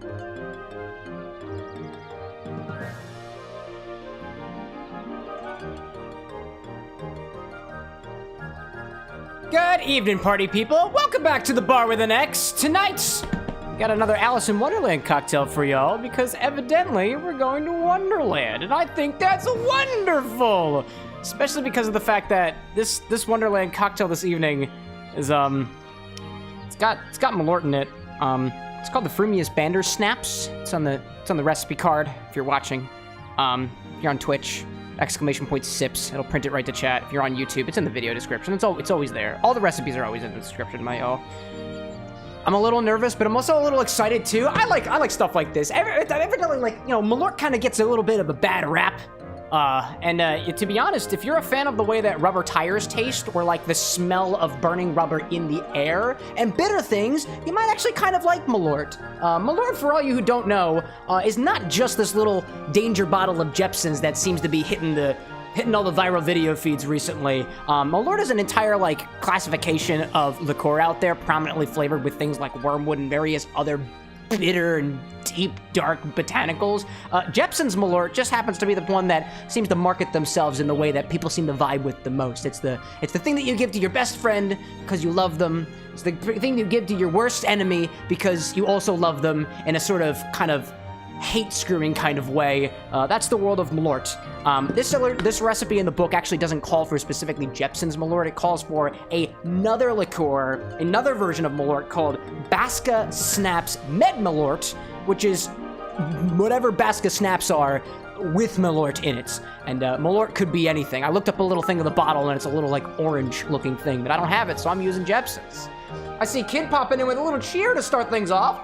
Good evening, party people. Welcome back to the Bar with an X. Tonight, got another Alice in Wonderland cocktail for y'all because evidently we're going to Wonderland, and I think that's wonderful. Especially because of the fact that this Wonderland cocktail this evening is it's got Malört in it. It's called the Frumious BanderSnaps. It's on the recipe card if you're watching. If you're on Twitch. !sips. It'll print it right to chat. If you're on YouTube, it's in the video description. It's always there. All the recipes are always in the description, my y'all. I'm a little nervous, but I'm also a little excited too. I like stuff like this. Evidently, like, you know, Malört kind of gets a little bit of a bad rap. To be honest, if you're a fan of the way that rubber tires taste, or like the smell of burning rubber in the air, and bitter things, you might actually kind of like Malört. Malört, for all you who don't know, is not just this little danger bottle of Jeppson's that seems to be hitting all the viral video feeds recently. Malört is an entire, like, classification of liqueur out there, prominently flavored with things like wormwood and various other bitter and deep, dark botanicals. Jeppson's Malört just happens to be the one that seems to market themselves in the way that people seem to vibe with the most. It's the thing that you give to your best friend because you love them. It's the thing you give to your worst enemy because you also love them in a sort of kind of hate-screwing kind of way. That's the world of Malört. This recipe in the book actually doesn't call for specifically Jeppson's Malört. It calls for another liqueur, another version of Malört called BanderSnaps Med Malört, which is whatever BanderSnaps are with Malört in it. And Malört could be anything. I looked up a little thing of the bottle, and it's a little, like, orange-looking thing, but I don't have it, so I'm using Jeppson's. I see Kid popping in with a little cheer to start things off.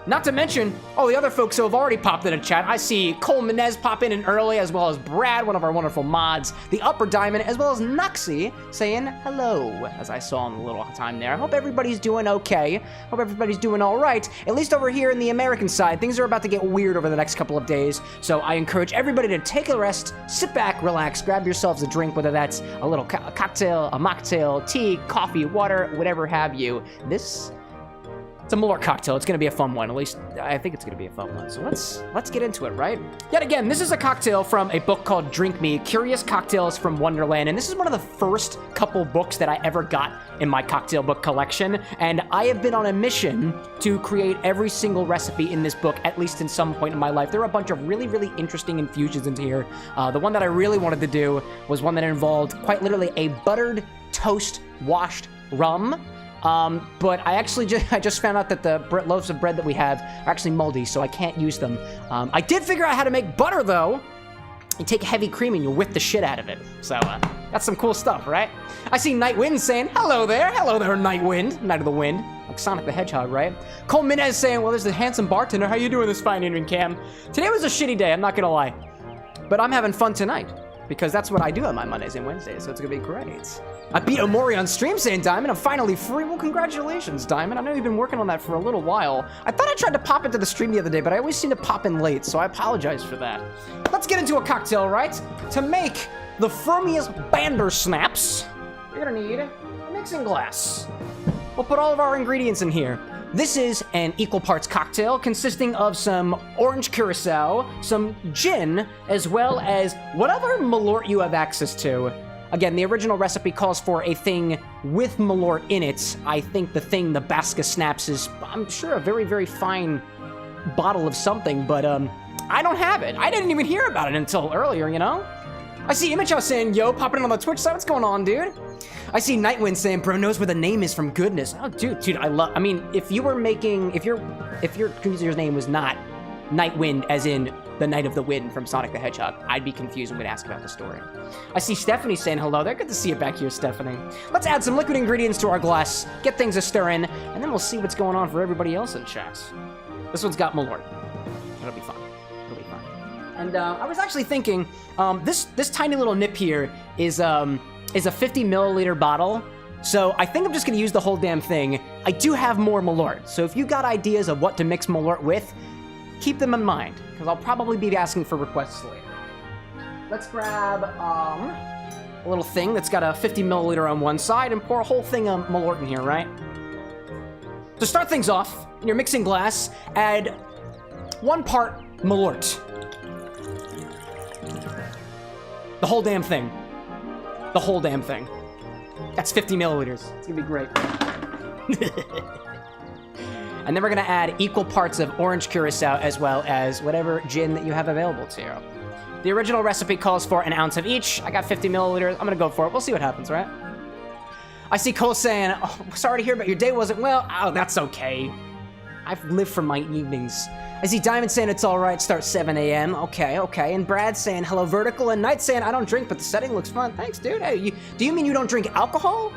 Not to mention all the other folks who have already popped in a chat. I see Cole Menez pop in early, as well as Brad, one of our wonderful mods, the Upper Diamond, as well as Nuxie saying hello, as I saw in the little time there. I hope everybody's doing okay. Hope everybody's doing all right. At least over here in the American side, things are about to get weird over the next couple of days, so I encourage everybody to take a rest, sit back, relax, grab yourselves a drink, whether that's a little cocktail, a mocktail, tea, coffee, water, whatever have you. It's a Malört cocktail. It's going to be a fun one. At least, I think it's going to be a fun one. So let's get into it, right? Yet again, this is a cocktail from a book called Drink Me, Curious Cocktails from Wonderland. And this is one of the first couple books that I ever got in my cocktail book collection. And I have been on a mission to create every single recipe in this book, at least in some point in my life. There are a bunch of really, really interesting infusions in here. The one that I really wanted to do was one that involved quite literally a buttered toast washed rum. But I just found out that the loaves of bread that we have are actually moldy, so I can't use them. I did figure out how to make butter, though. You take heavy cream and you whip the shit out of it. So, that's some cool stuff, right? I see Nightwind saying, hello there, Nightwind, Night of the Wind. Like Sonic the Hedgehog, right? Cole Minez saying, well, there's the handsome bartender. How you doing this fine evening, Cam? Today was a shitty day, I'm not gonna lie. But I'm having fun tonight, because that's what I do on my Mondays and Wednesdays, so it's gonna be great. I beat Omori on stream saying, Diamond, I'm finally free. Well, congratulations, Diamond. I know you've been working on that for a little while. I thought I tried to pop into the stream the other day, but I always seem to pop in late, so I apologize for that. Let's get into a cocktail, right? To make the Frumious BanderSnaps, you're gonna need a mixing glass. We'll put all of our ingredients in here. This is an equal parts cocktail consisting of some orange Curaçao, some gin, as well as whatever Malört you have access to. Again, the original recipe calls for a thing with Malört in it. I think the BanderSnaps is, I'm sure, a very, very fine bottle of something, but I don't have it. I didn't even hear about it until earlier, you know? I see Image House saying, yo, popping in on the Twitch side, what's going on, dude? I see Nightwind saying, bro knows where the name is from goodness. Oh, dude, I mean, if your user's name was not Nightwind, as in the Night of the Wind from Sonic the Hedgehog, I'd be confused and would ask about the story. I see Stephanie saying hello there. Good to see you back here, Stephanie. Let's add some liquid ingredients to our glass, get things a-stirring, and then we'll see what's going on for everybody else in chat. This one's got Malört. It'll be fun. It'll be fun. And I was actually thinking, this tiny little nip here is a 50 milliliter bottle. So I think I'm just gonna use the whole damn thing. I do have more Malört, so if you got ideas of what to mix Malört with, keep them in mind, because I'll probably be asking for requests later. Let's grab a little thing that's got a 50 milliliter on one side and pour a whole thing of Malört in here, right? To start things off, In your mixing glass, add 1 part Malört. The whole damn thing. The whole damn thing. That's 50 milliliters. It's gonna be great. And then we're gonna add equal parts of orange Curaçao as well as whatever gin that you have available to you. The original recipe calls for an ounce of each. I got 50 milliliters. I'm gonna go for it. We'll see what happens, right? I see Cole saying, oh, sorry to hear about your day wasn't well. Oh, that's okay. I've lived for my evenings. I see Diamond saying it's all right, start 7 a.m. Okay, okay. And Brad saying, hello, Vertical. And Knight saying, I don't drink, but the setting looks fun. Thanks, dude. Hey, do you mean you don't drink alcohol?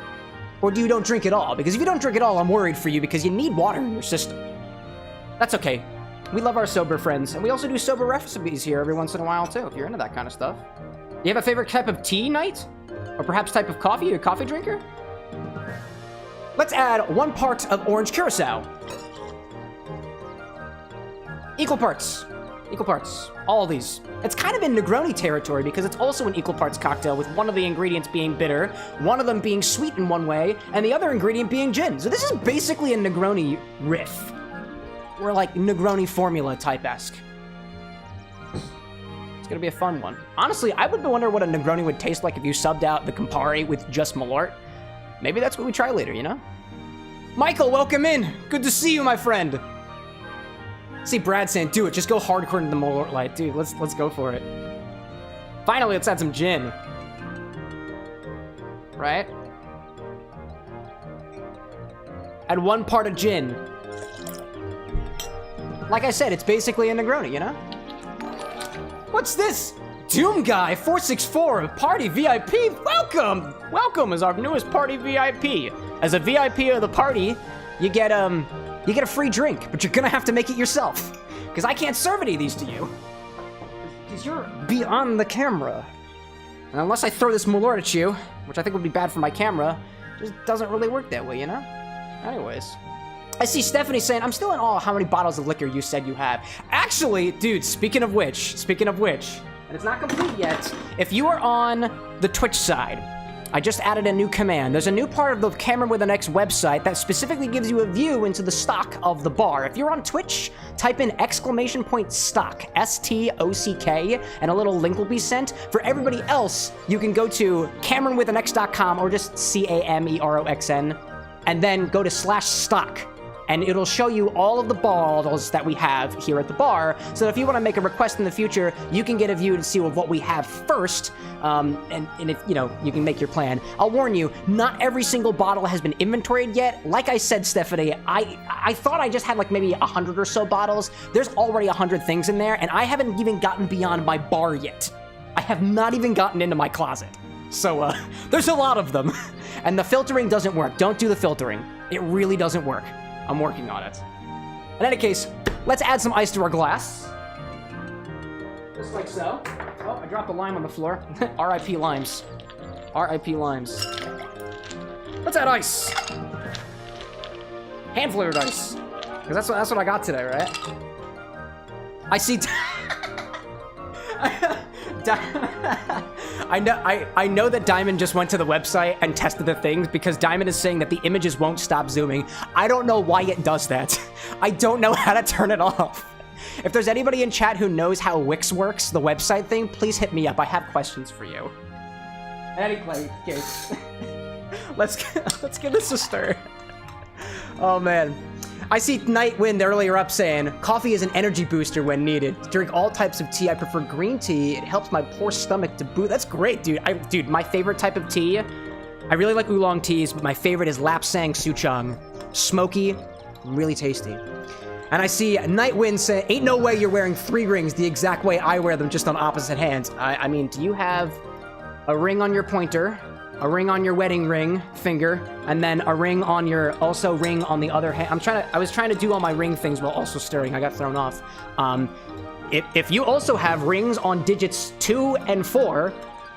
Or do you don't drink at all? Because if you don't drink at all, I'm worried for you because you need water in your system. That's okay. We love our sober friends. And we also do sober recipes here every once in a while, too, if you're into that kind of stuff. You have a favorite type of tea, Knight? Or perhaps type of coffee? You're a coffee drinker? Let's add 1 part of orange Curaçao. Equal parts. Equal parts. All of these. It's kind of in Negroni territory because it's also an equal parts cocktail with one of the ingredients being bitter, one of them being sweet in one way, and the other ingredient being gin. So this is basically a Negroni riff. Or like Negroni formula type-esque. It's gonna be a fun one. Honestly, I would wonder what a Negroni would taste like if you subbed out the Campari with just Malört. Maybe that's what we try later, you know? Michael, welcome in. Good to see you, my friend. See Brad saying, do it. Just go hardcore into the Malört light. Dude, let's go for it. Finally, let's add some gin. Right? Add 1 part of gin. Like I said, it's basically a Negroni, you know? What's this? Doom Guy 464 Party VIP. Welcome! Welcome as our newest Party VIP. As a VIP of the party, you get a free drink, but you're gonna have to make it yourself. Because I can't serve any of these to you. Because you're beyond the camera. And unless I throw this Malört at you, which I think would be bad for my camera, it just doesn't really work that way, you know? Anyways. I see Stephanie saying, I'm still in awe how many bottles of liquor you said you have. Actually, dude, speaking of which, and it's not complete yet, if you are on the Twitch side, I just added a new command. There's a new part of the CameroxnWithAnX website that specifically gives you a view into the stock of the bar. If you're on Twitch, type in !stock, S-T-O-C-K, and a little link will be sent. For everybody else, you can go to CameroxnWithAnX.com or just CameroxN, and then go to /stock. And it'll show you all of the bottles that we have here at the bar, so that if you want to make a request in the future, you can get a view to see what we have first, and if, you know, you can make your plan. I'll warn you, not every single bottle has been inventoried yet. Like I said, Stephanie, I thought I just had like maybe 100 or so bottles. There's already 100 things in there, and I haven't even gotten beyond my bar yet. I have not even gotten into my closet. So, there's a lot of them. And the filtering doesn't work. Don't do the filtering. It really doesn't work. I'm working on it. In any case, let's add some ice to our glass. Just like so. Oh, I dropped a lime on the floor. R.I.P. limes. R.I.P. limes. Let's add ice. Hand-flavored ice. Because that's what I got today, right? I see... I know that Diamond just went to the website and tested the things because Diamond is saying that the images won't stop zooming. I don't know why it does that. I don't know how to turn it off. If there's anybody in chat who knows how Wix works, the website thing, please hit me up. I have questions for you. Anyway, let's give this a stir. Oh man. I see Nightwind earlier up saying, coffee is an energy booster when needed. Drink all types of tea. I prefer green tea. It helps my poor stomach to boot. That's great, dude. Dude, my favorite type of tea, I really like oolong teas, but my favorite is Lapsang Souchong. Smoky, really tasty. And I see Nightwind saying, ain't no way you're wearing 3 rings the exact way I wear them, just on opposite hands. I mean, do you have a ring on your pointer, a ring on your wedding ring finger, and then a ring on your ring on the other hand? I was trying to do all my ring things while also stirring. I got thrown off. If you also have rings on digits 2 and 4,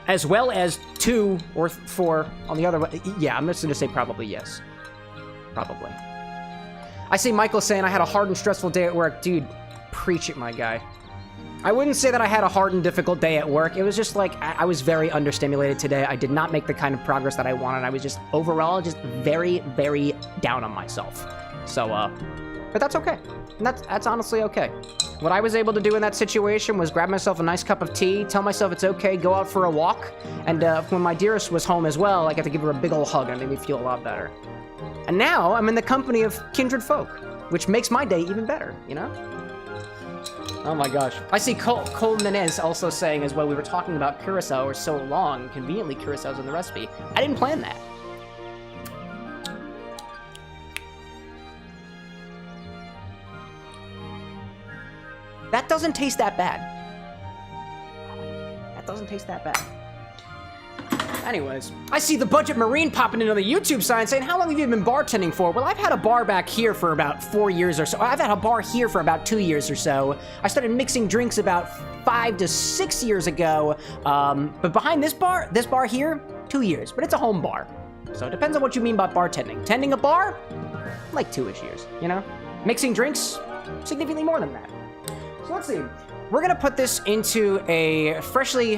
as well as 2 or 4 on the other one, yeah, I'm just gonna say probably yes. Probably. I see Michael saying I had a hard and stressful day at work. Dude, preach it, my guy. I wouldn't say that I had a hard and difficult day at work. It was just like, I was very understimulated today. I did not make the kind of progress that I wanted. I was just, overall, just very, very down on myself. So, But that's okay. And that's honestly okay. What I was able to do in that situation was grab myself a nice cup of tea, tell myself it's okay, go out for a walk, and when my dearest was home as well, I got to give her a big old hug, and it made me feel a lot better. And now I'm in the company of kindred folk, which makes my day even better, you know? Oh my gosh. I see Cole Menez also saying as well, we were talking about Curaçao for so long, conveniently Curaçao's in the recipe. I didn't plan that. That doesn't taste that bad. That doesn't taste that bad. Anyways, I see the Budget Marine popping into the YouTube sign saying, how long have you been bartending for? Well, I've had a bar back here for about 4 years or so. I've had a bar here for about 2 years or so. I started mixing drinks about 5 to 6 years ago. But behind this bar here, 2 years. But it's a home bar. So it depends on what you mean by bartending. Tending a bar? Like 2-ish years, you know? Mixing drinks? Significantly more than that. So let's see. We're gonna put this into a freshly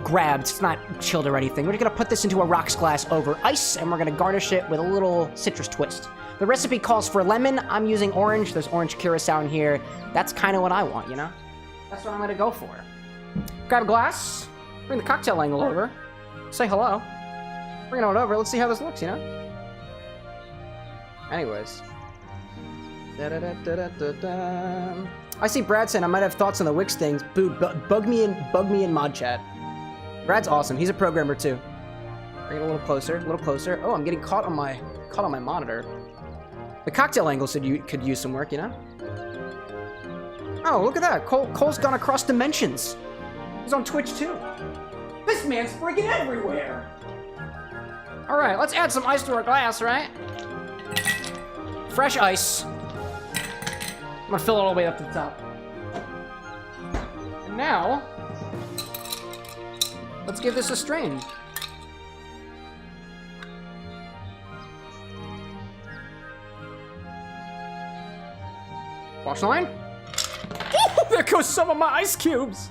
grabbed, it's not chilled or anything. We're gonna put this into a rocks glass over ice, and we're gonna garnish it with a little citrus twist. The recipe calls for lemon. I'm using orange. There's orange Curaçao in here. That's kind of what I want, you know? That's what I'm gonna go for. Grab a glass, bring the cocktail angle over, say hello, bring it on over, let's see how this looks, you know? Anyways. Da-da-da-da-da-da. I see Brad saying I might have thoughts on the Wix things. Boo, bug me in mod chat. Brad's awesome. He's a programmer too. Bring it a little closer, a little closer. Oh, I'm getting caught on my monitor. The cocktail angle said you could use some work, you know? Oh, look at that. Cole's gone across dimensions. He's on Twitch too. This man's freaking everywhere. All right, let's add some ice to our glass, right? Fresh ice. I'm gonna fill it all the way up to the top. And now, let's give this a strain. Wash line. Oh, there goes some of my ice cubes.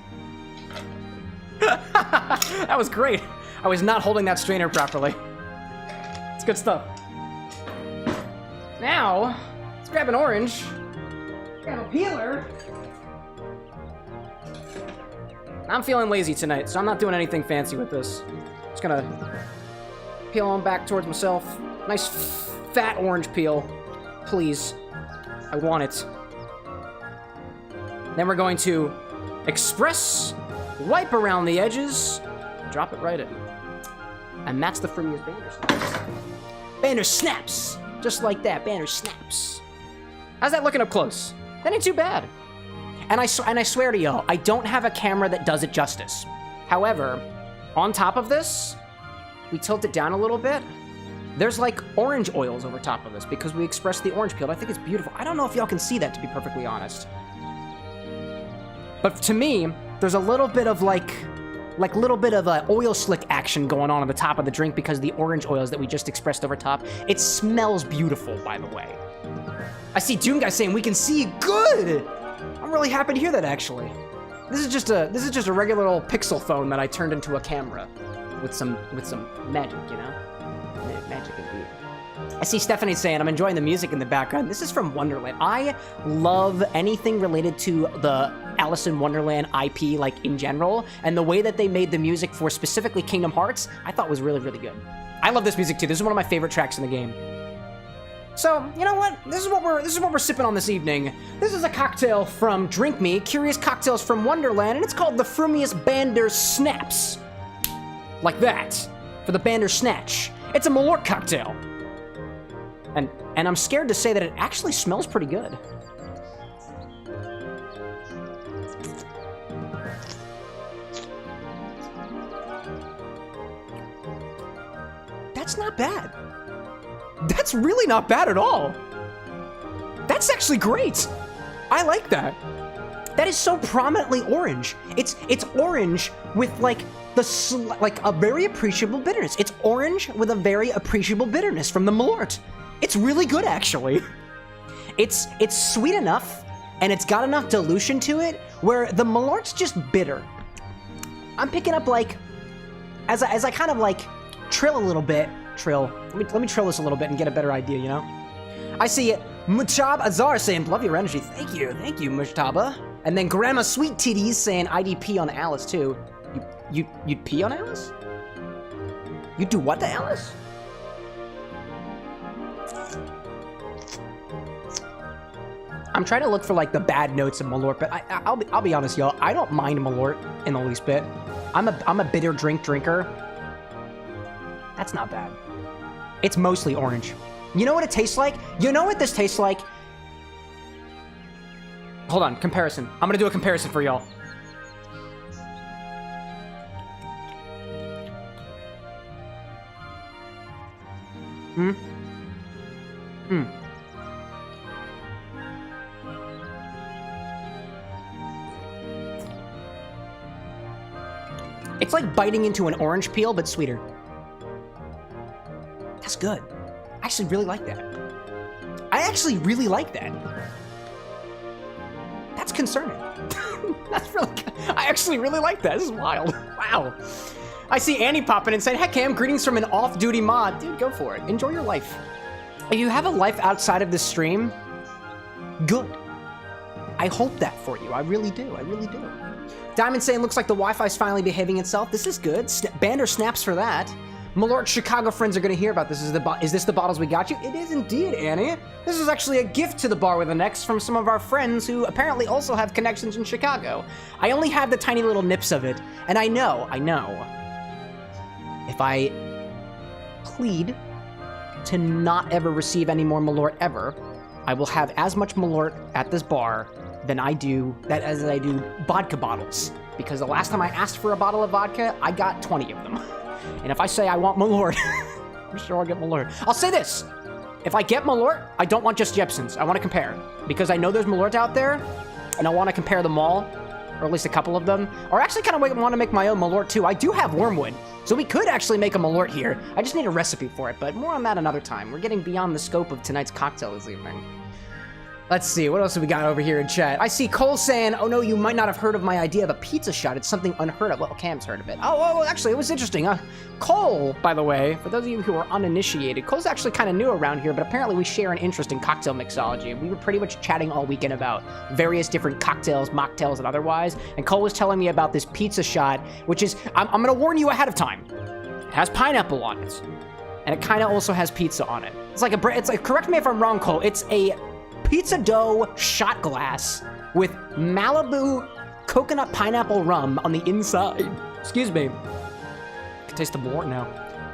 That was great. I was not holding that strainer properly. It's good stuff. Now, let's grab an orange. Grab a peeler. I'm feeling lazy tonight, so I'm not doing anything fancy with this. Just gonna peel on back towards myself. Nice fat orange peel. Please. I want it. Then we're going to express, wipe around the edges, drop it right in. And that's the Frumious BanderSnaps. BanderSnaps! Just like that, BanderSnaps. How's that looking up close? That ain't too bad. And I swear to y'all, I don't have a camera that does it justice. However, on top of this, we tilt it down a little bit. There's like orange oils over top of this because we expressed the orange peel. I think it's beautiful. I don't know if y'all can see that, to be perfectly honest. But to me, there's a little bit of like little bit of oil slick action going on the top of the drink because of the orange oils that we just expressed over top. It smells beautiful, by the way. I see Doom Guy saying we can see good. I'm really happy to hear that, actually. This is just a regular old Pixel phone that I turned into a camera with some magic, you know? Magic indeed. I see Stephanie saying I'm enjoying the music in the background. This is from Wonderland. I love anything related to the Alice in Wonderland IP, like in general, and the way that they made the music for specifically Kingdom Hearts, I thought was really, really good. I love this music too. This is one of my favorite tracks in the game. So, you know what? This is what we're sipping on this evening. This is a cocktail from Drink Me, Curious Cocktails from Wonderland, and it's called the Frumious BanderSnaps. Like that. For the BanderSnatch. It's a Malört cocktail. And I'm scared to say that it actually smells pretty good. That's not bad. That's really not bad at all. That's actually great. I like that. That is so prominently orange. It's orange with like a very appreciable bitterness. It's orange with a very appreciable bitterness from the Malört. It's really good, actually. It's sweet enough, and it's got enough dilution to it where the Malört's just bitter. I'm picking up like, as I kind of like trill a little bit. Let me trill this a little bit and get a better idea, you know? I see Muchab Azar saying, love your energy. Thank you, Mushtaba. And then Grandma Sweet Titties saying, IDP on Alice too. You'd pee on Alice? You'd do what to Alice? I'm trying to look for like the bad notes of Malört, but I'll be honest, y'all. I don't mind Malört in the least bit. I'm a bitter drinker. That's not bad. It's mostly orange. You know what it tastes like? You know what this tastes like? Hold on, comparison. I'm gonna do a comparison for y'all. It's like biting into an orange peel, but sweeter. That's good. I actually really like that. That's concerning. That's really good. I actually really like that. This is wild. Wow. I see Annie popping and saying, heck, Cam, greetings from an off-duty mod. Dude, go for it. Enjoy your life. If you have a life outside of the stream, good. I hope that for you. I really do. I really do. Diamond saying, looks like the Wi-Fi's finally behaving itself. This is good. BanderSnaps for that. Malört Chicago friends are going to hear about this. Is this the bottles we got you? It is indeed, Annie. This is actually a gift to the Bar with an X from some of our friends who apparently also have connections in Chicago. I only have the tiny little nips of it, and I know, if I plead to not ever receive any more Malört ever, I will have as much Malört at this bar as I do vodka bottles. Because the last time I asked for a bottle of vodka, I got 20 of them. And if I say I want Malört, I'm sure I'll get Malört. I'll say this. If I get Malört, I don't want just Jeppsons. I want to compare. Because I know there's Malört out there, and I want to compare them all, or at least a couple of them. Or actually kind of want to make my own Malört too. I do have wormwood, so we could actually make a Malört here. I just need a recipe for it, but more on that another time. We're getting beyond the scope of tonight's cocktail this evening. Let's see, what else have we got over here in chat? I see Cole saying, oh no, you might not have heard of my idea of a pizza shot. It's something unheard of. Well, Cam's heard of it. Oh, actually, it was interesting. Cole, by the way, for those of you who are uninitiated, Cole's actually kind of new around here, but apparently we share an interest in cocktail mixology. And we were pretty much chatting all weekend about various different cocktails, mocktails, and otherwise. And Cole was telling me about this pizza shot, which is, I'm going to warn you ahead of time. It has pineapple on it. And it kind of also has pizza on it. It's like correct me if I'm wrong, Cole, it's a pizza dough shot glass with Malibu coconut pineapple rum on the inside. Excuse me. I can taste the Malört now.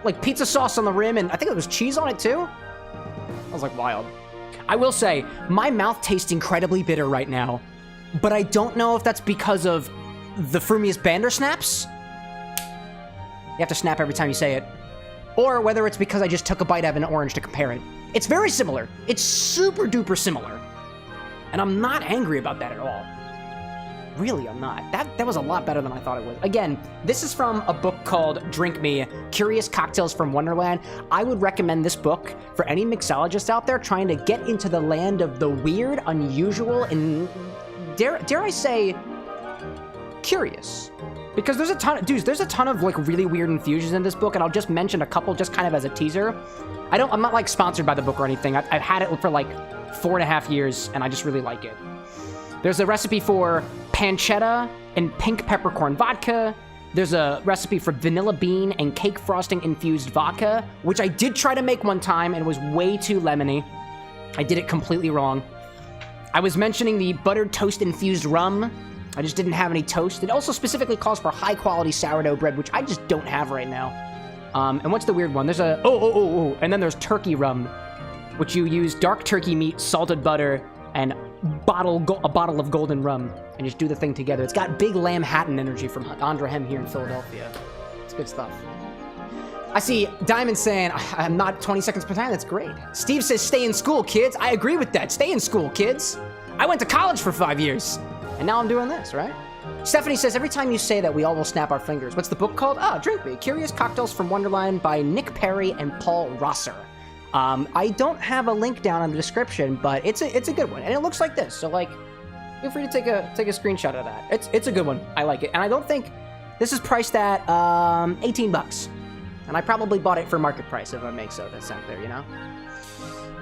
Like pizza sauce on the rim, and I think it was cheese on it too. I was like, wild. I will say, my mouth tastes incredibly bitter right now, but I don't know if that's because of the Frumious BanderSnaps. You have to snap every time you say it. Or whether it's because I just took a bite out of an orange to compare it. It's very similar. It's super duper similar. And I'm not angry about that at all. Really, I'm not. That was a lot better than I thought it was. Again, this is from a book called Drink Me, Curious Cocktails from Wonderland. I would recommend this book for any mixologists out there trying to get into the land of the weird, unusual, and dare I say, curious. Because there's a ton of like really weird infusions in this book, and I'll just mention a couple just kind of as a teaser. I'm not like sponsored by the book or anything. I've had it for like 4.5 years, and I just really like it. There's a recipe for pancetta and pink peppercorn vodka. There's a recipe for vanilla bean and cake frosting infused vodka, which I did try to make one time, and it was way too lemony. I did it completely wrong. I was mentioning the buttered toast infused rum. I just didn't have any toast. It also specifically calls for high-quality sourdough bread, which I just don't have right now. And what's the weird one? There's a... And then there's turkey rum, which you use dark turkey meat, salted butter, and a bottle of golden rum, and just do the thing together. It's got big Lamb Hatton energy from Andra Hem here in Philadelphia. It's good stuff. I see Diamond saying, I'm not 20 seconds per time. That's great. Steve says, stay in school, kids. I agree with that. Stay in school, kids. I went to college for 5 years. And now I'm doing this, right? Stephanie says, every time you say that, we all will snap our fingers. What's the book called? Drink Me. Curious Cocktails from Wonderland by Nick Perry and Paul Rosser. I don't have a link down in the description, but it's a good one. And it looks like this. So, like, feel free to take a screenshot of that. It's a good one. I like it. And I don't think... This is priced at $18. And I probably bought it for market price, if I make so. That's out there, you know?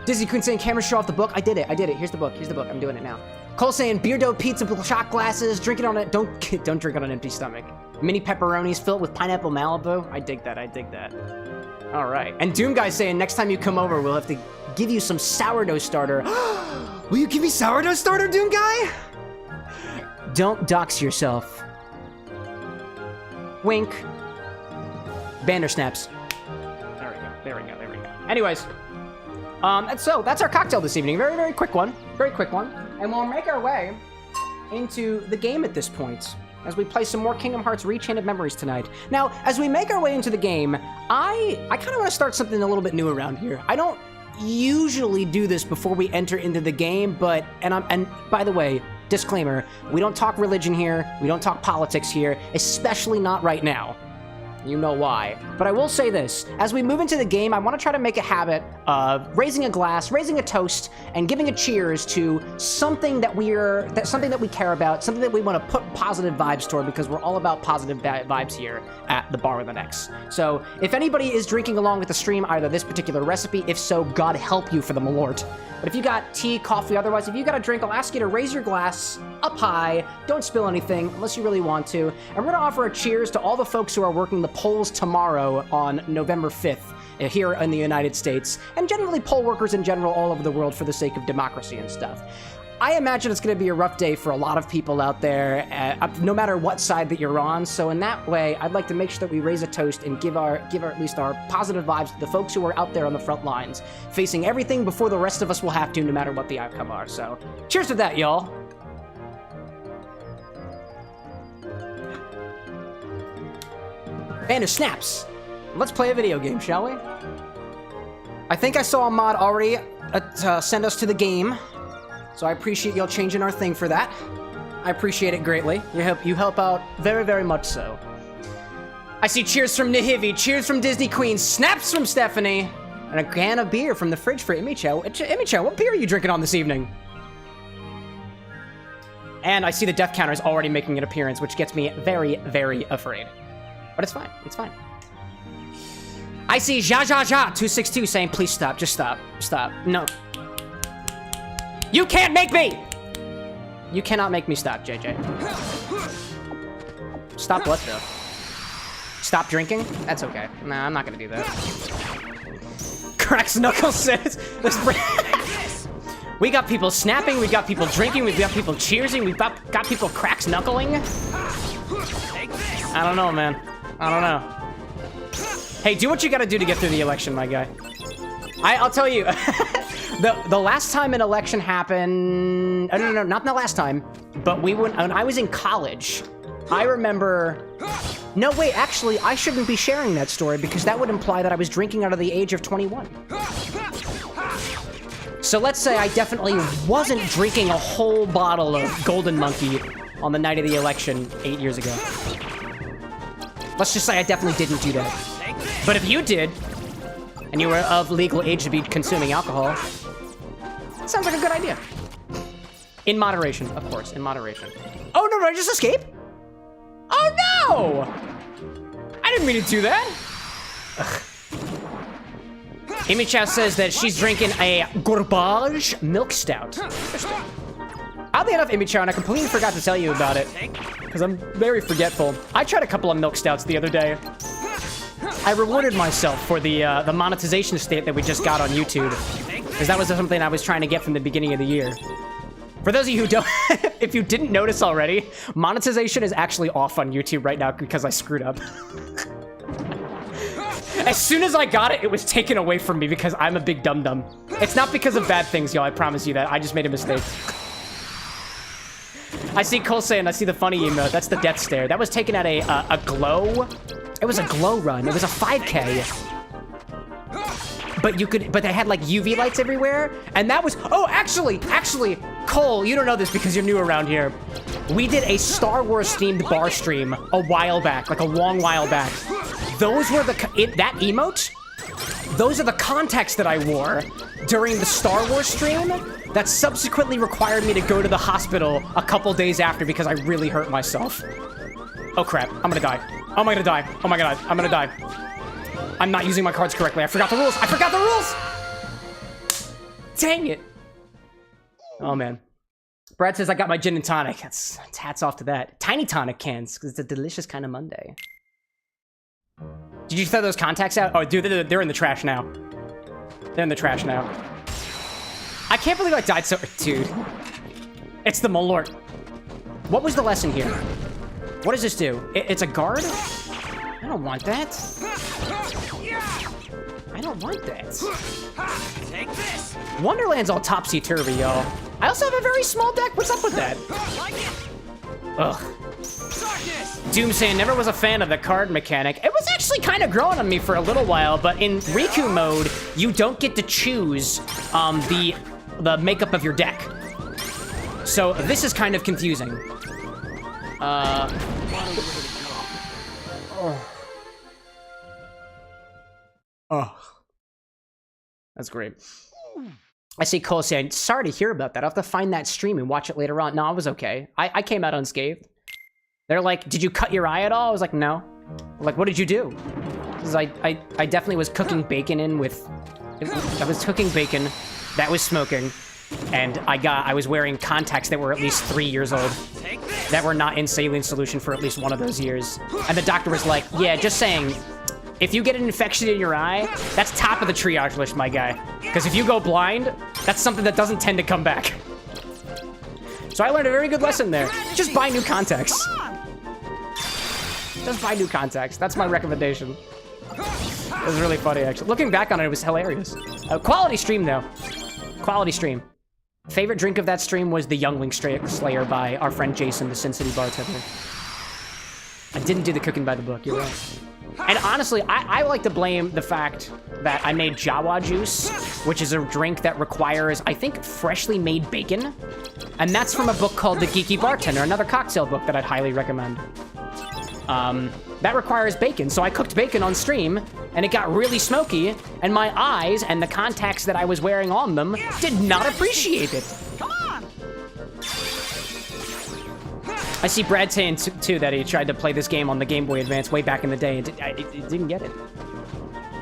Disney Queen saying, camera show off the book. I did it. Here's the book. I'm doing it now. Cole saying, beer dough pizza, shot glasses, drinking on it. Don't drink on an empty stomach. Mini pepperonis filled with pineapple Malibu. I dig that. All right. And Doom Guy saying, next time you come over, we'll have to give you some sourdough starter. Will you give me sourdough starter, Doom Guy? Don't dox yourself. Wink. BanderSnaps. There we go. Anyways, so that's our cocktail this evening. Very, very quick one. And we'll make our way into the game at this point as we play some more Kingdom Hearts Rechained of Memories tonight. Now, as we make our way into the game, I kind of want to start something a little bit new around here. I don't usually do this before we enter into the game, but, and by the way, disclaimer, we don't talk religion here, we don't talk politics here, especially not right now. You know why. But I will say this, as we move into the game, I want to try to make a habit of raising a glass, raising a toast, and giving a cheers to something that we care about, something that we want to put positive vibes toward, because we're all about positive vibes here at the Bar with an X. So if anybody is drinking along with the stream, either this particular recipe, if so, God help you for the Malört. But if you got tea, coffee, otherwise, if you got a drink, I'll ask you to raise your glass up high. Don't spill anything unless you really want to. And we're going to offer a cheers to all the folks who are working the polls tomorrow on November 5th here in the United States, and generally poll workers in general all over the world for the sake of democracy and stuff. I imagine it's going to be a rough day for a lot of people out there, no matter what side that you're on. So in that way, I'd like to make sure that we raise a toast and give at least our positive vibes to the folks who are out there on the front lines, facing everything before the rest of us will have to, no matter what the outcome are. So cheers to that, y'all. BanderSnaps. Let's play a video game, shall we? I think I saw a mod already send us to the game. So I appreciate y'all changing our thing for that. I appreciate it greatly. You help out very, very much so. I see cheers from Nahivi, cheers from Disney Queen, snaps from Stephanie, and a can of beer from the fridge for Imicho. Imicho, what beer are you drinking on this evening? And I see the death counter is already making an appearance, which gets me very, very afraid. But it's fine. It's fine. I see Ja262 saying, please stop. Just stop. Stop. No. You can't make me! You cannot make me stop, JJ. Stop what, though? Stop drinking? That's okay. Nah, I'm not gonna do that. Cracks Knuckles says... We got people snapping, we got people drinking, we've got people cheersing, we've got people cracks knuckling. I don't know, man. I don't know. Hey, do what you gotta do to get through the election, my guy. I'll tell you... The last time an election happened... No, not the last time. But when I was in college, I remember... No, wait, actually, I shouldn't be sharing that story because that would imply that I was drinking out of the age of 21. So let's say I definitely wasn't drinking a whole bottle of Golden Monkey on the night of the election 8 years ago. Let's just say I definitely didn't do that. But if you did, and you were of legal age to be consuming alcohol, sounds like a good idea. In moderation, of course, in moderation. Oh, no, did I just escape? Oh, no! I didn't mean to do that. Ugh. Amy Chow says that she's drinking a Garbage milk stout. Interesting. Oddly enough, Amy Chow, and I completely forgot to tell you about it, because I'm very forgetful. I tried a couple of milk stouts the other day. I rewarded myself for the monetization state that we just got on YouTube, because that was something I was trying to get from the beginning of the year. For those of you who don't, if you didn't notice already, monetization is actually off on YouTube right now because I screwed up. As soon as I got it, it was taken away from me because I'm a big dum-dum. It's not because of bad things, y'all, I promise you that. I just made a mistake. I see Cole saying, I see the funny emote. That's the death stare. That was taken at a glow. It was a glow run. It was a 5K. But they had like UV lights everywhere. And that was, oh, actually, Cole, you don't know this because you're new around here. We did a Star Wars themed bar stream a while back, like a long while back. Those were that emote, those are the contacts that I wore during the Star Wars stream that subsequently required me to go to the hospital a couple days after because I really hurt myself. Oh crap, I'm gonna die. Oh, I'm gonna die. Oh my god, I'm gonna die. I'm not using my cards correctly. I forgot the rules. I forgot the rules! Dang it. Oh, man. Brad says, I got my gin and tonic. That's hats off to that. Tiny tonic cans, because it's a delicious kind of Monday. Did you throw those contacts out? Oh, dude, they're in the trash now. They're in the trash now. I can't believe I died so... Dude. It's the Malört. What was the lesson here? What does this do? It's a guard? I don't want that. I don't want that. Take this. Wonderland's all topsy-turvy, y'all. I also have a very small deck. What's up with that? Ugh. Doom saying never was a fan of the card mechanic. It was actually kind of growing on me for a little while, but in Riku mode, you don't get to choose the makeup of your deck. So this is kind of confusing. Oh. That's great. I see Cole saying, sorry to hear about that. I'll have to find that stream and watch it later on. No, I was okay. I came out unscathed. They're like, did you cut your eye at all? I was like, no. I'm like, what did you do? Because I definitely was cooking bacon in with... I was cooking bacon that was smoking. And I was wearing contacts that were at least 3 years old. That were not in saline solution for at least one of those years. And the doctor was like, yeah, just saying... If you get an infection in your eye, that's top of the triage list, my guy. Because if you go blind, that's something that doesn't tend to come back. So I learned a very good lesson there. Just buy new contacts. Just buy new contacts. That's my recommendation. It was really funny, actually. Looking back on it, it was hilarious. Quality stream, though. Quality stream. Favorite drink of that stream was the Youngling Slayer by our friend Jason, the Sin City bartender. I didn't do the cooking by the book, you're right. And honestly, I like to blame the fact that I made Jawa juice, which is a drink that requires, I think, freshly made bacon. And that's from a book called The Geeky Bartender, another cocktail book that I'd highly recommend. That requires bacon, so I cooked bacon on stream, and it got really smoky, and my eyes and the contacts that I was wearing on them did not appreciate it. Come on. I see Brad saying, too, that he tried to play this game on the Game Boy Advance way back in the day, and it didn't get it.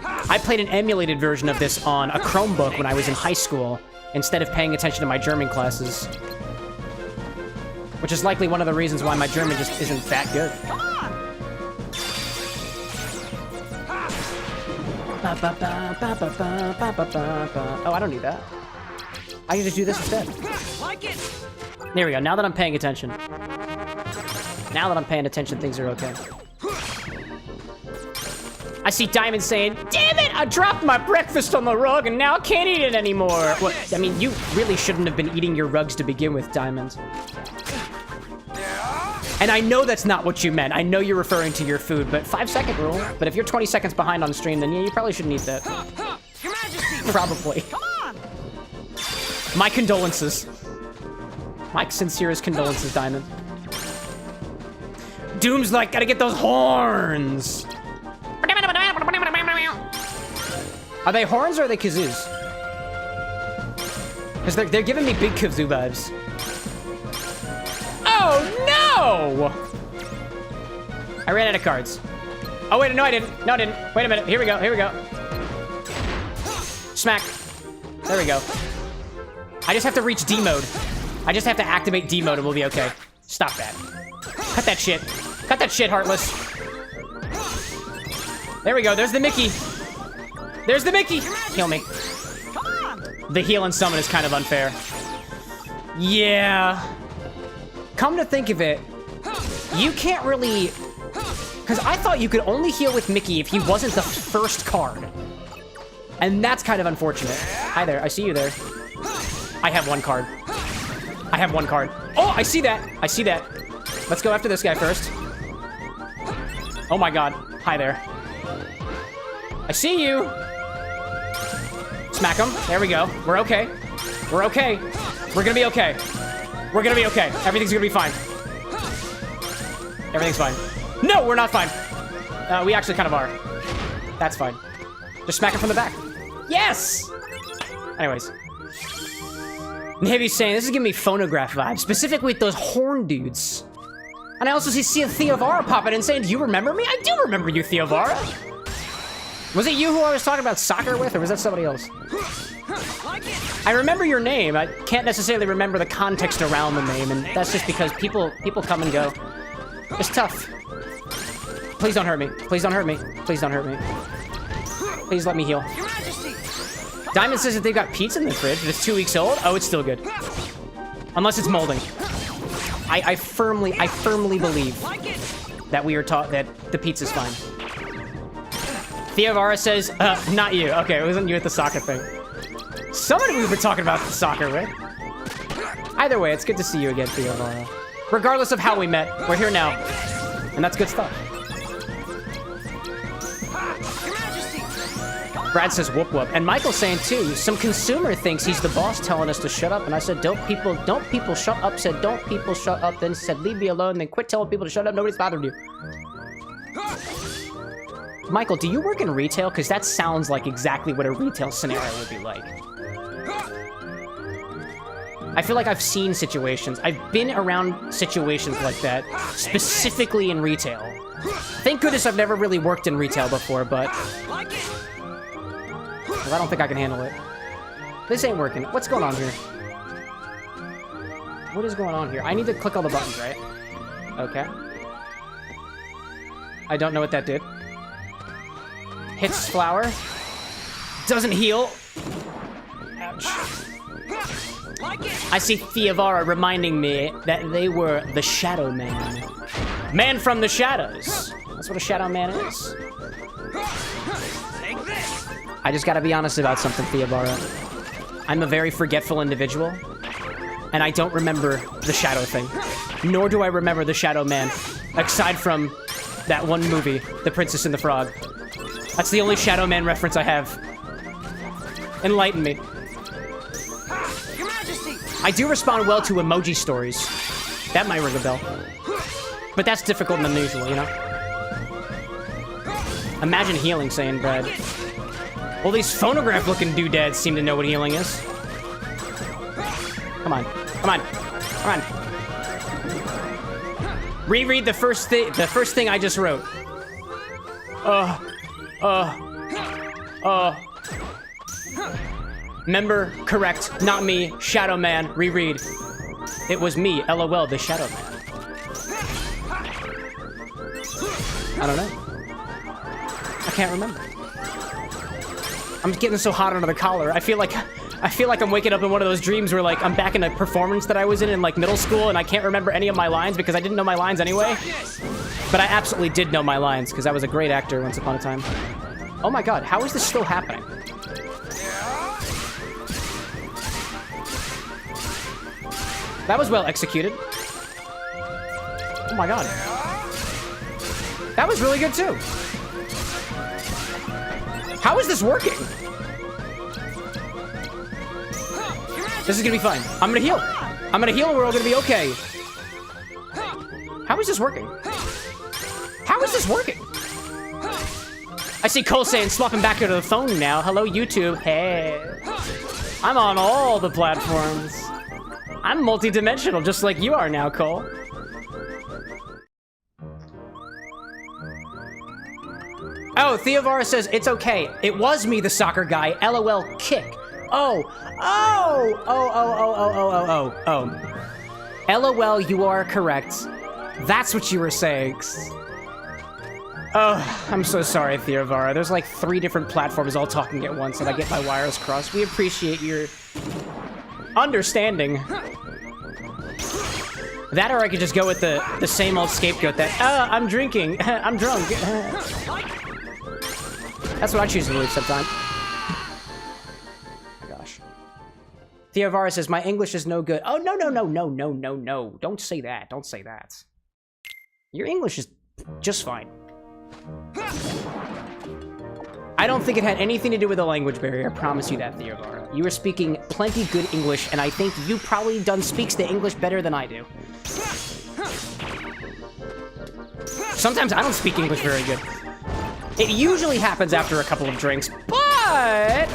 I played an emulated version of this on a Chromebook when I was in high school, instead of paying attention to my German classes. Which is likely one of the reasons why my German just isn't that good. Come on. Oh, I don't need that. I can just do this instead. Like it. There we go. Now that I'm paying attention. Now that I'm paying attention, things are okay. I see Diamond saying, damn it, I dropped my breakfast on the rug and now I can't eat it anymore. Well, I mean, you really shouldn't have been eating your rugs to begin with, Diamond. And I know that's not what you meant. I know you're referring to your food, but 5-second rule. But if you're 20 seconds behind on stream, then yeah, you probably shouldn't eat that. Your Majesty. Probably. Come on. My condolences. My sincerest condolences, Diamond. Doom's like, gotta get those horns. Are they horns or are they kazoos? Because they're giving me big kazoo vibes. Oh no! I ran out of cards. Oh wait, no I didn't. No I didn't. Wait a minute. Here we go. Here we go. Smack. There we go. I just have to reach D mode. I just have to activate D mode and we'll be okay. Stop that. Cut that shit. Cut that shit, Heartless. There we go. There's the Mickey. There's the Mickey. Heal me. The heal and summon is kind of unfair. Yeah. Come to think of it, you can't really... Because I thought you could only heal with Mickey if he wasn't the first card. And that's kind of unfortunate. Hi there. I see you there. I have one card. I have one card. Oh, I see that. I see that. Let's go after this guy first. Oh my god. Hi there. I see you. Smack him. There we go. We're okay. We're okay. We're gonna be okay. We're gonna be okay. Everything's gonna be fine. Everything's fine. No, we're not fine. We actually kind of are. That's fine. Just smack him from the back. Yes! Anyways. Nibby's saying, this is giving me phonograph vibes, specifically with those horn dudes. And I also see Theovara popping in saying, do you remember me? I do remember you, Theovara. Was it you who I was talking about soccer with, or was that somebody else? Like it. I remember your name. I can't necessarily remember the context around the name, and that's just because people come and go. It's tough. Please don't hurt me. Please don't hurt me. Please don't hurt me. Please let me heal. Your Majesty. Diamond says that they've got pizza in the fridge, but it's 2 weeks old. Oh, it's still good. Unless it's molding. I firmly believe Like it. that we are taught that the pizza's fine. Theovara says, not you. Okay, it wasn't you at the soccer thing. Somebody we were talking about the soccer, right? Either way, it's good to see you again, Theovara. Regardless of how we met, we're here now. And that's good stuff. Your Majesty. Brad says whoop whoop. And Michael's saying too, some consumer thinks he's the boss telling us to shut up. And I said, don't people shut up, said don't people shut up, then said leave me alone, then quit telling people to shut up, nobody's bothering you. Michael, do you work in retail? Because that sounds like exactly what a retail scenario would be like. I feel like I've seen situations. I've been around situations like that, specifically in retail. Thank goodness I've never really worked in retail before, but Like it. I don't think I can handle it. This ain't working. What's going on here? What is going on here? I need to click all the buttons, right? Okay. I don't know what that did. Hits flower. Doesn't heal. Ouch. Like it. I see Theovara reminding me that they were the Shadow Man. Man from the shadows. That's what a Shadow Man is. Take this. I just gotta be honest about something, Theovara. I'm a very forgetful individual, and I don't remember the Shadow thing. Nor do I remember the Shadow Man, aside from that one movie, The Princess and the Frog. That's the only Shadow Man reference I have. Enlighten me. Your Majesty. I do respond well to emoji stories. That might ring a bell. But that's difficult and unusual, you know? Imagine healing, saying Brad. Well, these phonograph-looking doodads seem to know what healing is. Come on. Come on. Come on. Reread the first thing I just wrote. Member, correct, not me, Shadow Man, reread. It was me, LOL, the Shadow Man. I don't know. I can't remember. I'm getting so hot under the collar. I feel like I'm waking up in one of those dreams where like I'm back in a performance that I was in like middle school and I can't remember any of my lines because I didn't know my lines anyway. But I absolutely did know my lines because I was a great actor once upon a time. Oh my god, how is this still happening? That was well executed. Oh my god. That was really good too. How is this working? This is gonna be fine. I'm gonna heal. I'm gonna heal and we're all gonna be okay. How is this working? How is this working? I see Cole saying swapping back to the phone now. Hello, YouTube. Hey. I'm on all the platforms. I'm multi-dimensional, just like you are now, Cole. Oh, Theovara says, it's okay. It was me, the soccer guy. LOL, kick. Oh. LOL, you are correct. That's what you were saying. Oh, I'm so sorry, Theovara. There's like 3 different platforms all talking at once, and I get my wires crossed. We appreciate your understanding. That or I could just go with the same old scapegoat that, I'm drinking, I'm drunk. That's what I choose to believe sometimes. Gosh. Theovara says, my English is no good. Oh, no. Don't say that. Don't say that. Your English is just fine. I don't think it had anything to do with the language barrier. I promise you that, Theovara. You were speaking plenty good English, and I think you probably speaks the English better than I do. Sometimes I don't speak English very good. It usually happens after a couple of drinks, but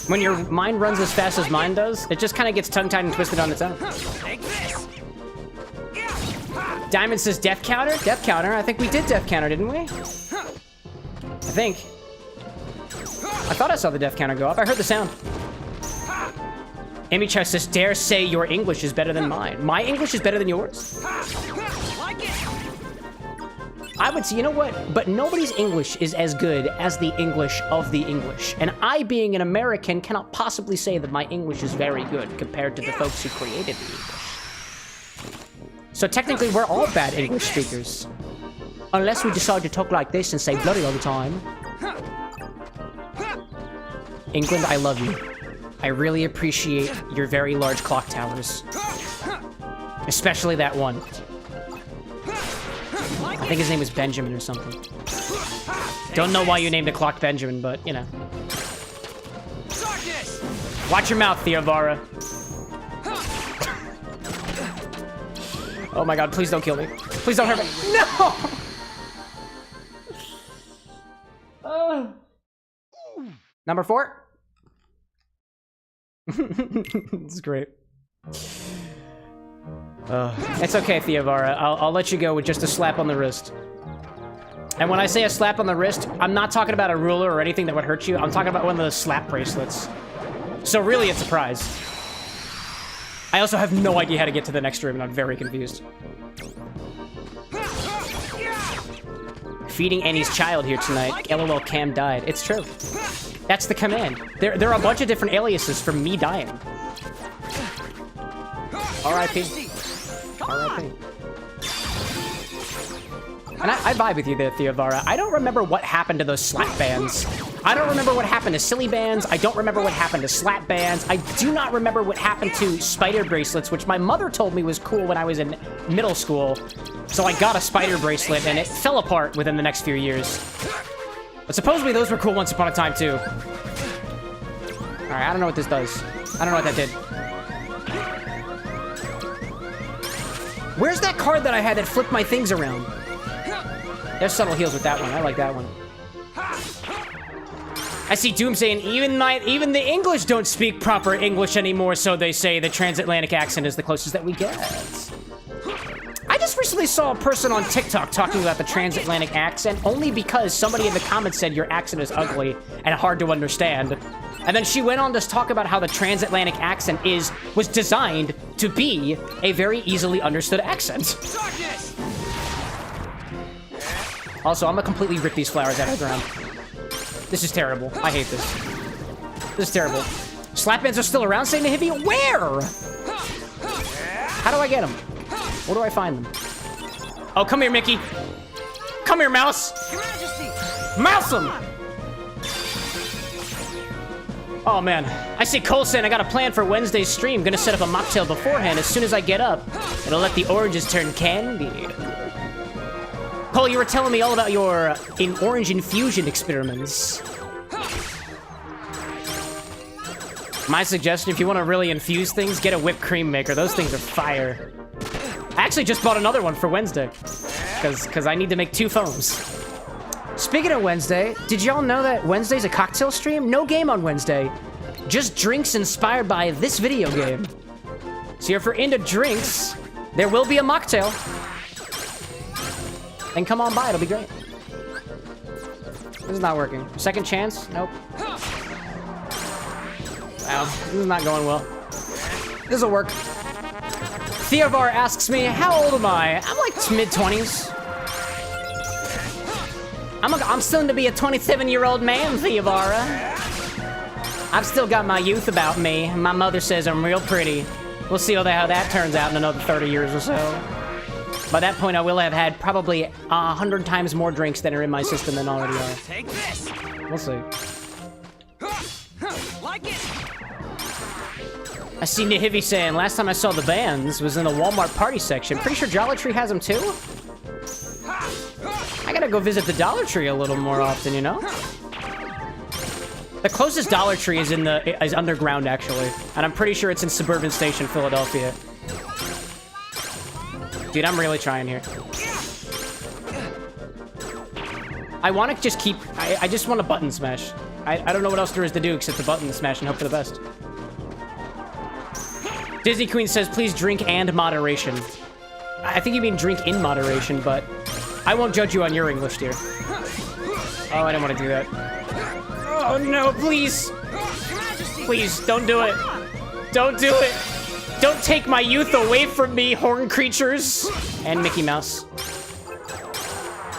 when your mind runs as fast as mine does, it just kind of gets tongue-tied and twisted on its own. Take this. Diamond says death counter? Death counter? I think we did death counter, didn't we? I think. I thought I saw the death counter go up. I heard the sound. Amy Chow says, dare say your English is better than mine. My English is better than yours? Like it. I would say, you know what? But nobody's English is as good as the English of the English. And I, being an American, cannot possibly say that my English is very good compared to the folks who created the English. So technically, we're all bad English speakers. Unless we decide to talk like this and say bloody all the time. England, I love you. I really appreciate your very large clock towers. Especially that one. I think his name was Benjamin or something. Don't know why you named a clock Benjamin, but, you know. Watch your mouth, Theovara. Oh my god, please don't kill me. Please don't hurt me. No! Number 4? This is great. It's okay, Theovara. I'll let you go with just a slap on the wrist. And when I say a slap on the wrist, I'm not talking about a ruler or anything that would hurt you. I'm talking about one of those slap bracelets. So really, it's a prize. I also have no idea how to get to the next room, and I'm very confused. Feeding Annie's child here tonight. LOL, Cam died. It's true. That's the command. There are a bunch of different aliases for me dying. R.I.P. R.I.P. And I vibe with you there, Theovara. I don't remember what happened to those slap bands. I don't remember what happened to silly bands. I don't remember what happened to slap bands. I do not remember what happened to spider bracelets, which my mother told me was cool when I was in middle school. So I got a spider bracelet, and it fell apart within the next few years. But supposedly those were cool once upon a time, too. Alright, I don't know what this does. I don't know what that did. Where's that card that I had that flipped my things around? There's subtle heals with that one. I like that one. I see Doom saying, even the English don't speak proper English anymore, so they say the transatlantic accent is the closest that we get. I just recently saw a person on TikTok talking about the transatlantic accent only because somebody in the comments said your accent is ugly and hard to understand. And then she went on to talk about how the transatlantic accent was designed to be a very easily understood accent. Also, I'm gonna completely rip these flowers out of the ground. This is terrible. I hate this. This is terrible. Slap bands are still around, saying to Hivy? Where? How do I get them? Where do I find them? Oh, come here, Mickey. Come here, Mouse. Mouse them! Oh, man. I see Cole saying I got a plan for Wednesday's stream. Gonna set up a mocktail beforehand. As soon as I get up, it'll let the oranges turn candy. Cole, you were telling me all about your orange infusion experiments. My suggestion, if you want to really infuse things, get a whipped cream maker. Those things are fire. I actually just bought another one for Wednesday. Because I need to make 2 foams. Speaking of Wednesday, did y'all know that Wednesday's a cocktail stream? No game on Wednesday. Just drinks inspired by this video game. So if you're into drinks, there will be a mocktail. And come on by, it'll be great. This is not working. Second chance? Nope. Wow, this is not going well. This'll work. Theovar asks me, how old am I? I'm like mid-20s. I'm soon to be a 27-year-old man, Theovara. I've still got my youth about me. My mother says I'm real pretty. We'll see how that turns out in another 30 years or so. By that point, I will have had probably 100 times more drinks than are in my system than already are. Take this. We'll see. Like it. I see Nihivy saying, last time I saw the bands was in the Walmart party section. Pretty sure Dollar Tree has them too? I gotta go visit the Dollar Tree a little more often, you know? The closest Dollar Tree is is underground, actually. And I'm pretty sure it's in Suburban Station, Philadelphia. Dude, I'm really trying here. I want to just keep... I just want a button smash. I don't know what else there is to do except the button smash and hope for the best. Disney Queen says, please drink and moderation. I think you mean drink in moderation, but I won't judge you on your English, dear. Oh, I didn't want to do that. Oh, no, please. Please, don't do it. Don't do it. Don't take my youth away from me, horn creatures. And Mickey Mouse.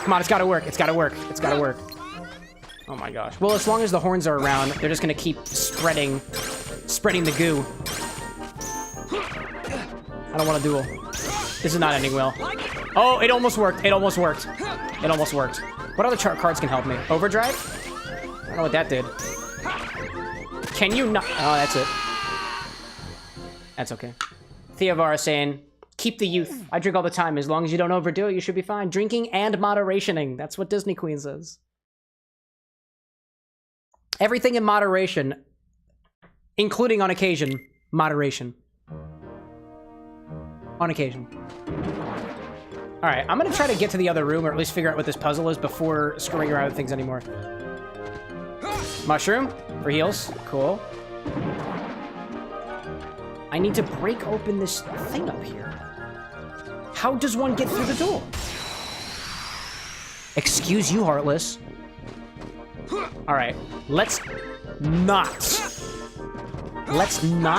Come on, it's gotta work. It's gotta work. It's gotta work. Oh my gosh. Well, as long as the horns are around, they're just gonna keep spreading the goo. I don't want to duel. This is not ending well. Oh, it almost worked. It almost worked. It almost worked. What other chart cards can help me? Overdrive? I don't know what that did. Can you not? Oh, that's it. That's okay. Theovara saying, keep the youth. I drink all the time. As long as you don't overdo it, you should be fine. Drinking and moderationing. That's what Disney Queen says. Everything in moderation, including on occasion, moderation. On occasion. All right, I'm gonna try to get to the other room, or at least figure out what this puzzle is before screwing around with things anymore. Mushroom for heals. Cool. I need to break open this thing up here. How does one get through the door? Excuse you, Heartless. All right, let's not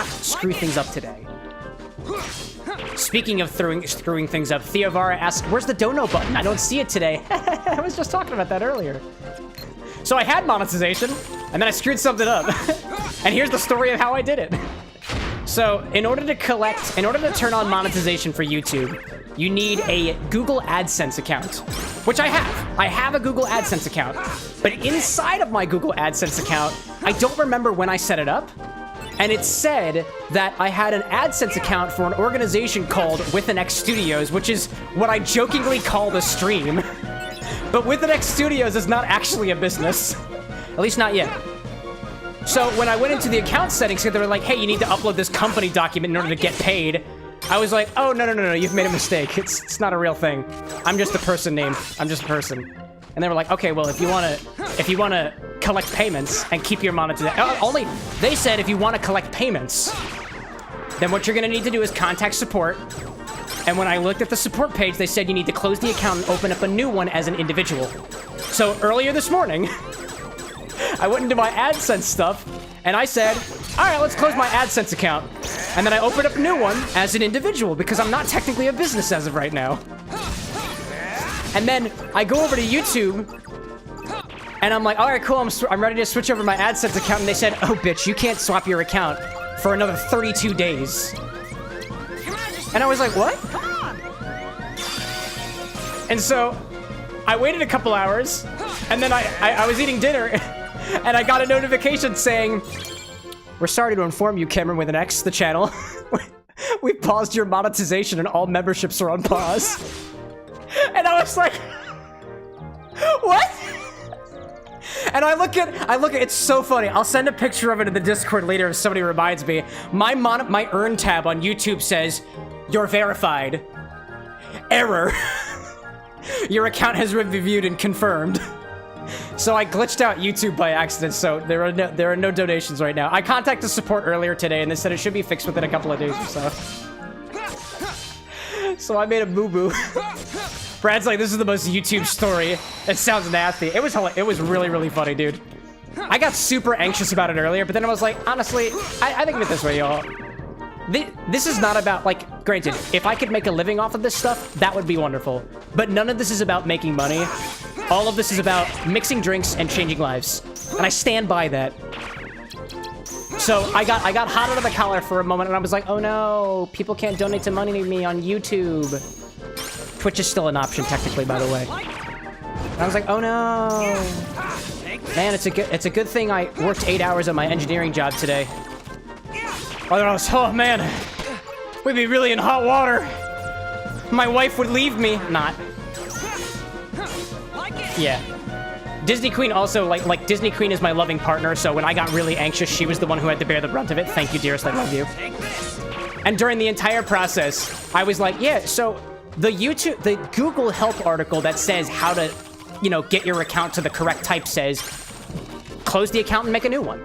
screw things up today. Speaking of screwing things up, Theovara asked, where's the dono button? I don't see it today. I was just talking about that earlier. So I had monetization, and then I screwed something up. And here's the story of how I did it. So in order to turn on monetization for YouTube, you need a Google AdSense account, which I have. I have a Google AdSense account, but inside of my Google AdSense account, I don't remember when I set it up. And it said that I had an AdSense account for an organization called WithAnX Studios, which is what I jokingly call the stream. But WithAnX Studios is not actually a business. At least not yet. So when I went into the account settings, they were like, hey, you need to upload this company document in order to get paid. I was like, oh, no, you've made a mistake. It's not a real thing. I'm just a person name. I'm just a person. And they were like, okay, well, if you want to collect payments and keep your monetization, they said if you want to collect payments, then what you're going to need to do is contact support. And when I looked at the support page, they said you need to close the account and open up a new one as an individual. So earlier this morning, I went into my AdSense stuff, and I said, all right, let's close my AdSense account. And then I opened up a new one as an individual, because I'm not technically a business as of right now. And then I go over to YouTube, and I'm like, all right, cool, I'm ready to switch over my AdSense account. And they said, oh, bitch, you can't swap your account for another 32 days. And I was like, what? And so I waited a couple hours, and then I was eating dinner, and I got a notification saying, we're sorry to inform you, CameroxnWithAnX, the channel. We paused your monetization and all memberships are on pause. And I was like, what? And I look at, it's so funny. I'll send a picture of it in the Discord later if somebody reminds me. My earn tab on YouTube says, you're verified. Error. Your account has been reviewed and confirmed. So I glitched out YouTube by accident, so there are no donations right now. I contacted support earlier today, and they said it should be fixed within a couple of days or so. So I made a boo-boo. Brad's like, this is the most YouTube story. It sounds nasty. It was really, really funny, dude. I got super anxious about it earlier, but then I was like, honestly, I think of it this way, y'all. This is not about, like, granted, if I could make a living off of this stuff, that would be wonderful. But none of this is about making money. All of this is about mixing drinks and changing lives. And I stand by that. So I got hot out of the collar for a moment, and I was like, oh no, people can't donate to me on YouTube. Twitch is still an option, technically, by the way. And I was like, oh no. Man, it's a good thing I worked 8 hours at my engineering job today. Oh man, we'd be really in hot water. My wife would leave me. Not. Yeah. Disney Queen also, like Disney Queen is my loving partner, so when I got really anxious, she was the one who had to bear the brunt of it. Thank you, dearest, I love you. And during the entire process, I was like, yeah, so the Google help article that says how to, get your account to the correct type says, close the account and make a new one.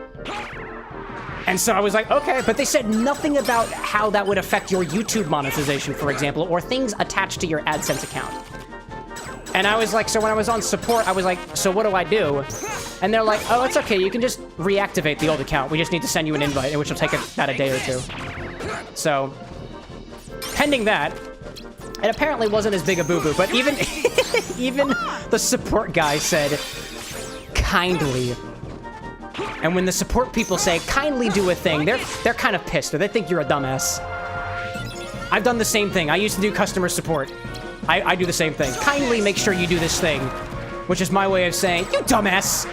And so I was like, okay, but they said nothing about how that would affect your YouTube monetization, for example, or things attached to your AdSense account. And I was like, so when I was on support, I was like, so what do I do? And they're like, oh, it's okay. You can just reactivate the old account. We just need to send you an invite, which will take about a day or two. So, pending that, it apparently wasn't as big a boo-boo, but even even the support guy said, kindly. And when the support people say, kindly do a thing, they're kind of pissed, or they think you're a dumbass. I've done the same thing. I used to do customer support. I do the same thing. Kindly make sure you do this thing, which is my way of saying, you dumbass.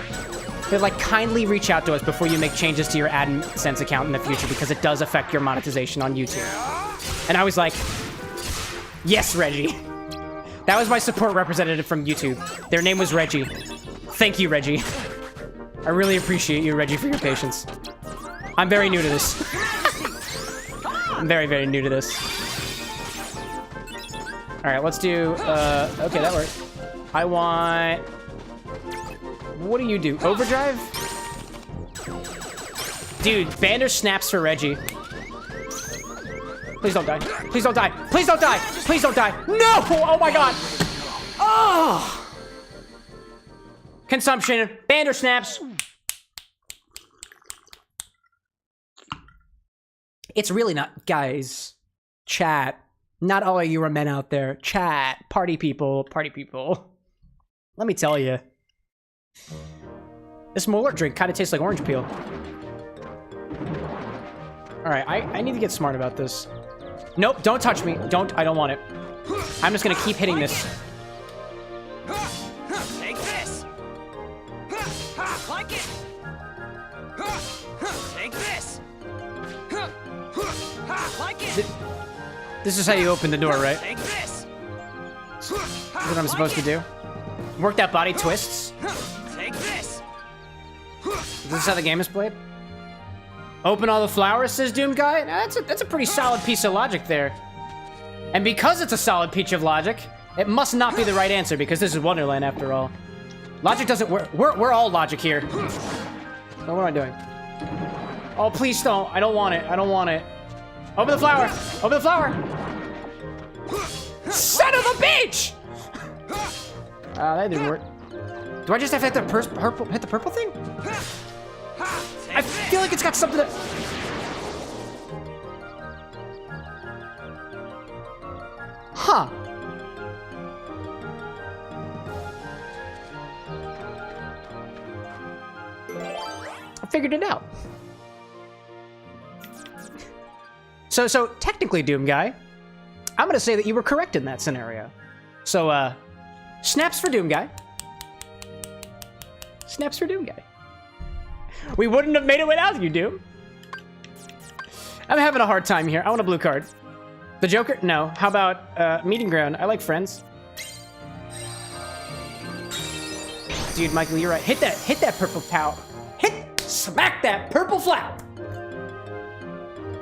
They're like, kindly reach out to us before you make changes to your AdSense account in the future, because it does affect your monetization on YouTube. And I was like, yes, Reggie. That was my support representative from YouTube. Their name was Reggie. Thank you, Reggie. I really appreciate you, Reggie, for your patience. I'm very new to this. I'm very, very new to this. All right, let's do, okay, that worked. I want, what do you do? Overdrive? Dude, BanderSnaps for Reggie. Please don't die. Please don't die. Please don't die. Please don't die. No! Oh my God. Oh! Consumption. BanderSnaps. It's really not, guys. Chat. Not all of you are men out there. Chat. Party people. Party people. Let me tell you. This Malört drink kind of tastes like orange peel. Alright, I need to get smart about this. Nope, don't touch me. I don't want it. I'm just gonna keep hitting this. Take this. Like it. Take this. Like it. This is how you open the door, right? Take this. This is what I'm supposed to do. Work that body twists. Take this. Is this how the game is played? Open all the flowers, says Doom Guy? That's a pretty solid piece of logic there. And because it's a solid piece of logic, it must not be the right answer, because this is Wonderland after all. Logic doesn't work. We're all logic here. So what am I doing? Oh, please don't. I don't want it. I don't want it. Open the flower. Open the flower. Son of a bitch! That didn't work. Do I just have to hit the purple thing? I feel like it's got something that... Huh. I figured it out. So technically, Doom Guy, I'm gonna say that you were correct in that scenario. So, snaps for Doom Guy. Snaps for Doom Guy. We wouldn't have made it without you, Doom. I'm having a hard time here. I want a blue card. The Joker? No. How about Meeting Ground? I like friends. Dude, Michael, you're right. Hit that purple pow. Smack that purple flower.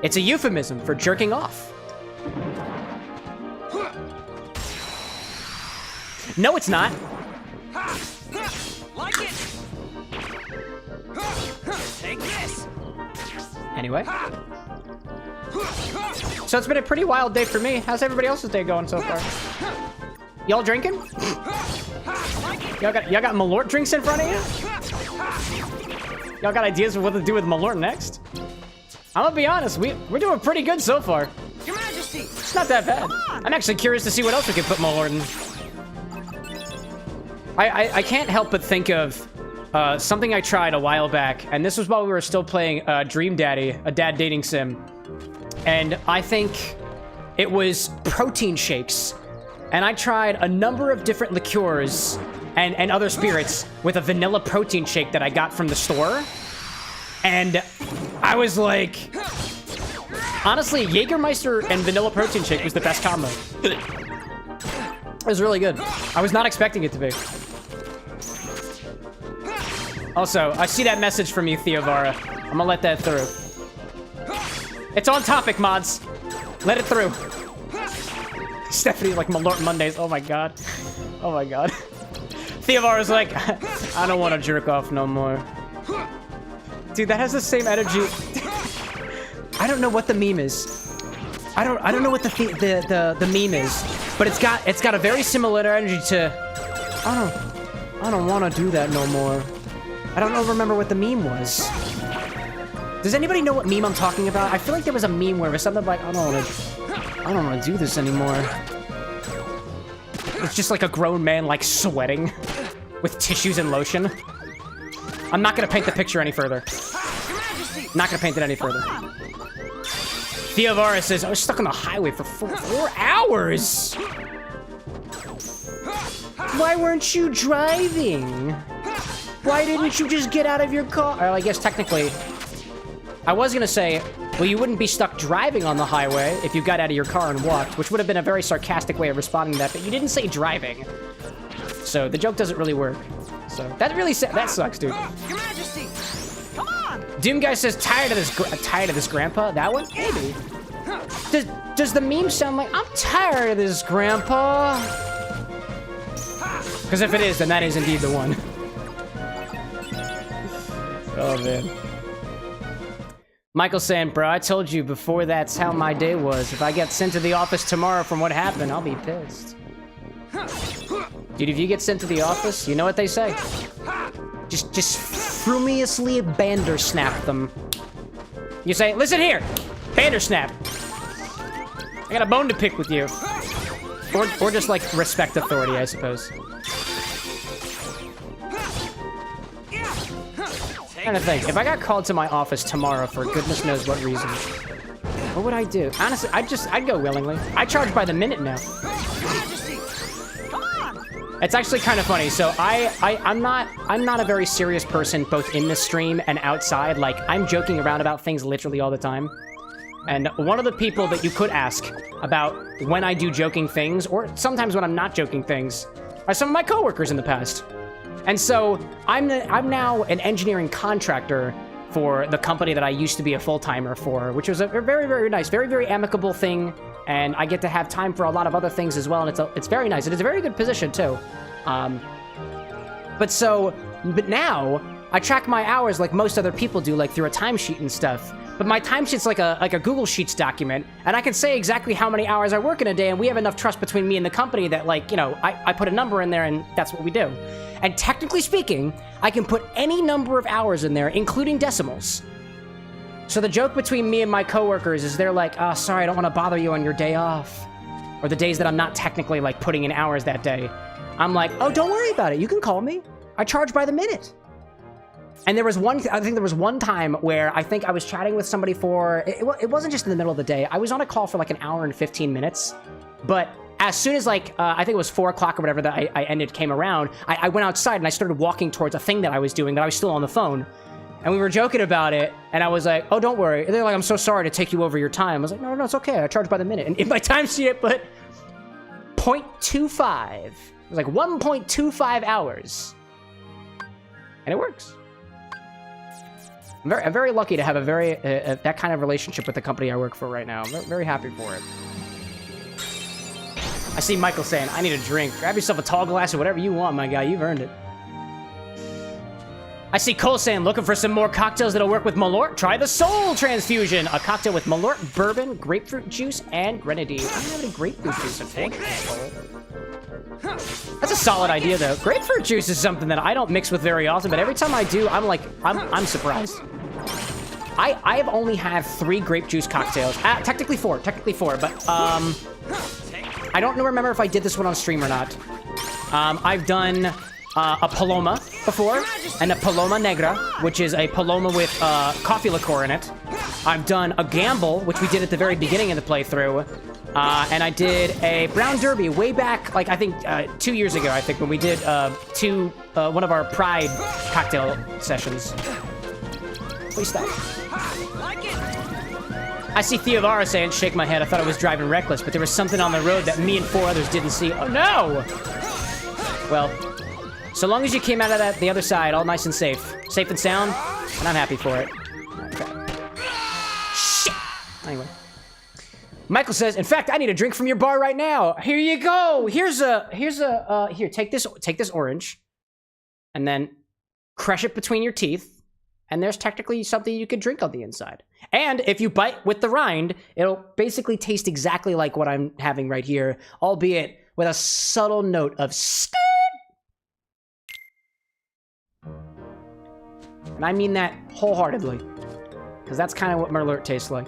It's a euphemism for jerking off. No, it's not. Like it. Take this. Anyway. So it's been a pretty wild day for me. How's everybody else's day going so far? Y'all drinking? Y'all got Malört drinks in front of you? Y'all got ideas of what to do with Malört next? I'm gonna be honest, we're doing pretty good so far. Your Majesty. It's not that bad. I'm actually curious to see what else we can put Malört in. I can't help but think of something I tried a while back, and this was while we were still playing Dream Daddy, a dad dating sim. And I think it was protein shakes. And I tried a number of different liqueurs and other spirits with a vanilla protein shake that I got from the store. And I was like, honestly, Jägermeister and vanilla protein shake was the best combo. It was really good. I was not expecting it to be. Also, I see that message from you, Theovara. I'm gonna let that through. It's on topic, mods. Let it through. Stephanie's like, Malört Mondays. Oh my god. Oh my god. Theovara's like, I don't want to jerk off no more. Dude, that has the same energy. I don't know what the meme is. I don't know what the meme is. But it's got a very similar energy to... I don't want to do that no more. I don't remember what the meme was. Does anybody know what meme I'm talking about? I feel like there was a meme where it was something like, I don't want to do this anymore. It's just like a grown man, like, sweating with tissues and lotion. I'm not going to paint the picture any further. Not going to paint it any further. Theovara says, I was stuck on the highway for 4 hours. Why weren't you driving? Why didn't you just get out of your car? Well, I guess technically, I was going to say, well, you wouldn't be stuck driving on the highway if you got out of your car and walked, which would have been a very sarcastic way of responding to that, but you didn't say driving. So the joke doesn't really work. So that really that sucks, dude. Your Majesty, come on! Doom guy says tired of this grandpa. That one, maybe. Does the meme sound like I'm tired of this grandpa? Because if it is, then that is indeed the one. Oh man. Michael saying, bro, I told you before that's how my day was. If I get sent to the office tomorrow from what happened, I'll be pissed. Dude, if you get sent to the office, you know what they say. Just frumiously BanderSnap them. You say, listen here, BanderSnap. I got a bone to pick with you. Or just like respect authority, I suppose. I'm trying to think. If I got called to my office tomorrow for goodness knows what reason, what would I do? Honestly, I'd go willingly. I charge by the minute now. It's actually kind of funny. So I'm not a very serious person, both in the stream and outside. Like, I'm joking around about things literally all the time. And one of the people that you could ask about when I do joking things, or sometimes when I'm not joking things, are some of my coworkers in the past. And so I'm now an engineering contractor for the company that I used to be a full-timer for, which was a very, very nice, very, very amicable thing. And I get to have time for a lot of other things as well. And it's very nice. It is a very good position too. But now I track my hours like most other people do, like through a timesheet and stuff. But my timesheet's like a Google Sheets document, and I can say exactly how many hours I work in a day, and we have enough trust between me and the company that, like, you know, I put a number in there, and that's what we do. And technically speaking, I can put any number of hours in there, including decimals. So the joke between me and my coworkers is they're like, oh, sorry, I don't want to bother you on your day off. Or the days that I'm not technically, like, putting in hours that day. I'm like, oh, don't worry about it. You can call me. I charge by the minute. And there was I think there was one time where I think I was chatting with somebody for, it wasn't just in the middle of the day. I was on a call for like an hour and 15 minutes. But as soon as like, I think it was 4 o'clock or whatever that I came around, I went outside and I started walking towards a thing that I was doing that I was still on the phone. And we were joking about it. And I was like, oh, don't worry. And they're like, I'm so sorry to take you over your time. I was like, no, it's okay. I charge by the minute. And in my timesheet, it put 0.25. It was like 1.25 hours. And it works. I'm very lucky to have a that kind of relationship with the company I work for right now. I'm very happy for it. I see Michael saying, I need a drink. Grab yourself a tall glass or whatever you want, my guy. You've earned it. I see Cole saying, looking for some more cocktails that'll work with Malört? Try the Soul Transfusion. A cocktail with Malört, bourbon, grapefruit juice, and grenadine. I don't have any grapefruit juice, unfortunately. That's a solid idea, though. Grapefruit juice is something that I don't mix with very often, but every time I do, I'm like, I'm surprised. I have only had 3 grape juice cocktails. Technically 4, but I don't remember if I did this one on stream or not. I've done a Paloma before, and a Paloma Negra, which is a Paloma with coffee liqueur in it. I've done a Gamble, which we did at the very beginning of the playthrough. And I did a Brown Derby way back, like, I think, 2 years ago, I think, when we did one of our Pride cocktail sessions. Please stop. I see Theovara saying, shake my head, I thought I was driving reckless, but there was something on the road that me and 4 others didn't see. Oh, no! Well, so long as you came out of the other side, all nice and safe. Safe and sound, and I'm happy for it. Okay. Shit! Anyway. Michael says, in fact, I need a drink from your bar right now. Here you go. Here, take this orange, and then crush it between your teeth, and there's technically something you could drink on the inside. And if you bite with the rind, it'll basically taste exactly like what I'm having right here, albeit with a subtle note of skirt. And I mean that wholeheartedly, because that's kind of what Malört tastes like.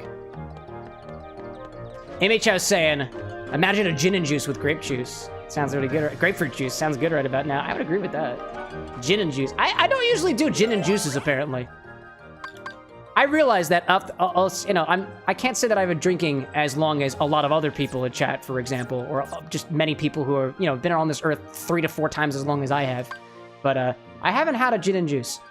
MH was saying, imagine a gin and juice with grape juice. Sounds really good. Grapefruit juice sounds good right about now. I would agree with that. Gin and juice. I don't usually do gin and juices, apparently. I realize that, you know, I can't say that I've been drinking as long as a lot of other people in chat, for example, or just many people who are, you know, been on this earth 3 to 4 times as long as I have. But I haven't had a gin and juice.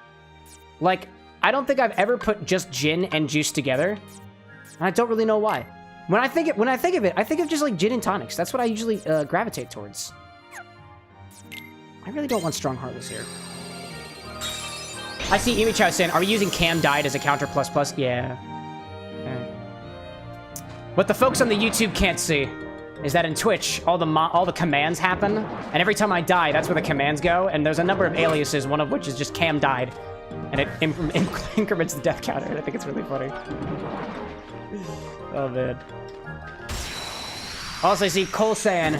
Like, I don't think I've ever put just gin and juice together. And I don't really know why. When I think of it, I think of just like gin and tonics. That's what I usually gravitate towards. I really don't want strong heartless here. I see Emi Chow saying, are we using cam died as a counter ++? Yeah. What the folks on the YouTube can't see is that in Twitch, all the commands happen, and every time I die, that's where the commands go, and there's a number of aliases, one of which is just cam died, and it increments the death counter. I think it's really funny. Oh, man. Also, I see Cole saying,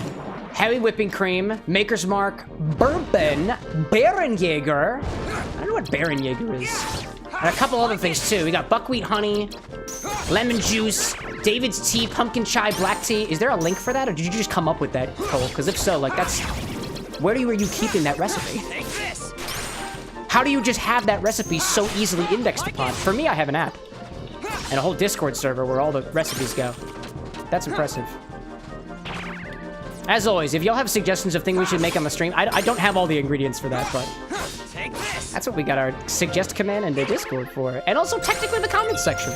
heavy whipping cream, Maker's Mark, bourbon, Baronjäger. I don't know what Baronjäger is. And a couple other things, too. We got buckwheat honey, lemon juice, David's tea, pumpkin chai, black tea. Is there a link for that, or did you just come up with that, Cole? Because if so, like, that's... Where were you keeping that recipe? How do you just have that recipe so easily indexed upon? For me, I have an app. And a whole Discord server where all the recipes go. That's impressive. As always, if y'all have suggestions of things we should make on the stream, I don't have all the ingredients for that, but that's what we got our suggest command in the Discord for. And also technically the comments section.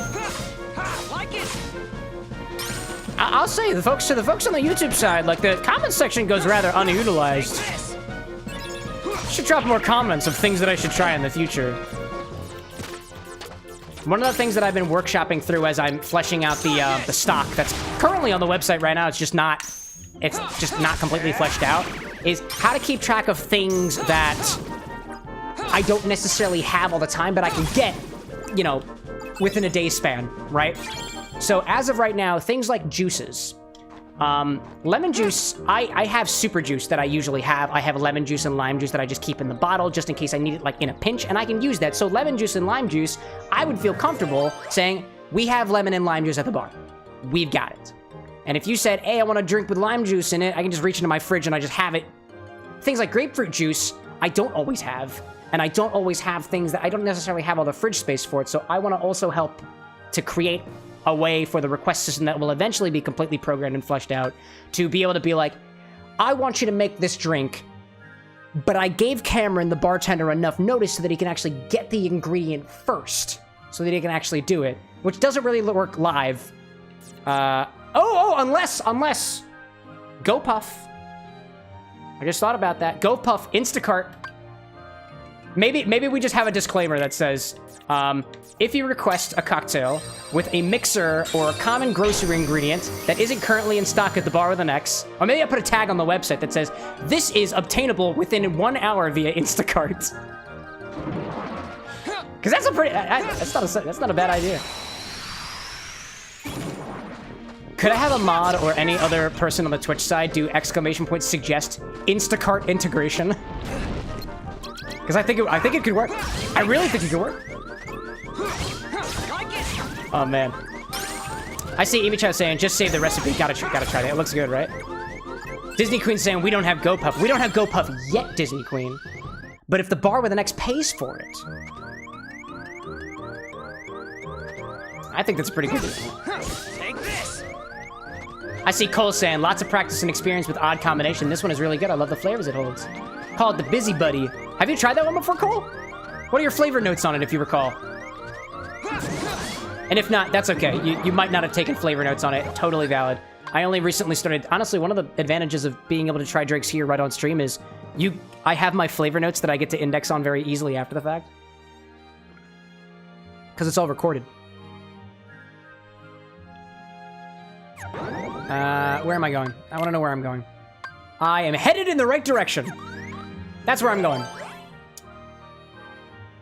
I'll say to the folks on the YouTube side, like the comments section goes rather unutilized. Should drop more comments of things that I should try in the future. One of the things that I've been workshopping through as I'm fleshing out the stock that's currently on the website right now, it's just not completely fleshed out, is how to keep track of things that I don't necessarily have all the time, but I can get, you know, within a day span, right? So as of right now, things like juices. Lemon juice, I have super juice that I usually have. I have lemon juice and lime juice that I just keep in the bottle just in case I need it like in a pinch, and I can use that. So lemon juice and lime juice, I would feel comfortable saying, we have lemon and lime juice at the bar. We've got it. And if you said, hey, I want a drink with lime juice in it, I can just reach into my fridge and I just have it. Things like grapefruit juice, I don't always have. And I don't always have things that I don't necessarily have all the fridge space for it. So I want to also help to create a way for the request system that will eventually be completely programmed and fleshed out to be able to be like, I want you to make this drink, but I gave Cameron, the bartender, enough notice so that he can actually get the ingredient first so that he can actually do it, which doesn't really work live. Unless GoPuff. I just thought about that. GoPuff, Instacart. Maybe we just have a disclaimer that says, if you request a cocktail with a mixer or a common grocery ingredient that isn't currently in stock at the bar with an X, or maybe I put a tag on the website that says, this is obtainable within 1 hour via Instacart. Because that's a pretty, that's not a bad idea. Could I have a mod or any other person on the Twitch side do ! Suggest Instacart integration? Because I think it could work. I really think it could work. Oh man. I see Amy Chow saying, just save the recipe. Gotta try that. It looks good, right? Disney Queen saying, we don't have GoPuff. We don't have GoPuff yet, Disney Queen. But if the bar with an X pays for it, I think that's pretty good. Take this. I see Cole saying, lots of practice and experience with odd combination. This one is really good. I love the flavors it holds. Call it the Busy Buddy. Have you tried that one before, Cole? What are your flavor notes on it, if you recall? And if not, that's okay. You might not have taken flavor notes on it. Totally valid. I only recently started... Honestly, one of the advantages of being able to try drinks here right on stream is I have my flavor notes that I get to index on very easily after the fact. Because it's all recorded. Where am I going? I want to know where I'm going. I am headed in the right direction. That's where I'm going.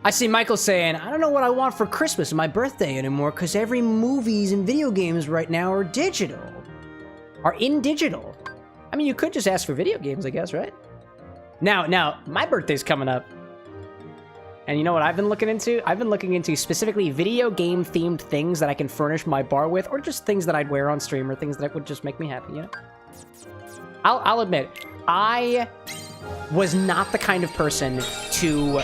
I see Michael saying, I don't know what I want for Christmas and my birthday anymore because every movies and video games right now are digital. Are in digital. I mean, you could just ask for video games, I guess, right? Now, my birthday's coming up. And you know what I've been looking into? I've been looking into specifically video game themed things that I can furnish my bar with, or just things that I'd wear on stream, or things that would just make me happy, you know? I'll admit, I was not the kind of person to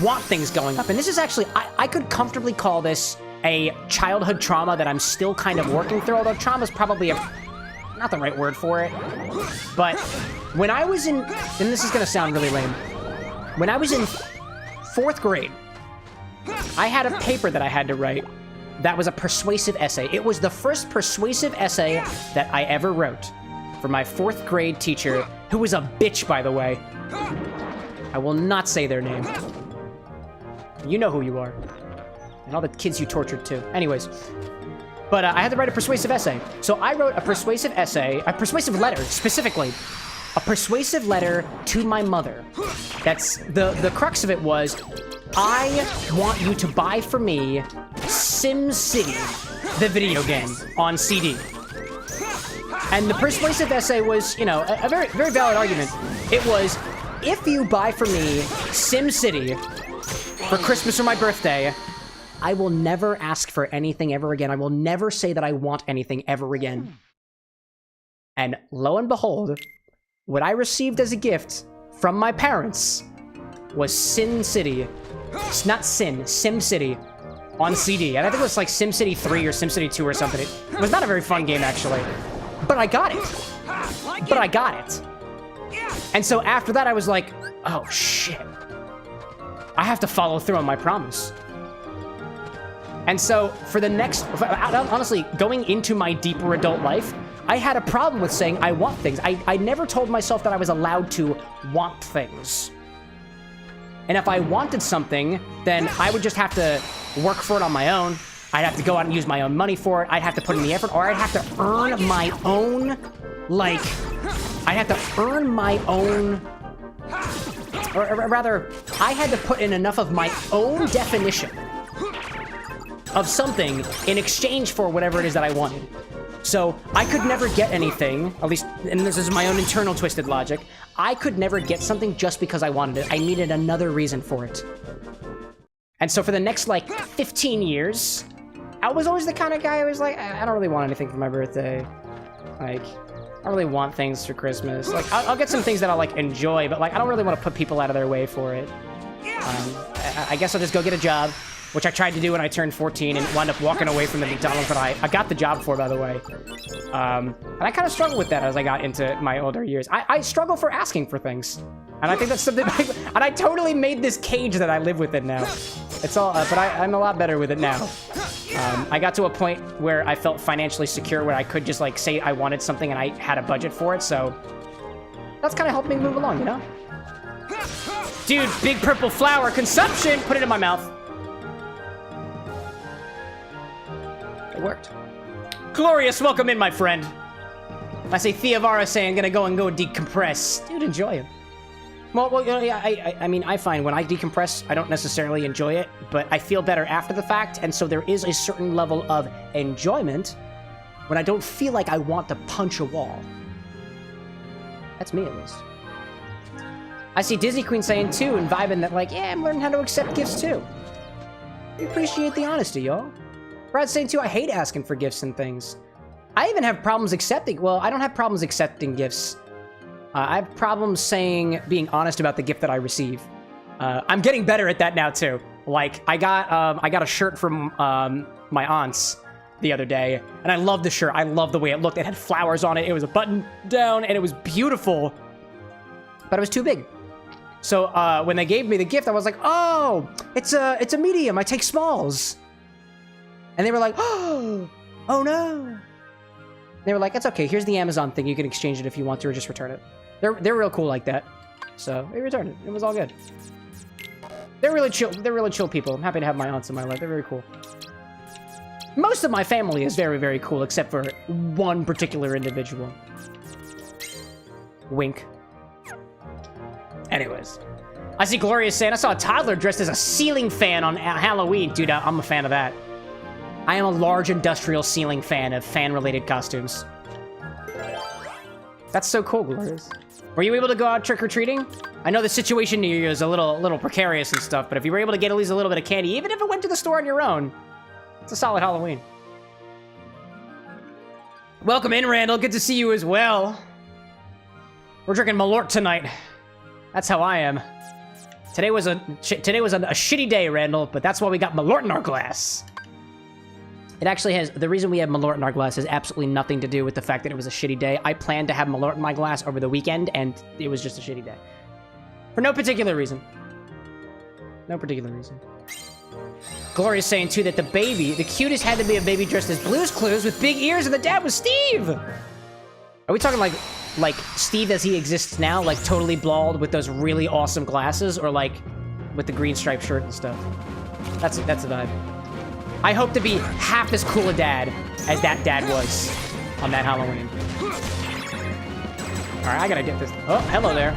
want things going up. And this is actually, I could comfortably call this a childhood trauma that I'm still kind of working through, although trauma is probably not the right word for it. But when I was in, and this is gonna sound really lame, when I was in 4th grade, I had a paper that I had to write that was a persuasive essay. It was the first persuasive essay that I ever wrote for my 4th grade teacher, who was a bitch, by the way. I will not say their name. You know who you are. And all the kids you tortured too. Anyways. But I had to write a persuasive essay. So I wrote a persuasive essay, a persuasive letter, specifically. A persuasive letter to my mother. That's, the crux of it was, I want you to buy for me Sim City, the video game, on CD. And the persuasive essay was, you know, a very, very valid argument. It was, if you buy for me Sim City for Christmas or my birthday, I will never ask for anything ever again. I will never say that I want anything ever again. And lo and behold, what I received as a gift from my parents was Sin City. It's not Sin, Sim City on CD. And I think it was like Sim City 3 or Sim City 2 or something. It was not a very fun game, actually. But I got it. But I got it. And so after that, I was like, oh, shit. I have to follow through on my promise. And so for the next, honestly, going into my deeper adult life, I had a problem with saying I want things. I never told myself that I was allowed to want things. And if I wanted something, then I would just have to work for it on my own. I'd have to go out and use my own money for it. I'd have to put in the effort, or I'd have to earn my own, like, I'd have to earn my own, or rather, I had to put in enough of my own definition of something in exchange for whatever it is that I wanted. So I could never get anything, at least, and this is my own internal twisted logic, I could never get something just because I wanted it. I needed another reason for it. And so for the next, like, 15 years, I was always the kind of guy who was like, I don't really want anything for my birthday. Like, I don't really want things for Christmas. Like, I'll get some things that I'll, like, enjoy, but, like, I don't really want to put people out of their way for it. I guess I'll just go get a job, which I tried to do when I turned 14 and wound up walking away from the McDonald's that I got the job for, by the way. And I kind of struggled with that as I got into my older years. I struggle for asking for things. And I think that's something, and I totally made this cage that I live within now. It's all, but I'm a lot better with it now. I got to a point where I felt financially secure, where I could just, like, say I wanted something and I had a budget for it, so that's kind of helped me move along, you know? Dude, big purple flower consumption! Put it in my mouth. It worked. Glorious, welcome in, my friend. I say Theavara saying, gonna go decompress. Dude, enjoy it. Well, you know, yeah, I mean, I find when I decompress, I don't necessarily enjoy it, but I feel better after the fact, and so there is a certain level of enjoyment when I don't feel like I want to punch a wall. That's me, at least. I see Disney Queen saying, too, and vibing that, like, yeah, I'm learning how to accept gifts, too. We appreciate the honesty, y'all. Brad's saying, too, I hate asking for gifts and things. I even have problems accepting, well, I don't have problems accepting gifts. I have problems being honest about the gift that I receive. I'm getting better at that now, too. Like, I got a shirt from my aunt's the other day, and I loved the shirt. I loved the way it looked. It had flowers on it. It was a button down, and it was beautiful, but it was too big. So when they gave me the gift, I was like, oh, it's a medium. I take smalls. And they were like, oh no. They were like, it's okay. Here's the Amazon thing. You can exchange it if you want to, or just return it. They're real cool like that. So they returned it. It was all good. They're really chill. They're really chill people. I'm happy to have my aunts in my life. They're very cool. Most of my family is very, very cool, except for one particular individual. Wink. Anyways. I see Gloria saying, I saw a toddler dressed as a ceiling fan on Halloween. Dude, I'm a fan of that. I am a large industrial ceiling fan of fan-related costumes. That's so cool, Glorious. Were you able to go out trick-or-treating? I know the situation near you is a little precarious and stuff, but if you were able to get at least a little bit of candy, even if it went to the store on your own, it's a solid Halloween. Welcome in, Randall. Good to see you as well. We're drinking Malört tonight. That's how I am. Today was a shitty day, Randall, but that's why we got Malört in our glass. It actually has, the reason we have Malört in our glass has absolutely nothing to do with the fact that it was a shitty day. I planned to have Malört in my glass over the weekend, and it was just a shitty day. For no particular reason. No particular reason. Gloria's saying, too, that the cutest had to be a baby dressed as Blue's Clues with big ears, and the dad was Steve! Are we talking like Steve as he exists now, like totally bald with those really awesome glasses, or like with the green striped shirt and stuff? That's the vibe. I hope to be half as cool a dad as that dad was on that Halloween. Alright, I gotta get this. Oh, hello there.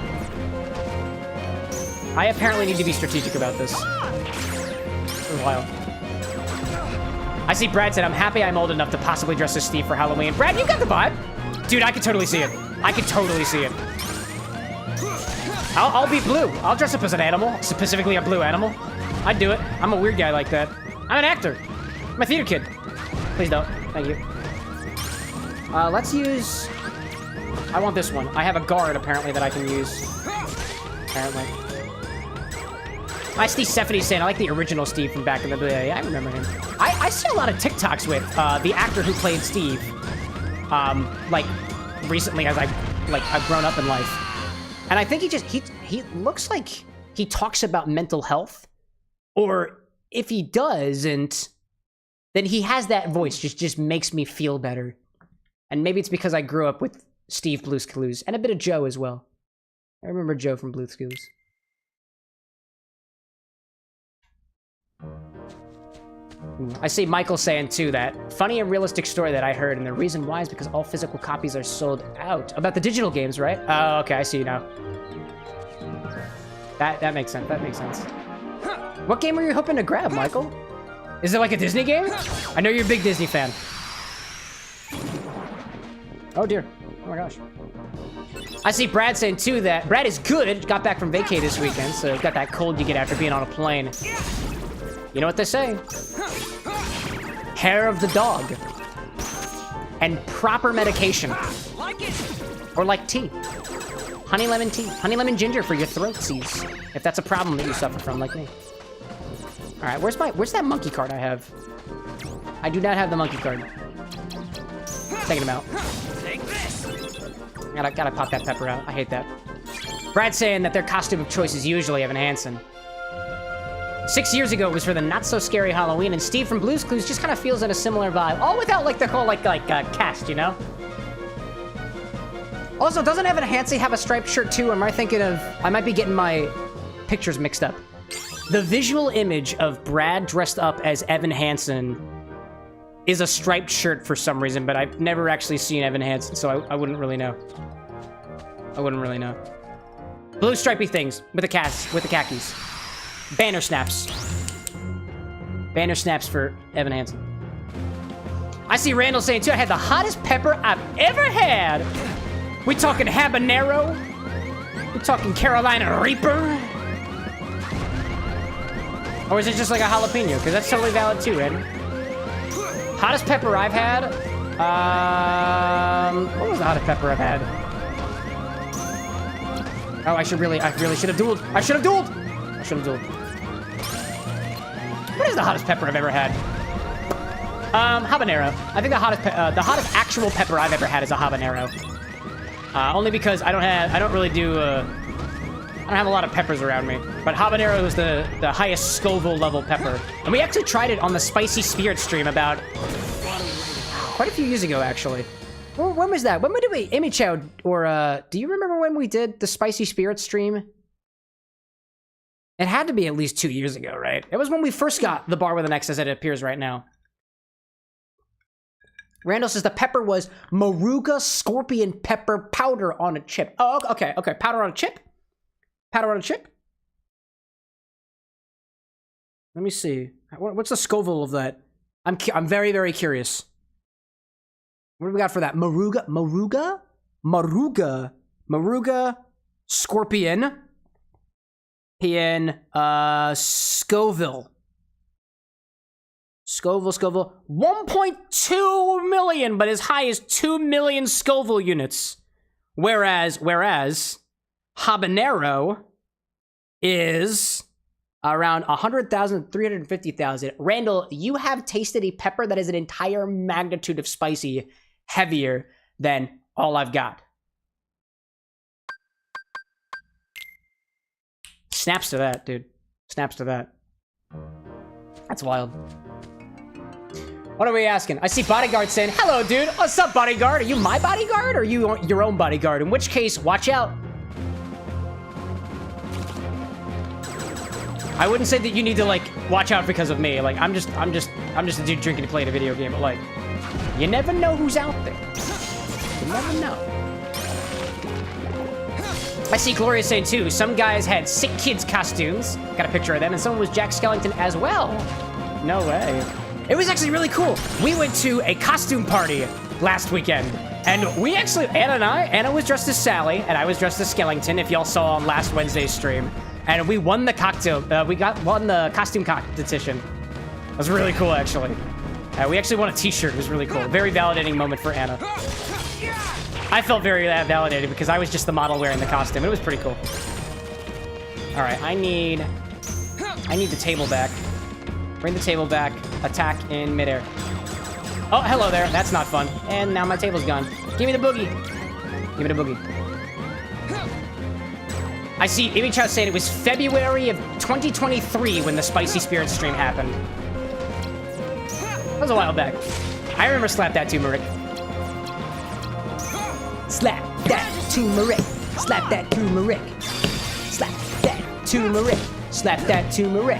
I apparently need to be strategic about this. This is wild. I see Brad said, I'm happy I'm old enough to possibly dress as Steve for Halloween. Brad, you got the vibe. Dude, I can totally see it. I can totally see it. I'll be blue. I'll dress up as an animal, specifically a blue animal. I'd do it. I'm a weird guy like that. I'm an actor. I'm a theater kid. Please don't. Thank you. Let's use... I want this one. I have a guard, apparently, that I can use. Apparently. I see Stephanie saying, I like the original Steve from back in the day. I remember him. I see a lot of TikToks with the actor who played Steve. Like, recently as I've grown up in life. And I think he looks like he talks about mental health. Or if he doesn't, then he has that voice, just makes me feel better. And maybe it's because I grew up with Steve Blue's Clues, and a bit of Joe as well. I remember Joe from Blue's Clues. I see Michael saying, too, that funny and realistic story that I heard, and the reason why is because all physical copies are sold out. About the digital games, right? Oh, okay, I see you now. That makes sense, that makes sense. What game were you hoping to grab, Michael? Is it like a Disney game? I know you're a big Disney fan. Oh dear. Oh my gosh. I see Brad saying too that Brad is good. Got back from vacay this weekend, so got that cold you get after being on a plane. You know what they say? Hair of the dog. And proper medication. Or like tea. Honey lemon tea. Honey lemon ginger for your throat seize. If that's a problem that you suffer from, like me. Alright, where's that monkey card I have? I do not have the monkey card. Taking him out. Gotta pop that pepper out. I hate that. Brad's saying that their costume of choice is usually Evan Hansen. 6 years ago, it was for the not-so-scary Halloween, and Steve from Blue's Clues just kind of feels in a similar vibe. All without, like, the whole, cast, you know? Also, doesn't Evan Hansen have a striped shirt, too? Am I thinking of... I might be getting my pictures mixed up. The visual image of Brad dressed up as Evan Hansen is a striped shirt for some reason, but I've never actually seen Evan Hansen, so I wouldn't really know. I wouldn't really know. Blue stripy things with the khakis. BanderSnaps. BanderSnaps for Evan Hansen. I see Randall saying too, I had the hottest pepper I've ever had. We talking habanero? We talking Carolina Reaper? Or is it just like a jalapeno? Because that's totally valid too, Ed. Hottest pepper I've had? What was the hottest pepper I've had? Oh, I really should have dueled. I should have dueled. What is the hottest pepper I've ever had? Habanero. I think the hottest actual pepper I've ever had is a habanero. Only because I don't have a lot of peppers around me. But habanero is the highest Scoville level pepper. And we actually tried it on the Spicy Spirit stream about quite a few years ago, actually. Well, when was that? When did we, Amy Chow, or do you remember when we did the Spicy Spirit stream? It had to be at least 2 years ago, right? It was when we first got the bar with an X as it appears right now. Randall says the pepper was Moruga scorpion pepper powder on a chip. Oh, okay, powder on a chip? Powder on a chip? Let me see. What's the Scoville of that? I'm very, very curious. What do we got for that? Maruga? Scorpion. Scoville. Scoville. 1.2 million, but as high as 2 million Scoville units. Whereas habanero is around 100,000, 350,000. Randall, you have tasted a pepper that is an entire magnitude of spicy, heavier than all I've got. Snaps to that, dude. Snaps to that. That's wild. What are we asking? I see Bodyguard saying, hello, dude. What's up, Bodyguard? Are you my bodyguard or are you your own bodyguard? In which case, watch out. I wouldn't say that you need to, like, watch out because of me. Like, I'm just a dude drinking and playing a video game, but, like, you never know who's out there. You never know. I see Gloria saying, too, some guys had sick kids costumes. Got a picture of them, and someone was Jack Skellington as well. No way. It was actually really cool. We went to a costume party last weekend, and we actually, Anna was dressed as Sally, and I was dressed as Skellington, if y'all saw on last Wednesday's stream. And we won the won the costume competition. It was really cool, actually. We actually won a t-shirt. It was really cool. Very validating moment for Anna. I felt very validated because I was just the model wearing the costume. It was pretty cool. All right, I need the table back. Bring the table back. Attack in midair. Oh, hello there. That's not fun. And now my table's gone. Give me the boogie. Give me the boogie. I see Amy Chow saying it was February of 2023 when the Spicy Spirit stream happened. That was a while back. I remember Slap That Turmeric. Slap that turmeric. Slap that turmeric. Slap that turmeric. Slap that turmeric.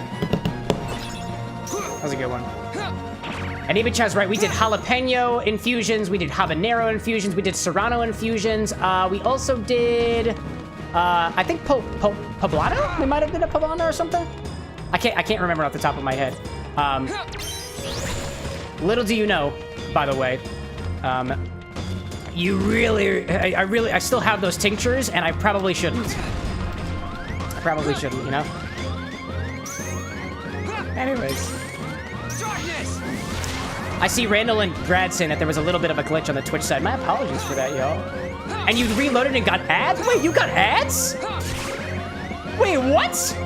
That was a good one. And Amy Chow's right. We did jalapeno infusions. We did habanero infusions. We did serrano infusions. We also did... I think poblano? We might have done a poblano or something. I can't remember off the top of my head. Little do you know, by the way, I still have those tinctures, and I probably shouldn't. You know. Anyways, I see Randall and Brad saying that there was a little bit of a glitch on the Twitch side. My apologies for that, y'all. And you reloaded and got ads? Wait, you got ads? Wait, what?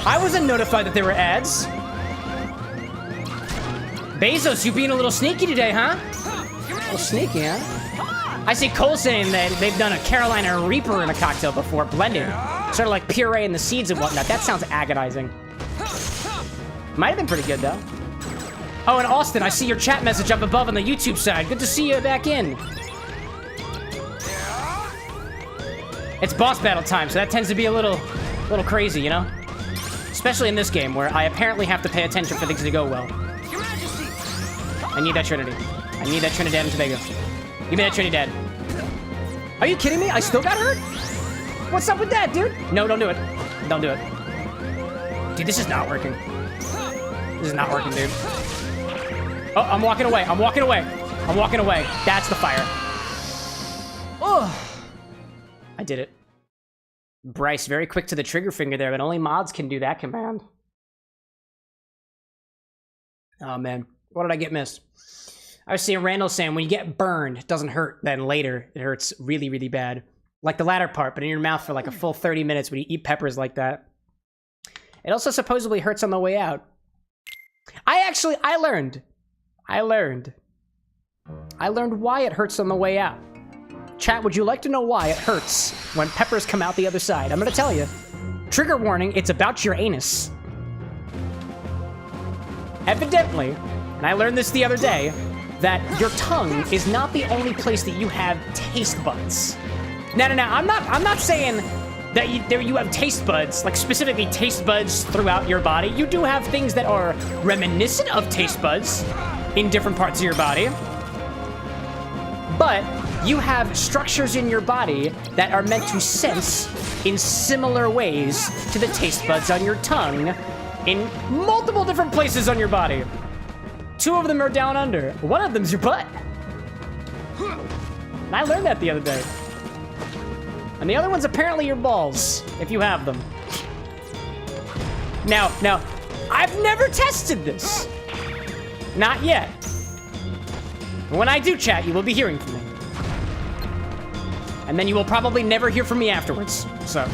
I wasn't notified that there were ads. Bezos, you being a little sneaky today, huh? A little sneaky, huh? I see Cole saying that they've done a Carolina Reaper in a cocktail before, blended. Sort of like pureeing the seeds and whatnot. That sounds agonizing. Might have been pretty good, though. Oh, and Austin, I see your chat message up above on the YouTube side. Good to see you back in. It's boss battle time, so that tends to be a little crazy, you know? Especially in this game, where I apparently have to pay attention for things to go well. I need that Trinity. I need that Trinidad and Tobago. Give me that Trinidad. Are you kidding me? I still got hurt? What's up with that, dude? No, don't do it. Don't do it. Dude, this is not working. This is not working, dude. Oh, I'm walking away. I'm walking away. I'm walking away. That's the fire. Oh. I did it. Bryce, very quick to the trigger finger there, but only mods can do that command. Oh, man. What did I get missed? I was seeing Randall saying when you get burned, it doesn't hurt. Then later, it hurts really, really bad. Like the latter part, but in your mouth for like a full 30 minutes when you eat peppers like that. It also supposedly hurts on the way out. I learned why it hurts on the way out. Chat, would you like to know why it hurts when peppers come out the other side? I'm gonna tell you. Trigger warning, it's about your anus. Evidently, and I learned this the other day, that your tongue is not the only place that you have taste buds. No, I'm not saying that you have taste buds, like specifically taste buds throughout your body. You do have things that are reminiscent of taste buds in different parts of your body. But you have structures in your body that are meant to sense in similar ways to the taste buds on your tongue in multiple different places on your body. 2 of them are down under. 1 of them's your butt. And I learned that the other day. And the other one's apparently your balls, if you have them. Now, I've never tested this. Not yet. When I do chat, you will be hearing from me. And then you will probably never hear from me afterwards, so.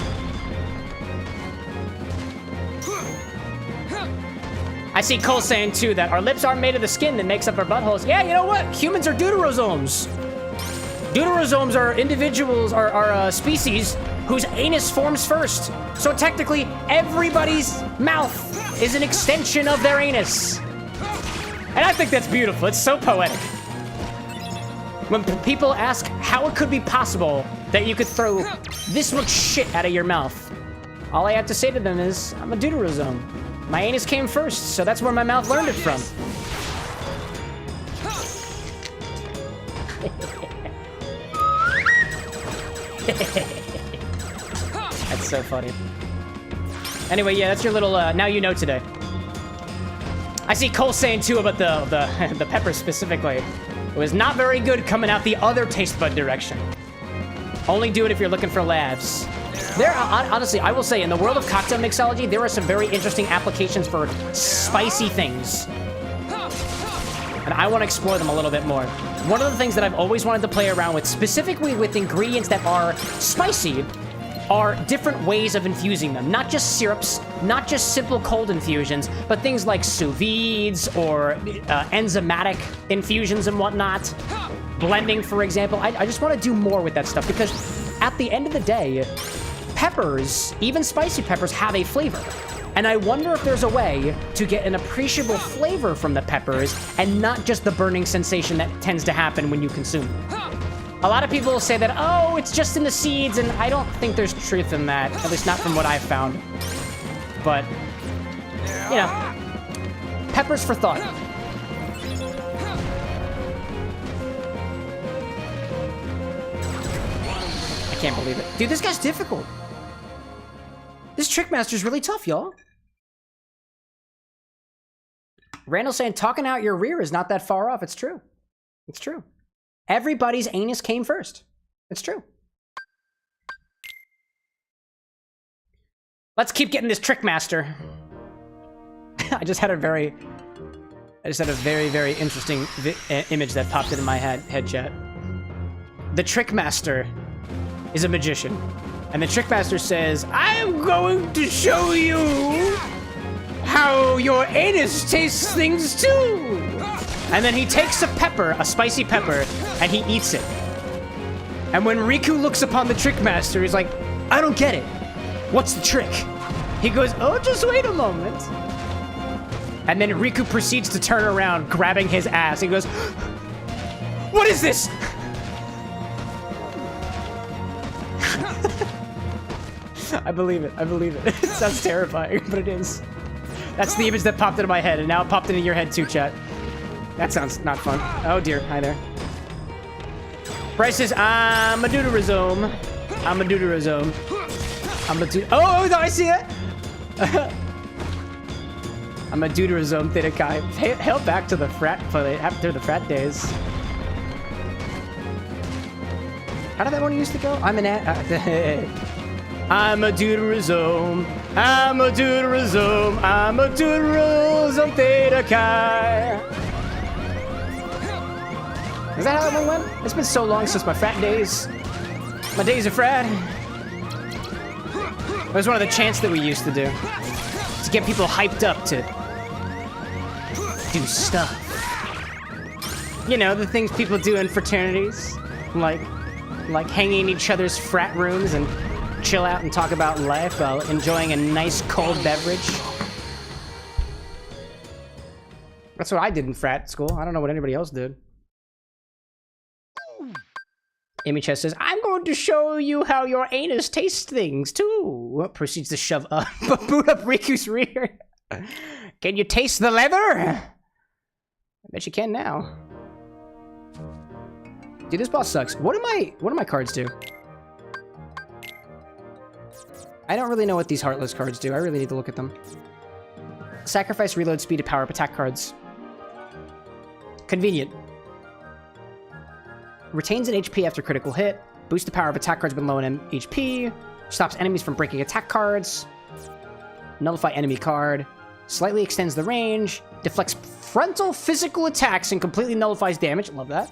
I see Cole saying, too, that our lips aren't made of the skin that makes up our buttholes. Yeah, you know what? Humans are deuterosomes. Deuterosomes are individuals, are species whose anus forms first. So technically, everybody's mouth is an extension of their anus. And I think that's beautiful. It's so poetic. When people ask how it could be possible that you could throw this much shit out of your mouth, all I have to say to them is, I'm a deuterosome. My anus came first, so that's where my mouth learned it from. That's so funny. Anyway, yeah, that's your little, now you know today. I see Cole saying, too, about the pepper specifically. It was not very good coming out the other taste bud direction. Only do it if you're looking for labs. There are, honestly, I will say, in the world of cocktail mixology, there are some very interesting applications for spicy things. And I want to explore them a little bit more. One of the things that I've always wanted to play around with, specifically with ingredients that are spicy, are different ways of infusing them. Not just syrups, not just simple cold infusions, but things like sous vides or enzymatic infusions and whatnot. Blending, for example. I just want to do more with that stuff because at the end of the day, peppers, even spicy peppers, have a flavor. And I wonder if there's a way to get an appreciable flavor from the peppers and not just the burning sensation that tends to happen when you consume them. A lot of people will say that, oh, it's just in the seeds, and I don't think there's truth in that, at least not from what I've found. But, you know, peppers for thought. I can't believe it. Dude, this guy's difficult. This Trickmaster's really tough, y'all. Randall saying talking out your rear is not that far off. It's true. It's true. Everybody's anus came first. It's true. Let's keep getting this Trickmaster. I just had a very interesting image that popped into my head chat. The Trickmaster is a magician. And the Trickmaster says, I'm going to show you how your anus tastes things too. And then he takes a pepper, a spicy pepper, and he eats it. And when Riku looks upon the Trickmaster, he's like, I don't get it. What's the trick? He goes, oh, just wait a moment. And then Riku proceeds to turn around, grabbing his ass. He goes, what is this? I believe it. I believe it. It sounds terrifying, but it is. That's the image that popped into my head, and now it popped into your head too, chat. That sounds not fun. Oh dear. Hi there. Bryce says, I'm a deuterosome. I'm a deuterosome. I'm a oh, I see it! I'm a deuterosome, Theta Chi. Hail back to the frat after the frat days. How did that one used to go? I'm a deuterosome. I'm a deuterosome. I'm a deuterosome, Theta Chi. Is that how that one went? It's been so long since my frat days. My days of frat. It was one of the chants that we used to do. To get people hyped up to do stuff. You know, the things people do in fraternities. Like hanging in each other's frat rooms and chill out and talk about life while enjoying a nice cold beverage. That's what I did in frat school. I don't know what anybody else did. Amy Chess says, I'm going to show you how your anus tastes things, too. Proceeds to shove up, boot up Riku's rear. Can you taste the leather? I bet you can now. Dude, this boss sucks. What do my cards do? I don't really know what these Heartless cards do. I really need to look at them. Sacrifice reload speed to power up attack cards. Convenient. Retains an HP after critical hit. Boosts the power of attack cards with low HP. Stops enemies from breaking attack cards. Nullify enemy card. Slightly extends the range. Deflects frontal physical attacks and completely nullifies damage. Love that.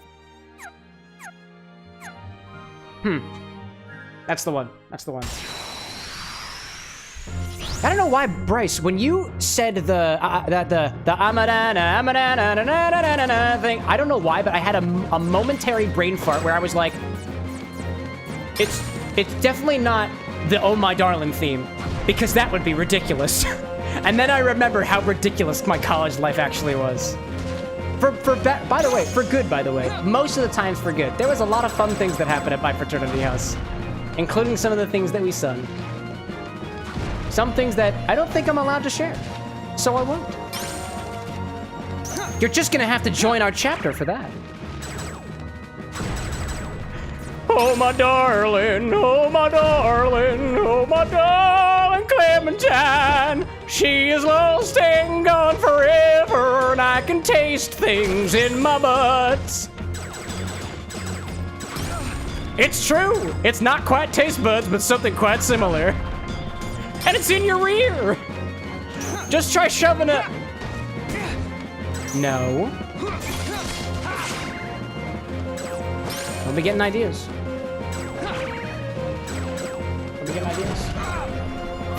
That's the one. That's the one. I don't know why, Bryce, when you said the amadana thing, I don't know why, but I had a momentary brain fart where I was like, it's definitely not the Oh My Darling theme, because that would be ridiculous. And then I remember how ridiculous my college life actually was. By the way, for good, by the way. Most of the times for good. There was a lot of fun things that happened at my fraternity house, including some of the things that we sung. Some things that I don't think I'm allowed to share, so I won't. You're just gonna have to join our chapter for that. Oh my darling, oh my darling, oh my darling Clementine. She is lost and gone forever, and I can taste things in my butts. It's true, it's not quite taste buds, but something quite similar. And it's in your rear! Just try shoving it. No. We'll be getting ideas. We'll be getting ideas.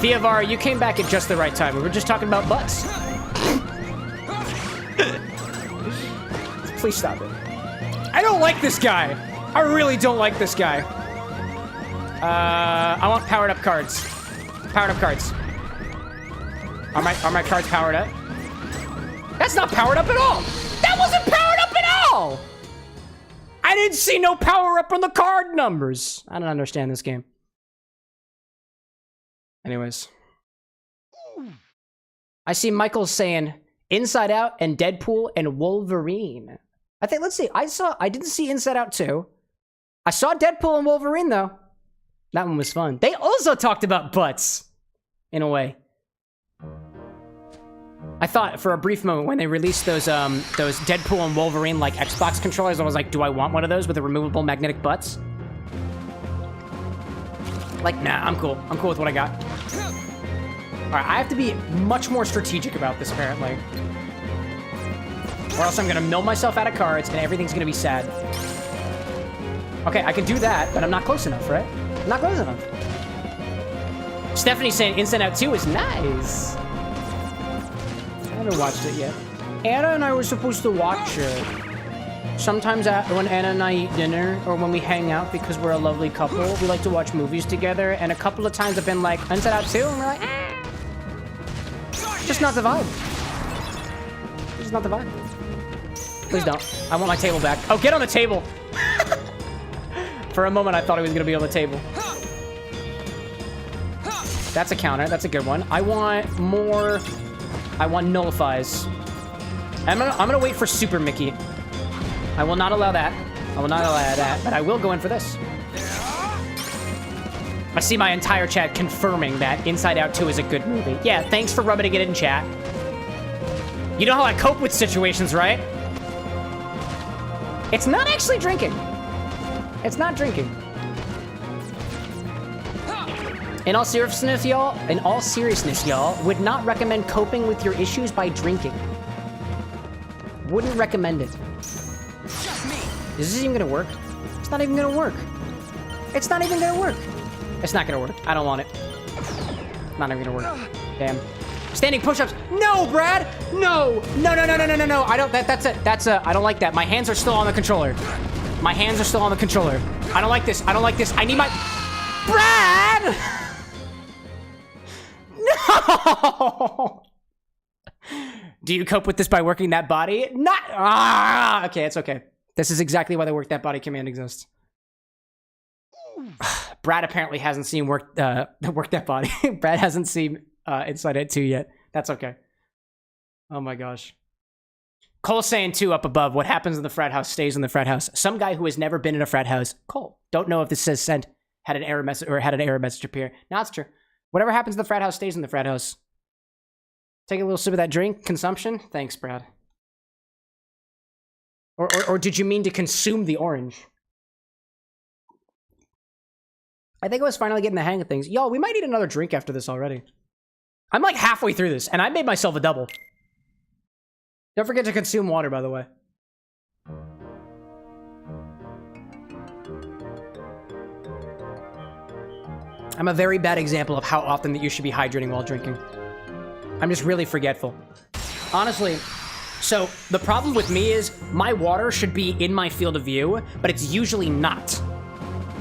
Theovar, you came back at just the right time. We were just talking about butts. Please stop it. I don't like this guy. I really don't like this guy. I want powered up cards. Powered up cards. Are my cards powered up? That's not powered up at all! That wasn't powered up at all! I didn't see no power up on the card numbers. I don't understand this game. Anyways. I see Michael saying Inside Out and Deadpool and Wolverine. I think, let's see. I didn't see Inside Out 2. I saw Deadpool and Wolverine though. That one was fun. They also talked about butts, in a way. I thought for a brief moment when they released those Deadpool and Wolverine like Xbox controllers, I was like, do I want one of those with the removable magnetic butts? Like, nah, I'm cool. I'm cool with what I got. All right, I have to be much more strategic about this, apparently. Or else I'm gonna mill myself out of cards and everything's gonna be sad. Okay, I can do that, but I'm not close enough, right? I'm not close enough. Stephanie's saying Inside Out 2 is nice. I haven't watched it yet. Anna and I were supposed to watch it. Sometimes when Anna and I eat dinner, or when we hang out because we're a lovely couple, we like to watch movies together, and a couple of times I've been like, Inside Out 2? And we're like, eh. Just not the vibe. Just not the vibe. Please don't. I want my table back. Oh, get on the table! For a moment, I thought he was gonna be on the table. That's a counter. That's a good one. I want more. I want nullifies. I'm gonna wait for Super Mickey. I will not allow that. I will not allow that, but I will go in for this. I see my entire chat confirming that Inside Out 2 is a good movie. Yeah, thanks for rubbing it in chat. You know how I cope with situations, right? It's not actually drinking. It's not drinking. In all seriousness, y'all, would not recommend coping with your issues by drinking. Wouldn't recommend it. Is this even gonna work? It's not even gonna work. It's not even gonna work. It's not gonna work. I don't want it. Not even gonna work. Damn. Standing push-ups. No, Brad! No! No, no, no, no, no, no, no. I don't, I don't like that. My hands are still on the controller. My hands are still on the controller. I don't like this. I don't like this. I need my... Brad! No! Do you cope with this by working that body? Not... Ah! Okay, it's okay. This is exactly why the work that body command exists. Brad apparently hasn't seen work that body. Brad hasn't seen Inside Out 2 yet. That's okay. Oh my gosh. Cole's saying too up above, what happens in the frat house stays in the frat house. Some guy who has never been in a frat house, Cole, don't know if this says sent, had an error message appear. No, it's true. Whatever happens in the frat house stays in the frat house. Take a little sip of that drink. Consumption? Thanks, Brad. Or did you mean to consume the orange? I think I was finally getting the hang of things. Y'all, we might need another drink after this already. I'm like halfway through this, and I made myself a double. Don't forget to consume water, by the way. I'm a very bad example of how often that you should be hydrating while drinking. I'm just really forgetful. Honestly, so the problem with me is my water should be in my field of view, but it's usually not.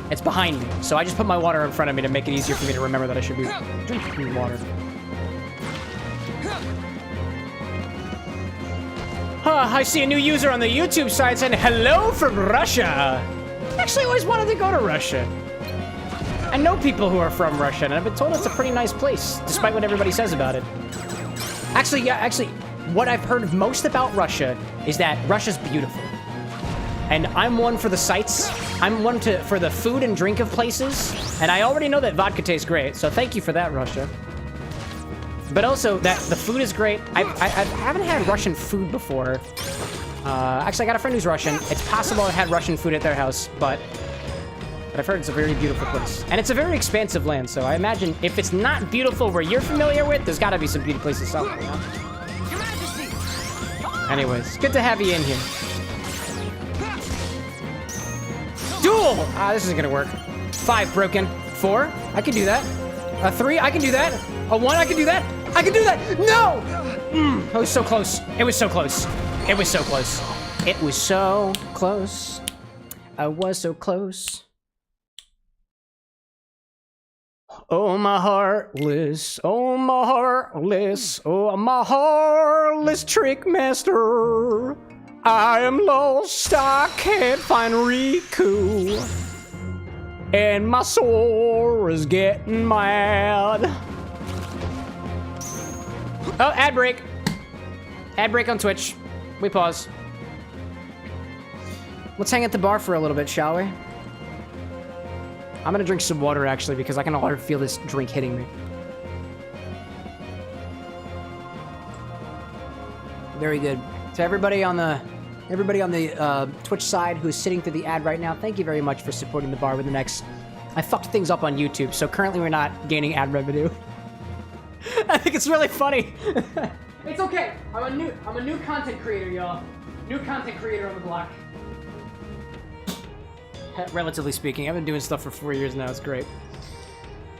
It's behind me. So I just put my water in front of me to make it easier for me to remember that I should be drinking water. I see a new user on the YouTube side saying, hello from Russia. Actually, I always wanted to go to Russia. I know people who are from Russia, and I've been told it's a pretty nice place, despite what everybody says about it. Actually, what I've heard most about Russia is that Russia's beautiful. And I'm one for the sights. I'm one for the food and drink of places. And I already know that vodka tastes great, so thank you for that, Russia. But also, that the food is great. I haven't had Russian food before. Actually, I got a friend who's Russian. It's possible I had Russian food at their house, but I've heard it's a very beautiful place. And it's a very expansive land, so I imagine if it's not beautiful where you're familiar with, there's got to be some beautiful places somewhere, you know? Your Majesty! Anyways, good to have you in here. Duel! Ah, this isn't gonna work. 5 broken. 4? I can do that. A 3? I can do that. A 1? I can do that. I can do that! No! It was so close. It was so close. It was so close. It was so close. I was so close. Oh, my heartless, oh, my heartless, oh, my heartless trick master. I am lost, I can't find Riku. And my soul is getting mad. Oh, ad break. Ad break on Twitch. We pause. Let's hang at the bar for a little bit, shall we? I'm gonna drink some water, actually, because I can already feel this drink hitting me. Very good. To everybody on the Twitch side who's sitting through the ad right now, thank you very much for supporting the bar with the next. I fucked things up on YouTube, so currently we're not gaining ad revenue. I think it's really funny. It's okay. I'm a new content creator, y'all. New content creator on the block. Relatively speaking, I've been doing stuff for 4 years now. It's great.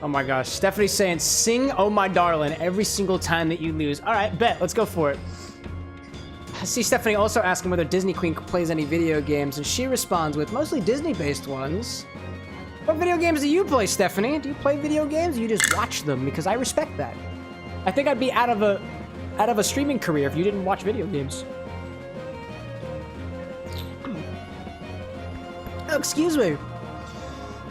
Oh my gosh. Stephanie's saying, sing Oh My Darling every single time that you lose. All right, bet. Let's go for it. I see Stephanie also asking whether Disney Queen plays any video games, and she responds with mostly Disney-based ones. What video games do you play, Stephanie? Do you play video games or you just watch them? Because I respect that. I think I'd be out of a streaming career if you didn't watch video games. Oh, excuse me.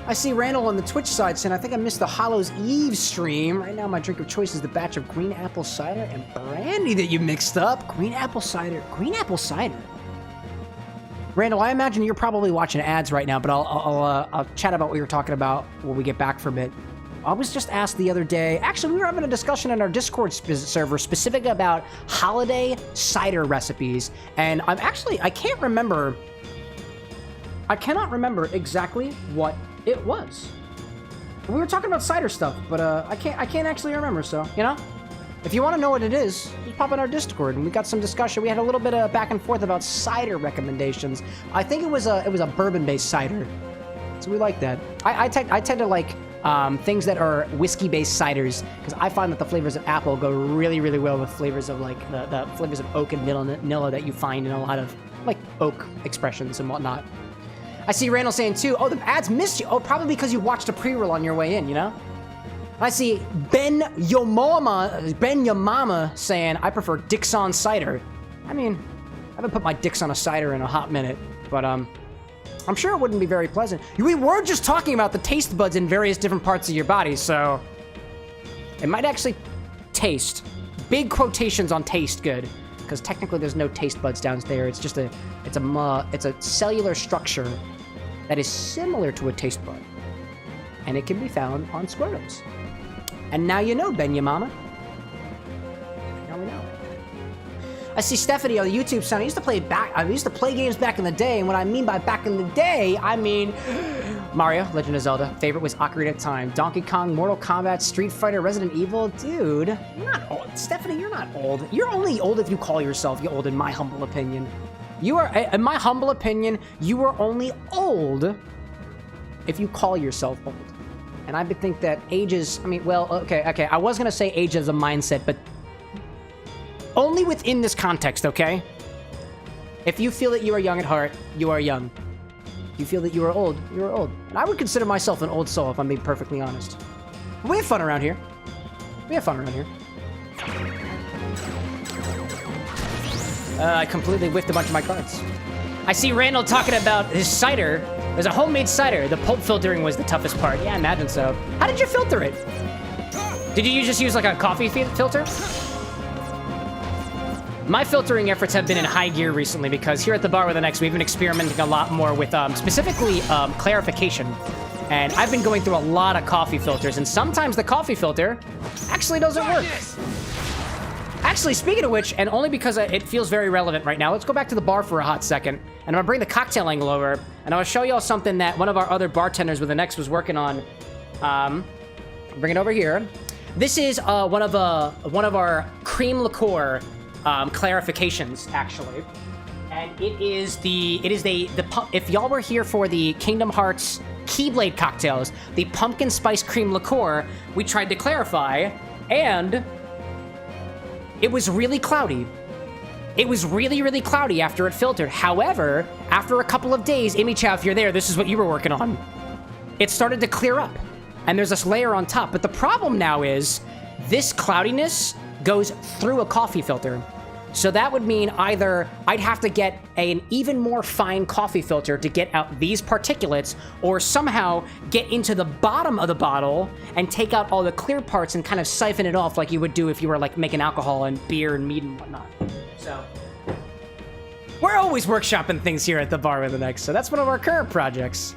I see Randall on the Twitch side saying, I think I missed the Hallows Eve stream. Right now, my drink of choice is the batch of green apple cider and brandy that you mixed up. Green apple cider. Green apple cider. Randall, I imagine you're probably watching ads right now, but I'll chat about what you're talking about when we get back from it. I was just asked the other day, actually, we were having a discussion in our Discord server specific about holiday cider recipes, and I cannot remember exactly what it was. We were talking about cider stuff, but I can't actually remember, so, you know? If you want to know what it is, just pop in our Discord, and we got some discussion. We had a little bit of back and forth about cider recommendations. I think it was a bourbon-based cider, so we like that. I tend to like things that are whiskey-based ciders, because I find that the flavors of apple go really, really well with flavors of like the flavors of oak and vanilla that you find in a lot of like oak expressions and whatnot. I see Randall saying too, oh, the ads missed you. Oh, probably because you watched a pre-roll on your way in, you know? I see Ben Yamama saying, I prefer Dixon cider. I mean, I haven't put my dicks on a cider in a hot minute, but I'm sure it wouldn't be very pleasant. We were just talking about the taste buds in various different parts of your body, so it might actually taste. Big quotations on taste good, because technically there's no taste buds down there. It's just it's a cellular structure that is similar to a taste bud, and it can be found on squirtles. And now you know, Benya Mama. Now we know. I see Stephanie on the YouTube sound. I used to play games back in the day, and what I mean by back in the day, I mean Mario, Legend of Zelda. Favorite was Ocarina of Time. Donkey Kong, Mortal Kombat, Street Fighter, Resident Evil. Dude, you're not old. Stephanie, you're not old. You're only old if you call yourself old, in my humble opinion. You are, in my humble opinion, you are only old if you call yourself old. And I would think that age is, I mean, well, okay. I was going to say age is a mindset, but only within this context, okay? If you feel that you are young at heart, you are young. If you feel that you are old, you are old. And I would consider myself an old soul, if I'm being perfectly honest. We have fun around here. I completely whiffed a bunch of my cards. I see Randall talking about his cider. There's a homemade cider. The pulp filtering was the toughest part. Yeah, I imagine so. How did you filter it? Did you just use like a coffee filter? My filtering efforts have been in high gear recently because here at the Bar with an X, we've been experimenting a lot more with specifically clarification. And I've been going through a lot of coffee filters, and sometimes the coffee filter actually doesn't work. Actually, speaking of which, and only because it feels very relevant right now, let's go back to the bar for a hot second. And I'm gonna bring the cocktail angle over, and I'm gonna show y'all something that one of our other bartenders with an X was working on. Bring it over here. This is one of our cream liqueur clarifications, actually. And if y'all were here for the Kingdom Hearts Keyblade cocktails, the pumpkin spice cream liqueur, we tried to clarify, and it was really cloudy. It was really, really cloudy after it filtered. However, after a couple of days, Amy Chow, if you're there, this is what you were working on. It started to clear up, and there's this layer on top. But the problem now is this cloudiness goes through a coffee filter. So that would mean either I'd have to get an even more fine coffee filter to get out these particulates, or somehow get into the bottom of the bottle and take out all the clear parts and kind of siphon it off like you would do if you were like making alcohol and beer and meat and whatnot. So we're always workshopping things here at the Bar with an X, so that's one of our current projects.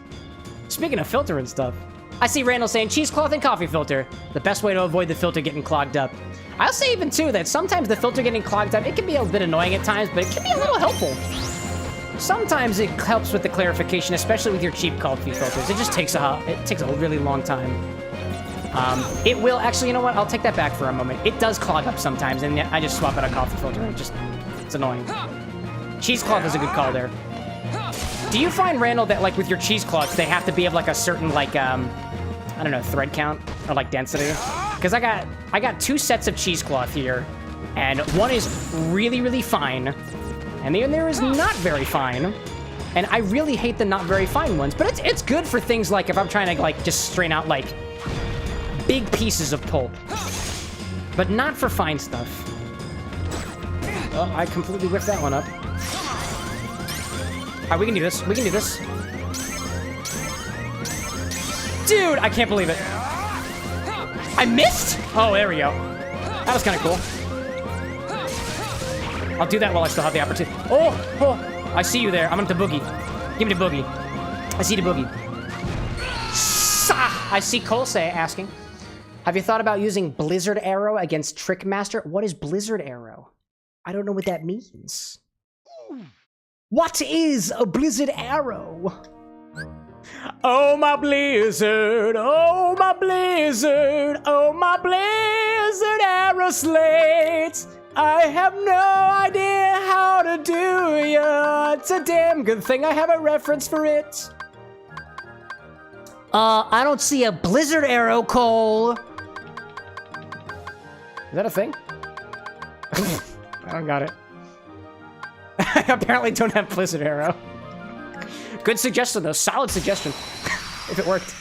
Speaking of filter and stuff, I see Randall saying cheesecloth and coffee filter, the best way to avoid the filter getting clogged up. I'll say even too that sometimes the filter getting clogged up, it can be a bit annoying at times, but it can be a little helpful. Sometimes it helps with the clarification, especially with your cheap coffee filters. It just takes a really long time. It will actually, you know what? I'll take that back for a moment. It does clog up sometimes, and I just swap out a coffee filter. It's annoying. Cheesecloth is a good call there. Do you find, Randall, that like with your cheesecloths, they have to be of like a certain like I don't know, thread count or like density? Because I got two sets of cheesecloth here, and one is really, really fine, and the other is not very fine. And I really hate the not very fine ones, but it's good for things like if I'm trying to like just strain out like big pieces of pulp, but not for fine stuff. Oh, I completely whiffed that one up. All right, we can do this. We can do this. Dude, I can't believe it. I missed? Oh, there we go. That was kind of cool. I'll do that while I still have the opportunity. Oh, I see you there. I'm gonna boogie. Give me the boogie. I see the boogie. I see Colse asking, have you thought about using Blizzard Arrow against Trickmaster? What is Blizzard Arrow? I don't know what that means. What is a Blizzard Arrow? Oh, my Blizzard, oh, my Blizzard, oh, my Blizzard Arrow slates. I have no idea how to do ya. It's a damn good thing I have a reference for it. I don't see a Blizzard Arrow, Cole. Is that a thing? I don't got it. I apparently don't have Blizzard Arrow. Good suggestion, though. Solid suggestion. If it worked.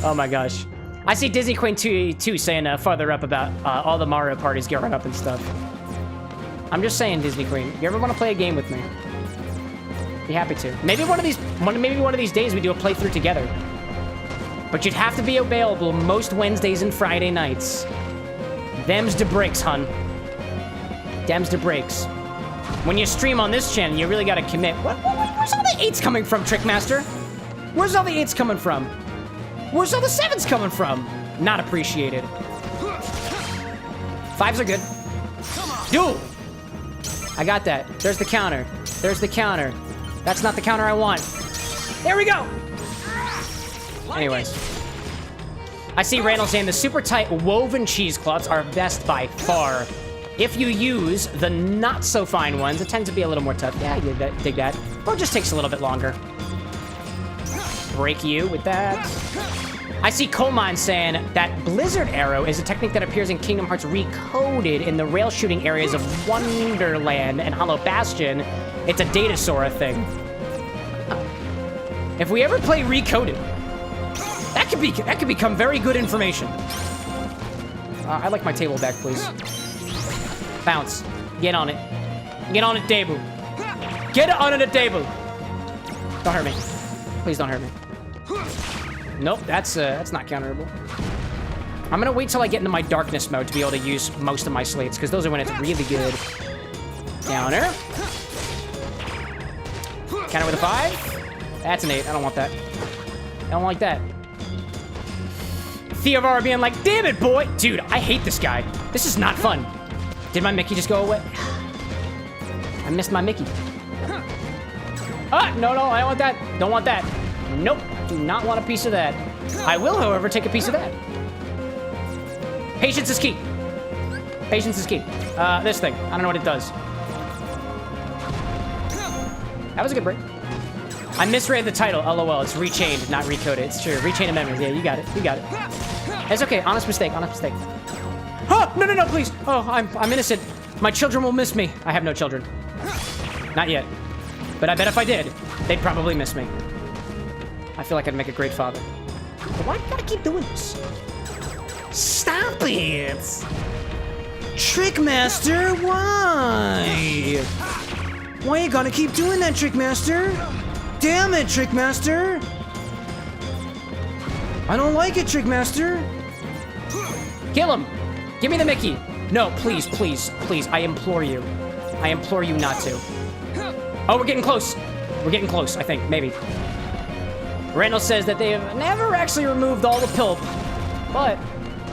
Oh my gosh. I see Disney Queen 2 saying farther up about all the Mario parties gearing up and stuff. I'm just saying, Disney Queen, you ever want to play a game with me? Be happy to. Maybe one of these days we do a playthrough together. But you'd have to be available most Wednesdays and Friday nights. Them's the breaks, hun. Them's the breaks. When you stream on this channel, you really gotta commit. Where's all the 8s coming from, Trickmaster? Where's all the 8s coming from? Where's all the 7s coming from? Not appreciated. 5s are good. Dude! I got that. There's the counter. There's the counter. That's not the counter I want. There we go! Anyways. I see Randall saying the super tight woven cheesecloths are best by far. If you use the not so fine ones, it tends to be a little more tough. Yeah, I dig that. Or it just takes a little bit longer. Break you with that. I see Colemine saying that Blizzard Arrow is a technique that appears in Kingdom Hearts Recoded in the rail shooting areas of Wonderland and Hollow Bastion. It's a data Sora thing. If we ever play Recoded, that could become very good information. I'd like my table back, please. Bounce. Get on it. Get on the table. Get on the table. Don't hurt me. Please don't hurt me. Nope, that's not counterable. I'm gonna wait till I get into my darkness mode to be able to use most of my slates, because those are when it's really good. Counter. Counter with a 5. That's an 8. I don't want that. I don't like that. Theovara being like, damn it, boy. Dude, I hate this guy. This is not fun. Did my Mickey just go away? I missed my Mickey. Ah, no, I don't want that. Don't want that. Nope, do not want a piece of that. I will, however, take a piece of that. Patience is key. Patience is key. This thing. I don't know what it does. That was a good break. I misread the title. LOL, it's Rechained, not Recoded. It's true. Rechained of Memories. Yeah, you got it. You got it. It's okay. Honest mistake. Honest mistake. Oh, no, please. Oh, I'm innocent. My children will miss me. I have no children. Not yet. But I bet if I did, they'd probably miss me. I feel like I'd make a great father. But why do you gotta keep doing this? Stop it! Trickmaster, why? Why you gotta keep doing that, Trickmaster? Damn it, Trickmaster! I don't like it, Trickmaster! Kill him! Give me the Mickey! No, please, please, please, I implore you. I implore you not to. Oh, we're getting close. We're getting close, I think, maybe. Randall says that they have never actually removed all the pulp, but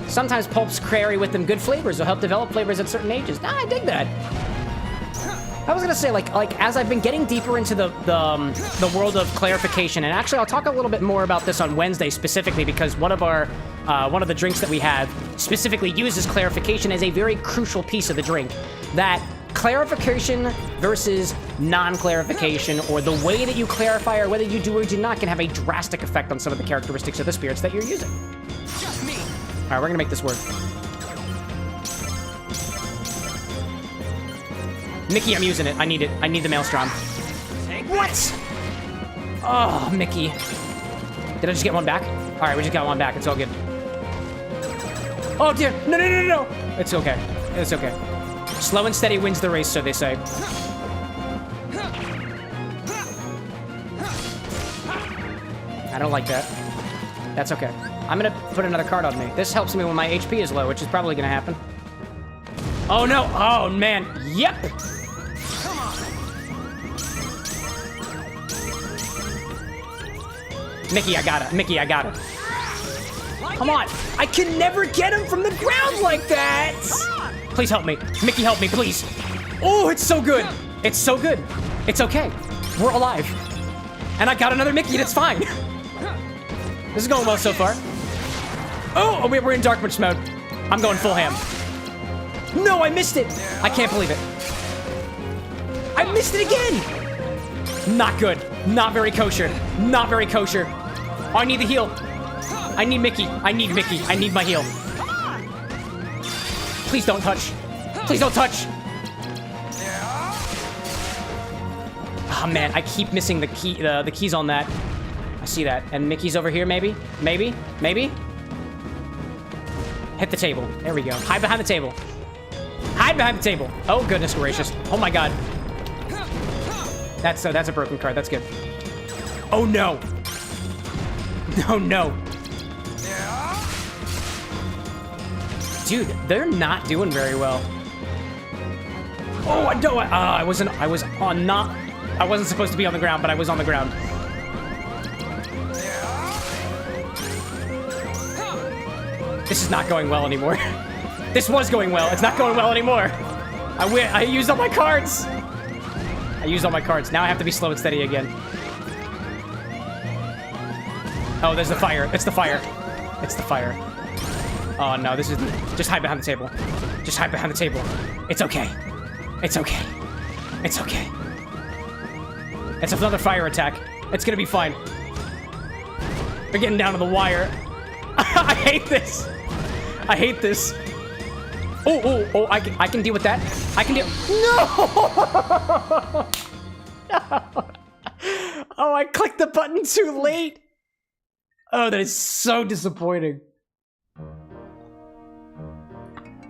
sometimes pulps carry with them good flavors or help develop flavors at certain ages. Nah, I dig that. I was gonna say, like as I've been getting deeper into the world of clarification, and actually I'll talk a little bit more about this on Wednesday specifically because one of the drinks that we have specifically uses clarification as a very crucial piece of the drink. That clarification versus non-clarification, or the way that you clarify or whether you do or do not, can have a drastic effect on some of the characteristics of the spirits that you're using. Just me. All right, we're gonna make this work. Mickey, I'm using it. I need it. I need the Maelstrom. What? Oh, Mickey. Did I just get one back? All right, we just got one back. It's all good. Oh, dear. No. It's okay. It's okay. Slow and steady wins the race, so they say. I don't like that. That's okay. I'm gonna put another card on me. This helps me when my HP is low, which is probably gonna happen. Oh, no. Oh, man. Yep. Mickey, I got it. Mickey, I got it. Come on. I can never get him from the ground like that. Please help me. Mickey, help me, please. Oh, it's so good. It's so good. It's okay. We're alive. And I got another Mickey, and it's fine. This is going well so far. Oh, we're in Dark Witch mode. I'm going full ham. No, I missed it. I can't believe it. I missed it again. Not good. Not very kosher. Not very kosher. Oh, I need the heal. I need Mickey. I need Mickey. I need my heal. Please don't touch. Please don't touch. Oh man, I keep missing the key, the keys on that. I see that. And Mickey's over here, maybe? Maybe? Hit the table. There we go. Hide behind the table. Hide behind the table. Oh, goodness gracious. Oh my god. That's a broken card. That's good. Oh no. Oh no. Dude, they're not doing very well. Oh, I wasn't supposed to be on the ground, but I was on the ground. This is not going well anymore. This was going well. It's not going well anymore. I used all my cards. I used all my cards. Now I have to be slow and steady again. Oh, there's the fire. It's the fire. It's the fire. Oh, no. This is... Just hide behind the table. Just hide behind the table. It's okay. It's okay. It's okay. It's another fire attack. It's gonna be fine. We're getting down to the wire. I hate this. I hate this. Oh, I can deal with that. I can deal... No! No! Oh, I clicked the button too late. Oh, that is so disappointing.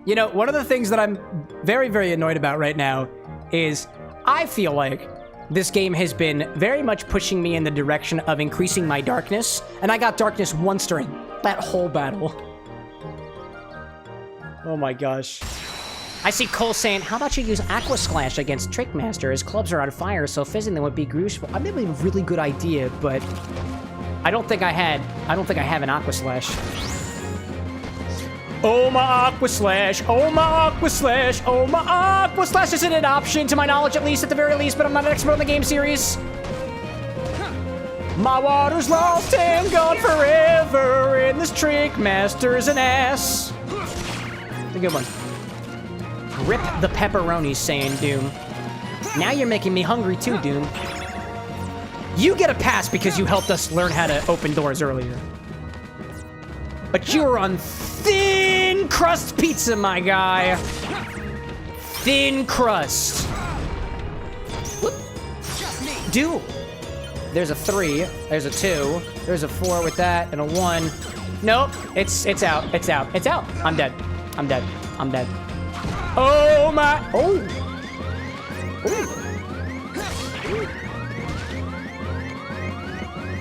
You know, one of the things that I'm very, very annoyed about right now is I feel like this game has been very much pushing me in the direction of increasing my darkness, and I got darkness once during that whole battle. Oh my gosh. I see Cole saying, how about you use Aqua Slash against Trickmaster? His clubs are on fire, so fizzing them would be useful. I mean, a really good idea, but I don't think I have an Aqua Slash. Oh, my Aqua Slash. Oh, my Aqua Slash. Oh, my Aqua Slash isn't an option, to my knowledge, at least, at the very least, but I'm not an expert on the game series. My water's lost and gone forever, and this Trickmaster's an ass. It's a good one. Rip the pepperoni, saying Doom. Now you're making me hungry too, Doom. You get a pass because you helped us learn how to open doors earlier. But you're on thin crust pizza, my guy. Thin crust. Whoop. Dude. There's a 3. There's a 2. There's a 4 with that and a 1. Nope. It's out. It's out. It's out. I'm dead. I'm dead. I'm dead. Oh my. Oh. Ooh.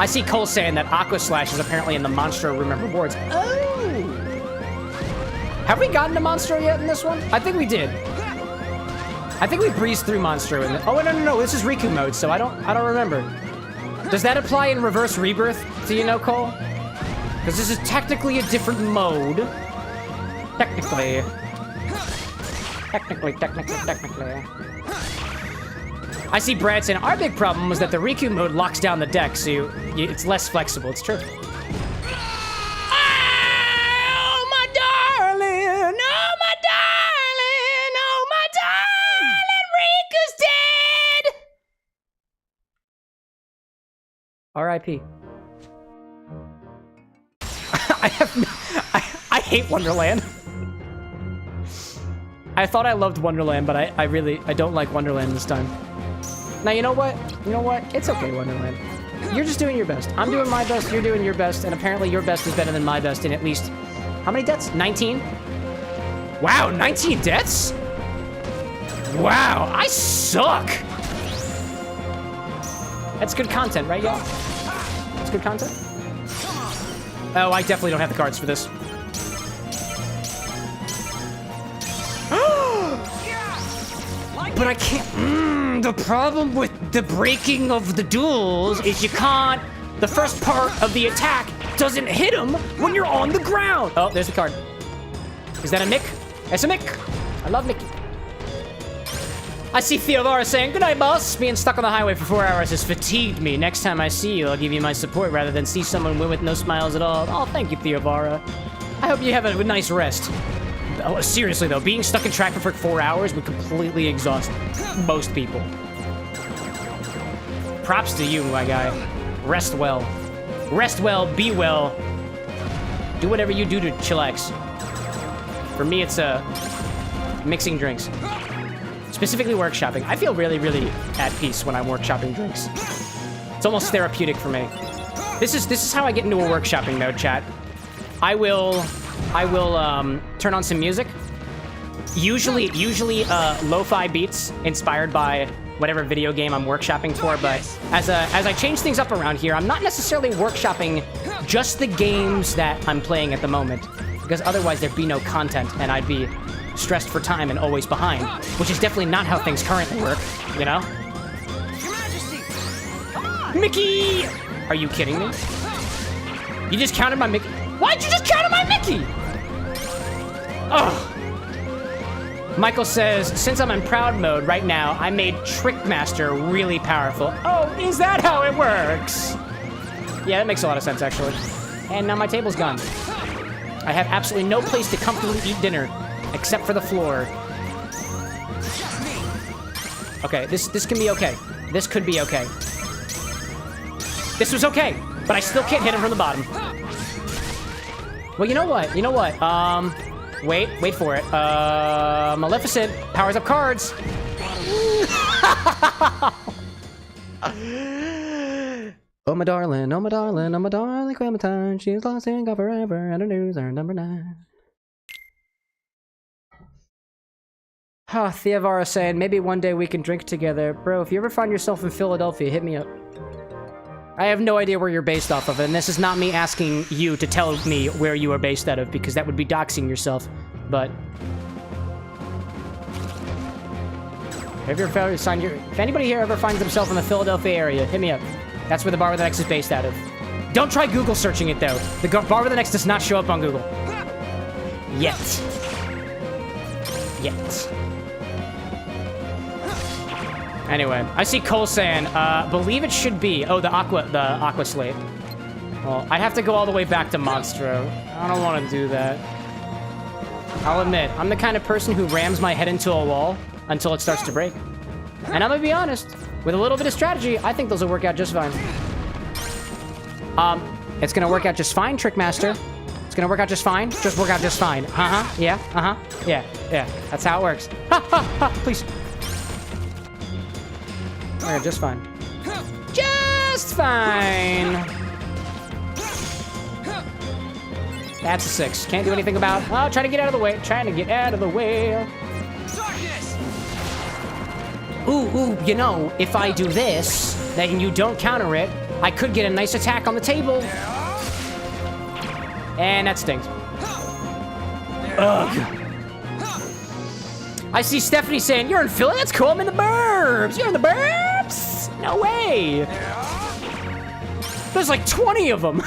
I see Cole saying that Aqua Slash is apparently in the Monstro Room of Rewards. Oh! Have we gotten to Monstro yet in this one? I think we did. I think we breezed through Monstro in the... Oh, no. This is Riku mode, so I don't remember. Does that apply in Reverse Rebirth? Do you know, Cole? Because this is technically a different mode. Technically. I see Brad saying, our big problem was that the Riku mode locks down the deck, so it's less flexible. It's true. Oh, my darling! Oh, my darling! Oh, my darling! Riku's dead! R.I.P. I hate Wonderland. I thought I loved Wonderland, but I don't like Wonderland this time. Now, you know what? You know what? It's okay, Wonderland. You're just doing your best. I'm doing my best, you're doing your best, and apparently your best is better than my best in at least... How many deaths? 19? Wow, 19 deaths? Wow, I suck! That's good content, right, y'all? That's good content? Oh, I definitely don't have the cards for this. But I can't... the problem with the breaking of the duels is you can't... The first part of the attack doesn't hit him when you're on the ground. Oh, there's the card. Is that a Mick? That's a Mick. I love Mickey. I see Theodora saying, good night, boss. Being stuck on the highway for 4 hours has fatigued me. Next time I see you, I'll give you my support rather than see someone win with no smiles at all. Oh, thank you, Theodora. I hope you have a nice rest. Oh, seriously, though, being stuck in traffic for 4 hours would completely exhaust most people. Props to you, my guy. Rest well. Rest well, be well. Do whatever you do to chillax. For me, it's mixing drinks. Specifically workshopping. I feel really, really at peace when I'm workshopping drinks. It's almost therapeutic for me. This is how I get into a workshopping mode, chat. I will turn on some music. Usually lo-fi beats inspired by whatever video game I'm workshopping for, but as I change things up around here, I'm not necessarily workshopping just the games that I'm playing at the moment, because otherwise there'd be no content and I'd be stressed for time and always behind, which is definitely not how things currently work, you know? Your Majesty! Come on! Mickey! Are you kidding me? You just counted my Mickey? Why'd you just counter my Mickey? Ugh. Michael says, since I'm in proud mode right now, I made Trickmaster really powerful. Oh, is that how it works? Yeah, that makes a lot of sense, actually. And now my table's gone. I have absolutely no place to comfortably eat dinner, except for the floor. Okay, this can be okay. This could be okay. This was okay, but I still can't hit him from the bottom. Well, you know what? You know what? Wait for it. Maleficent powers up cards. Oh my darling, oh my darling, oh my darling Clementine. She's lost and gone forever, and her news are number 9. Theavara saying, maybe one day we can drink together. Bro, if you ever find yourself in Philadelphia, hit me up. I have no idea where you're based off of, and this is not me asking you to tell me where you are based out of, because that would be doxing yourself, but... If anybody here ever finds themselves in the Philadelphia area, hit me up. That's where the Bar with an X is based out of. Don't try Google searching it, though. The Bar with an X does not show up on Google. Yet. Anyway, I see Cole saying, believe it should be... Oh, the Aqua Slate. Well, I'd have to go all the way back to Monstro. I don't want to do that. I'll admit, I'm the kind of person who rams my head into a wall until it starts to break. And I'm gonna be honest, with a little bit of strategy, I think those will work out just fine. It's gonna work out just fine, Trickmaster. It's gonna work out just fine. Just work out just fine. Yeah, yeah. That's how it works. Please. Okay, just fine. Just fine. That's a 6. Can't do anything about. Oh, trying to get out of the way. Trying to get out of the way. Ooh, you know, if I do this, then you don't counter it, I could get a nice attack on the table. And that stings. Ugh. I see Stephanie saying, you're in Philly? That's cool, I'm in the burbs. You're in the burbs? No way. There's like 20 of them.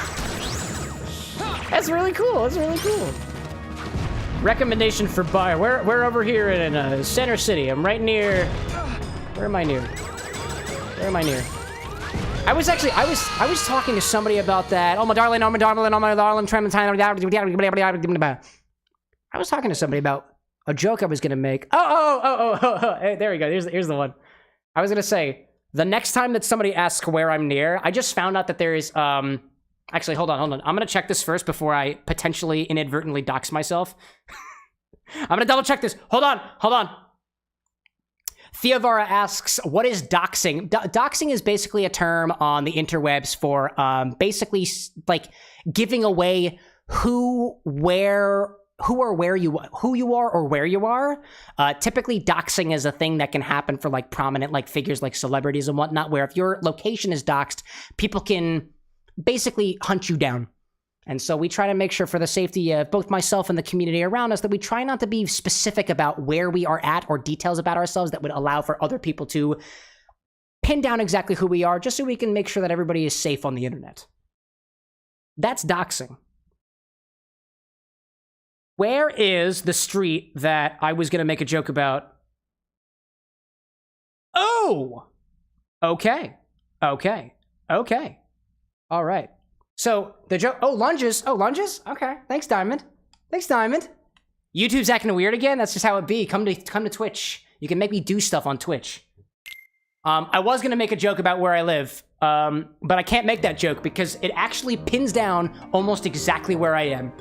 That's really cool, Recommendation for bar. We're over here in Center City. I'm right near... Where am I near? I was talking to somebody about that. Oh my darling, Trementine. I was talking to somebody about a joke I was gonna make. Oh. Hey, there we go. Here's the one. I was gonna say, the next time that somebody asks where I'm near, I just found out that there is actually hold on. I'm gonna check this first before I potentially inadvertently dox myself. I'm gonna double check this. Hold on. Theavara asks, what is doxing? Doxing is basically a term on the interwebs for basically like giving away who you are or where you are. Typically, doxing is a thing that can happen for like prominent like figures like celebrities and whatnot, where if your location is doxed, people can basically hunt you down. And so we try to make sure for the safety of both myself and the community around us that we try not to be specific about where we are at or details about ourselves that would allow for other people to pin down exactly who we are, just so we can make sure that everybody is safe on the internet. That's doxing. Where is the street that I was going to make a joke about? Oh! Okay. All right. So, the joke... Oh, lunges. Okay. Thanks, Diamond. YouTube's acting weird again? That's just how it be. Come to Twitch. You can make me do stuff on Twitch. I was going to make a joke about where I live, but I can't make that joke because it actually pins down almost exactly where I am.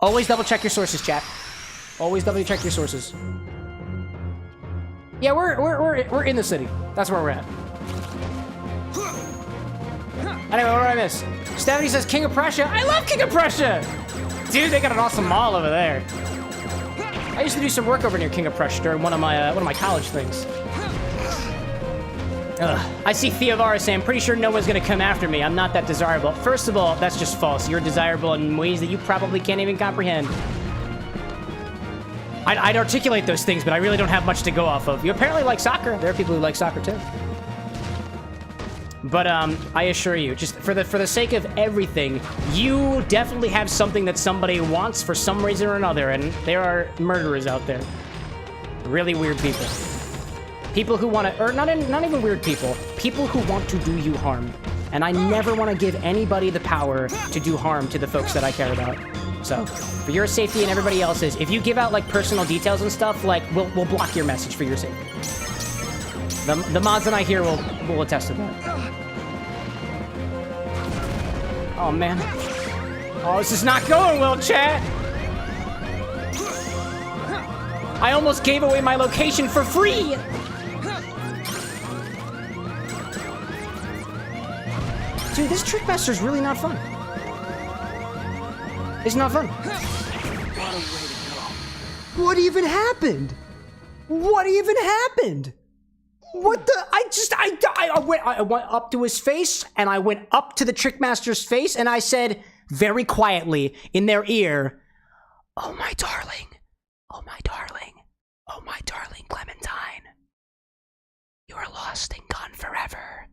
Always double check your sources, chat. Always double check your sources. Yeah, we're in the city. That's where we're at. Anyway, what did I miss? Stephanie says King of Prussia. I love King of Prussia! Dude, they got an awesome mall over there. I used to do some work over near King of Prussia during one of my college things. I see Theavara saying, pretty sure no one's gonna come after me. I'm not that desirable. First of all, that's just false. You're desirable in ways that you probably can't even comprehend. I'd articulate those things, but I really don't have much to go off of. You apparently like soccer. There are people who like soccer too. But I assure you, just for the sake of everything, you definitely have something that somebody wants for some reason or another, and there are murderers out there. Really weird people. People who want to, or not even weird people. People who want to do you harm. And I never want to give anybody the power to do harm to the folks that I care about. So, for your safety and everybody else's, if you give out like personal details and stuff, like we'll block your message for your safety. The mods and I here will attest to that. Oh man. Oh, this is not going well, chat. I almost gave away my location for free. Dude, this Trickmaster's really not fun. It's not fun. What even happened? What even happened? What the? I went up to his face, and I went up to the Trickmaster's face, and I said very quietly in their ear, "Oh my darling, oh my darling, oh my darling Clementine, you are lost and gone forever,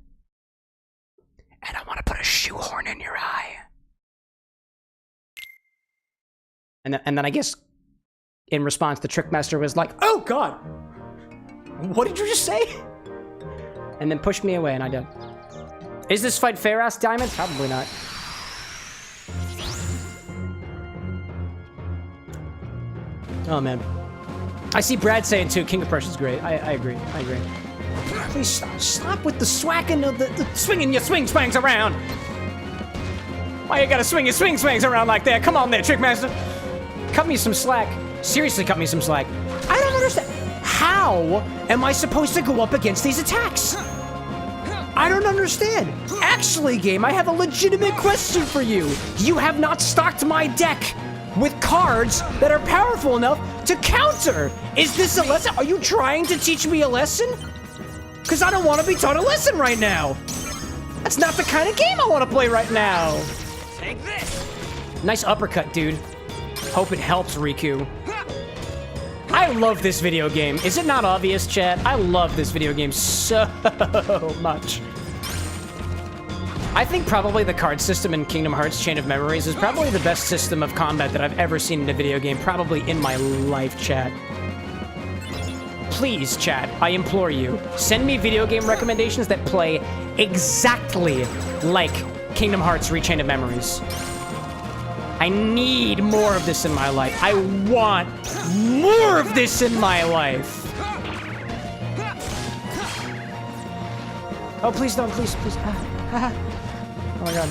and I want to put a shoehorn in your eye." And then I guess in response, the Trickmaster was like, "Oh God, what did you just say?" And then pushed me away, and I did. Is this fight fair, asked Diamond? Probably not. Oh, man. I see Brad saying, too, King of Prussia's great. I agree. I agree. Please stop with the swacking of the swinging your swing-swangs around. Why you gotta swing your swing-swangs around like that? Come on there, Trickmaster. Cut me some slack. Seriously, cut me some slack. I don't understand. How am I supposed to go up against these attacks? I don't understand. Actually, game, I have a legitimate question for you. You have not stocked my deck with cards that are powerful enough to counter. Is this a lesson? Are you trying to teach me a lesson? Because I don't want to be taught a lesson right now. That's not the kind of game I want to play right now. Take this. Nice uppercut, dude. Hope it helps, Riku. I love this video game. Is it not obvious, chat? I love this video game so much. I think probably the card system in Kingdom Hearts Chain of Memories is probably the best system of combat that I've ever seen in a video game, probably in my life, chat. Please, chat, I implore you, send me video game recommendations that play exactly like Kingdom Hearts Chain of Memories. I need more of this in my life. I want more of this in my life. Oh, please don't, please. Oh my God.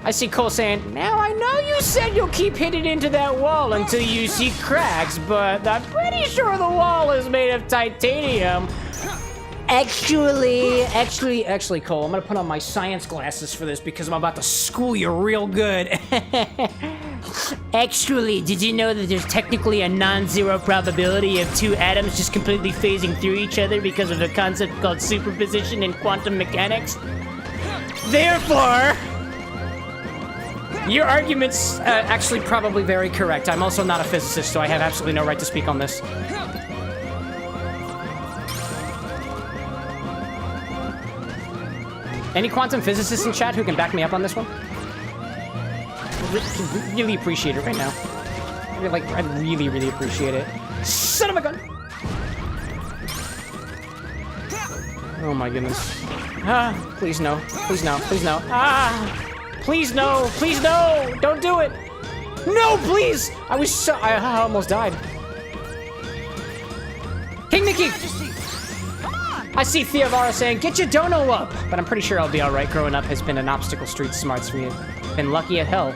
I see Cole saying, now I know you said you'll keep hitting into that wall until you see cracks, but I'm pretty sure the wall is made of titanium. Actually, Cole, I'm gonna put on my science glasses for this because I'm about to school you real good. Actually, did you know that there's technically a non-zero probability of two atoms just completely phasing through each other because of a concept called superposition in quantum mechanics? Therefore, your argument's actually probably very correct. I'm also not a physicist, so I have absolutely no right to speak on this. Any quantum physicists in chat who can back me up on this one? I really appreciate it right now. I really appreciate it. Son of a gun! Oh my goodness. Ah, please no. Please no. Please no. Ah! Please no. Please no! Don't do it! No, please! I almost died. King Mickey! I see Theovara saying, get your dono up! But I'm pretty sure I'll be alright. Growing up has been an obstacle street smarts for you. Been lucky as hell.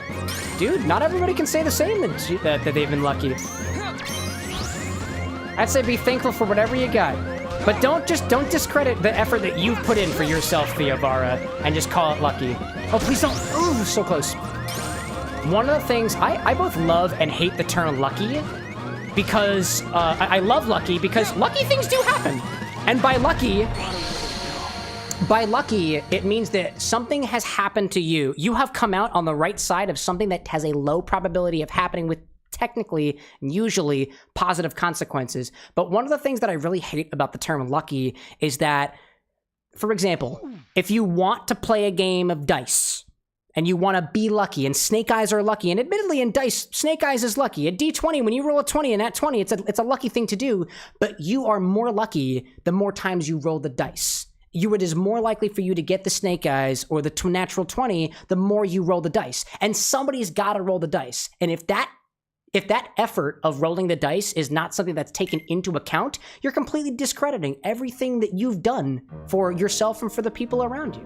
Dude, not everybody can say the same that they've been lucky. I'd say be thankful for whatever you got. But don't discredit the effort that you've put in for yourself, Theovara, and just call it lucky. Oh, please don't. Ooh, so close. One of the things, I both love and hate the term lucky, because I love lucky because lucky things do happen. And by lucky, it means that something has happened to you. You have come out on the right side of something that has a low probability of happening with technically, usually, positive consequences. But one of the things that I really hate about the term lucky is that for example, if you want to play a game of dice and you want to be lucky, and snake eyes are lucky, and admittedly in dice, snake eyes is lucky. At D20, when you roll a 20 and at 20, it's a lucky thing to do, but you are more lucky the more times you roll the dice. It is more likely for you to get the snake eyes or the natural 20 the more you roll the dice. And somebody's got to roll the dice. And if that effort of rolling the dice is not something that's taken into account, you're completely discrediting everything that you've done for yourself and for the people around you.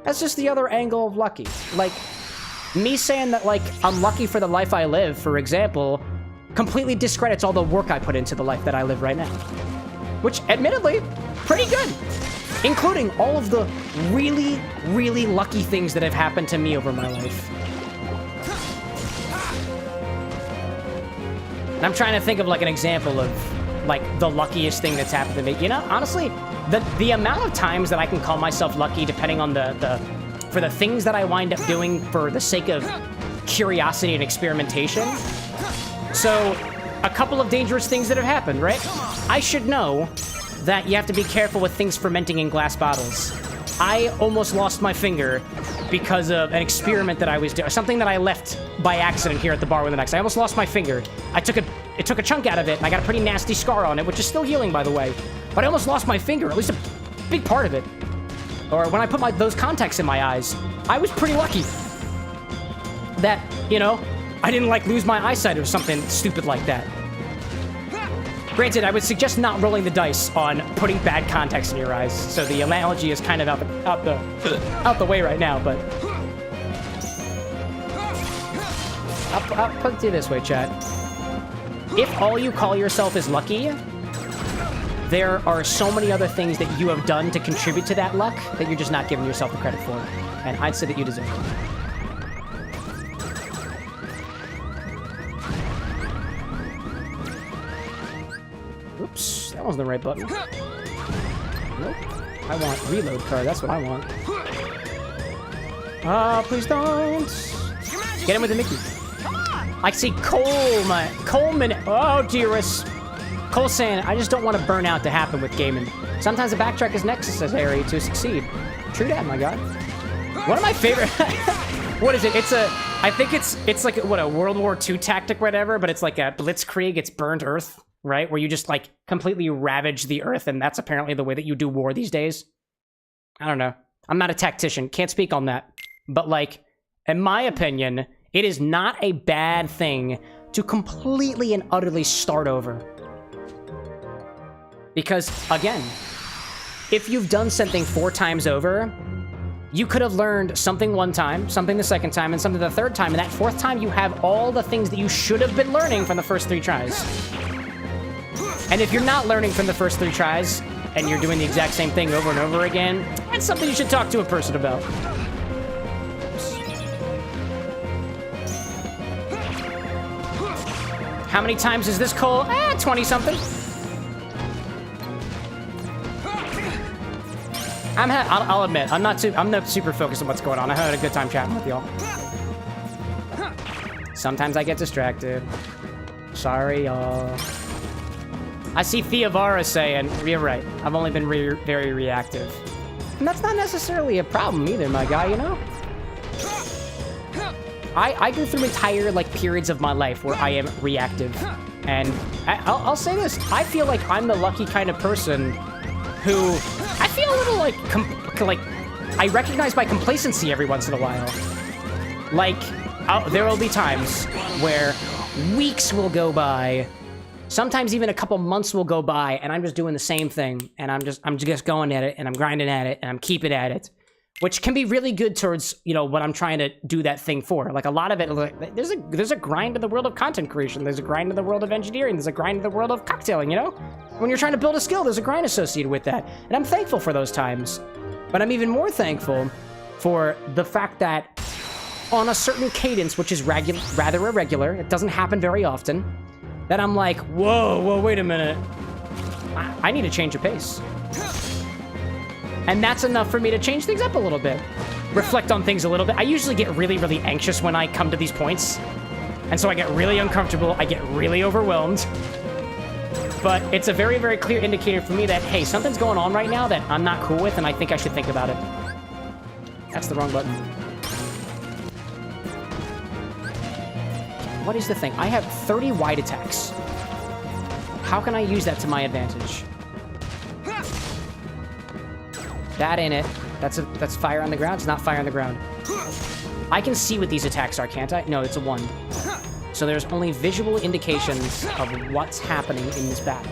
That's just the other angle of lucky. Like, me saying that, like, I'm lucky for the life I live, for example, completely discredits all the work I put into the life that I live right now. Which, admittedly, pretty good. Including all of the really, really lucky things that have happened to me over my life. And I'm trying to think of, like, an example of, like, the luckiest thing that's happened to me. You know, honestly, the amount of times that I can call myself lucky, depending on for the things that I wind up doing for the sake of curiosity and experimentation. So, a couple of dangerous things that have happened, right? I should know that you have to be careful with things fermenting in glass bottles. I almost lost my finger because of an experiment that I was doing, something that I left by accident here at the bar with an X. I almost lost my finger. It took a chunk out of it, and I got a pretty nasty scar on it, which is still healing, by the way. But I almost lost my finger, at least a big part of it. Or when I put those contacts in my eyes, I was pretty lucky that, you know, I didn't, like, lose my eyesight or something stupid like that. Granted, I would suggest not rolling the dice on putting bad contacts in your eyes, so the analogy is kind of out the way right now, but... I'll put it to you this way, chat. If all you call yourself is lucky, there are so many other things that you have done to contribute to that luck that you're just not giving yourself the credit for, and I'd say that you deserve it. Oops, that wasn't the right button. Nope. I want reload card, that's what I want. Please don't. Get him with the Mickey. I see Coleman. Oh, dearest. Cole saying, I just don't want to burn out to happen with gaming. Sometimes a backtrack is necessary to succeed. True that, my God. One of my favorite... What is it? I think it's like, what, a World War II tactic, whatever, but it's like a Blitzkrieg, it's burned earth. Right? Where you just, like, completely ravage the earth, and that's apparently the way that you do war these days. I don't know. I'm not a tactician. Can't speak on that. But, like, in my opinion, it is not a bad thing to completely and utterly start over. Because, again, if you've done something 4 times over, you could have learned something 1 time, something the 2nd time, and something the 3rd time, and that 4th time you have all the things that you should have been learning from the first 3 tries. And if you're not learning from the first 3 tries, and you're doing the exact same thing over and over again, that's something you should talk to a person about. How many times is this, Cole? 20-something. I'll admit, I'm not super focused on what's going on. I had a good time chatting with y'all. Sometimes I get distracted. Sorry, y'all. I see Theavara saying, you're right, I've only been very reactive. And that's not necessarily a problem either, my guy, you know? I go through entire, like, periods of my life where I am reactive. And I'll say this, I feel like I'm the lucky kind of person who... I feel a little, like, I recognize my complacency every once in a while. Like, there will be times where weeks will go by, sometimes even a couple months will go by, and I'm just doing the same thing, and I'm just going at it, and I'm grinding at it, and I'm keeping at it, which can be really good towards, you know, what I'm trying to do that thing for. Like, a lot of it, like, there's a grind in the world of content creation, there's a grind in the world of engineering, there's a grind in the world of cocktailing, you know? When you're trying to build a skill, there's a grind associated with that, and I'm thankful for those times. But I'm even more thankful for the fact that on a certain cadence, which is rather irregular, it doesn't happen very often, that I'm like, whoa, wait a minute. I need to change the pace. And that's enough for me to change things up a little bit. Reflect on things a little bit. I usually get really, really anxious when I come to these points. And so I get really uncomfortable. I get really overwhelmed. But it's a very, very clear indicator for me that, hey, something's going on right now that I'm not cool with, and I think I should think about it. That's the wrong button. What is the thing? I have 30 wide attacks. How can I use that to my advantage? That ain't it. That's fire on the ground. It's not fire on the ground. I can see what these attacks are, can't I? No, it's a 1. So there's only visual indications of what's happening in this battle.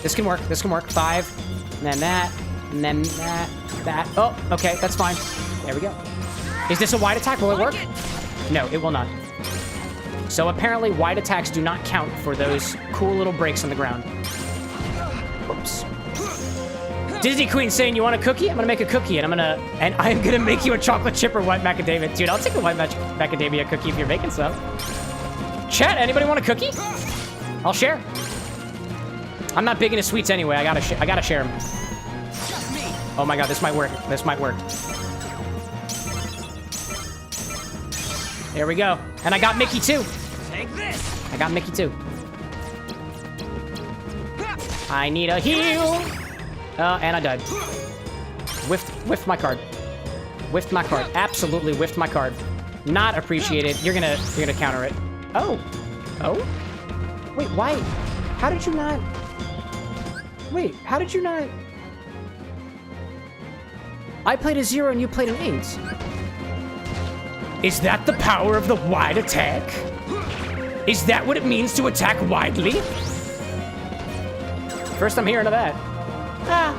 This can work. This can work. 5, and then that, and then that. Oh, okay, that's fine. There we go. Is this a wide attack? Will it work? No, it will not. So apparently wide attacks do not count for those cool little breaks on the ground. Oops. Disney Queen saying, you want a cookie? I'm gonna make a cookie, and I'm gonna make you a chocolate chip or white macadamia. Dude, I'll take a white macadamia cookie if you're making some. Chat, anybody want a cookie? I'll share. I'm not big into sweets anyway. I gotta share them. Oh my god, this might work. This might work. There we go. And I got Mickey too. Take this. I got Mickey too. I need a heal. And I died. Whiffed my card. Whiffed my card. Absolutely whiffed my card. Not appreciated. You're gonna counter it. Oh. Oh? Wait, why? How did you not? Wait, how did you not? I played a 0 and you played an 8. Is that the power of the wide attack? Is that what it means to attack widely? First I'm hearing of that. Ah.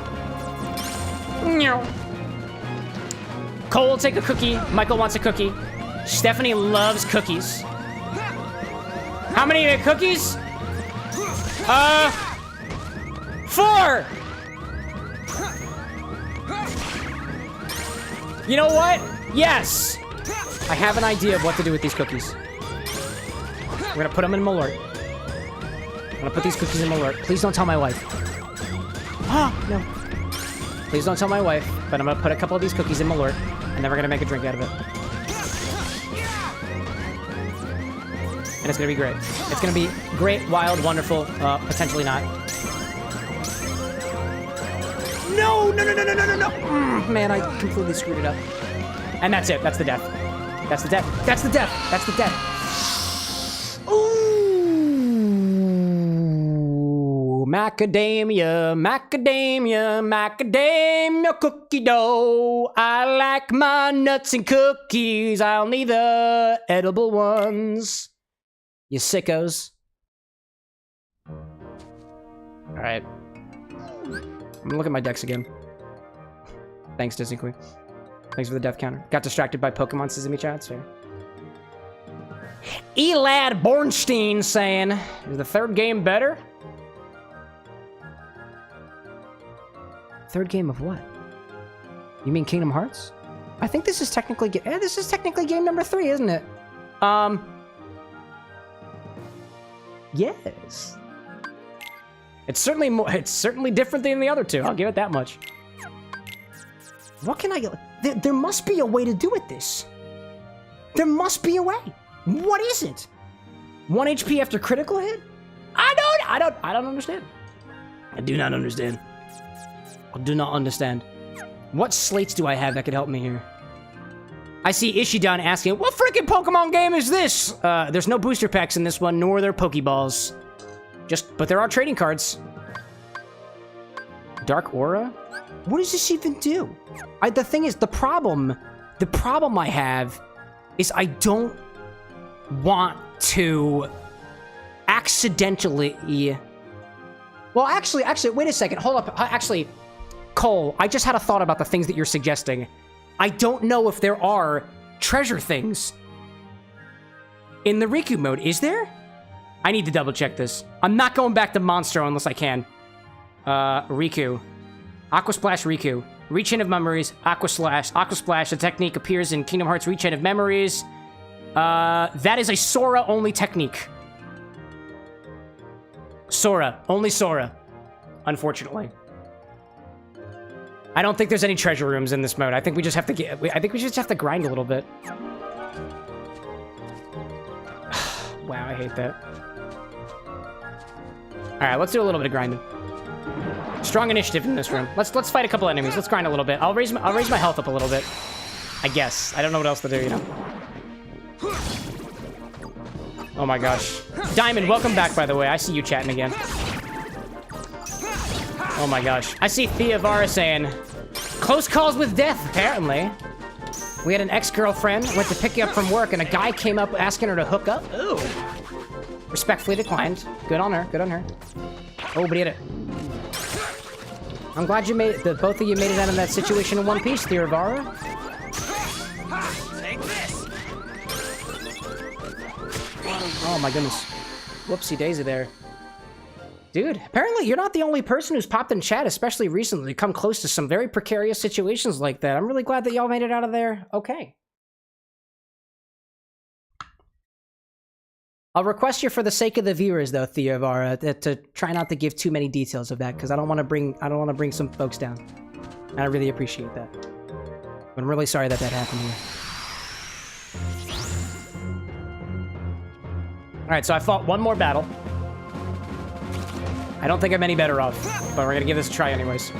Cole will take a cookie. Michael wants a cookie. Stephanie loves cookies. How many cookies? 4! You know what? Yes! I have an idea of what to do with these cookies. We're gonna put them in Malört. I'm gonna put these cookies in Malört. Please don't tell my wife. Ah, no. Please don't tell my wife, but I'm gonna put a couple of these cookies in Malört, and then we're gonna make a drink out of it. And it's gonna be great. It's gonna be great, wild, wonderful, potentially not. No, no, no, no, no, no, no, no. Man, I completely screwed it up. And that's it. That's the death. That's the death. That's the death. That's the death. Ooh, macadamia, macadamia, macadamia cookie dough. I like my nuts and cookies. I'll need the edible ones. You sickos. All right. I'm gonna look at my decks again. Thanks, Disney Queen. Thanks for the death counter. Got distracted by Pokemon, says me chat. So. Elad Bornstein saying, is the third game better? Third game of what? You mean Kingdom Hearts? I think this is technically game number 3, isn't it? Yes. It's certainly different than the other two. I'll give it that much. What can I get? There must be a way to do it this. There must be a way. What is it? 1 HP after critical hit? I don't understand. I do not understand. I do not understand. What slates do I have that could help me here? I see Ishidon asking, what freaking Pokemon game is this? There's no booster packs in this one, nor are there Pokeballs. But there are trading cards. Dark Aura? What does this even do? The thing is, the problem I have is I don't want to accidentally... Well, actually, wait a second. Hold up. Actually, Cole, I just had a thought about the things that you're suggesting. I don't know if there are treasure things in the Riku mode. Is there? I need to double check this. I'm not going back to Monstro unless I can. Riku. Aqua Splash Riku. Rechain of Memories. Aqua Splash. Aqua Splash. The technique appears in Kingdom Hearts Rechain of Memories. That is a Sora-only technique. Sora. Only Sora. Unfortunately. I don't think there's any treasure rooms in this mode. I think we just have to grind a little bit. Wow, I hate that. right, let's do a little bit of grinding. Strong initiative in this room. Let's fight a couple enemies. Let's grind a little bit. I'll raise my health up a little bit. I guess. I don't know what else to do, you know. Oh my gosh. Diamond, welcome back, by the way. I see you chatting again. Oh my gosh. I see Theavara saying, close calls with death, apparently. We had an ex-girlfriend, went to pick you up from work, and a guy came up asking her to hook up. Ooh. Respectfully declined. Good on her. Good on her. Oh, but he hit it. I'm glad you made it, that both of you made it out of that situation in one piece, Theavara. Take this. Oh my goodness. Whoopsie daisy there. Dude, apparently you're not the only person who's popped in chat, especially recently, to come close to some very precarious situations like that. I'm really glad that y'all made it out of there okay. I'll request you for the sake of the viewers, though, Theavara, to try not to give too many details of that, because I don't want to bring some folks down. And I really appreciate that. I'm really sorry that happened here. Alright, so I fought one more battle. I don't think I'm any better off, but we're gonna give this a try anyways.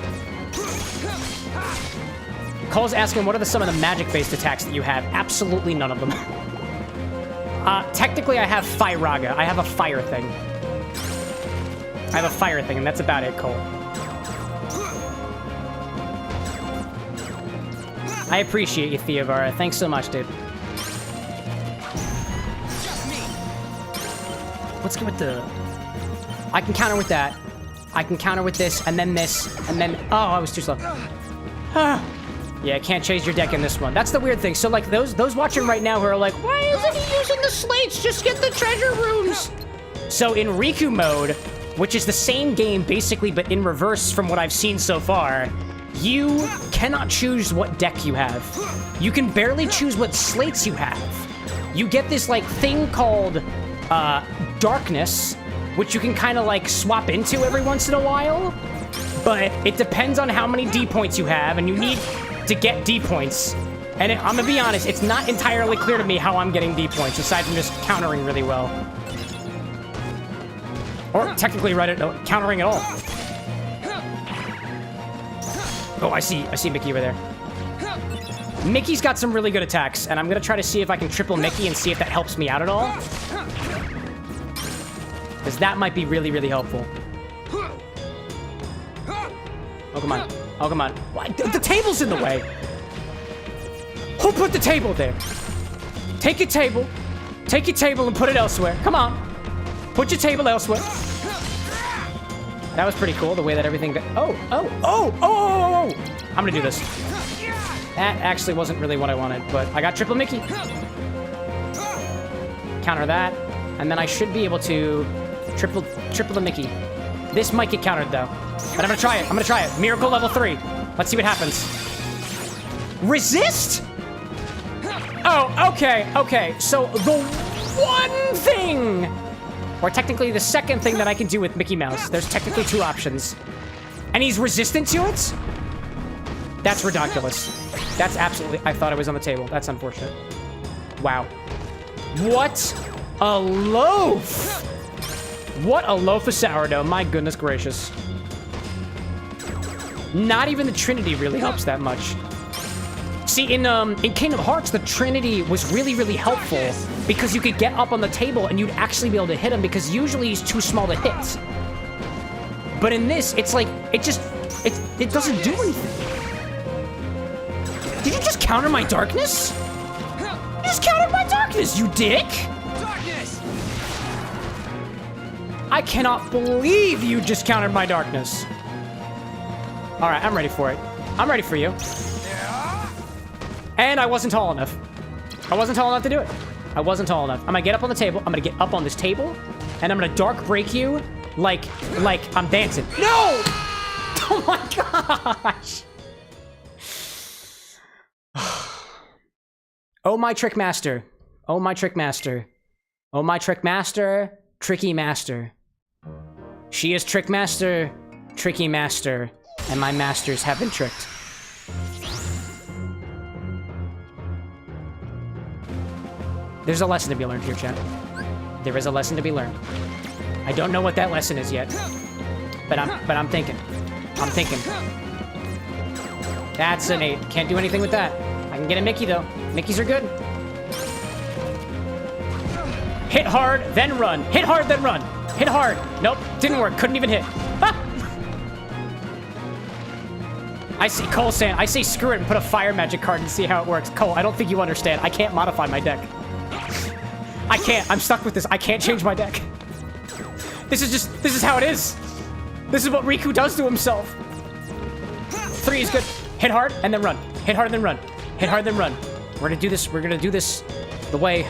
Cole's asking, what are some of the magic-based attacks that you have? Absolutely none of them. Technically I have Firaga. I have a fire thing. I have a fire thing, and that's about it, Cole. I appreciate you, Theavara. Thanks so much, dude. Let's go with the... I can counter with that. I can counter with this, and then this, and then... Oh, I was too slow. Yeah, I can't change your deck in this one. That's the weird thing. So, like, those watching right now who are like, why isn't he using the slates? Just get the treasure rooms! So, in Riku mode, which is the same game, basically, but in reverse from what I've seen so far, you cannot choose what deck you have. You can barely choose what slates you have. You get this, like, thing called... Darkness, which you can kind of like swap into every once in a while, but it depends on how many D points you have, and you need to get D points. And I'm gonna be honest, it's not entirely clear to me how I'm getting D points, aside from just countering really well. Or technically countering at all. Oh, I see Mickey over there. Mickey's got some really good attacks, and I'm gonna try to see if I can triple Mickey and see if that helps me out at all. Because that might be really, really helpful. Oh, come on. Oh, come on. Why? The table's in the way. Who put the table there? Take your table. Take your table and put it elsewhere. Come on. Put your table elsewhere. That was pretty cool, the way that everything... Oh. I'm gonna do this. That actually wasn't really what I wanted, but I got triple Mickey. Counter that. And then I should be able to triple the Mickey. This might get countered, though. But I'm gonna try it. Miracle level 3. Let's see what happens. Resist? Oh, okay. So the one thing, or technically the second thing that I can do with Mickey Mouse, there's technically 2 options. And he's resistant to it? That's ridiculous. That's absolutely... I thought it was on the table. That's unfortunate. Wow. What a loaf! What a loaf of sourdough. My goodness gracious. Not even the Trinity really helps that much. See, in Kingdom Hearts, the Trinity was really, really helpful because you could get up on the table and you'd actually be able to hit him because usually he's too small to hit. But in this, it's like, it doesn't do anything. Did you just counter my darkness? You just countered my darkness, you dick! Darkness! I cannot believe you just countered my darkness. Alright, I'm ready for it. I'm ready for you. And I wasn't tall enough. I wasn't tall enough to do it. I wasn't tall enough. I'm gonna get up on the table. I'm gonna get up on this table. And I'm gonna dark break you like I'm dancing. No! Oh my gosh! Oh my trick master. Oh my trick master. Oh my trick master. Tricky master. She is trick master. Tricky master. And my masters have been tricked. There's a lesson to be learned here, chat. There is a lesson to be learned. I don't know what that lesson is yet. But I'm thinking. I'm thinking. That's an 8. Can't do anything with that. I can get a Mickey, though. Mickeys are good. Hit hard, then run. Hit hard, then run. Hit hard. Nope, didn't work. Couldn't even hit. Ah! I see Cole saying, I say screw it and put a fire magic card and see how it works. Cole, I don't think you understand. I can't modify my deck. I can't. I'm stuck with this. I can't change my deck. This is how it is. This is what Riku does to himself. 3 is good. Hit hard and then run. Hit hard and then run. Hit hard then run. We're gonna do this. We're gonna do this the way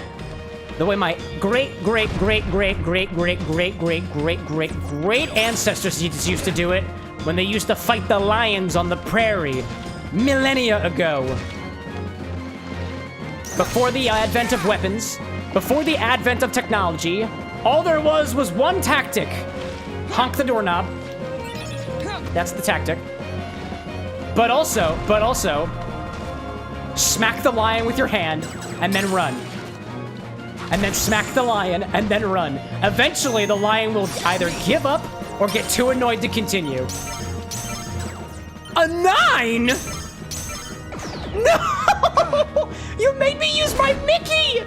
my great ancestors used to do it when they used to fight the lions on the prairie millennia ago. Before the advent of weapons, before the advent of technology, all there was one tactic. Honk the doorknob. That's the tactic. But also, smack the lion with your hand and then run. And then smack the lion and then run. Eventually, the lion will either give up or get too annoyed to continue. A 9? No! You made me use my Mickey!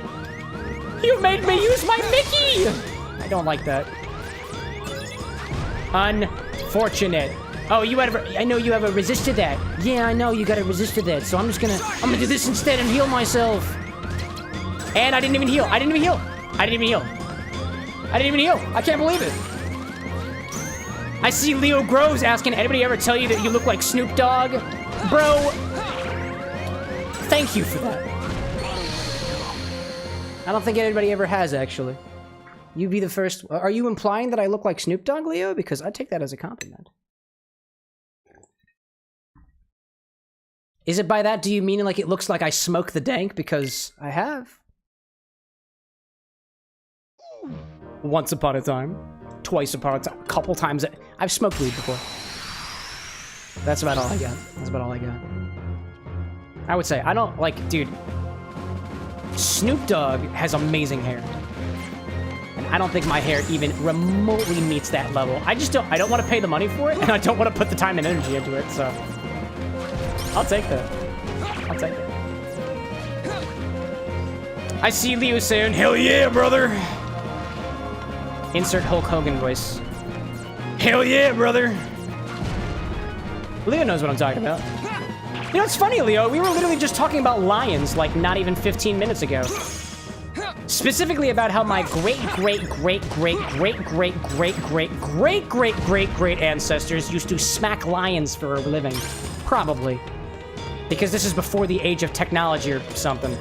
You made me use my Mickey! I don't like that. Unfortunate. Oh, I know you ever resisted that. Yeah, I know you gotta resist that. So I'm gonna do this instead and heal myself. And I didn't even heal. I didn't even heal. I can't believe it. I see Leo Groves asking, anybody ever tell you that you look like Snoop Dogg? Bro, thank you for that. I don't think anybody ever has, actually. You'd be the first. Are you implying that I look like Snoop Dogg, Leo? Because I take that as a compliment. Is it by that, do you mean like it looks like I smoke the dank? Because I have. Once upon a time. Twice upon a time. Couple times. I've smoked weed before. That's about all I got. I would say, I don't like, dude. Snoop Dogg has amazing hair. And I don't think my hair even remotely meets that level. I don't want to pay the money for it, and I don't want to put the time and energy into it, so. I'll take that. I see Leo saying, hell yeah, brother. Insert Hulk Hogan voice. Hell yeah, brother. Leo knows what I'm talking about. You know, it's funny, Leo. We were literally just talking about lions like not even 15 minutes ago. Specifically about how my great ancestors used to smack lions for a living. Probably. Because this is before the age of technology or something.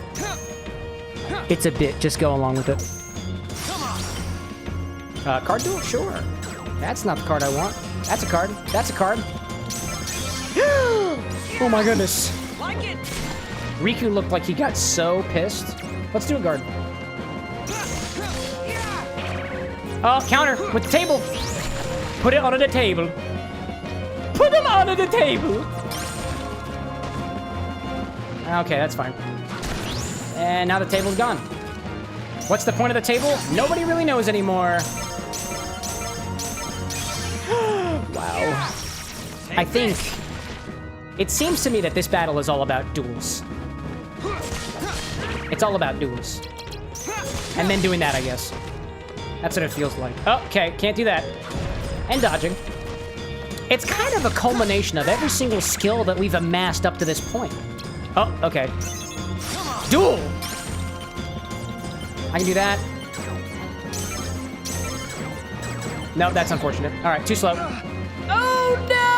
It's a bit. Just go along with it. Card duel? Sure. That's not the card I want. That's a card. That's a card. Oh my goodness. Riku looked like he got so pissed. Let's do a guard. Oh, counter with the table. Put it under the table. Put him under the table. Okay, that's fine. And now the table's gone. What's the point of the table? Nobody really knows anymore. Wow. I think... It seems to me that this battle is all about duels. It's all about duels. And then doing that, I guess. That's what it feels like. Oh, okay, can't do that. And dodging. It's kind of a culmination of every single skill that we've amassed up to this point. Oh, okay. Duel! I can do that. No, that's unfortunate. All right, too slow. Oh, no!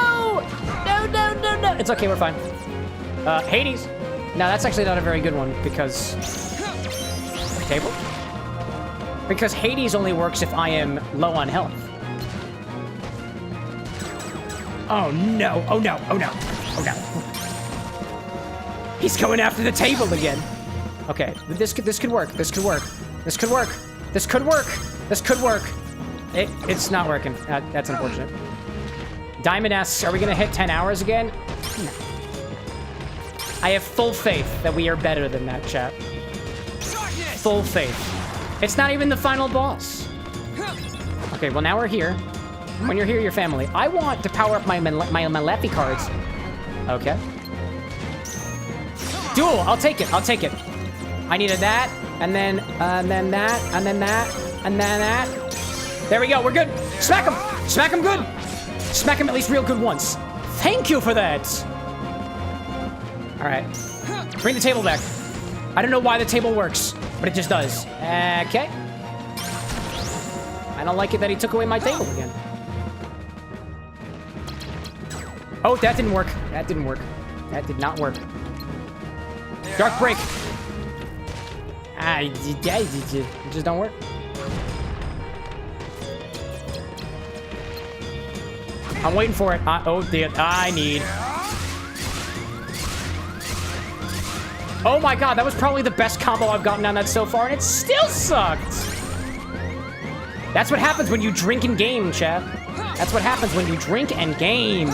No. It's okay, we're fine. Hades. No, that's actually not a very good one, because... Table? Because Hades only works if I am low on health. Oh, no. Oh, no. He's going after the table again. Okay, this could work. This could work. It's not working. That's unfortunate. Diamond asks, are we gonna hit 10 hours again? No. I have full faith that we are better than that, chat. Full faith. It's not even the final boss. Okay, well now we're here. When you're here, you're family. I want to power up my Malörting cards. Okay. Duel, I'll take it, I'll take it. I needed that, and then that, and then that, and then that. There we go, we're good. Smack him good. Smack him at least real good once. Thank you for that. All right, bring the table back. I don't know why the table works, but it just does. Okay. I don't like it that he took away my table again. Oh, that didn't work. That didn't work. That did not work. Dark break. It just don't work. I'm waiting for it. Oh, I need. Oh my god, that was probably the best combo I've gotten on that so far, and it still sucked. That's what happens when you drink and game, chat. That's what happens when you drink and game.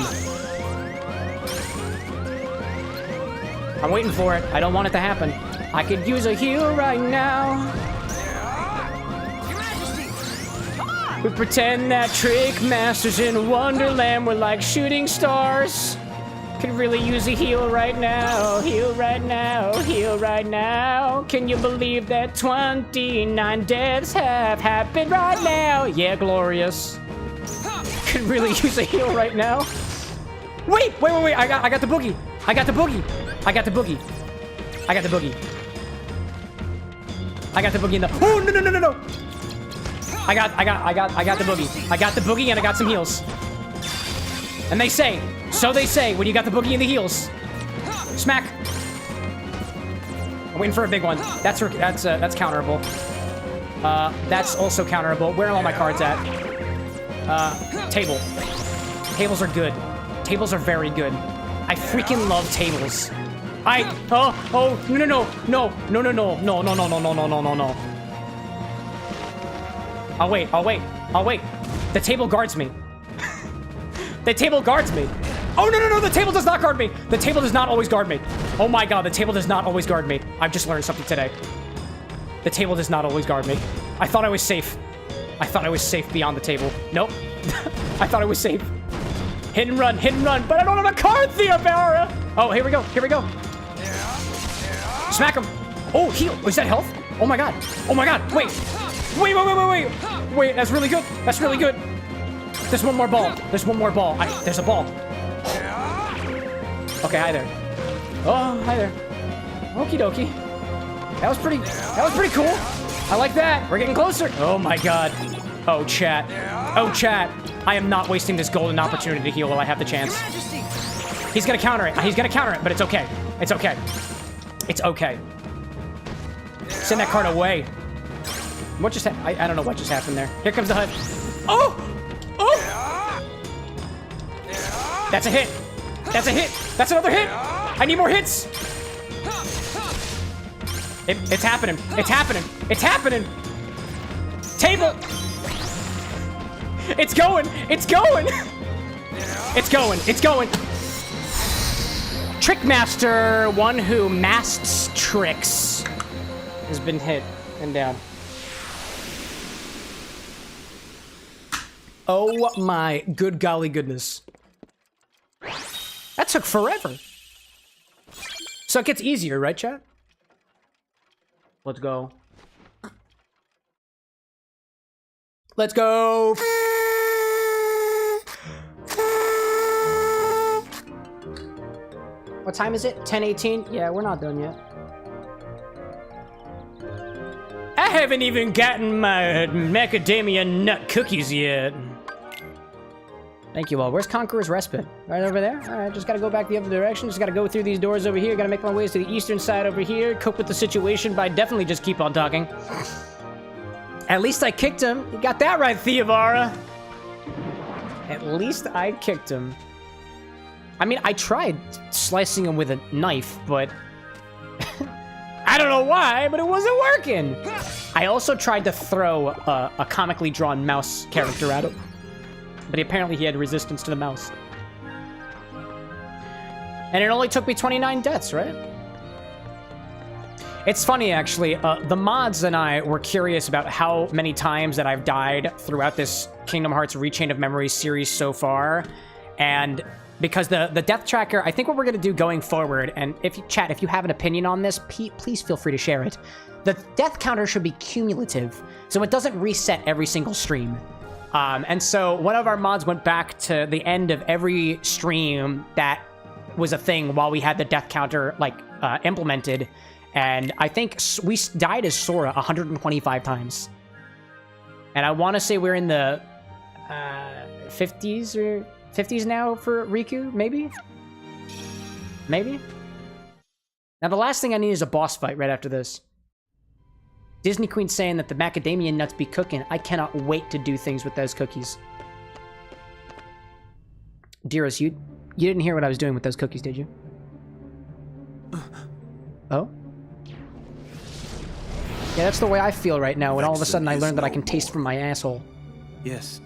I'm waiting for it. I don't want it to happen. I could use a heal right now. We pretend that trick masters in Wonderland were like shooting stars. Could really use a heal right now. Heal right now. Heal right now. Can you believe that 29 deaths have happened right now? Yeah, glorious. Could really use a heal right now. Wait. I got the boogie. I got the boogie. I got the boogie. I got the boogie. I got the boogie in the. Oh no! I got the boogie. I got the boogie and I got some heals. And they say, so they say, when you got the boogie and the heals, smack. I'm waiting for a big one. That's counterable. That's also counterable. Where are all my cards at? Table. Tables are good. Tables are very good. I freaking love tables. No. I'll wait. The table guards me. The table guards me. Oh, no, the table does not guard me. The table does not always guard me. Oh my god, the table does not always guard me. I've just learned something today. The table does not always guard me. I thought I was safe. I thought I was safe beyond the table. Nope. I thought I was safe. Hit and run, but I don't have a card, Theobara! Oh, here we go. Smack him. Oh, heal. Is that health? Oh my god. Wait, that's really good. There's one more ball. There's a ball. Okay, hi there. Oh, hi there. Okie dokie. That was pretty cool. I like that. We're getting closer. Oh my god. Oh, chat. I am not wasting this golden opportunity to heal while I have the chance. He's gonna counter it, but it's okay. It's okay. Send that card away. What just happened? I don't know what just happened there. Here comes the HUD. Oh! That's a hit. That's another hit. I need more hits. It's happening. Table. It's going. Trickmaster, one who masks tricks, has been hit and down. Oh my good golly goodness. That took forever. So it gets easier, right, chat? Let's go. What time is it? 10:18? Yeah, we're not done yet. I haven't even gotten my macadamia nut cookies yet. Thank you all. Where's Conqueror's Respite? Right over there? Alright, just gotta go back the other direction. Just gotta go through these doors over here. Gotta make my ways to the eastern side over here. Cope with the situation by definitely just keep on talking. At least I kicked him. You got that right, Theobara. At least I kicked him. I mean, I tried slicing him with a knife, but... I don't know why, but it wasn't working. I also tried to throw a comically drawn mouse character at him. But apparently he had resistance to the mouse. And it only took me 29 deaths, right? It's funny, actually. The mods and I were curious about how many times that I've died throughout this Kingdom Hearts Rechain of Memories series so far. And because the death tracker, I think what we're going to do going forward, and if you have an opinion on this, please feel free to share it. The death counter should be cumulative, so it doesn't reset every single stream. And so one of our mods went back to the end of every stream that was a thing while we had the death counter, like, implemented. And I think we died as Sora 125 times. And I want to say we're in the 50s now for Riku, maybe? Maybe? Now, the last thing I need is a boss fight right after this. Disney Queen saying that the macadamia nuts be cooking. I cannot wait to do things with those cookies. Dearest, you didn't hear what I was doing with those cookies, did you? Oh? Yeah, that's the way I feel right now when all of a sudden I learned that I can taste from my asshole. Yes,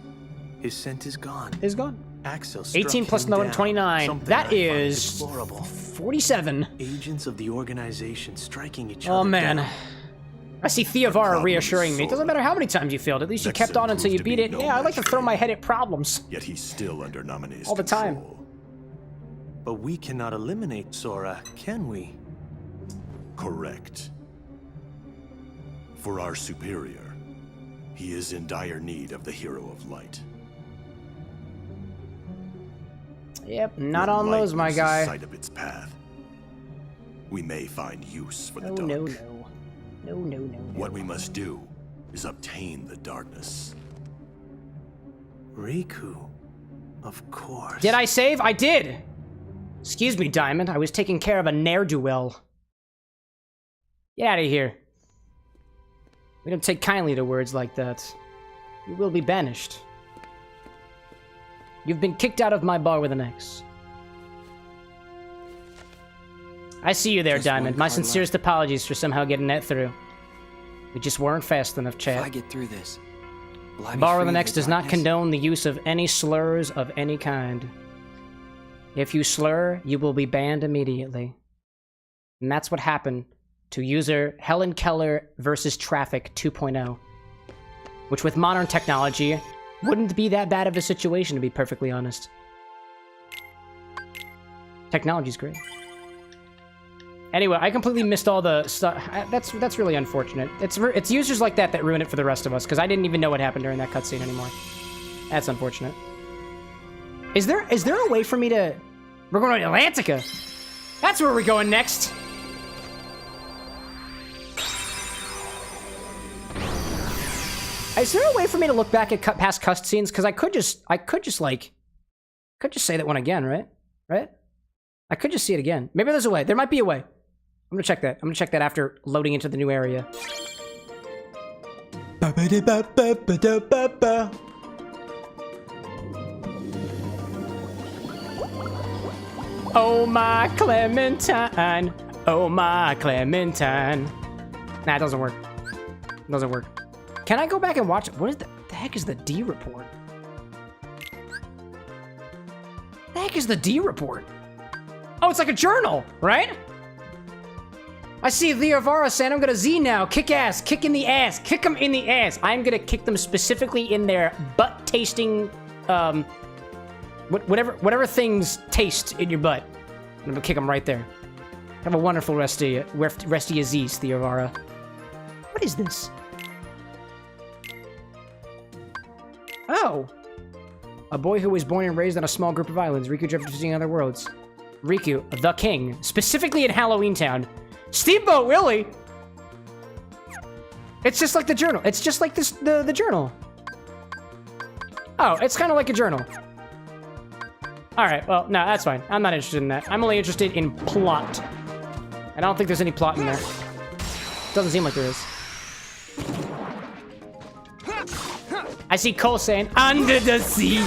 his scent is gone. Is gone. Axel 18 plus 29. That is 47. Agents of the organization striking each other. Oh man. I see Theovara reassuring me. It doesn't matter how many times you failed. At least you kept on until you beat it. Yeah, I like to throw my head at problems. Yet he's still under Nominee's all the time. control. But we cannot eliminate Sora, can we? Correct. For our superior, he is in dire need of the Hero of Light. Yep, not When on light those, my loses guy. sight of its path, we may find use for the No, dark. no, no. No, no, no, no. What we must do is obtain the darkness. Riku, of course. Did I save? I did! Excuse me, Diamond. I was taking care of a ne'er-do-well. Get out of here. We don't take kindly to words like that. You will be banished. You've been kicked out of my bar with an X. I see you there, Just Diamond. one My card sincerest apologies for somehow getting that through. We just weren't fast enough, If I chat. get through this, will I be Bar free with an of X the does not darkness? condone the use of any slurs of any kind. If you slur, you will be banned immediately. And that's what happened to user Helen Keller versus Traffic 2.0. Which with modern technology, wouldn't be that bad of a situation, to be perfectly honest. Technology's great. Anyway, I completely missed all the stuff. That's really unfortunate. It's users like that that ruin it for the rest of us, because I didn't even know what happened during that cutscene anymore. That's unfortunate. Is there a way for me to... We're going to Atlantica. That's where we're going next. Is there a way for me to look back at past cutscenes? Because I could just say that one again, right? Right? I could just see it again. Maybe there's a way. There might be a way. I'm gonna check that. I'm gonna check that after loading into the new area. Oh my Clementine. Oh my Clementine. Nah, it doesn't work. It doesn't work. Can I go back and watch it? What is the heck is the D report? The heck is the D report? Oh, it's like a journal, right? I see Leovara saying I'm gonna Z now. Kick ass, kick in the ass, kick them in the ass. I'm gonna kick them specifically in their butt-tasting, whatever things taste in your butt. I'm gonna kick them right there. Have a wonderful rest of your Z's, Theovara. What is this? Oh. A boy who was born and raised on a small group of islands. Riku drifted to seeing other worlds. Riku, the king, specifically in Halloween Town. Steamboat Willie! It's just like the journal. It's just like this, the journal. Oh, it's kind of like a journal. Alright, well, no, that's fine. I'm not interested in that. I'm only interested in plot. And I don't think there's any plot in there. Doesn't seem like there is. I see Cole saying, under the sea.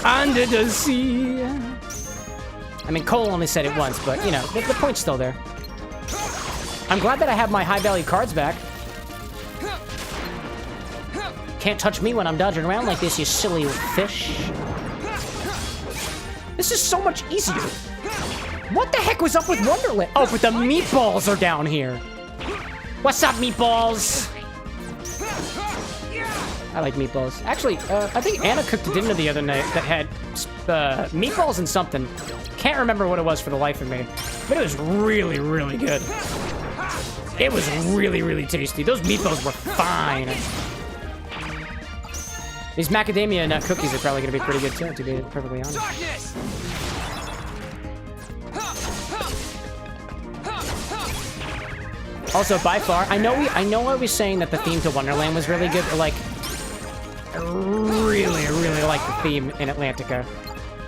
Under the sea. I mean, Cole only said it once, but, you know, the point's still there. I'm glad that I have my high-value cards back. Can't touch me when I'm dodging around like this, you silly fish. This is so much easier. What the heck was up with Wonderland? Oh, but the meatballs are down here. What's up, meatballs? I like meatballs. Actually, I think Anna cooked a dinner the other night that had meatballs and something. Can't remember what it was for the life of me. But it was really, really good. It was really, really tasty. Those meatballs were fine. These macadamia nut cookies are probably going to be pretty good too, to be perfectly honest. Also, by far, I know I was saying that the theme to Wonderland was really good, but like, I really, really like the theme in Atlantica.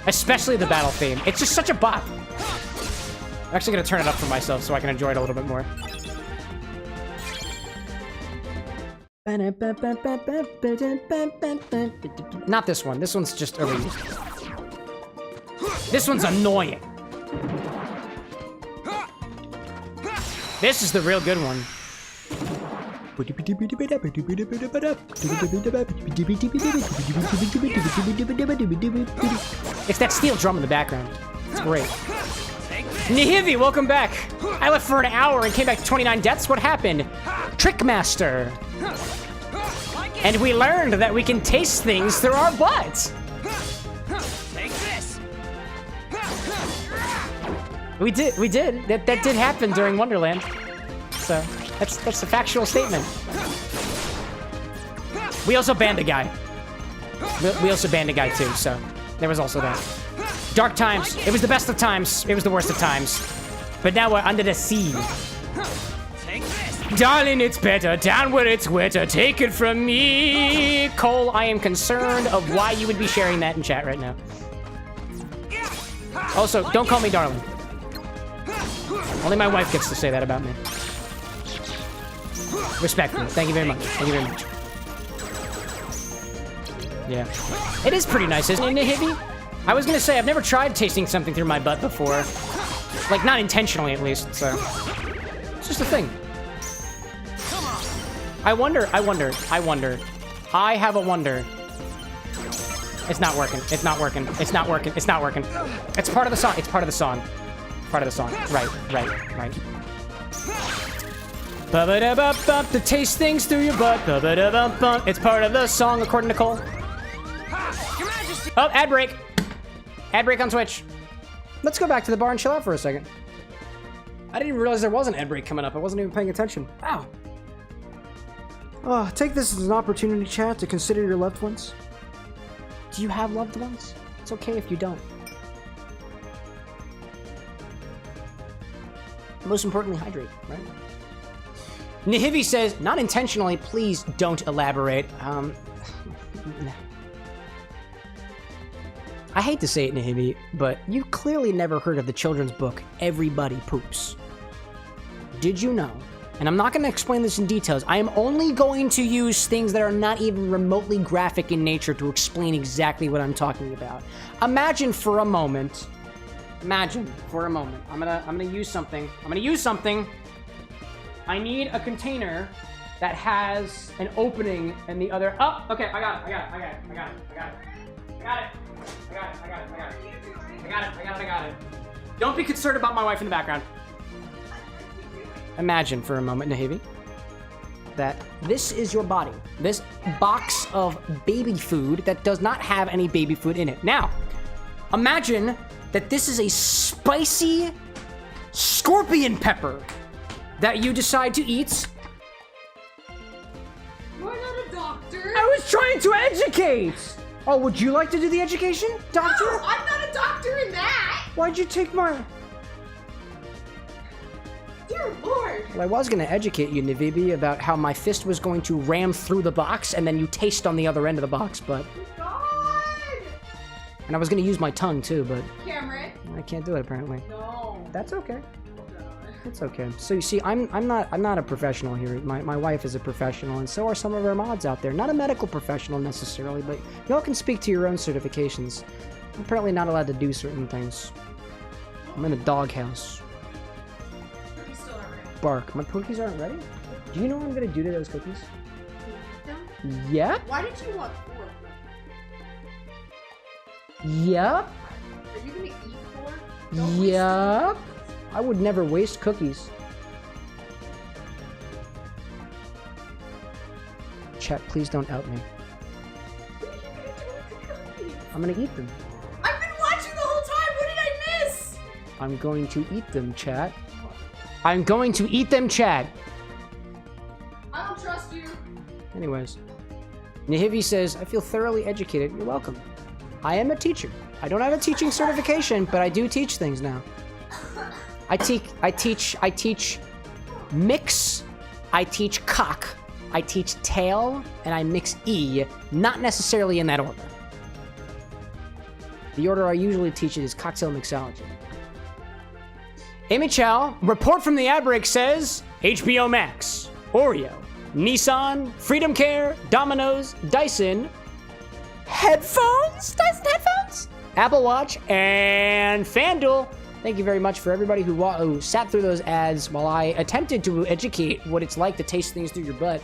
Especially the battle theme. It's just such a bop. I'm actually going to turn it up for myself so I can enjoy it a little bit more. Not this one. This one's just elite. This one's annoying. This is the real good one. It's that steel drum in the background. It's great. Nihivi, welcome back. I left for an hour and came back to 29 deaths. What happened? Trickmaster. And we learned that we can taste things through our butts. Take this. We did. That did happen during Wonderland. So that's a factual statement. We also banned a guy. We also banned a guy too, so there was also that. Dark times. It was the best of times. It was the worst of times. But now we're under the sea. Take this. Darling, it's better down where it's wetter. Take it from me. Cole, I am concerned of why you would be sharing that in chat right now. Also, don't call me darling. Only my wife gets to say that about me. Respectfully. Thank you very much. Thank you very much. Yeah. It is pretty nice, isn't it, Nihibi? I was gonna say, I've never tried tasting something through my butt before. Like, not intentionally, at least, so... It's just a thing. I wonder. I have a wonder. It's not working. It's not working. It's not working. It's not working. It's part of the song. It's part of the song. Part of the song. Right. Ba-ba-da-ba-bump, to taste things through your butt. Ba-ba-da-bump-bump. It's part of the song, according to Cole. Oh, ad break. Ad break on Twitch. Let's go back to the bar and chill out for a second. I didn't even realize there was an ad break coming up. I wasn't even paying attention. Wow. Take this as an opportunity, chat, to consider your loved ones. Do you have loved ones? It's okay if you don't. Most importantly, hydrate, right? Nihivi says, not intentionally, please don't elaborate. I hate to say it, Nihivi, but you clearly never heard of the children's book, Everybody Poops. Did you know? And I'm not going to explain this in details. I am only going to use things that are not even remotely graphic in nature to explain exactly what I'm talking about. Imagine for a moment. I'm gonna use something. I need a container that has an opening in the other. Oh, okay, I got it. Don't be concerned about my wife in the background. Imagine for a moment, Nahivi, that this is your body. This box of baby food that does not have any baby food in it. Now, imagine that this is a spicy scorpion pepper that you decide to eat. You're not a doctor. I was trying to educate. Oh, would you like to do the education, doctor? No, I'm not a doctor in that. Why'd you take my... Dear Lord. Well, I was going to educate you, Nivibi, about how my fist was going to ram through the box and then you taste on the other end of the box, but... God. And I was going to use my tongue, too, but... Cameron. I can't do it, apparently. No. That's okay. It's okay. So you see, I'm not a professional here. My wife is a professional, and so are some of our mods out there. Not a medical professional necessarily, but y'all can speak to your own certifications. I'm apparently not allowed to do certain things. I'm in a doghouse. Cookies still aren't ready. Bark. My cookies aren't ready? Do you know what I'm gonna do to those cookies? Them? Yep. Why did you want 4 of them? Yep. Are you gonna eat 4? Yup. I would never waste cookies. Chat, please don't out me. I'm gonna eat them. I've been watching the whole time. What did I miss? I'm going to eat them, chat. I'm going to eat them, chat. I don't trust you. Anyways. Nahivi says, I feel thoroughly educated. You're welcome. I am a teacher. I don't have a teaching certification, but I do teach things now. I teach mix, I teach cock, I teach tail, and I mix E, not necessarily in that order. The order I usually teach it is cocktail mixology. Amy Chow, report from the ad break says, HBO Max, Oreo, Nissan, Freedom Care, Domino's, Dyson, headphones? Dyson headphones? Apple Watch, and FanDuel. Thank you very much for everybody who sat through those ads while I attempted to educate what it's like to taste things through your butt.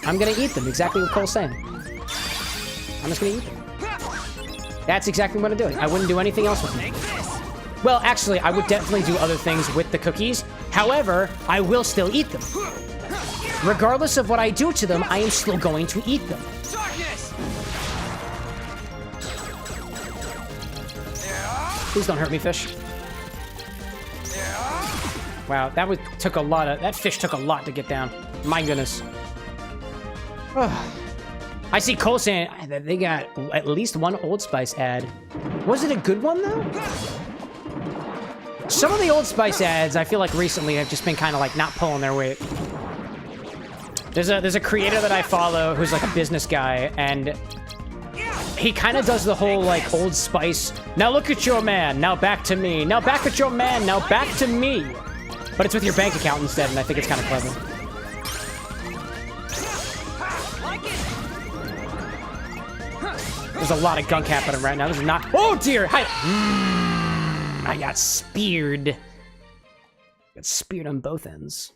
I'm gonna eat them, exactly what Cole's saying. I'm just gonna eat them. That's exactly what I'm doing. I wouldn't do anything else with them. Well, actually, I would definitely do other things with the cookies. However, I will still eat them. Regardless of what I do to them, I am still going to eat them. Please don't hurt me, fish. Wow, that fish took a lot to get down. My goodness. I see Cole saying that they got at least one Old Spice ad. Was it a good one, though? Some of the Old Spice ads, I feel like recently have just been kind of like not pulling their weight. There's a creator that I follow who's like a business guy, and he kind of does the whole like Old Spice, now look at your man, now back to me, now back at your man, now back to me. But it's with your bank account instead, and I think it's kind of clever. There's a lot of gunk happening right now. This is not... Oh, dear! Hi! I got speared. Got speared on both ends.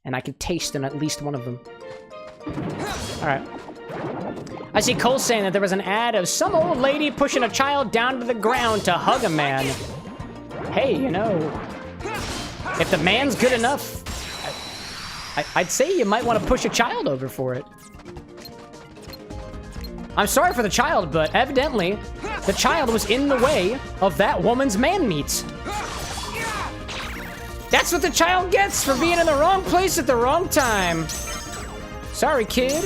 And I could taste in at least one of them. Alright. I see Cole saying that there was an ad of some old lady pushing a child down to the ground to hug a man. Hey, you know... If the man's good enough... I'd say you might want to push a child over for it. I'm sorry for the child, but evidently, the child was in the way of that woman's man-meat. That's what the child gets for being in the wrong place at the wrong time. Sorry, kid.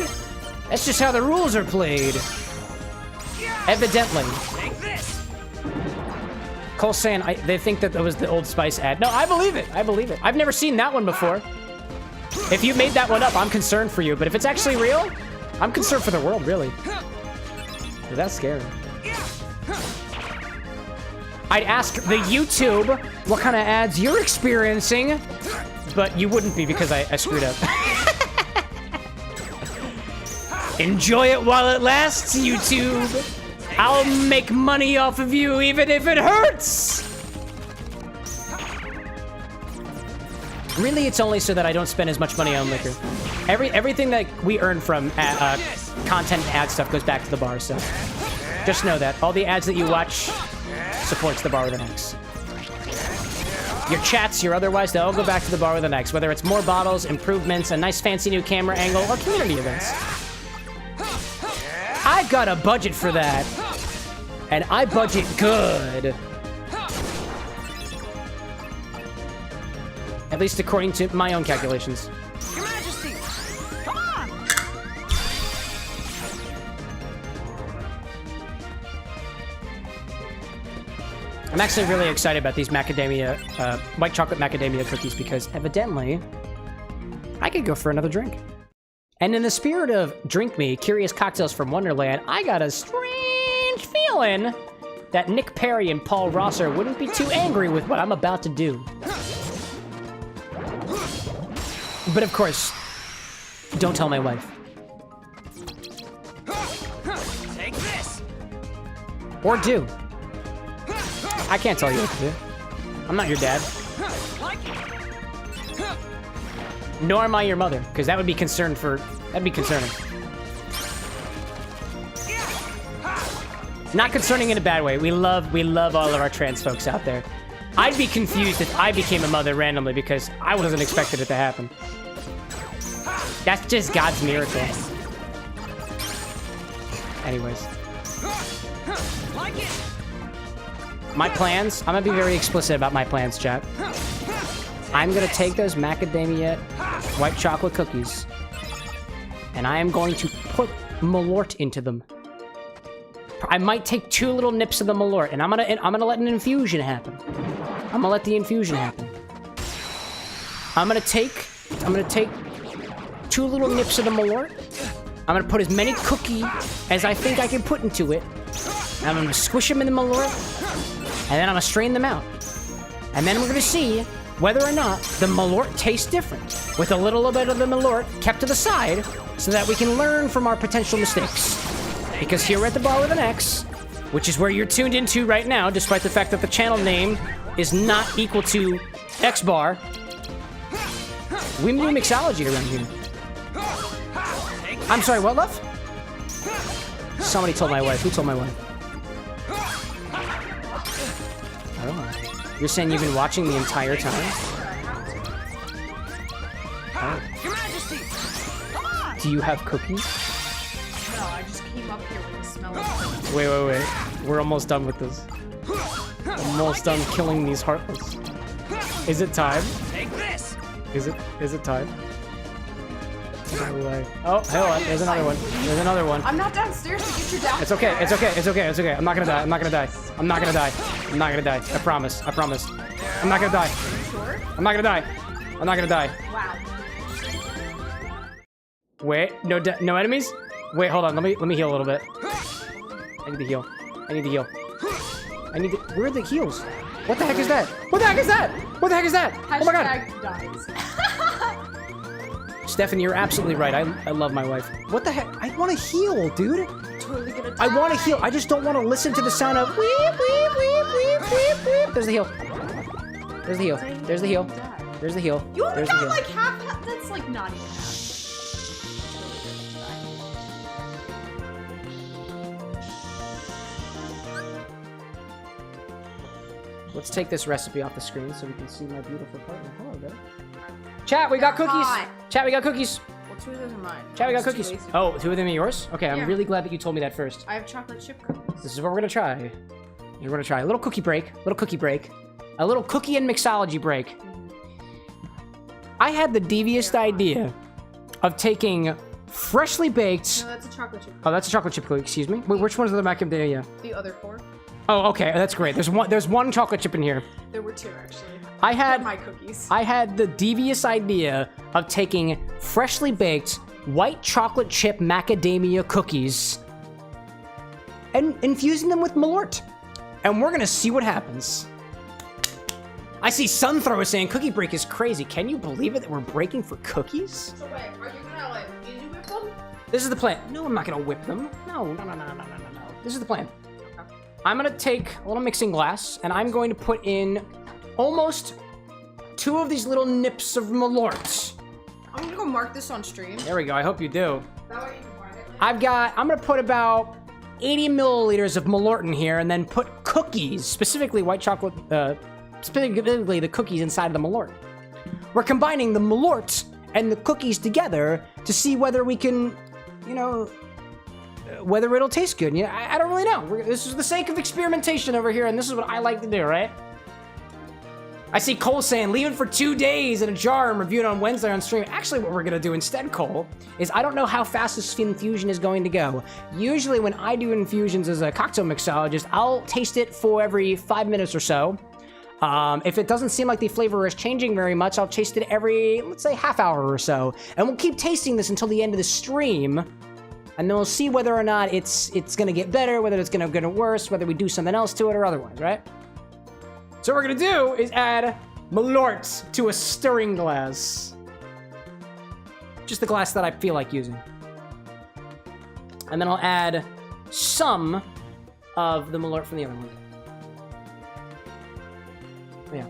That's just how the rules are played. Evidently. Cole's saying they think that was the Old Spice ad. No, I believe it. I believe it. I've never seen that one before. If you made that one up, I'm concerned for you. But if it's actually real, I'm concerned for the world, really. That's scary. I'd ask the YouTube what kind of ads you're experiencing, but you wouldn't be because I screwed up. Enjoy it while it lasts, YouTube. I'll make money off of you even if it hurts. Really, it's only so that I don't spend as much money on liquor. Everything that we earn from content and ad stuff goes back to the bar, so just know that. All the ads that you watch supports the Bar with an X. Your chats, your otherwise, they all go back to the Bar with an X, whether it's more bottles, improvements, a nice fancy new camera angle, or community events. I've got a budget for that, and I budget good. At least according to my own calculations. Your Majesty, come on! I'm actually really excited about these macadamia, white chocolate macadamia cookies because evidently I could go for another drink. And in the spirit of drink me, curious cocktails from Wonderland, I got a strange feeling that Nick Perry and Paul Rosser wouldn't be too angry with what I'm about to do. But of course, don't tell my wife. Take this. Or do. I can't tell you what to do. I'm not your dad. Nor am I your mother, because that would be concerning. Not concerning in a bad way. We love all of our trans folks out there. I'd be confused if I became a mother randomly because I wasn't expecting it to happen. That's just God's miracle. Anyways. My plans, I'm gonna be very explicit about my plans, chat. I'm gonna take those macadamia white chocolate cookies and I am going to put Malört into them. I might take 2 little nips of the Malört and I'm gonna let an infusion happen. I'm gonna let the infusion happen. I'm gonna take 2 little nips of the Malört. I'm gonna put as many cookie as I think I can put into it. And I'm gonna squish them in the Malört, and then I'm gonna strain them out. And then we're gonna see whether or not the Malört tastes different, with a little bit of the Malört kept to the side, so that we can learn from our potential mistakes. Because here at the Bar with an X, which is where you're tuned into right now, despite the fact that the channel name is not equal to X-Bar, we do mixology around here. I'm sorry, what, love? Somebody told my wife. Who told my wife? I don't know. You're saying you've been watching the entire time? Oh. Your Majesty! Come on! Do you have cookies? No, I just came up here with the smell of Wait. We're almost done with this. Almost done killing these heartless. Is it time? Take this! Is it time? No way. Oh, hold on. There's another one. There's another one. I'm not downstairs to get you down. It's okay. It's okay. It's okay. It's okay. I'm not gonna die. I'm not gonna die. I'm not gonna die. I'm not gonna die. I promise. I promise. I'm not gonna die. Sure? I'm not gonna die. I'm not gonna die. Wow. Wait. No enemies? Wait, hold on. Let me heal a little bit. I need to heal. Where are the heals? What the heck is that? What the heck is that? What the heck is that? Oh my god. Hashtag dies. Stephanie, you're absolutely right. I love my wife. What the heck? I want to heal, dude. Totally gonna die. I want to heal. I just don't want to listen to the sound of weep, weep, weep, weep, weep, weep. There's the heal. There's the heal. There's the heal. There's the heal. You only There's the got heal. like half. That's like not even half. Let's take this recipe off the screen so we can see my beautiful partner. Hello there. Chat, we got They're cookies. hot. Chat, we got cookies. Well, 2 of those are mine. Chat, we got I'm just cookies. too lazy. Oh, 2 of them are yours? Okay, I'm Yeah. really glad that you told me that first. I have chocolate chip cookies. This is what we're gonna try. We're gonna try a little cookie break. A little cookie and mixology break. I had the devious idea of taking freshly baked. No, that's a chocolate chip. Oh, that's a chocolate chip cookie. Excuse me. Wait, which one's the macadamia? The other 4. Oh, okay, that's great. There's one chocolate chip in here. There were 2 actually. I They're had my cookies. I had the devious idea of taking freshly baked white chocolate chip macadamia cookies and infusing them with Malört. And we're gonna see what happens. I see Sunthrower saying cookie break is crazy. Can you believe it that we're breaking for cookies? So wait, are you gonna like easy whip them? This is the plan. No, I'm not gonna whip them. No. This is the plan. I'm gonna take a little mixing glass and I'm going to put in almost 2 of these little nips of Malört. I'm gonna go mark this on stream. There we go. I hope you do. That way you can mark it. I'm gonna put about 80 milliliters of Malört in here and then put cookies, specifically white chocolate, specifically the cookies inside of the Malört. We're combining the Malört and the cookies together to see whether we can, whether it'll taste good. I don't really know. This is the sake of experimentation over here, and this is what I like to do, right? I see Cole saying, leave it for 2 days in a jar and review it on Wednesday on stream. Actually, what we're gonna do instead, Cole, is I don't know how fast this infusion is going to go. Usually when I do infusions as a cocktail mixologist, I'll taste it for every 5 minutes or so. If it doesn't seem like the flavor is changing very much, I'll taste it every, let's say, half hour or so. And we'll keep tasting this until the end of the stream. And then we'll see whether or not it's gonna get better, whether it's gonna get worse, whether we do something else to it or otherwise, right? So what we're gonna do is add Malört to a stirring glass. Just the glass that I feel like using. And then I'll add some of the Malört from the other one. Yeah.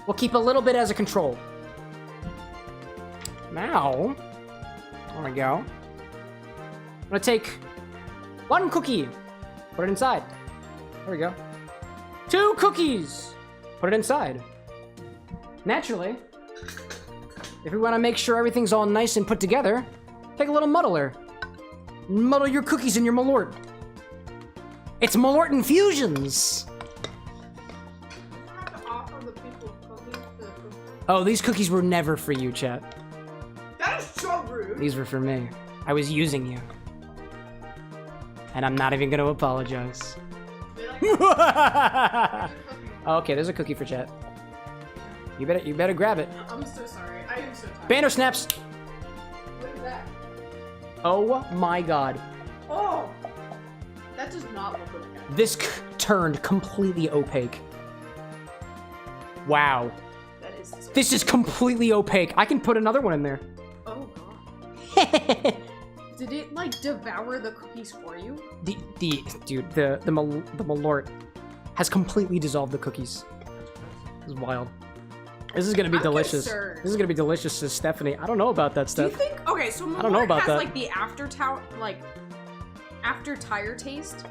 We'll keep a little bit as a control. Now, there we go. I'm gonna take 1 cookie, put it inside. There we go. 2 cookies. Put it inside. Naturally, if we want to make sure everything's all nice and put together, take a little muddler. Muddle your cookies in your Malört. It's Malört infusions. Oh, these cookies were never for you, chat. That is so rude. These were for me. I was using you. And I'm not even gonna apologize. Okay, there's a cookie for chat. You better grab it. I'm so sorry. I am so tired. BanderSnaps! Look at that. Oh my god. Oh! That does not look good. This turned completely opaque. Wow. That is disgusting. This is completely opaque. I can put another one in there. Oh god. Did it like devour the cookies for you? The Malört has completely dissolved the cookies. This is wild. This is gonna be delicious. Concerned. This is gonna be delicious, says Stephanie. I don't know about that Do you stuff. think? Okay, so I don't know Malört about has that. like the after tire taste.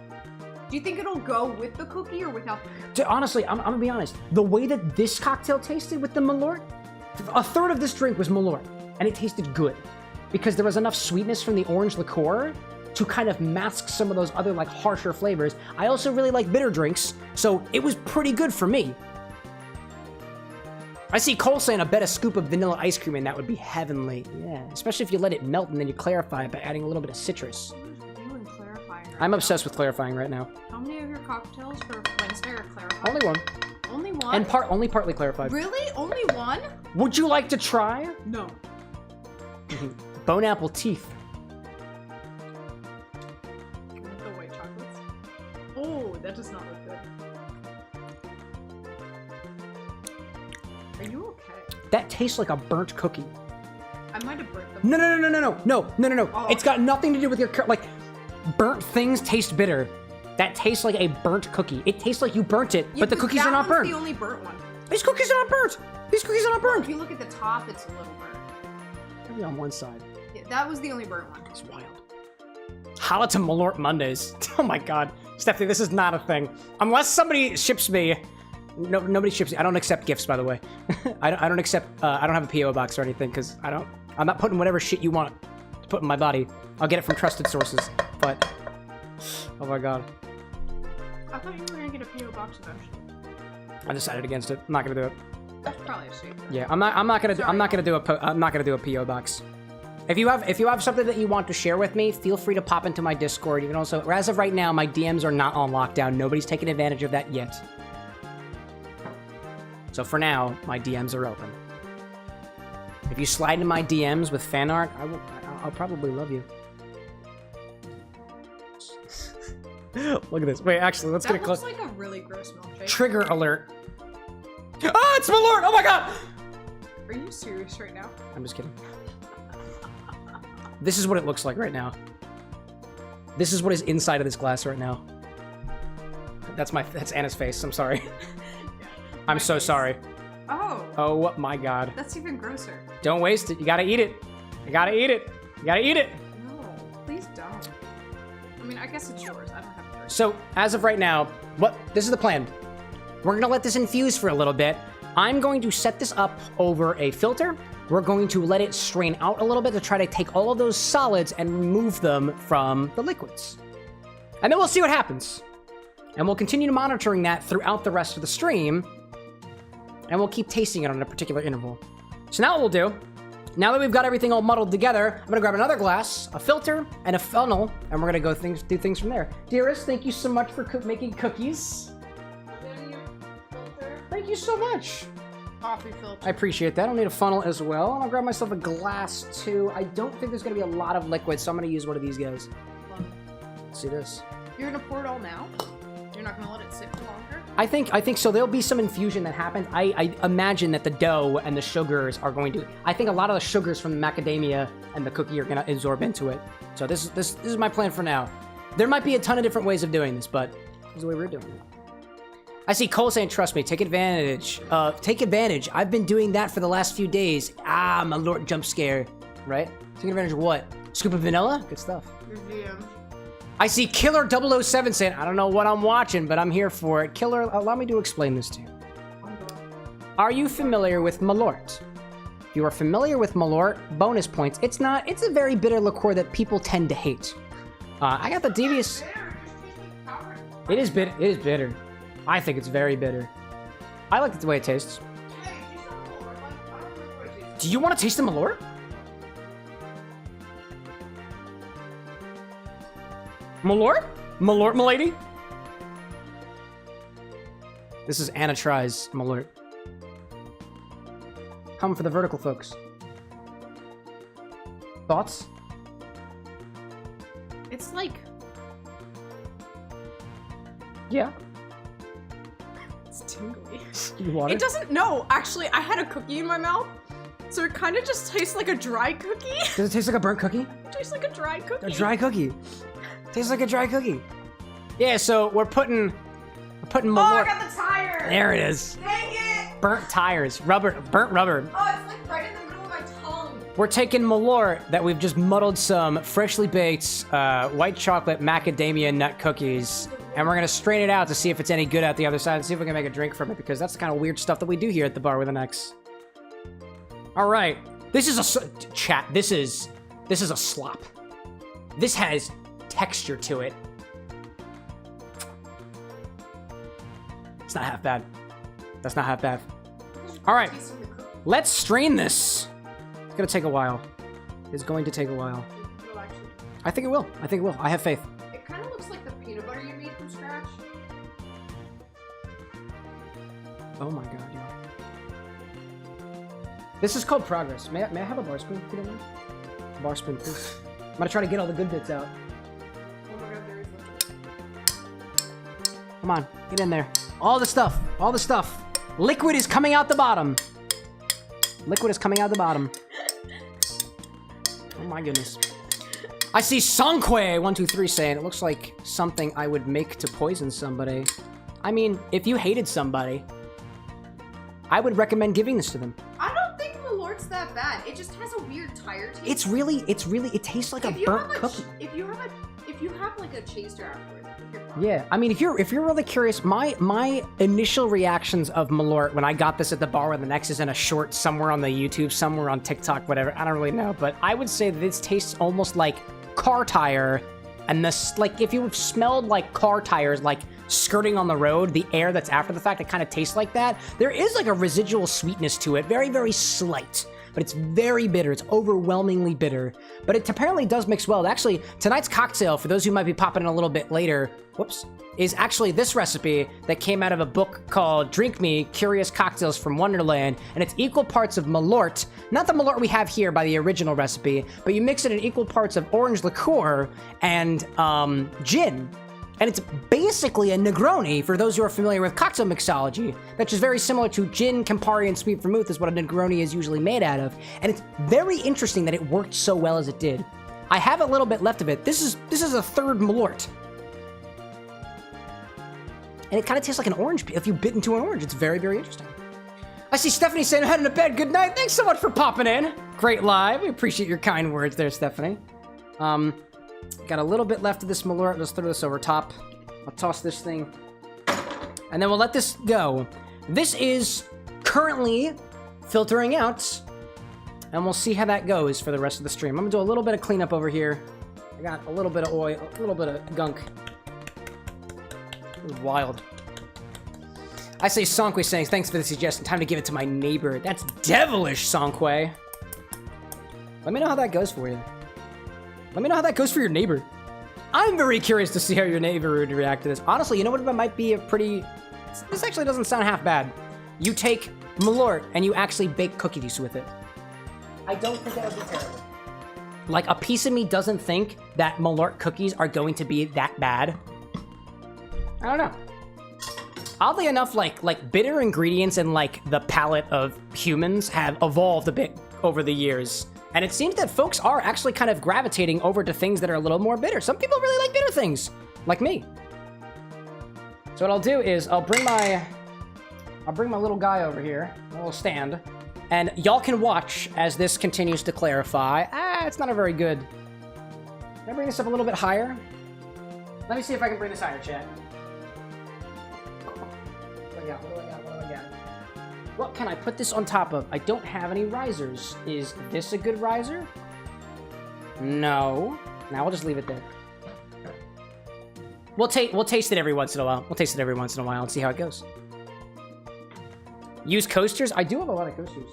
Do you think it'll go with the cookie or without the cookie? Honestly, I'm gonna be honest. The way that this cocktail tasted with the Malört, a third of this drink was Malört, and it tasted good because there was enough sweetness from the orange liqueur to kind of mask some of those other like harsher flavors. I also really like bitter drinks, so it was pretty good for me. I see Cole saying, I bet a scoop of vanilla ice cream in that would be heavenly. Yeah, especially if you let it melt and then you clarify it by adding a little bit of citrus. You and clarifying. Right I'm now. obsessed with clarifying right now. How many of your cocktails for Wednesday are clarified? Only one. Only one? And only partly clarified. Really? Only one? Would you like to try? No. Bone apple teeth. The white chocolates? Oh, that does not look good. Are you okay? That tastes like a burnt cookie. I might have burnt them. No. Oh, It's got nothing to do with your like burnt things taste bitter. That tastes like a burnt cookie. It tastes like you burnt it, Yeah, but the cookies are not That burnt. one's the only burnt one. These cookies are not burnt. These cookies are not If burnt. you look at the top, it's a little burnt. Maybe on one side. Yeah, that was the only burnt one. It's wild. Holla to Malört Mondays. Oh my god, Stephanie, this is not a thing. Unless somebody ships me. No, nobody ships me. I don't accept gifts, by the way. I don't accept. I don't have a PO box or anything because I'm not putting whatever shit you want to put in my body. I'll get it from trusted sources. But oh my god, I thought you were gonna get a PO box eventually. I decided against it. I'm not gonna do it. That's probably a safe bet. Yeah, I'm not gonna do a PO box. If you have something that you want to share with me, feel free to pop into my Discord. You can also, as of right now, my DMs are not on lockdown. Nobody's taken advantage of that yet. So for now, my DMs are open. If you slide into my DMs with fan art, I'll probably love you. Look at this. Wait, actually, let's get That it close. looks like a really gross milkshake. Trigger alert. Oh, it's Malört! Oh my god! Are you serious right now? I'm just kidding. This is what it looks like right now. This is what is inside of this glass right now. That's Anna's face. I'm sorry. I'm so sorry. Oh. Oh my god. That's even grosser. Don't waste it. You gotta eat it. You gotta eat it. You gotta eat it. No, please don't. I mean, I guess it's yours. I don't have to. So, as of right now, this is the plan. We're gonna let this infuse for a little bit. I'm going to set this up over a filter. We're going to let it strain out a little bit to try to take all of those solids and remove them from the liquids. And then we'll see what happens. And we'll continue monitoring that throughout the rest of the stream. And we'll keep tasting it on a particular interval. So now what we'll do, now that we've got everything all muddled together, I'm gonna grab another glass, a filter, and a funnel, and we're gonna go do things from there. Dearest, thank you so much for making cookies. Thank you so much. Coffee filter. I appreciate that. I'll need a funnel as well. And I'll grab myself a glass too. I don't think there's gonna be a lot of liquid, so I'm gonna use one of these guys. Let's see this. You're gonna pour it all now? You're not gonna let it sit for longer? I think so. There'll be some infusion that happens. I imagine that the dough and the sugars are going to. I think a lot of the sugars from the macadamia and the cookie are gonna absorb into it. So this is my plan for now. There might be a ton of different ways of doing this, but this is the way we're doing it. I see Cole saying, "Trust me, take advantage." Take advantage. I've been doing that for the last few days. Ah, Malört jump scare, right? Taking advantage of what? Scoop of vanilla? Good stuff. Your DM. I see Killer 007 saying, I don't know what I'm watching, but I'm here for it. Killer, allow me to explain this to you. Are you familiar with Malört? If you are familiar with Malört, bonus points. It's a very bitter liqueur that people tend to hate. I got the devious... It is bitter. It is bitter. I think it's very bitter. I like the way it tastes. Do you want to taste the Malört? Malört? Malört, milady? This is Anna Tries Malört. Come for the vertical, folks. Thoughts? It's like... Yeah. It's tingly. You want It doesn't... No, actually, I had a cookie in my mouth, so it kind of just tastes like a dry cookie. Does it taste like a burnt cookie? It tastes like a dry cookie. A dry cookie. Tastes like a dry cookie. Yeah, so we're putting Malört. Oh, I got the tire! There it is. Dang it! Burnt tires. Rubber. Burnt rubber. Oh, it's like right in the middle of my tongue. We're taking Malört that we've just muddled some freshly baked white chocolate macadamia nut cookies, and we're gonna strain it out to see if it's any good out the other side and see if we can make a drink from it, because that's the kind of weird stuff that we do here at the Bar with an X. All right, this is a chat. This is a slop. This has texture to it. It's not half bad. That's not half bad. All right, let's strain this. It's gonna take a while. It's going to take a while. I think it will. I think it will. I have faith. It kind of looks like the peanut butter you made from scratch. Oh my god, yeah. This is called progress. May I have a bar spoon, if you don't mind? A bar spoon, please. I'm gonna try to get all the good bits out. Oh my god, there is liquid. Come on, get in there. All the stuff. All the stuff. Liquid is coming out the bottom. Liquid is coming out the bottom. Oh my goodness. I see Sonkwe123 saying, it looks like something I would make to poison somebody. I mean, if you hated somebody, I would recommend giving this to them. I don't think Malört's that bad. It just has a weird tire taste. It tastes like a burnt cookie. If you have like a chaser afterwards. Yeah, I mean, if you're really curious, my initial reactions of Malört when I got this at the Bar with an X is in a short somewhere on the YouTube, somewhere on TikTok, whatever. I don't really know, but I would say that this tastes almost like car tire, and this, like, if you've smelled like car tires, like skirting on the road, the air that's after the fact, it kind of tastes like that. There is like a residual sweetness to it, very, very slight. But it's very bitter. It's overwhelmingly bitter. But it apparently does mix well. Actually, tonight's cocktail, for those who might be popping in a little bit later, whoops, is actually this recipe that came out of a book called Drink Me, Curious Cocktails from Wonderland. And it's equal parts of Malört, not the Malört we have here by the original recipe, but you mix it in equal parts of orange liqueur and gin. And it's basically a Negroni, for those who are familiar with cocktail mixology. That's just very similar to gin, Campari, and sweet vermouth is what a Negroni is usually made out of. And it's very interesting that it worked so well as it did. I have a little bit left of it. This is a third Malört. And it kind of tastes like an orange. If you bit into an orange, it's very, very interesting. I see Stephanie saying, I'm heading to bed. Good night. Thanks so much for popping in. Great live. We appreciate your kind words there, Stephanie. Got a little bit left of this Malört. Let's throw this over top. I'll toss this thing. And then we'll let this go. This is currently filtering out. And we'll see how that goes for the rest of the stream. I'm gonna do a little bit of cleanup over here. I got a little bit of oil, a little bit of gunk. It was wild. I say Sonkwe saying, thanks for the suggestion. Time to give it to my neighbor. That's devilish, Sonkwe. Let me know how that goes for you. Let me know how that goes for your neighbor. I'm very curious to see how your neighbor would react to this. Honestly, you know what might be a pretty... This actually doesn't sound half bad. You take Malört and you actually bake cookies with it. I don't think that would be terrible. Like, a piece of me doesn't think that Malört cookies are going to be that bad. I don't know. Oddly enough, like bitter ingredients and like the palate of humans have evolved a bit over the years. And it seems that folks are actually kind of gravitating over to things that are a little more bitter. Some people really like bitter things, like me. So what I'll do is I'll bring my little guy over here, a little stand, and y'all can watch as this continues to clarify. It's not a very good. Can I bring this up a little bit higher? Let me see if I can bring this higher, chat. What do I got? What do I got? What do I got? What can I put this on top of? I don't have any risers. Is this a good riser? No. Now we'll just leave it there. We'll taste it every once in a while. We'll taste it every once in a while and see how it goes. Use coasters? I do have a lot of coasters.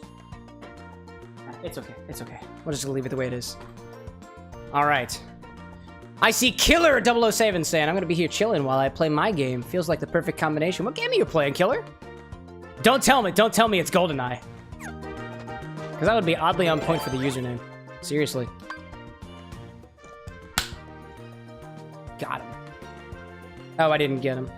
It's okay. It's okay. We'll just leave it the way it is. All right. I see Killer 007 saying, I'm going to be here chilling while I play my game. Feels like the perfect combination. What game are you playing, Killer? Don't tell me it's GoldenEye. Because that would be oddly on point for the username. Seriously. Got him. Oh, I didn't get him.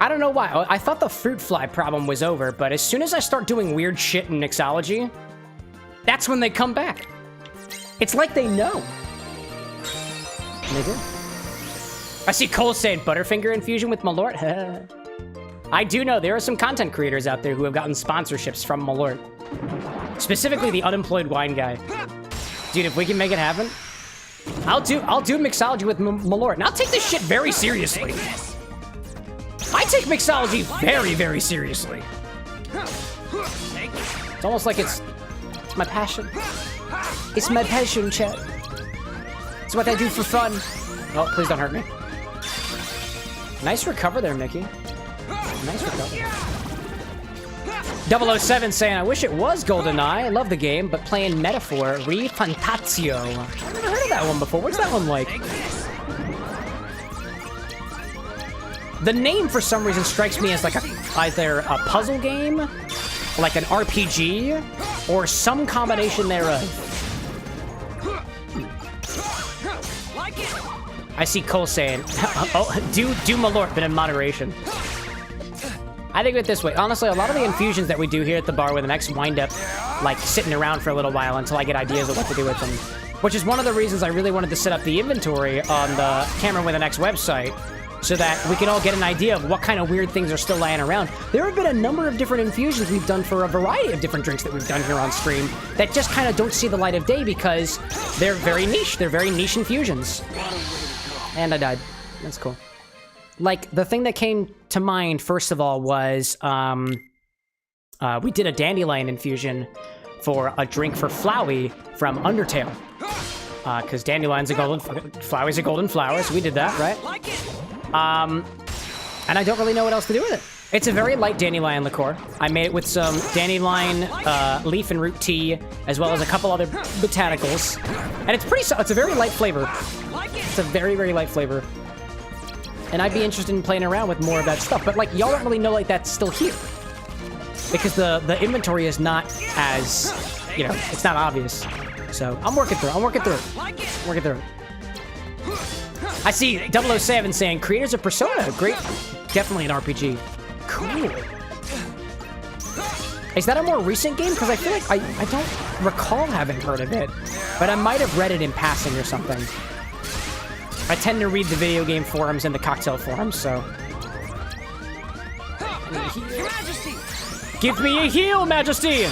I don't know why. I thought the fruit fly problem was over, but as soon as I start doing weird shit in mixology, that's when they come back. It's like they know. And they do. I see Cole saying Butterfinger infusion with Malört. I do know there are some content creators out there who have gotten sponsorships from Malört. Specifically the unemployed wine guy. Dude, if we can make it happen, I'll do mixology with Malört. And I'll take this shit very seriously. I take mixology very, very seriously. It's almost like it's my passion. It's my passion, chat. It's what I do for fun. Oh, please don't hurt me. Nice recover there, Mickey. Nice recover. 007 saying, I wish it was GoldenEye. I love the game, but playing Metaphor, Fantasio. I've never heard of that one before. What's that one like? The name, for some reason, strikes me as like either a puzzle game, like an RPG, or some combination thereof. I see Cole saying, oh, do Malört, but in moderation. I think of it this way. Honestly, a lot of the infusions that we do here at the bar with an X wind up like sitting around for a little while until I get ideas of what to do with them. Which is one of the reasons I really wanted to set up the inventory on the CameroxnWithAnX website, so that we can all get an idea of what kind of weird things are still lying around. There have been a number of different infusions we've done for a variety of different drinks that we've done here on stream that just kind of don't see the light of day because they're very niche. They're very niche infusions. And I died. That's cool. Like, the thing that came to mind, first of all, was we did a dandelion infusion for a drink for Flowey from Undertale. Because dandelion's a golden, Flowey's a golden flower, so we did that, right? And I don't really know what else to do with it. It's a very light dandelion liqueur. I made it with some dandelion leaf and root tea, as well as a couple other botanicals. And it's a very light flavor. It's a very, very light flavor. And I'd be interested in playing around with more of that stuff. But, like, y'all don't really know, like, that's still here. Because the inventory is not as, you know, it's not obvious. So, I'm working through it. I see 007 saying, creators of Persona, great, definitely an RPG. Cool. Is that a more recent game? Because I feel like I don't recall having heard of it. But I might have read it in passing or something. I tend to read the video game forums and the cocktail forums, so... Majesty! Give me a heal, Majesty!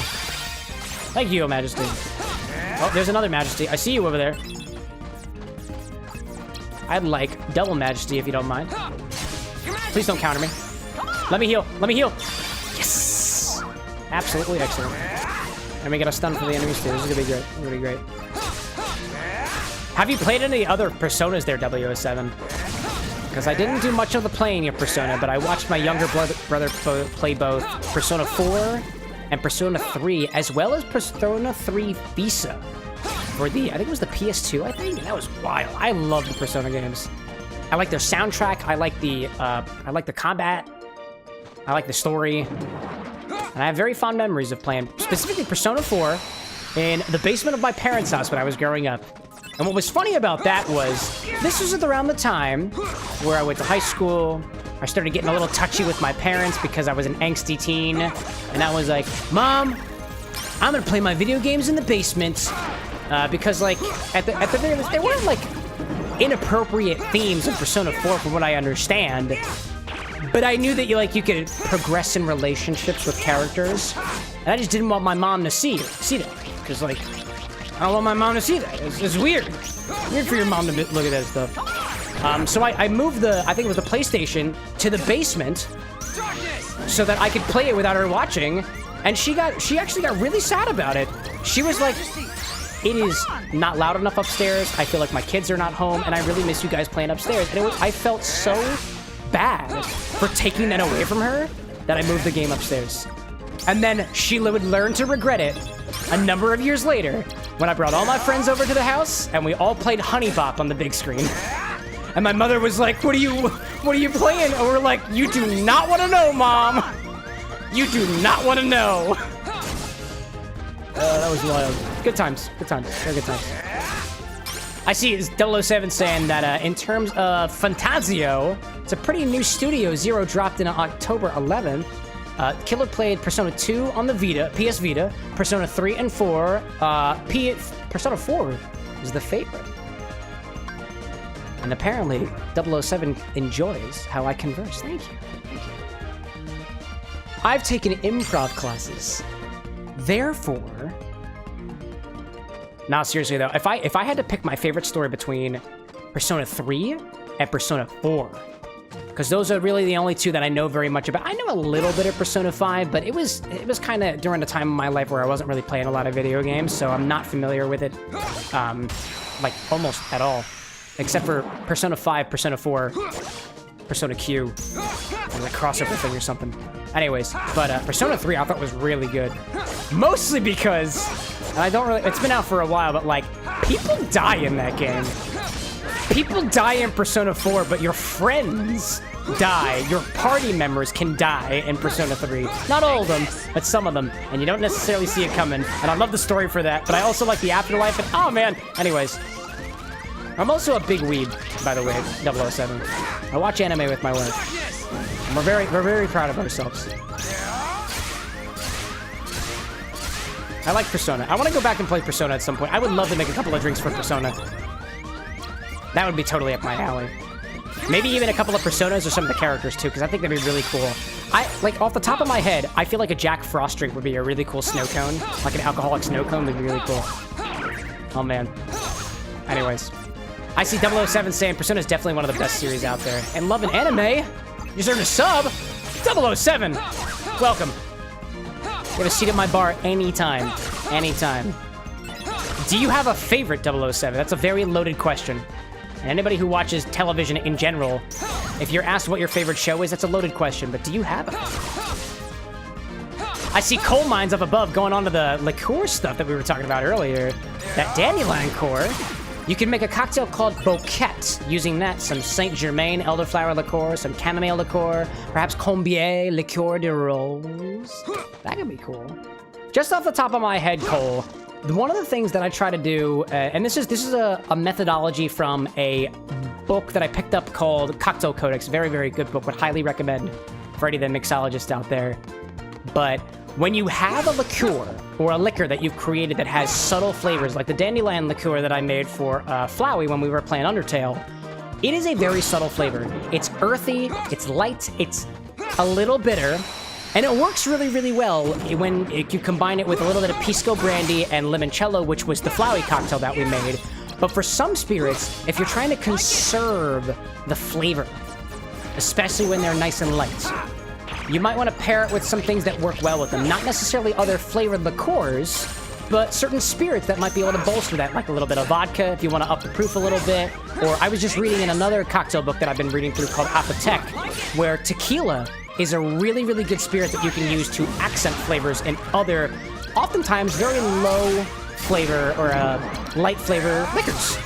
Thank you, Majesty. Oh, there's another Majesty. I see you over there. I'd like double Majesty if you don't mind. Please don't counter me. Let me heal. Let me heal. Yes! Absolutely excellent. And we get a stun for the enemies too. This is gonna be great. It's gonna be great. Have you played any other Personas there, 007? Because I didn't do much of the playing of Persona, but I watched my younger brother play both Persona 4 and Persona 3, as well as Persona 3 Visa. For the, I think it was the PS2, I think? And that was wild. I love the Persona games. I like their soundtrack, I like the combat, I like the story. And I have very fond memories of playing, specifically Persona 4, in the basement of my parents' house when I was growing up. And what was funny about that was, this was around the time where I went to high school. I started getting a little touchy with my parents because I was an angsty teen. And I was like, Mom, I'm gonna play my video games in the basement. Because, like, at the very least, there weren't, like, inappropriate themes in Persona 4 from what I understand. But I knew that, you could progress in relationships with characters. And I just didn't want my mom to see that. Because, like, I don't want my mom to see that. It's weird. Weird for your mom to look at that stuff. So I moved I think it was the PlayStation, to the basement so that I could play it without her watching. And she actually got really sad about it. She was like, it is not loud enough upstairs. I feel like my kids are not home, and I really miss you guys playing upstairs. And I felt so bad for taking that away from her that I moved the game upstairs. And then she would learn to regret it a number of years later when I brought all my friends over to the house and we all played Honey Bop on the big screen. And my mother was like, what are you playing? And we're like, you do not want to know, Mom. You do not want to know. That was wild. Good times. Good times. Very good times. I see 007 saying that in terms of Fantasio, it's a pretty new studio. Zero dropped in October 11th. Killer played Persona 2 on the Vita, PS Vita, Persona 3 and 4. Persona 4 is the favorite. And apparently, 007 enjoys how I converse. Thank you. Thank you. I've taken improv classes. Therefore... Nah, seriously though, if I had to pick my favorite story between Persona 3 and Persona 4, because those are really the only two that I know very much about. I know a little bit of Persona 5, but it was kind of during a time in my life where I wasn't really playing a lot of video games, so I'm not familiar with it, like almost at all, except for Persona 5, Persona 4, Persona Q, and the crossover thing or something. Anyways, but Persona 3 I thought was really good, mostly because, and I don't really, it's been out for a while, but like, people die in that game. People die in Persona 4, but your friends die. Your party members can die in Persona 3. Not all of them, but some of them. And you don't necessarily see it coming. And I love the story for that, but I also like the afterlife. And oh man, anyways. I'm also a big weeb, by the way, 007. I watch anime with my wife. And we're very proud of ourselves. I like Persona. I want to go back and play Persona at some point. I would love to make a couple of drinks for Persona. That would be totally up my alley. Maybe even a couple of Personas or some of the characters too, because I think that'd be really cool. Like, off the top of my head, I feel like a Jack Frost drink would be a really cool snow cone. Like an alcoholic snow cone would be really cool. Oh man. Anyways. I see 007 saying Persona is definitely one of the best series out there. And love an anime? You deserve a sub? 007! Welcome. You have a seat at my bar anytime. Anytime. Do you have a favorite 007? That's a very loaded question. And anybody who watches television in general, if you're asked what your favorite show is, that's a loaded question, but do you have it? I see coal mines up above going on to the liqueur stuff that we were talking about earlier. That dandelion core. You can make a cocktail called Bouquet using that. Some Saint Germain elderflower liqueur, some chamomile liqueur, perhaps Combier liqueur de rose. That could be cool. Just off the top of my head, Cole, one of the things that I try to do, and this is a methodology from a book that I picked up called Cocktail Codex. Very, very good book. Would highly recommend for any of the mixologists out there. But when you have a liqueur or a liquor that you've created that has subtle flavors, like the dandelion liqueur that I made for Flowey when we were playing Undertale, it is a very subtle flavor. It's earthy, it's light, it's a little bitter, and it works really, really well when you combine it with a little bit of pisco brandy and limoncello, which was the Flowey cocktail that we made. But for some spirits, if you're trying to conserve the flavor, especially when they're nice and light, you might want to pair it with some things that work well with them. Not necessarily other flavored liqueurs, but certain spirits that might be able to bolster that, like a little bit of vodka if you want to up the proof a little bit. Or I was just reading in another cocktail book that I've been reading through called Apothec, where tequila is a really, really good spirit that you can use to accent flavors in other, oftentimes very low flavor or light flavor liquors.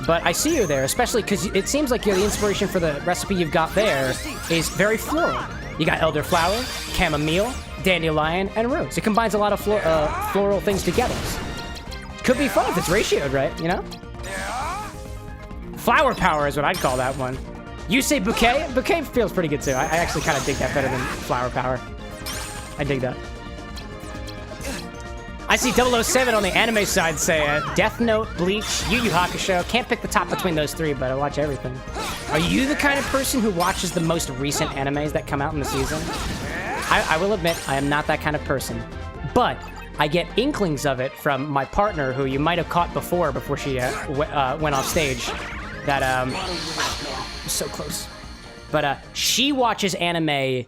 But I see you there, especially because it seems like the inspiration for the recipe you've got there is very floral. You got elderflower, chamomile, dandelion, and rose. It combines a lot of floral things together. Could be fun if it's ratioed right, you know? Flower power is what I'd call that one. You say bouquet? Bouquet feels pretty good too. I actually kind of dig that better than flower power. I dig that. I see 007 on the anime side say Death Note, Bleach, Yu Yu Hakusho. Can't pick the top between those three, but I watch everything. Are you the kind of person who watches the most recent animes that come out in the season? I will admit, I am not that kind of person. But I get inklings of it from my partner, who you might have caught before she went off stage. that, so close. But, she watches anime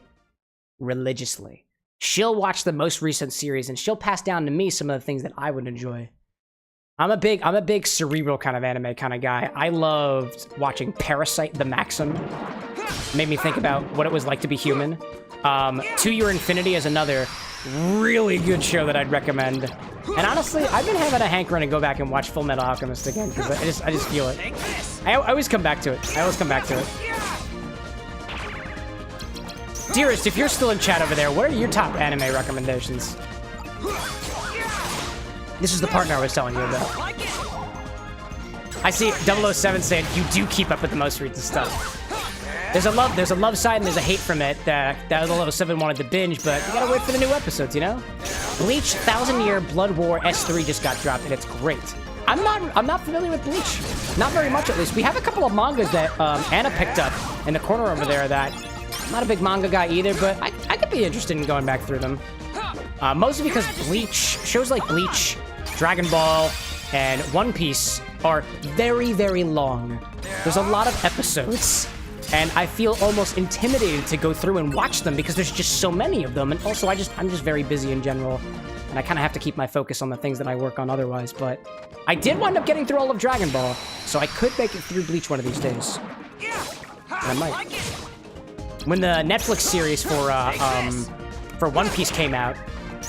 religiously. She'll watch the most recent series, and she'll pass down to me some of the things that I would enjoy. I'm a big cerebral kind of anime kind of guy. I loved watching Parasite the Maxim. Made me think about what it was like to be human. To Your Infinity is another really good show that I'd recommend. And honestly, I've been having a hankering to go back and watch Full Metal Alchemist again, because I just feel it. I always come back to it. I always come back to it. Dearest, if you're still in chat over there, what are your top anime recommendations? This is the partner I was telling you about. I see 007 saying you do keep up with the most recent stuff. There's a love side and there's a hate from it that 007 wanted to binge, but you gotta wait for the new episodes, you know? Bleach 1000 Year Blood War S3 just got dropped and it's great. I'm not familiar with Bleach. Not very much, at least. We have a couple of mangas that Anna picked up in the corner over there that I'm not a big manga guy either, but I could be interested in going back through them. Mostly because shows like Bleach, Dragon Ball, and One Piece are very, very long. There's a lot of episodes, and I feel almost intimidated to go through and watch them because there's just so many of them, and also I'm just very busy in general, and I kind of have to keep my focus on the things that I work on otherwise, but I did wind up getting through all of Dragon Ball, so I could make it through Bleach one of these days. And I might. When the Netflix series for One Piece came out,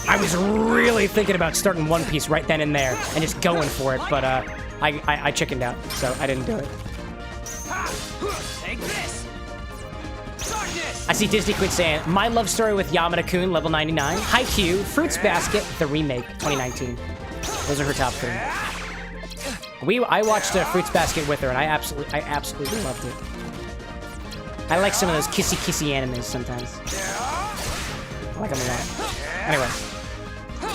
I was really thinking about starting One Piece right then and there and just going for it, but I chickened out, so I didn't do it. Take this. I see Disney Queen saying, My Love Story with Yamada-kun, level 99. Haikyuu, Fruits Basket, the remake, 2019. Those are her top 3. I watched Fruits Basket with her, and I absolutely loved it. I like some of those kissy animes sometimes. I like them a lot. Anyway.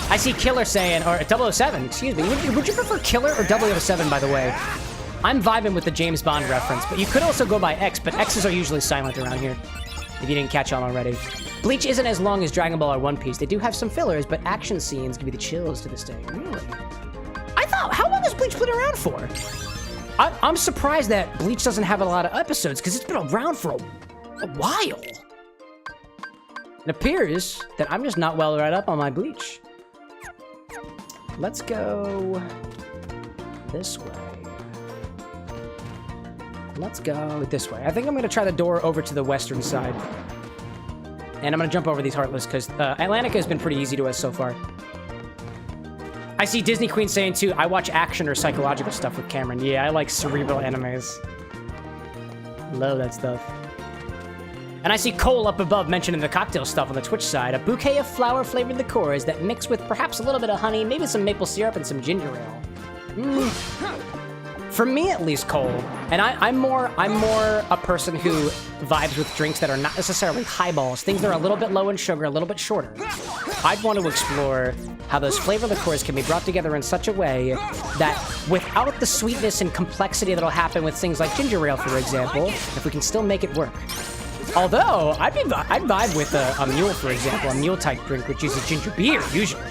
I see Killer saying, or 007, excuse me. Would you prefer Killer or 007, by the way? I'm vibing with the James Bond reference, but you could also go by X, but X's are usually silent around here, if you didn't catch on already. Bleach isn't as long as Dragon Ball or One Piece. They do have some fillers, but action scenes give you the chills to this day. Really? How long has Bleach been around for? I'm surprised that Bleach doesn't have a lot of episodes, because it's been around for a while. It appears that I'm just not well read up on my Bleach. Let's go this way. Let's go this way. I think I'm going to try the door over to the western side. And I'm going to jump over these Heartless, because Atlantica has been pretty easy to us so far. I see Disney Queen saying, too, I watch action or psychological stuff with Cameron. Yeah, I like cerebral animes. Love that stuff. And I see Cole up above mentioning the cocktail stuff on the Twitch side. A bouquet of flower-flavored liqueurs that mix with perhaps a little bit of honey, maybe some maple syrup and some ginger ale. For me, at least, Cole, and I'm more a person who vibes with drinks that are not necessarily highballs, things that are a little bit low in sugar, a little bit shorter. I'd want to explore how those flavor liqueurs can be brought together in such a way that without the sweetness and complexity that'll happen with things like ginger ale, for example, if we can still make it work. Although, I'd vibe with a mule, for example, a mule-type drink, which uses ginger beer, usually.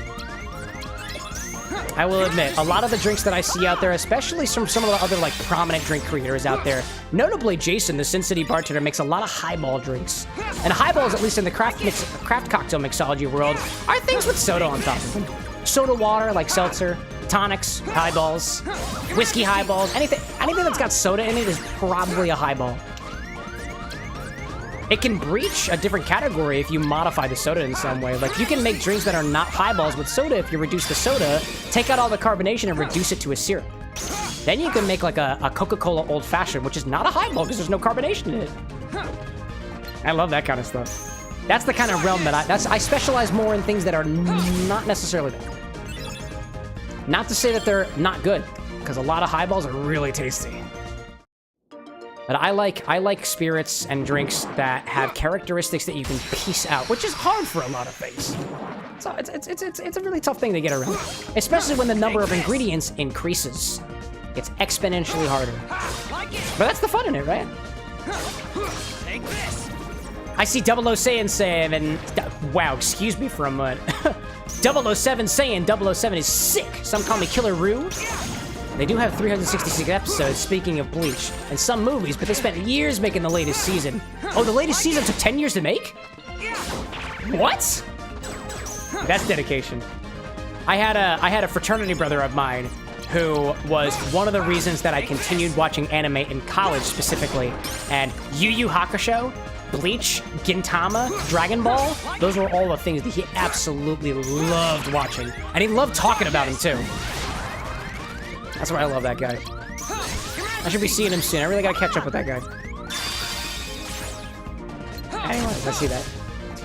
I will admit, a lot of the drinks that I see out there, especially from some of the other, like, prominent drink creators out there, notably Jason, the Sin City bartender, makes a lot of highball drinks. And highballs, at least in the craft cocktail mixology world, are things with soda on top of them. Soda water, like seltzer, tonics, highballs, whiskey highballs, anything that's got soda in it is probably a highball. It can breach a different category if you modify the soda in some way. Like, you can make drinks that are not highballs with soda if you reduce the soda, take out all the carbonation, and reduce it to a syrup. Then you can make, like, a Coca-Cola Old Fashioned, which is not a highball because there's no carbonation in it. I love that kind of stuff. That's the kind of realm that I specialize more in things that are not necessarily that good. Not to say that they're not good, because a lot of highballs are really tasty. But I like spirits and drinks that have characteristics that you can piece out, which is hard for a lot of things. So it's a really tough thing to get around, especially when the number of ingredients increases. It's exponentially harder. But that's the fun in it, right? I see 007 saying, and wow, excuse me for a moment. 007 saying 007 is sick. Some call me Killer Roo. They do have 366 episodes, speaking of Bleach, and some movies, but they spent years making the latest season. Oh, the latest season took 10 years to make? What? That's dedication. I had a fraternity brother of mine who was one of the reasons that I continued watching anime in college specifically. And Yu Yu Hakusho, Bleach, Gintama, Dragon Ball, those were all the things that he absolutely loved watching. And he loved talking about them too. That's why I love that guy. I should be seeing him soon. I really gotta catch up with that guy. Anyways, I see that.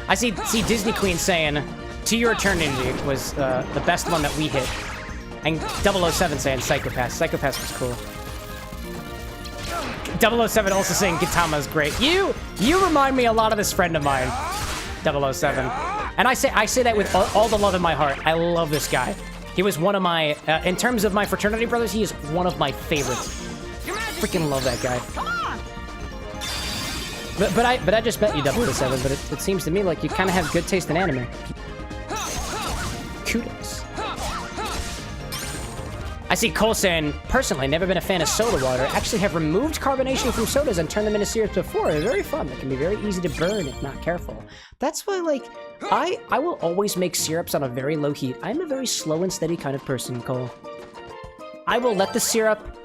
I see Disney Queen saying, "To Your Eternity" was the best one that we hit. And 007 saying Psychopath. Psychopath was cool. 007 also saying Gintama is great. You remind me a lot of this friend of mine, 007. And I say that with all the love in my heart. I love this guy. He was one of my, in terms of my fraternity brothers, he is one of my favorites. Freaking love that guy. But I just bet you 007, but it seems to me like you kind of have good taste in anime. Kudos. I see Cole saying, personally, never been a fan of soda water. Actually have removed carbonation from sodas and turned them into syrups before. They're very fun. They can be very easy to burn if not careful. That's why, like, I will always make syrups on a very low heat. I'm a very slow and steady kind of person, Cole. I will let the syrup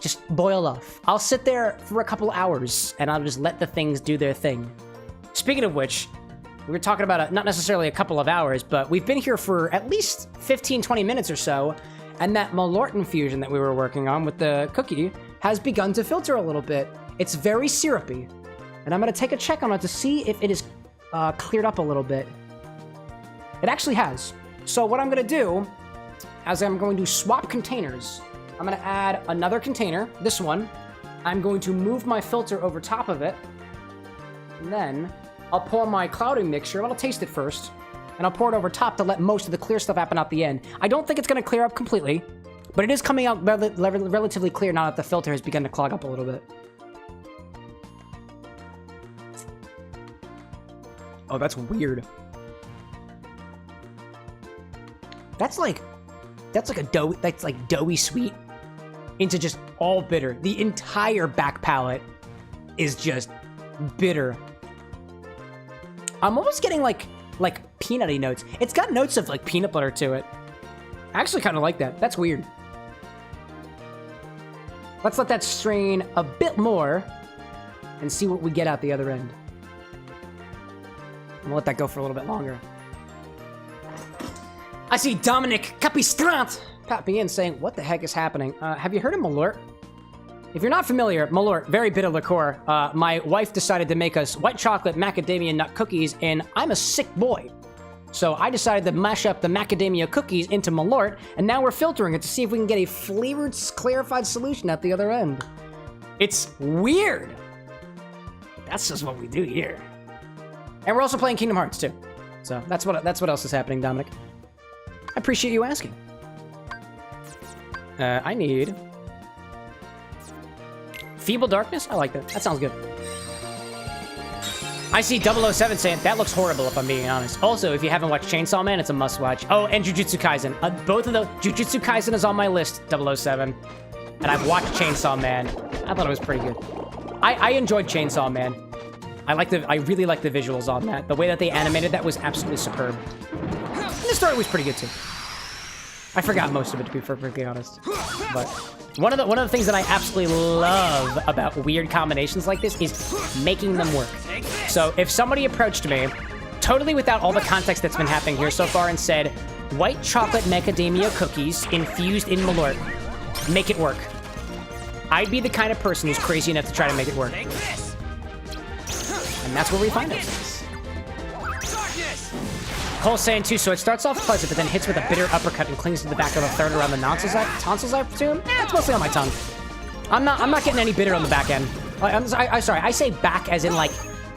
just boil off. I'll sit there for a couple hours, and I'll just let the things do their thing. Speaking of which, we were talking about not necessarily a couple of hours, but we've been here for at least 15, 20 minutes or so. And that Malört infusion that we were working on with the cookie has begun to filter a little bit. It's very syrupy. And I'm going to take a check on it to see if it is cleared up a little bit. It actually has. So what I'm going to do, as I'm going to swap containers, I'm going to add another container, this one. I'm going to move my filter over top of it. And then I'll pour my clouding mixture. I'll taste it first. And I'll pour it over top to let most of the clear stuff happen at the end. I don't think it's going to clear up completely, but it is coming out relatively clear now that the filter has begun to clog up a little bit. Oh, that's weird. That's like doughy sweet into just all bitter. The entire back palate is just bitter. I'm almost getting like peanutty notes. It's got notes of like peanut butter to it. I actually kind of like that. That's weird. Let's let that strain a bit more and see what we get out the other end. We'll let that go for a little bit longer. I see Dominic Capistrant pop me in saying, what the heck is happening? Have you heard of Malört? If you're not familiar, Malört, very bitter liqueur. My wife decided to make us white chocolate macadamia nut cookies, and I'm a sick boy. So I decided to mash up the macadamia cookies into Malört, and now we're filtering it to see if we can get a flavored, clarified solution at the other end. It's weird. That's just what we do here. And we're also playing Kingdom Hearts too. So that's what else is happening, Dominic. I appreciate you asking. I need Feeble Darkness? I like that. That sounds good. I see 007 saying, that looks horrible if I'm being honest. Also, if you haven't watched Chainsaw Man, it's a must-watch. Oh, and Jujutsu Kaisen. Both of those. Jujutsu Kaisen is on my list, 007. And I've watched Chainsaw Man. I thought it was pretty good. I enjoyed Chainsaw Man. I really like the visuals on that. The way that they animated that was absolutely superb. And the story was pretty good too. I forgot most of it, to be perfectly honest. But one of the things that I absolutely love about weird combinations like this is making them work. So if somebody approached me, totally without all the context that's been happening here so far, and said, white chocolate macadamia cookies infused in Malört, make it work. I'd be the kind of person who's crazy enough to try to make it work. And that's where we find ourselves. Cole's saying too, so it starts off pleasant, but then hits with a bitter uppercut and clings to the back of the third around the tonsils, I presume? It's mostly on my tongue. I'm not getting any bitter on the back end. I'm sorry, I say back as in like,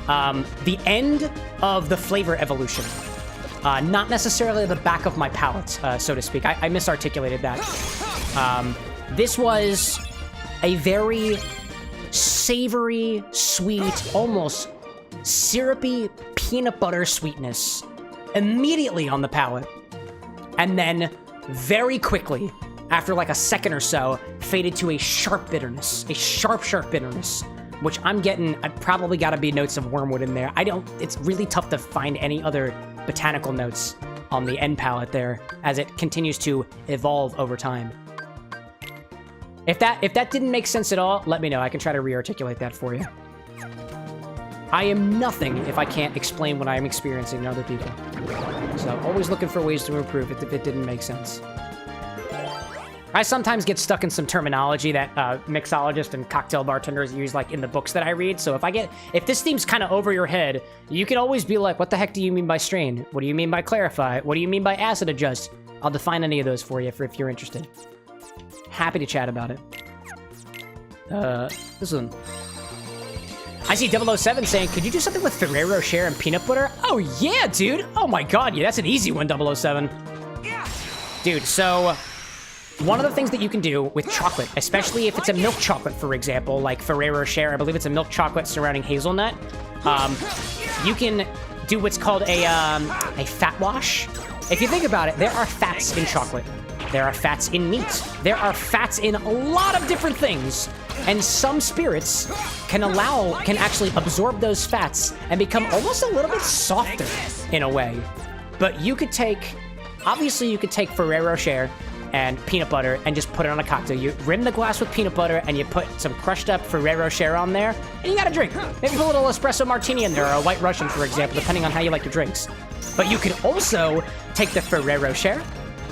the end of the flavor evolution. Not necessarily the back of my palate, so to speak. I misarticulated that. This was a very savory, sweet, almost syrupy peanut butter sweetness immediately on the palate. And then very quickly, after like a second or so, faded to a sharp bitterness. A sharp, sharp bitterness. Which I'm getting, I probably gotta be notes of wormwood in there. It's really tough to find any other botanical notes on the end palette there, as it continues to evolve over time. If that didn't make sense at all, let me know. I can try to re-articulate that for you. I am nothing if I can't explain what I am experiencing in other people. So always looking for ways to improve it if it didn't make sense. I sometimes get stuck in some terminology that mixologists and cocktail bartenders use, like in the books that I read. So if this seems kind of over your head, you can always be like, what the heck do you mean by strain? What do you mean by clarify? What do you mean by acid adjust? I'll define any of those for you if you're interested. Happy to chat about it. This one. I see 007 saying, could you do something with Ferrero Rocher and peanut butter? Oh yeah, dude. Oh my God, yeah, that's an easy one, 007. Dude, so one of the things that you can do with chocolate, especially if it's a milk chocolate, for example, like Ferrero Rocher, I believe it's a milk chocolate surrounding hazelnut, you can do what's called a fat wash. If you think about it, there are fats in chocolate. There are fats in meat. There are fats in a lot of different things. And some spirits can actually absorb those fats and become almost a little bit softer in a way. But you could take, obviously you could take Ferrero Rocher and peanut butter and just put it on a cocktail. You rim the glass with peanut butter and you put some crushed up Ferrero Rocher on there and you got a drink. Maybe put a little espresso martini in there or a white Russian, for example, depending on how you like your drinks. But you could also take the Ferrero Rocher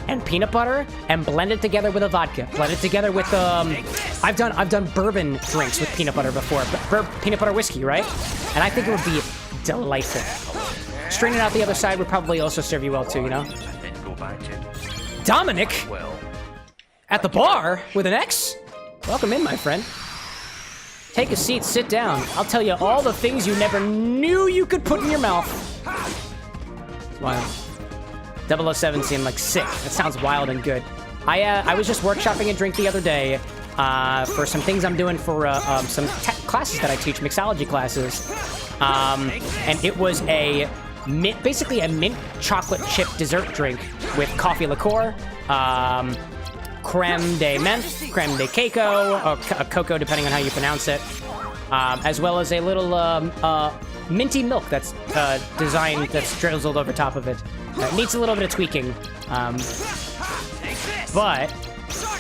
and peanut butter and blend it together with a vodka. Blend it together with I've done bourbon drinks with peanut butter before, peanut butter whiskey, right? And I think it would be delightful. Strain it out the other side would probably also serve you well too, you know? Dominic at the bar with an X. Welcome in, my friend. Take a seat, sit down. I'll tell you all the things you never knew you could put in your mouth. Wow. 007 seemed like sick. That sounds wild and good. I was just workshopping a drink the other day for some things I'm doing for some classes that I teach, mixology classes. And it was basically a mint chocolate chip dessert drink with coffee liqueur, creme de menthe, creme de coco, or cocoa depending on how you pronounce it, as well as a little minty milk that's designed, that's drizzled over top of it. It needs a little bit of tweaking, but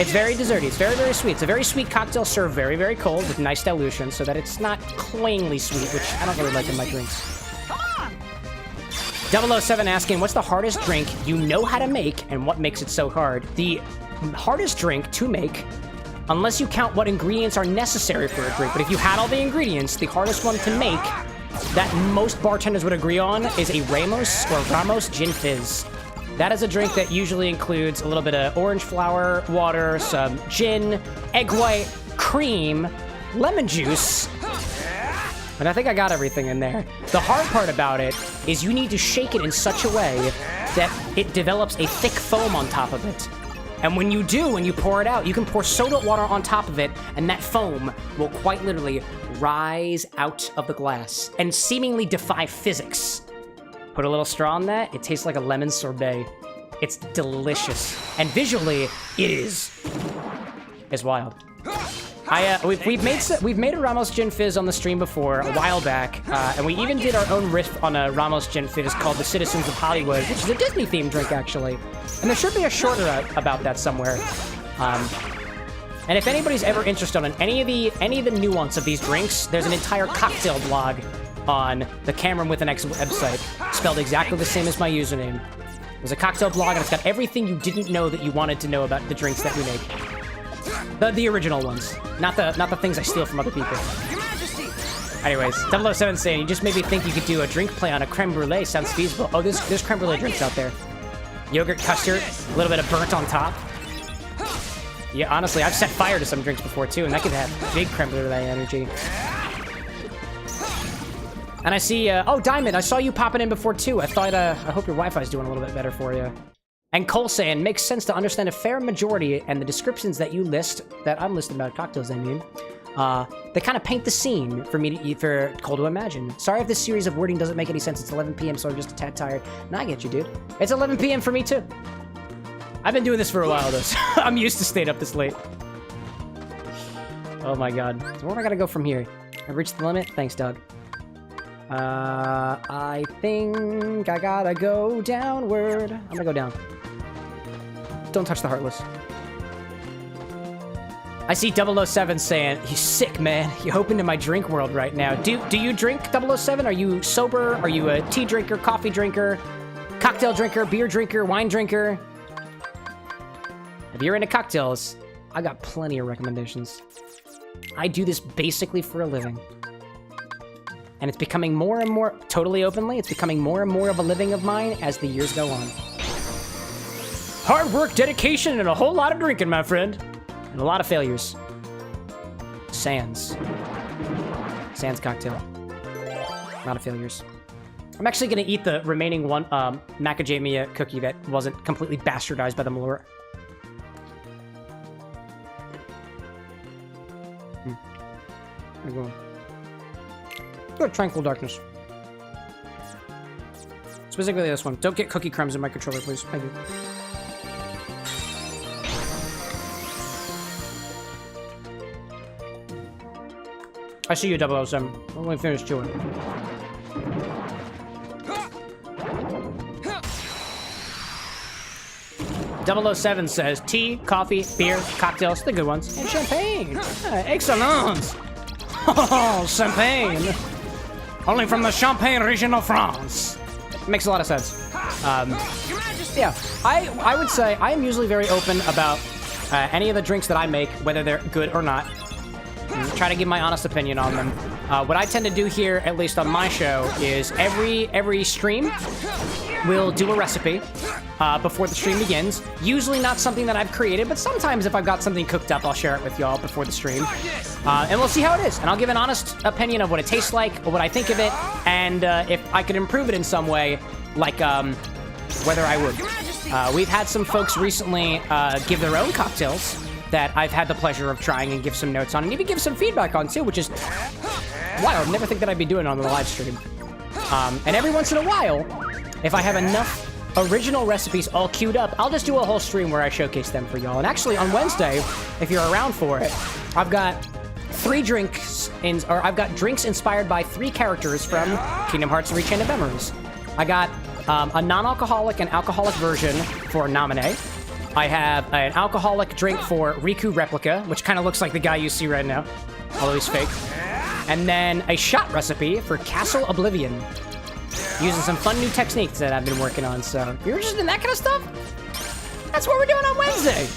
it's very desserty. It's very, very sweet. It's a very sweet cocktail served very, very cold with nice dilution so that it's not cloyingly sweet, which I don't really like in my drinks. 007 asking, what's the hardest drink you know how to make and what makes it so hard? The hardest drink to make, unless you count what ingredients are necessary for a drink, but if you had all the ingredients, the hardest one to make that most bartenders would agree on is a Ramos Gin Fizz. That is a drink that usually includes a little bit of orange flower, water, some gin, egg white, cream, lemon juice, and I think I got everything in there. The hard part about it is you need to shake it in such a way that it develops a thick foam on top of it. And when you do, when you pour it out, you can pour soda water on top of it, and that foam will quite literally rise out of the glass and seemingly defy physics. Put a little straw in that, it tastes like a lemon sorbet. It's delicious. And visually, it is. It's wild. We've made a Ramos Gin Fizz on the stream before a while back, and we even did our own riff on a Ramos Gin Fizz called the Citizens of Hollywood, which is a Disney-themed drink, actually. And there should be a shorter about that somewhere. And if anybody's ever interested in any of the nuance of these drinks, there's an entire cocktail blog on the CameroxnWithAnX website, spelled exactly the same as my username. There's a cocktail blog, and it's got everything you didn't know that you wanted to know about the drinks that we make. The original ones, not the things I steal from other people. Anyways, 007 saying, you just made me think you could do a drink play on a creme brulee. Sounds feasible. Oh, there's creme brulee drinks out there. Yogurt custard, a little bit of burnt on top. Yeah, honestly, I've set fire to some drinks before too, and that could have big creme brulee energy. And I see, oh, Diamond, I saw you popping in before too. I thought, I hope your Wi-Fi's doing a little bit better for you. And Cole saying, makes sense to understand a fair majority and the descriptions that you list, that I'm listing about cocktails, I mean, they kind of paint the scene for me for Cole to imagine. Sorry if this series of wording doesn't make any sense. It's 11 p.m., so I'm just a tad tired. No, I get you, dude. It's 11 p.m. for me too. I've been doing this for a while, though, so I'm used to staying up this late. Oh my god. So where am I gonna go from here? I've reached the limit? Thanks, Doug. I think I gotta go downward. I'm gonna go down. Don't touch the Heartless. I see 007 saying, "You sick, man. You're hoping to my drink world right now." Do you drink 007? Are you sober? Are you a tea drinker, coffee drinker, cocktail drinker, beer drinker, wine drinker? If you're into cocktails, I got plenty of recommendations. I do this basically for a living. And it's becoming more and more, totally openly, it's becoming more and more of a living of mine as the years go on. Hard work, dedication, and a whole lot of drinking, my friend. And a lot of failures. Sans cocktail. A lot of failures. I'm actually gonna eat the remaining one macadamia cookie that wasn't completely bastardized by the Malört. Good, Tranquil Darkness. Specifically this one. Don't get cookie crumbs in my controller, please. Thank you. I see you, 007. I'm gonna finish chewing. .007 says tea, coffee, beer, cocktails, the good ones, and champagne. Excellent. Oh, champagne. Only from the Champagne region of France. Makes a lot of sense. Yeah, I would say I am usually very open about any of the drinks that I make, whether they're good or not. Try to give my honest opinion on them. What I tend to do here, at least on my show, is every stream we'll do a recipe before the stream begins. Usually not something that I've created, but sometimes if I've got something cooked up, I'll share it with y'all before the stream. And we'll see how it is. And I'll give an honest opinion of what it tastes like, or what I think of it, and if I could improve it in some way, like whether I would. We've had some folks recently give their own cocktails that I've had the pleasure of trying and give some notes on, and even give some feedback on too, which is wild. Never think that I'd be doing it on the live stream. And every once in a while, if I have enough original recipes all queued up, I'll just do a whole stream where I showcase them for y'all. And actually, on Wednesday, if you're around for it, I've got drinks inspired by 3 characters from Kingdom Hearts 3 Chain of Memories. I got a non-alcoholic and alcoholic version for Naminé. I have an alcoholic drink for Riku Replica, which kind of looks like the guy you see right now, although he's fake. And then a shot recipe for Castle Oblivion, using some fun new techniques that I've been working on. So if you're interested in that kind of stuff, that's what we're doing on Wednesday.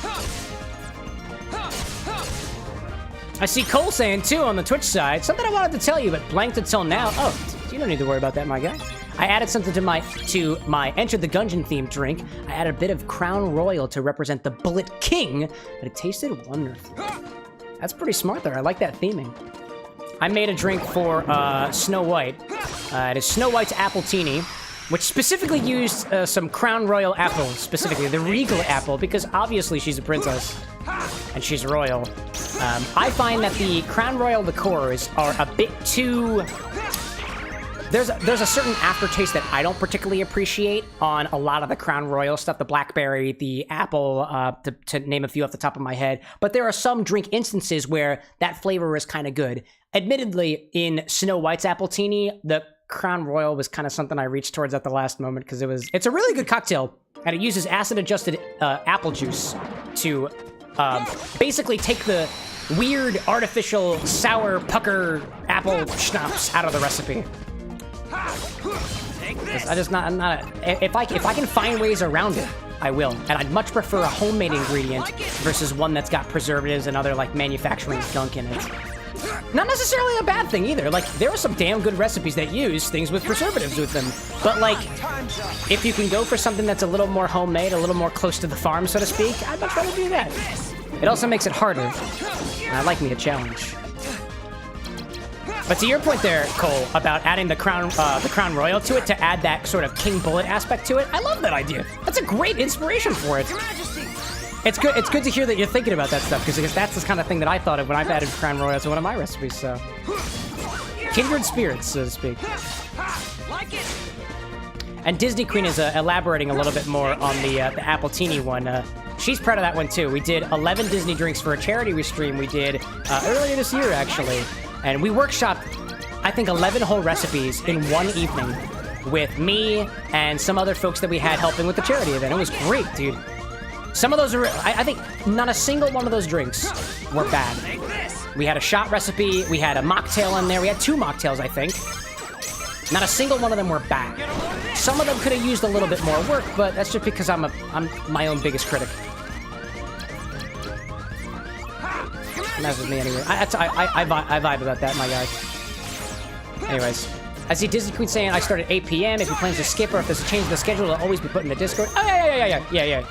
I see Cole saying too on the Twitch side, something I wanted to tell you but blanked until now. Oh, you don't need to worry about that, my guy. I added something to my Enter the Gungeon themed drink. I added a bit of Crown Royal to represent the Bullet King, but it tasted wonderful. That's pretty smart there. I like that theming. I made a drink for Snow White. It is Snow White's Apple Teeny, which specifically used some Crown Royal apples, specifically the Regal apple, because obviously she's a princess and she's royal. I find that the Crown Royal liqueurs are a bit too... There's a certain aftertaste that I don't particularly appreciate on a lot of the Crown Royal stuff, the blackberry, the apple, to name a few off the top of my head. But there are some drink instances where that flavor is kind of good. Admittedly, in Snow White's Apple Teeny, the Crown Royal was kind of something I reached towards at the last moment because it's a really good cocktail, and it uses acid-adjusted apple juice to basically take the weird, artificial, sour, pucker apple schnapps out of the recipe. If I can find ways around it, I will. And I'd much prefer a homemade ingredient versus one that's got preservatives and other like manufacturing gunk in it. Not necessarily a bad thing either. Like, there are some damn good recipes that use things with preservatives with them. But like, if you can go for something that's a little more homemade, a little more close to the farm, so to speak, I'd much rather do that. It also makes it harder. And I like me a challenge. But to your point there, Cole, about adding the Crown Royal to it to add that sort of King Bullet aspect to it, I love that idea. That's a great inspiration for it. It's good to hear that you're thinking about that stuff, because that's the kind of thing that I thought of when I've added Crown Royal to one of my recipes, so. Kindred spirits, so to speak. And Disney Queen is elaborating a little bit more on the Appletini one. She's proud of that one too. We did 11 Disney drinks for a charity stream we did earlier this year, actually. And we workshopped, I think, 11 whole recipes in one evening with me and some other folks that we had helping with the charity event. It was great, dude. Some of those are, I think not a single one of those drinks were bad. We had a shot recipe, we had a mocktail in there, we had 2 mocktails, I think. Not a single one of them were bad. Some of them could have used a little bit more work, but that's just because I'm my own biggest critic. And that's with me anyway. I vibe about that, my guy. Anyways, I see Disney Queen saying I start at 8 p.m. If he plans to skip or if there's a change in the schedule, it'll always be put in the Discord. Oh, yeah.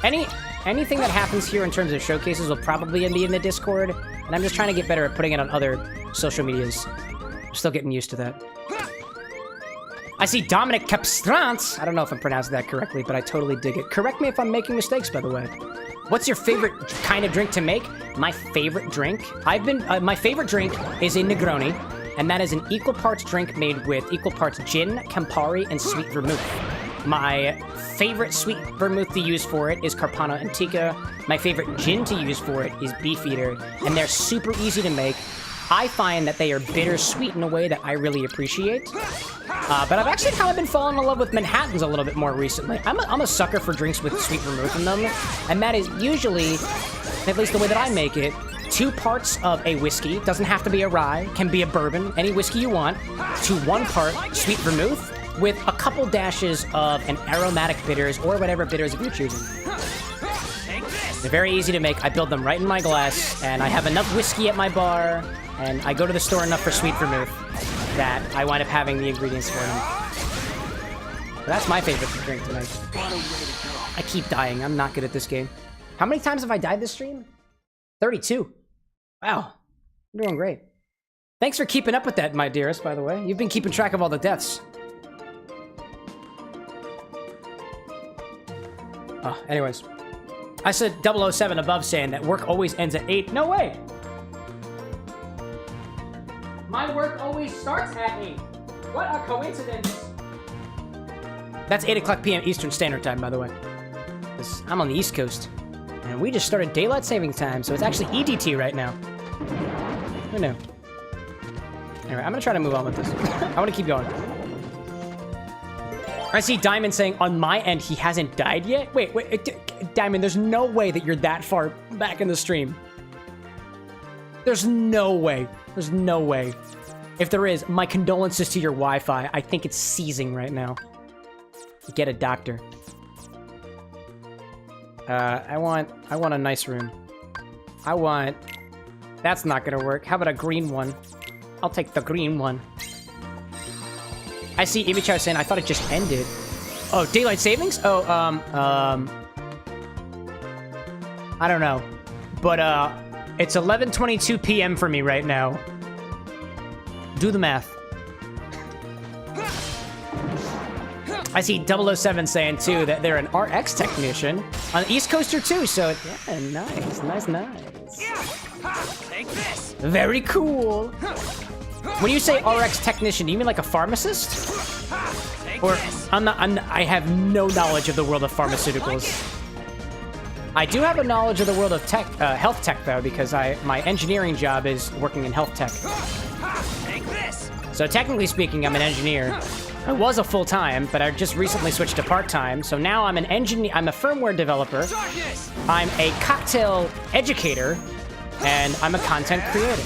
Anything that happens here in terms of showcases will probably be in the Discord, and I'm just trying to get better at putting it on other social medias. I'm still getting used to that. I see Dominic Capstrance. I don't know if I'm pronouncing that correctly, but I totally dig it. Correct me if I'm making mistakes, by the way. What's your favorite kind of drink to make? My favorite drink? My favorite drink is a Negroni, and that is an equal parts drink made with equal parts gin, Campari, and sweet vermouth. My favorite sweet vermouth to use for it is Carpano Antica. My favorite gin to use for it is Beefeater, and they're super easy to make. I find that they are bittersweet in a way that I really appreciate. But I've actually kind of been falling in love with Manhattans a little bit more recently. I'm a sucker for drinks with sweet vermouth in them, and that is usually, at least the way that I make it, 2 parts of a whiskey. Doesn't have to be a rye, can be a bourbon, any whiskey you want, to 1 part sweet vermouth with a couple dashes of an aromatic bitters or whatever bitters of you're choosing. They're very easy to make. I build them right in my glass, and I have enough whiskey at my bar, and I go to the store enough for sweet vermouth that I wind up having the ingredients for them. But that's my favorite drink tonight. I keep dying. I'm not good at this game. How many times have I died this stream? 32. Wow. I'm doing great. Thanks for keeping up with that, my dearest, by the way. You've been keeping track of all the deaths. Anyways. I said 007 above saying that work always ends at 8. No way! My work always starts at 8. What a coincidence. That's 8 o'clock p.m. Eastern Standard Time, by the way. I'm on the East Coast. And we just started Daylight Saving Time, so it's actually EDT right now. Who knew? Anyway, I'm gonna try to move on with this. I want to keep going. I see Diamond saying, on my end, he hasn't died yet? Wait, Diamond, there's no way that you're that far back in the stream. There's no way. There's no way. If there is, my condolences to your Wi-Fi. I think it's seizing right now. Get a doctor. I want a nice room. That's not gonna work. How about a green one? I'll take the green one. I see Imichao saying, I thought it just ended. Oh, Daylight Savings? Oh, I don't know. But, it's 11:22 p.m. for me right now. Do the math. I see 007 saying, too, that they're an RX technician on the East Coaster, too, so, yeah, nice. Take this. Very cool. When you say RX technician, do you mean like a pharmacist? Or, I have no knowledge of the world of pharmaceuticals. I do have a knowledge of the world of tech, health tech, though, because my engineering job is working in health tech. Take this. So technically speaking, I'm an engineer. I was a full-time, but I just recently switched to part-time, so now I'm an engineer. I'm a firmware developer. I'm a cocktail educator, and I'm a content creator.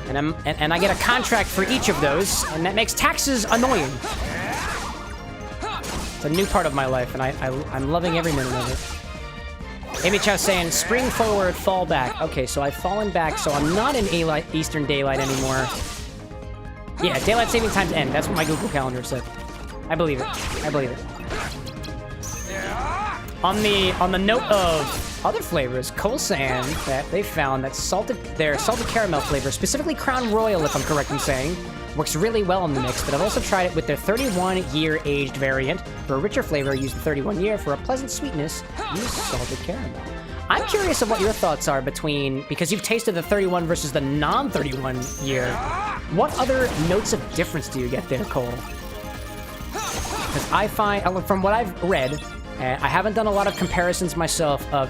And I get a contract for each of those, and that makes taxes annoying. It's a new part of my life, and I'm loving every minute of it. Amy Chow saying, spring forward, fall back. Okay, so I've fallen back, so I'm not in Eastern Daylight anymore. Yeah, Daylight Saving Time's end. That's what my Google Calendar said. I believe it. On the note of other flavors, Colsan, that they found that their salted caramel flavor, specifically Crown Royal, if I'm correct in saying, works really well in the mix, but I've also tried it with their 31-year aged variant. For a richer flavor, use the 31-year. For a pleasant sweetness, use salted caramel. I'm curious of what your thoughts are because you've tasted the 31 versus the non-31 year. What other notes of difference do you get there, Cole? because I find, from what I've read, and I haven't done a lot of comparisons myself of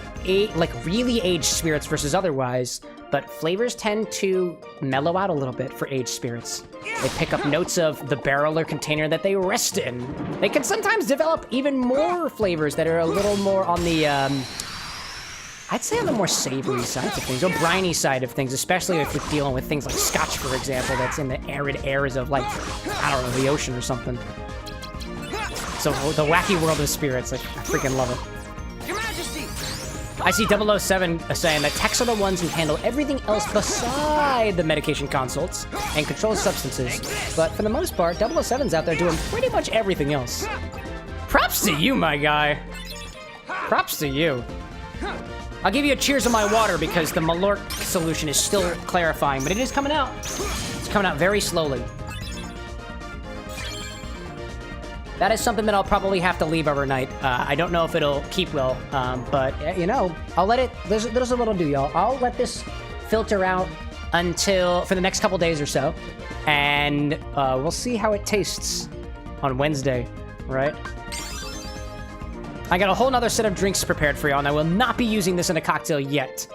really aged spirits versus otherwise, but flavors tend to mellow out a little bit for aged spirits. They pick up notes of the barrel or container that they rest in. They can sometimes develop even more flavors that are a little more on the, I'd say on the more savory side of things, or briny side of things, especially if we're dealing with things like Scotch, for example, that's in the arid airs of, like, I don't know, the ocean or something. So the wacky world of spirits, I freaking love it. Your Majesty! I see 007 saying that techs are the ones who handle everything else beside the medication consults and control substances. But for the most part, 007's out there doing pretty much everything else. Props to you, my guy. Props to you. I'll give you a cheers on my water because the Malört solution is still clarifying, but it is coming out. It's coming out very slowly. That is something that I'll probably have to leave overnight. I don't know if it'll keep well, but, you know, I'll let it... There's a little do, y'all. I'll let this filter out for the next couple days or so, and we'll see how it tastes on Wednesday, right? I got a whole nother set of drinks prepared for y'all, and I will not be using this in a cocktail yet.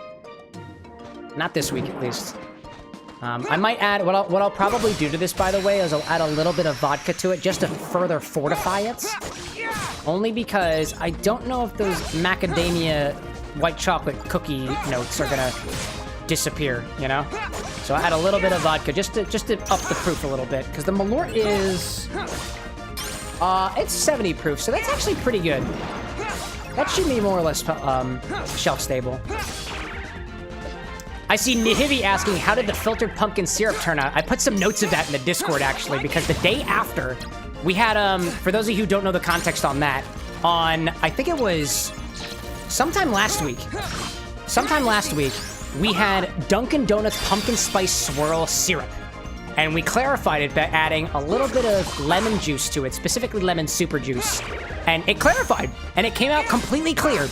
Not this week, at least. I might add, what I'll probably do to this, by the way, is I'll add a little bit of vodka to it just to further fortify it. Only because I don't know if those macadamia white chocolate cookie notes are gonna disappear, you know? So I add a little bit of vodka just to up the proof a little bit, because the Malört is... it's 70 proof, so that's actually pretty good. That should be more or less shelf stable. I see Nihivi asking, how did the filtered pumpkin syrup turn out? I put some notes of that in the Discord, actually, because the day after, we had, for those of you who don't know the context on that, I think it was sometime last week, we had Dunkin' Donuts pumpkin spice swirl syrup. And we clarified it by adding a little bit of lemon juice to it, specifically lemon super juice. And it clarified, and it came out completely clear.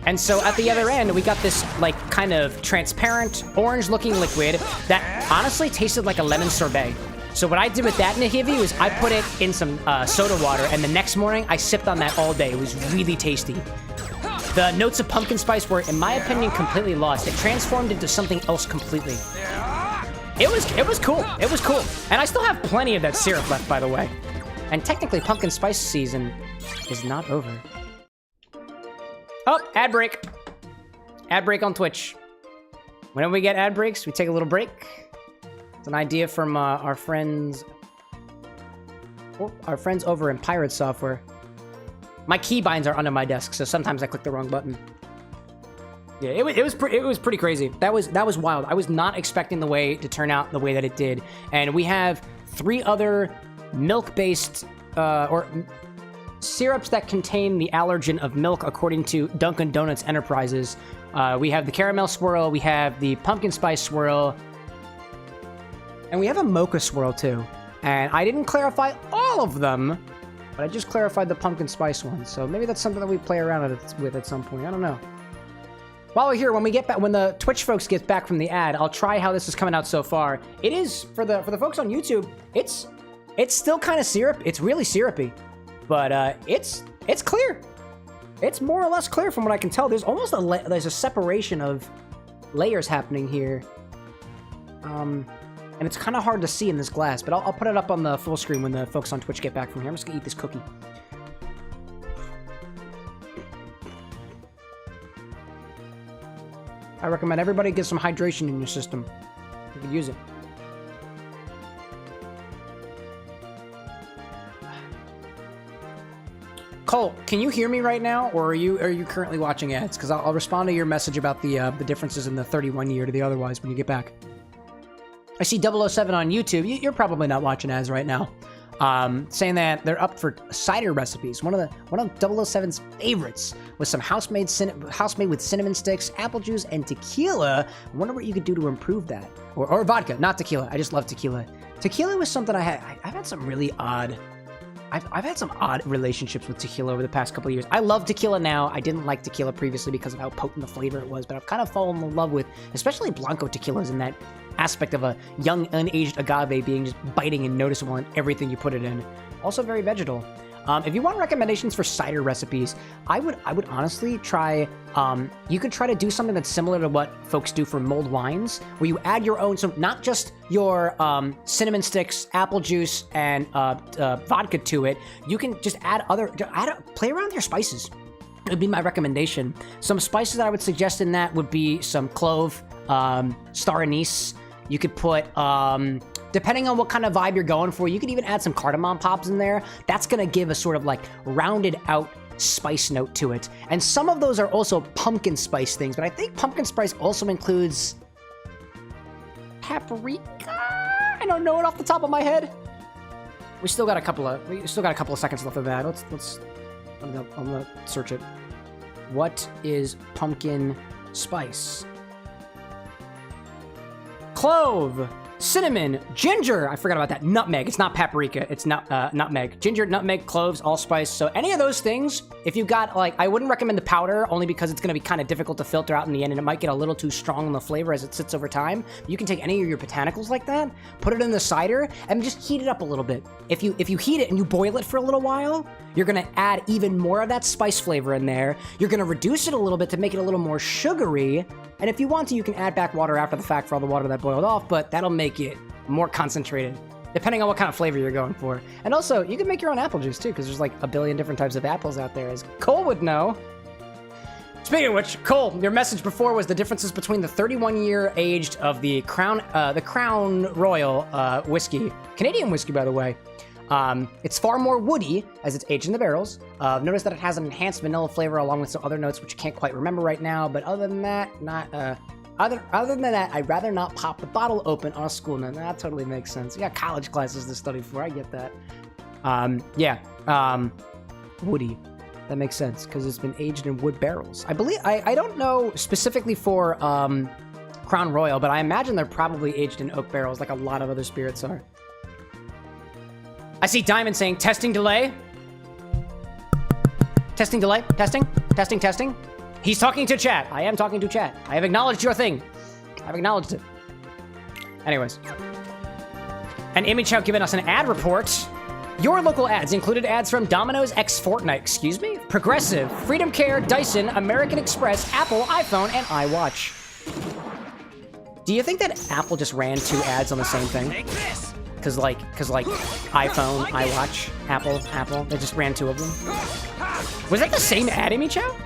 And so at the other end, we got this, like, kind of transparent, orange-looking liquid that honestly tasted like a lemon sorbet. So what I did with that, Nihivi, was I put it in some soda water, and the next morning, I sipped on that all day. It was really tasty. The notes of pumpkin spice were, in my opinion, completely lost. It transformed into something else completely. It was cool. It was cool. And I still have plenty of that syrup left, by the way. And technically, pumpkin spice season is not over. Oh, ad break. Ad break on Twitch. Whenever we get ad breaks, we take a little break. It's an idea from our friends over in Pirate Software. My keybinds are under my desk, so sometimes I click the wrong button. Yeah, it was pretty crazy. That was wild. I was not expecting the way to turn out the way that it did. And we have 3 other milk-based or syrups that contain the allergen of milk, according to Dunkin' Donuts Enterprises. We have the caramel swirl, we have the pumpkin spice swirl, and we have a mocha swirl too. And I didn't clarify all of them, but I just clarified the pumpkin spice one. So maybe that's something that we play around with at some point. I don't know. While we're here, when the Twitch folks get back from the ad, I'll try how this is coming out so far. It is for the folks on YouTube. It's still kind of syrup. It's really syrupy. But it's clear. It's more or less clear from what I can tell. There's almost there's a separation of layers happening here. And it's kind of hard to see in this glass, but I'll put it up on the full screen when the folks on Twitch get back from here. I'm just gonna eat this cookie. I recommend everybody get some hydration in your system. You could use it. Cole, can you hear me right now, or are you currently watching ads? Because I'll respond to your message about the differences in the 31 year to the otherwise when you get back. I see 007 on YouTube. You're probably not watching ads right now. Saying that they're up for cider recipes. One of 007's favorites was some house made with cinnamon sticks, apple juice, and tequila. I wonder what you could do to improve that. Or vodka, not tequila. I just love tequila. Tequila was something I've had some really odd. I've had some odd relationships with tequila over the past couple of years. I love tequila now. I didn't like tequila previously because of how potent the flavor it was, but I've kind of fallen in love with, especially Blanco tequilas, in that aspect of a young, unaged agave being just biting and noticeable in everything you put it in. Also very vegetal. If you want recommendations for cider recipes, I would honestly try, you could try to do something that's similar to what folks do for mulled wines, where you add your own, so not just your cinnamon sticks, apple juice, and vodka to it. You can just play around with your spices. It would be my recommendation. Some spices that I would suggest in that would be some clove, star anise. You could put, depending on what kind of vibe you're going for, you could even add some cardamom pops in there. That's gonna give a sort of like rounded out spice note to it. And some of those are also pumpkin spice things, but I think pumpkin spice also includes paprika? I don't know it off the top of my head. We still got a couple of seconds left of that. I'm gonna search it. What is pumpkin spice? Clove, cinnamon, ginger. I forgot about that. Nutmeg. It's not paprika. It's not nutmeg. Ginger, nutmeg, cloves, allspice. So any of those things, if you've got, like, I wouldn't recommend the powder only because it's going to be kind of difficult to filter out in the end and it might get a little too strong in the flavor as it sits over time. You can take any of your botanicals like that, put it in the cider, and just heat it up a little bit. If you heat it and you boil it for a little while, you're going to add even more of that spice flavor in there. You're going to reduce it a little bit to make it a little more sugary. And if you want to, you can add back water after the fact for all the water that boiled off, but that'll make it more concentrated, depending on what kind of flavor you're going for. And also, you can make your own apple juice, too, because there's like a billion different types of apples out there, as Cole would know. Speaking of which, Cole, your message before was the differences between the 31-year aged of the Crown Royal whiskey. Canadian whiskey, by the way. It's far more woody as it's aged in the barrels. Notice that it has an enhanced vanilla flavor along with some other notes which you can't quite remember right now. But other than that, other than that, I'd rather not pop the bottle open on a school night. That totally makes sense. You got college classes to study for. I get that. Woody. That makes sense because it's been aged in wood barrels. I believe. I don't know specifically for Crown Royal, but I imagine they're probably aged in oak barrels like a lot of other spirits are. I see Diamond saying, testing delay. Testing delay. Testing. He's talking to chat. I am talking to chat. I have acknowledged your thing. I've acknowledged it. Anyways. And Image Chow giving us an ad report. Your local ads included ads from Domino's X Fortnite, excuse me? Progressive, Freedom Care, Dyson, American Express, Apple, iPhone, and iWatch. Do you think that Apple just ran 2 ads on the same thing? Take this. Cause like iPhone, iWatch, Apple, they just ran 2 of them. Was that the same ad, Amy Chow?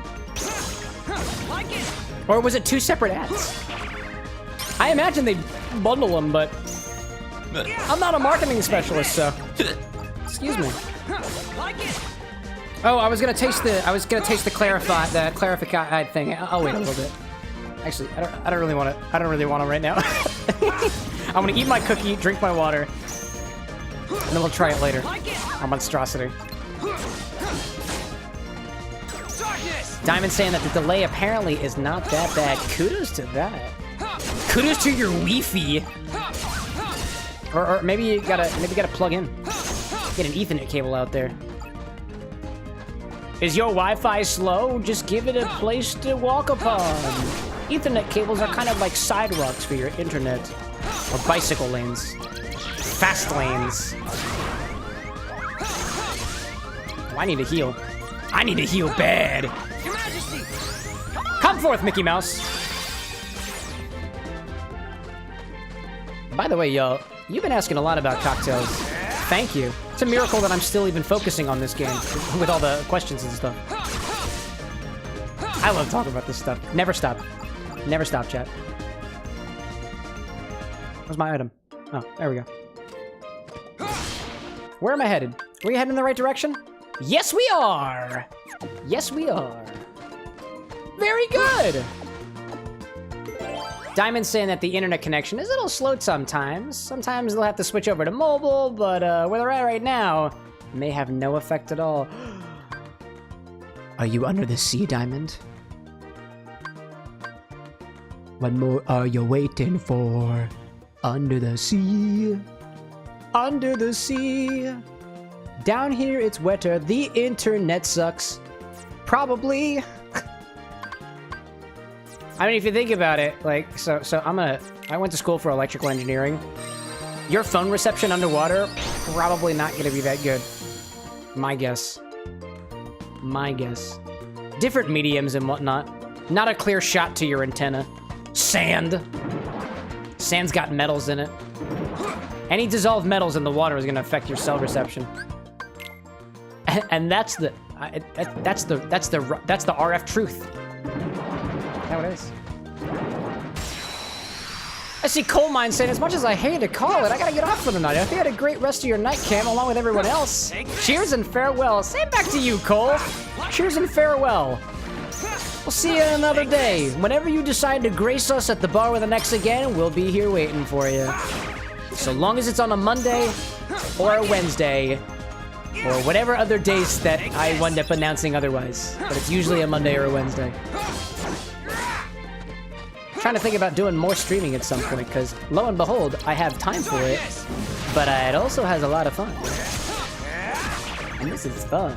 Like it. Or was it 2 separate ads? I imagine they bundle them, but I'm not a marketing specialist, so excuse me. Like it. Oh, I was gonna taste the clarified thing. I'll wait a little bit. Actually, I don't really want to right now. I'm gonna eat my cookie, drink my water, and then we'll try it later. Our monstrosity. Diamond saying that the delay apparently is not that bad. Kudos to that. Kudos to your Wi-Fi. Or maybe you gotta plug in. Get an Ethernet cable out there. Is your Wi-Fi slow? Just give it a place to walk upon. Ethernet cables are kind of like sidewalks for your internet. Or bicycle lanes. Fast lanes. Oh, I need to heal. I need to heal bad. Your Majesty. Come forth, Mickey Mouse. By the way, y'all, you've been asking a lot about cocktails. Thank you. It's a miracle that I'm still even focusing on this game with all the questions and stuff. I love talking about this stuff. Never stop. Never stop, chat. Where's my item? Oh, there we go. Where am I headed? Are we heading in the right direction? Yes, we are! Yes, we are. Very good! Diamond's saying that the internet connection is a little slow sometimes. Sometimes they'll have to switch over to mobile, but where they're at right now may have no effect at all. Are you under the sea, Diamond? What more are you waiting for? Under the sea. Under the sea. Down here, it's wetter. The internet sucks. Probably. I mean, if you think about it, like, I went to school for electrical engineering. Your phone reception underwater, probably not gonna be that good. My guess. My guess. Different mediums and whatnot. Not a clear shot to your antenna. Sand. Sand's got metals in it. Any dissolved metals in the water is gonna affect your cell reception. And that's the RF truth. That's how it is. I see Coal Mine saying, as much as I hate to call it, I gotta get off for the night. I hope you had a great rest of your night, Cam, along with everyone else. Cheers and farewell. Same back to you, Cole. Cheers and farewell. We'll see you another day. Whenever you decide to grace us at the Bar with an X again, we'll be here waiting for you. So long as it's on a Monday or a Wednesday, or whatever other days that I wind up announcing otherwise. But it's usually a Monday or a Wednesday. Trying to think about doing more streaming at some point, because lo and behold, I have time for it, but it also has a lot of fun. And this is fun.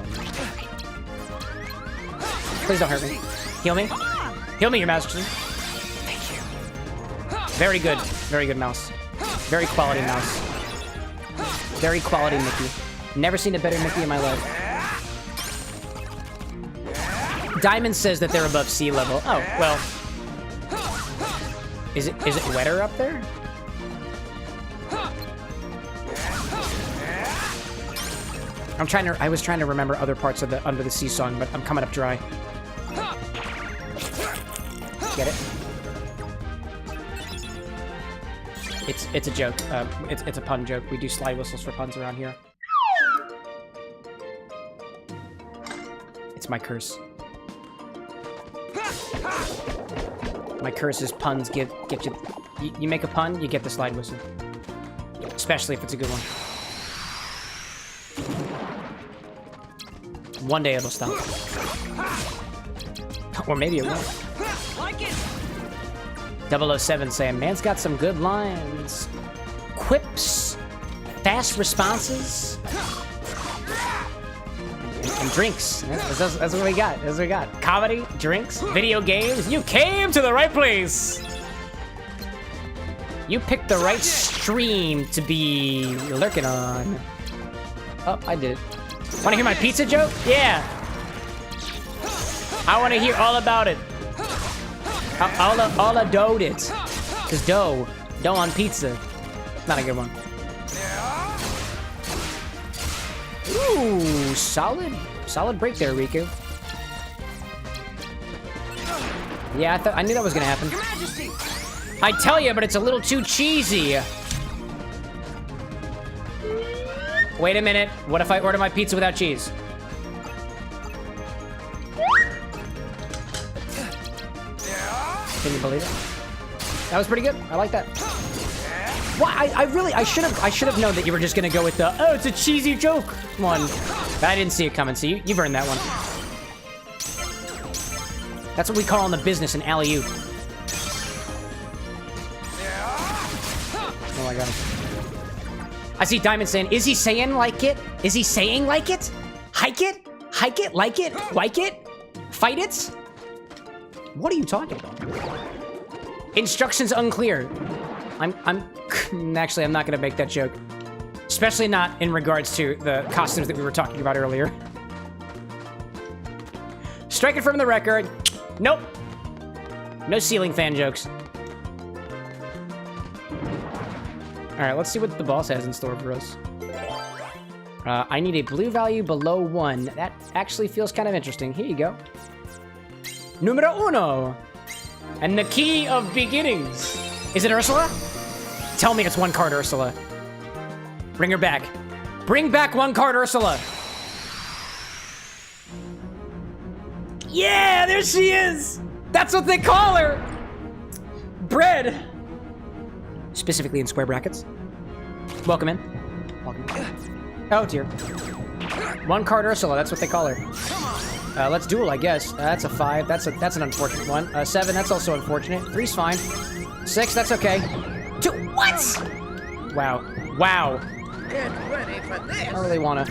Please don't hurt me. Heal me. Heal me, your master. Thank you. Very good. Very good mouse. Very quality mouse. Very quality Mickey. Never seen a better Mickey in my life. Diamond says that they're above sea level. Oh, well. Is it wetter up there? I was trying to remember other parts of the Under the Sea song, but I'm coming up dry. Get it? It's a joke. It's a pun joke. We do slide whistles for puns around here. It's my curse. My curse is puns get you. You make a pun, you get the slide whistle. Especially if it's a good one. One day it'll stop. Or maybe it won't. 007 saying, man's got some good lines. Quips. Fast responses. And drinks. That's what we got. That's what we got. Comedy, drinks, video games. You came to the right place. You picked the right stream to be lurking on. Oh, I did it. Want to hear my pizza joke? Yeah. I want to hear all about it. All about it. Cause dough on pizza. Not a good one. Ooh, solid break there, Riku. Yeah, I knew that was gonna happen. I tell you, but it's a little too cheesy. Wait a minute. What if I order my pizza without cheese? Can you believe it? That was pretty good. I like that. Well, I should have known that you were just gonna go with the, oh, it's a cheesy joke one. But I didn't see it coming, so you've earned that one. That's what we call in the business an alley-oop. Oh my god. I see Diamond saying, is he saying like it? Is he saying like it? Hike it? Hike it? Like it? Like it? Fight it? What are you talking about? Instructions unclear. Actually, I'm not gonna make that joke. Especially not in regards to the costumes that we were talking about earlier. Strike it from the record. Nope. No ceiling fan jokes. Alright, let's see what the boss has in store for us. I need a blue value below 1. That actually feels kind of interesting. Here you go. Numero uno. And the key of beginnings. Is it Ursula? Tell me it's one card Ursula. Bring her back. Bring back one card Ursula. Yeah, there she is. That's what they call her. Bread. Specifically in square brackets. Welcome in. Welcome in. Oh dear. One card Ursula, that's what they call her. Let's duel, I guess. That's a 5. That's an unfortunate one. 7, that's also unfortunate. 3's fine. 6, that's okay. 2, what? Wow. Wow. Get ready for this. I don't really wanna.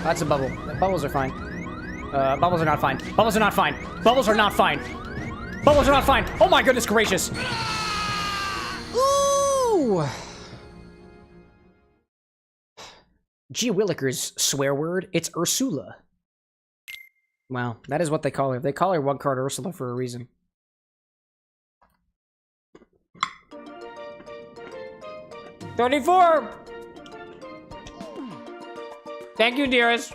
That's a bubble. Bubbles are fine. Bubbles are not fine. Bubbles are not fine. Bubbles are not fine. Bubbles are not fine. Oh my goodness gracious. Ooh. Gee Willikers swear word. It's Ursula. Wow, that is what they call her. They call her one card Ursula for a reason. $34. Thank you, dearest.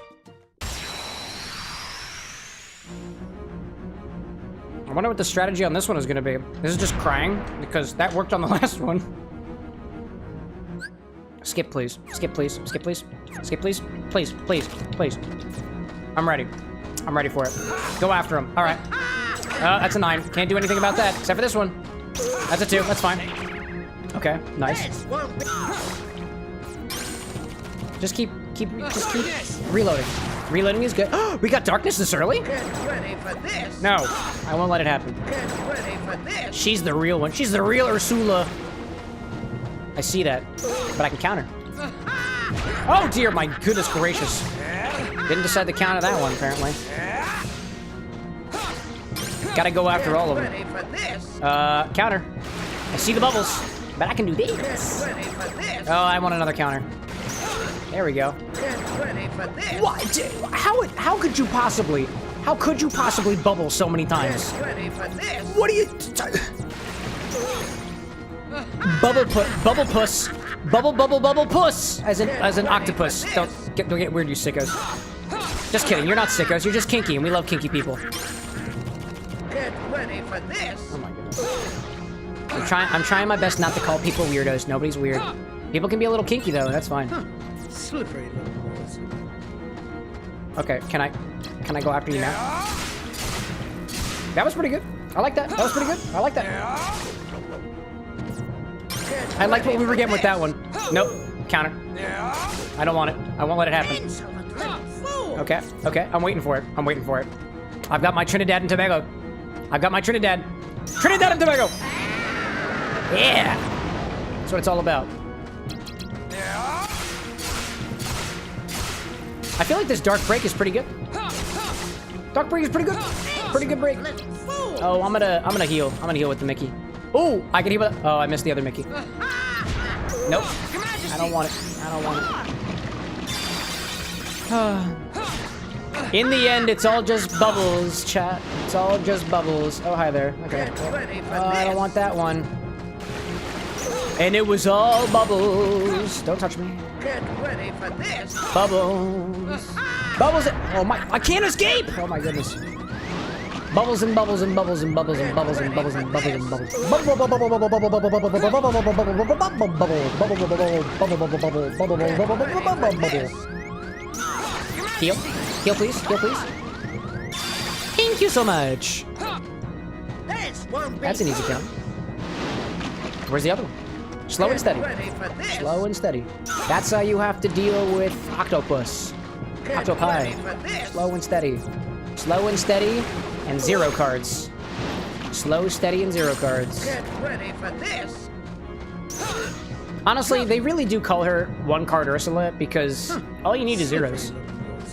I wonder what the strategy on this one is going to be. This is just crying, because that worked on the last one. Skip, please. Skip, please. Skip, please. Skip, please. Please, please, please. I'm ready. I'm ready for it. Go after him. All right. That's a 9. Can't do anything about that, except for this one. That's a 2. That's fine. Okay, nice. Just keep reloading. Reloading is good. We got darkness this early? No, I won't let it happen. She's the real one. She's the real Ursula. I see that, but I can counter. Oh dear, my goodness gracious. Didn't decide to counter that one, apparently. Gotta go after all of them. Counter. I see the bubbles, but I can do this. Oh, I want another counter. There we go. What? How could you possibly? How could you possibly bubble so many times? What are you? Bubble puss, bubble puss, as an octopus. Don't get weird, you sickos. Just kidding. You're not sickos. You're just kinky, and we love kinky people. Oh my goodness. I'm trying my best not to call people weirdos. Nobody's weird. People can be a little kinky though. That's fine. Slippery little balls. Okay, can I go after you now? That was pretty good. I like that. That was pretty good. I like that. I liked what we were getting with that one. Nope. Counter. I don't want it. I won't let it happen. Okay. Okay. I'm waiting for it. I'm waiting for it. I've got my Trinidad and Tobago. I've got my Trinidad. Trinidad and Tobago. Yeah. That's what it's all about. I feel like this dark break is pretty good. Dark break is pretty good. Pretty good break. Oh, I'm gonna heal. I'm gonna heal with the Mickey. Oh, I can heal with. Oh, I missed the other Mickey. Nope. I don't want it. I don't want it. In the end, it's all just bubbles, chat. It's all just bubbles. Oh, hi there. Okay. Oh, I don't want that one. And it was all bubbles. Don't touch me. Get ready for this. Bubbles. Bubbles. Oh my! I can't escape. Oh my goodness. Bubbles and bubbles and bubbles and bubbles and bubbles and bubbles and bubbles and bubbles. Heal. Heal please. Heal please. Thank you so much. That's an easy count. Where's the other one? Slow and steady. Slow and steady. That's how you have to deal with octopus. Octopi. Slow and steady. Slow and steady and 0 cards. Slow, steady, and 0 cards. Get ready for this. Honestly, they really do call her 1 card Ursula because all you need is zeros.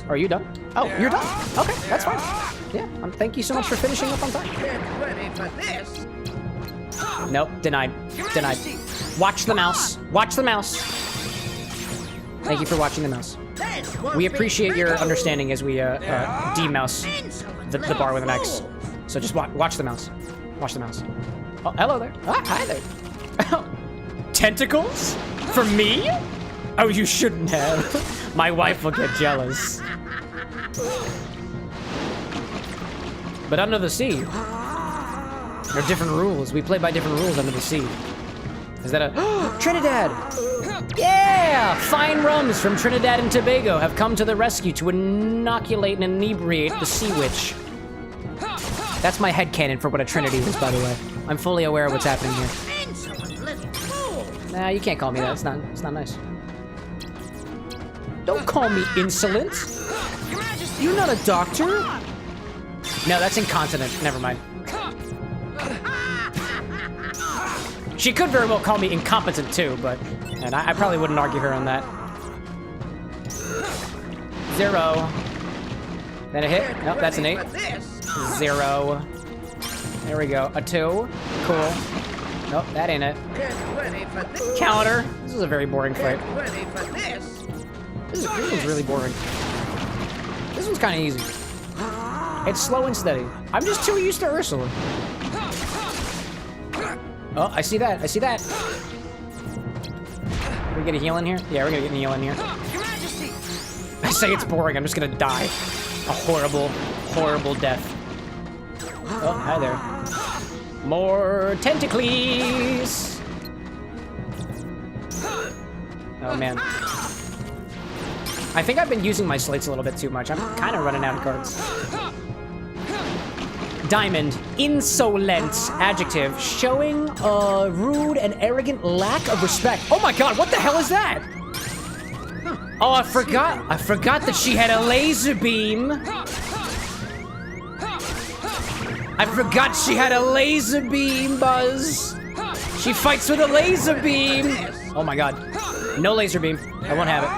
Are you done? Oh, you're done. Okay, that's fine. Yeah, thank you so much for finishing up on time. Get ready for this. Nope, denied. Denied. Watch the mouse. Watch the mouse. Thank you for watching the mouse. We appreciate your understanding as we demouse the bar with an X. So just watch the mouse. Watch the mouse. Oh, hello there. Ah, hi there. Tentacles? For me? Oh, you shouldn't have. My wife will get jealous. But under the sea, there are different rules. We play by different rules under the sea. Is that a Trinidad? Yeah! Fine rums from Trinidad and Tobago have come to the rescue to inoculate and inebriate the sea witch. That's my headcanon for what a Trinity is, by the way. I'm fully aware of what's happening here. Nah, you can't call me that. It's not nice. Don't call me insolent. You're not a doctor. No, that's incontinent. Never mind. She could very well call me incompetent too, but... And I probably wouldn't argue her on that. 0. That a hit? Nope, that's an 8. For this. 0. There we go. A 2. Cool. Nope, that ain't it. Get ready for this. Counter. This is a very boring fight. Get ready for this. This one's really boring. This one's kind of easy. It's slow and steady. I'm just too used to Ursula. Oh, I see that. I see that. Can we get a heal in here? Yeah, we're gonna get a heal in here. I say it's boring. I'm just gonna die. A horrible, horrible death. Oh, hi there. More tentacles. Oh, man. I think I've been using my slates a little bit too much. I'm kind of running out of cards. Diamond. Insolent. Adjective. Showing a rude and arrogant lack of respect. Oh my god, what the hell is that? Oh, I forgot. I forgot that she had a laser beam. I forgot she had a laser beam, Buzz. She fights with a laser beam. Oh my god. No laser beam. I won't have it.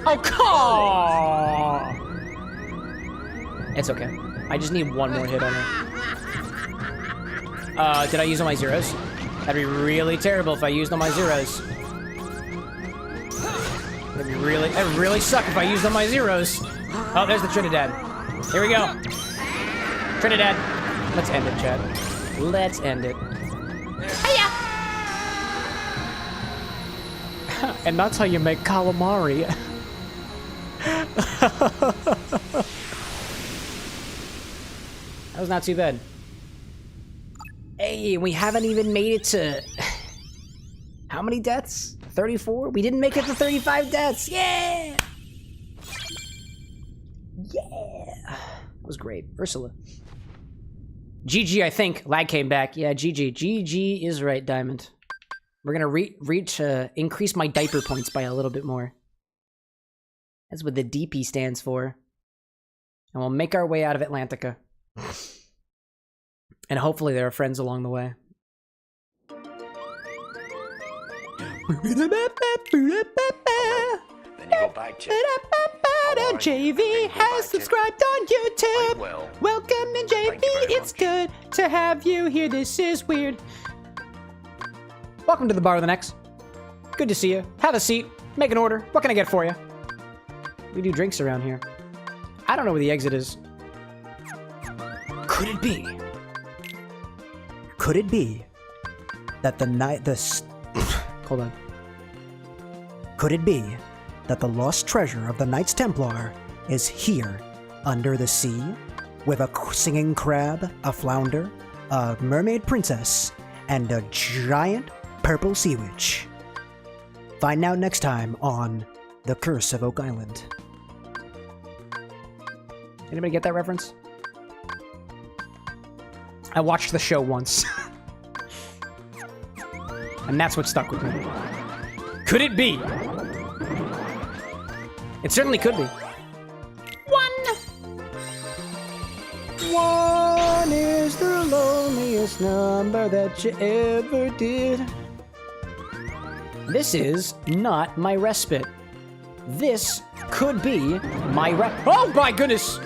Oh, come! It's okay. I just need one more hit on her. Did I use all my zeros? That'd be really terrible if I used all my zeros. That'd really suck if I used all my zeros. Oh, there's the Trinidad. Here we go. Trinidad. Let's end it, Chad. Let's end it. Hiya! And that's how you make calamari. That was not too bad. Hey, we haven't even made it to... How many deaths? 34? We didn't make it to 35 deaths! Yeah! Yeah! That was great. Ursula. GG, I think. Lag came back. Yeah, GG. GG is right, Diamond. We're gonna increase my diaper points by a little bit more. That's what the DP stands for. And we'll make our way out of Atlantica. And hopefully there are friends along the way. Then you go back to... JV has subscribed on YouTube. Well. Welcome in, JV. It's good to have you here. This is weird. Welcome to the Bar with an X. Good to see you. Have a seat. Make an order. What can I get for you? We do drinks around here. I don't know where the exit is. Could it be? Could it be that hold on. Could it be that the lost treasure of the Knights Templar is here under the sea with a singing crab, a flounder, a mermaid princess, and a giant purple sea witch? Find out next time on The Curse of Oak Island. Anybody get that reference? I watched the show once. And that's what stuck with me. Could it be? It certainly could be. 1 is the loneliest number that you ever did. This is not my respite. This could be my Oh my goodness!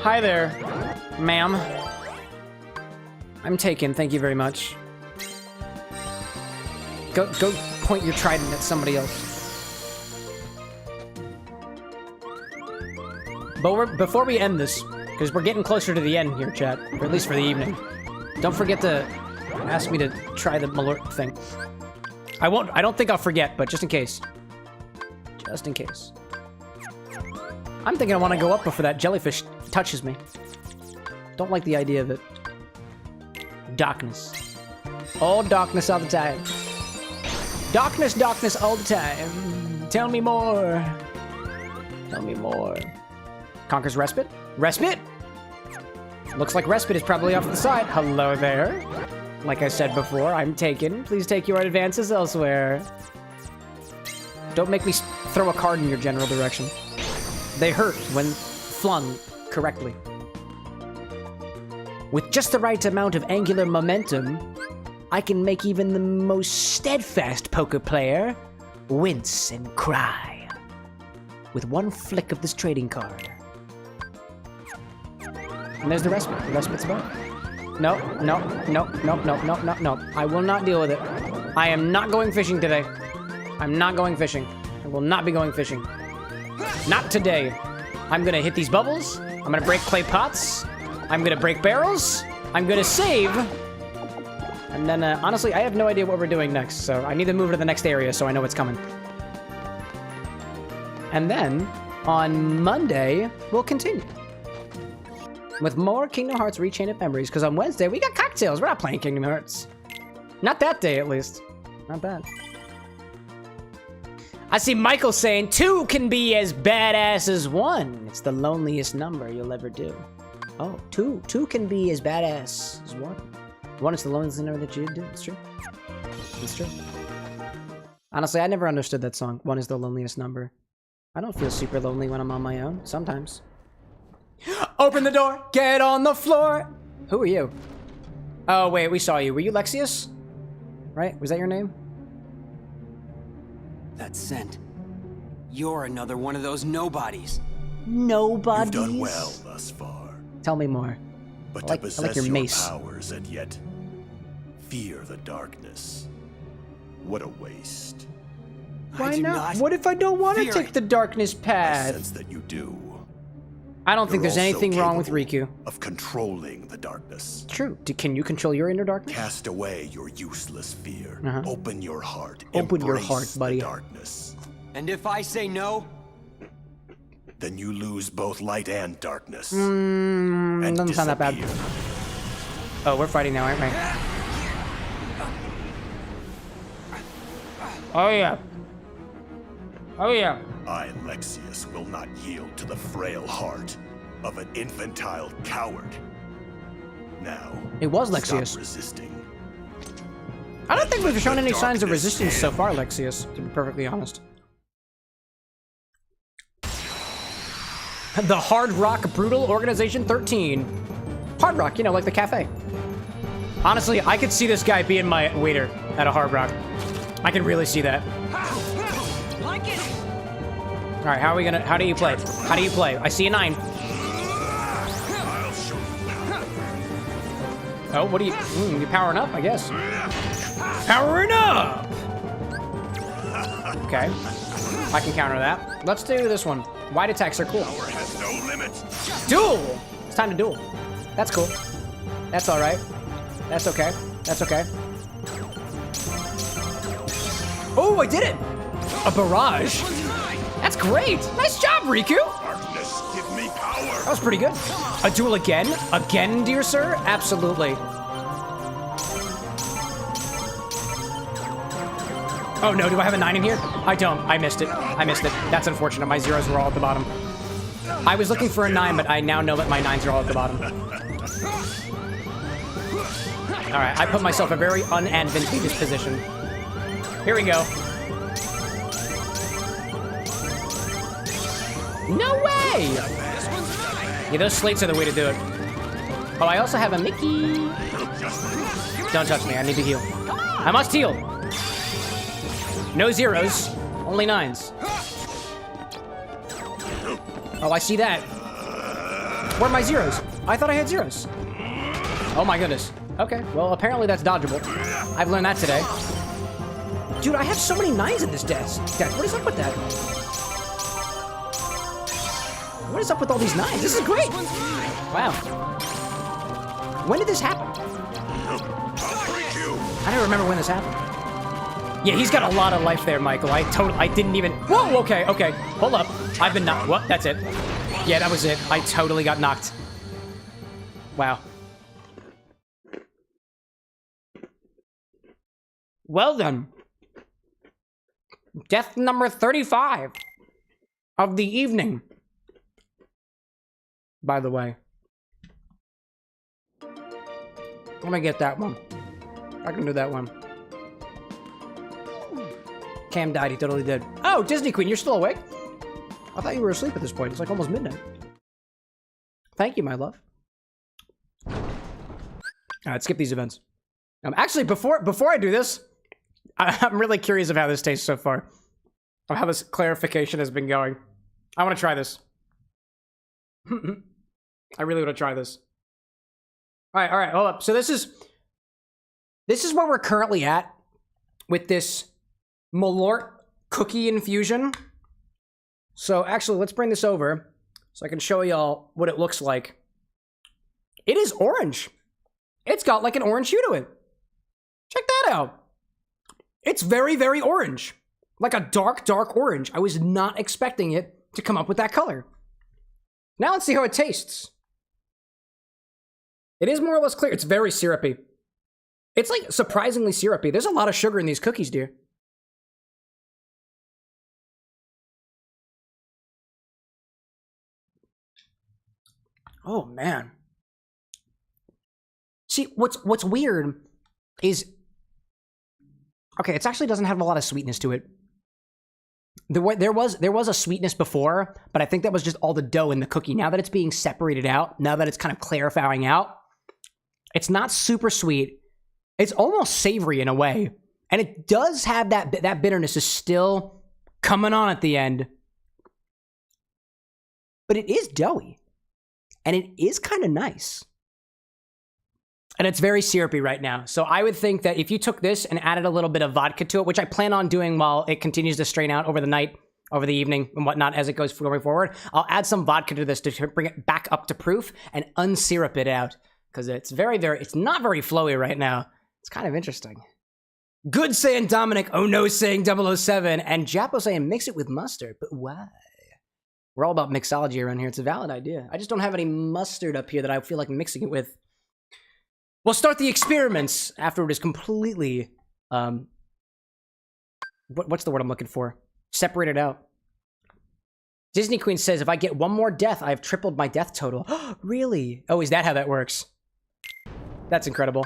Hi there, ma'am. I'm taken, thank you very much. Go point your trident at somebody else. But before we end this, because we're getting closer to the end here, chat, or at least for the evening, don't forget to ask me to try the Malört thing. I don't think I'll forget, but just in case. Just in case. I'm thinking I want to go up before that jellyfish touches me. Don't like the idea of it. Darkness. All darkness all the time. Darkness, darkness all the time. Tell me more. Tell me more. Conquers Respite? Respite? Looks like Respite is probably off to the side. Hello there. Like I said before, I'm taken. Please take your advances elsewhere. Don't make me throw a card in your general direction. They hurt when flung correctly. With just the right amount of angular momentum, I can make even the most steadfast poker player wince and cry. with one flick of this trading card. And there's the respite. The respite's above. No, no, no, no, no, no, no, no. I will not deal with it. I am not going fishing today. I'm not going fishing. I will not be going fishing. Not today. I'm gonna hit these bubbles. I'm gonna break clay pots. I'm gonna break barrels. I'm gonna save. And then, honestly, I have no idea what we're doing next, so I need to move to the next area so I know what's coming. And then, on Monday, we'll continue. With more Kingdom Hearts Rechain of Memories, because on Wednesday, we got cocktails. We're not playing Kingdom Hearts. Not that day, at least. Not bad. I see Michael saying 2 can be as badass as 1. It's the loneliest number you'll ever do. Oh, 2 can be as badass as 1. 1 is the loneliest number that you do. It's true. It's true. Honestly, I never understood that song. 1 is the loneliest number. I don't feel super lonely when I'm on my own. Sometimes. Open the door! Get on the floor! Who are you? Oh, wait, we saw you. Were you Lexius? Right? Was that your name? That scent. You're another one of those nobodies. Nobodies? You've done well thus far. Tell me more. But I like to possess your your mace. powers and yet fear the darkness. What a waste. Why I do not? What if I don't want to fear take it. the darkness I path? sense that you do. I don't think You're there's also anything wrong with capable Riku. of controlling the darkness. True. Can you control your inner darkness? Cast away your useless fear. Uh-huh. Open your heart. Open your Embrace heart, buddy. The darkness. And if I say no? Then you lose both light and darkness. Doesn't sound that bad. disappear. Oh, we're fighting now, aren't we? Oh yeah. Oh yeah. I, Lexius, will not yield to the frail heart of an infantile coward. Now, It was stop Lexius. resisting. I don't think we've shown any signs of darkness resistance so in. far, Lexius, to be perfectly honest. The Hard Rock Brutal Organization 13. Hard Rock, you know, like the cafe. Honestly, I could see this guy being my waiter at a Hard Rock. I can really see that. Like it. All right, how do you play? How do you play? I see a 9. Oh, what are you? You're powering up, I guess. Powering up! Okay. I can counter that. Let's do this one. Wide attacks are cool. Power has no limits. Duel! It's time to duel. That's cool. That's alright. That's okay. That's okay. Oh, I did it! A barrage. That's great! Nice job, Riku! Darkness, give me power. That was pretty good. A duel again? Again, dear sir? Absolutely. Oh no, do I have a 9 in here? I don't. I missed it. I missed it. That's unfortunate. My zeros were all at the bottom. I was looking for a 9, but I now know that my 9s are all at the bottom. Alright, I put myself in a very unadvantageous position. Here we go. No way! Yeah, those slates are the way to do it. Oh, I also have a Mickey. Don't touch me, I need to heal. I must heal. No zeros, only 9s. Oh, I see that. Where are my zeros? I thought I had zeros. Oh my goodness. Okay, well, apparently that's dodgeable. I've learned that today. Dude, I have so many 9s in this deck. What is up with that? What is up with all these 9s? This is great. Wow. When did this happen? I don't remember when this happened. Yeah, he's got a lot of life there, Michael. I didn't even... Whoa, okay. Hold up. I've been knocked. What? That's it. Yeah, that was it. I totally got knocked. Wow. Well then. Death number 35 of the evening. By the way. I'm gonna get that one. I can do that one. Cam died, he totally did. Oh, Disney Queen, you're still awake? I thought you were asleep at this point. It's like almost midnight. Thank you, my love. Alright, skip these events. Actually, before I do this, I'm really curious of how this tastes so far. Of how this clarification has been going. I want to try this. I really want to try this. All right, hold up. So this is where we're currently at with this Malört cookie infusion. So actually, let's bring this over so I can show y'all what it looks like. It is orange. It's got like an orange hue to it. Check that out. It's very, very orange. Like a dark, dark orange. I was not expecting it to come up with that color. Now let's see how it tastes. It is more or less clear. It's very syrupy. It's like surprisingly syrupy. There's a lot of sugar in these cookies, dear. Oh, man. See, what's weird is... Okay, it actually doesn't have a lot of sweetness to it. There was a sweetness before, but I think that was just all the dough in the cookie. Now that it's being separated out, now that it's kind of clarifying out, it's not super sweet. It's almost savory in a way. And it does have that bitterness is still coming on at the end. But it is doughy. And it is kind of nice. And it's very syrupy right now. So I would think that if you took this and added a little bit of vodka to it, which I plan on doing while it continues to strain out over the night, over the evening, and whatnot as it goes going forward, I'll add some vodka to this to bring it back up to proof and unsyrup it out. Because it's it's not very flowy right now. It's kind of interesting. Good saying Dominic, oh no saying 007, and Jappo saying mix it with mustard. But why? We're all about mixology around here. It's a valid idea. I just don't have any mustard up here that I feel like mixing it with. We'll start the experiments after it is completely, what's the word I'm looking for? Separated out. Disney Queen says, if I get one more death, I have tripled my death total. Really? Oh, is that how that works? That's incredible.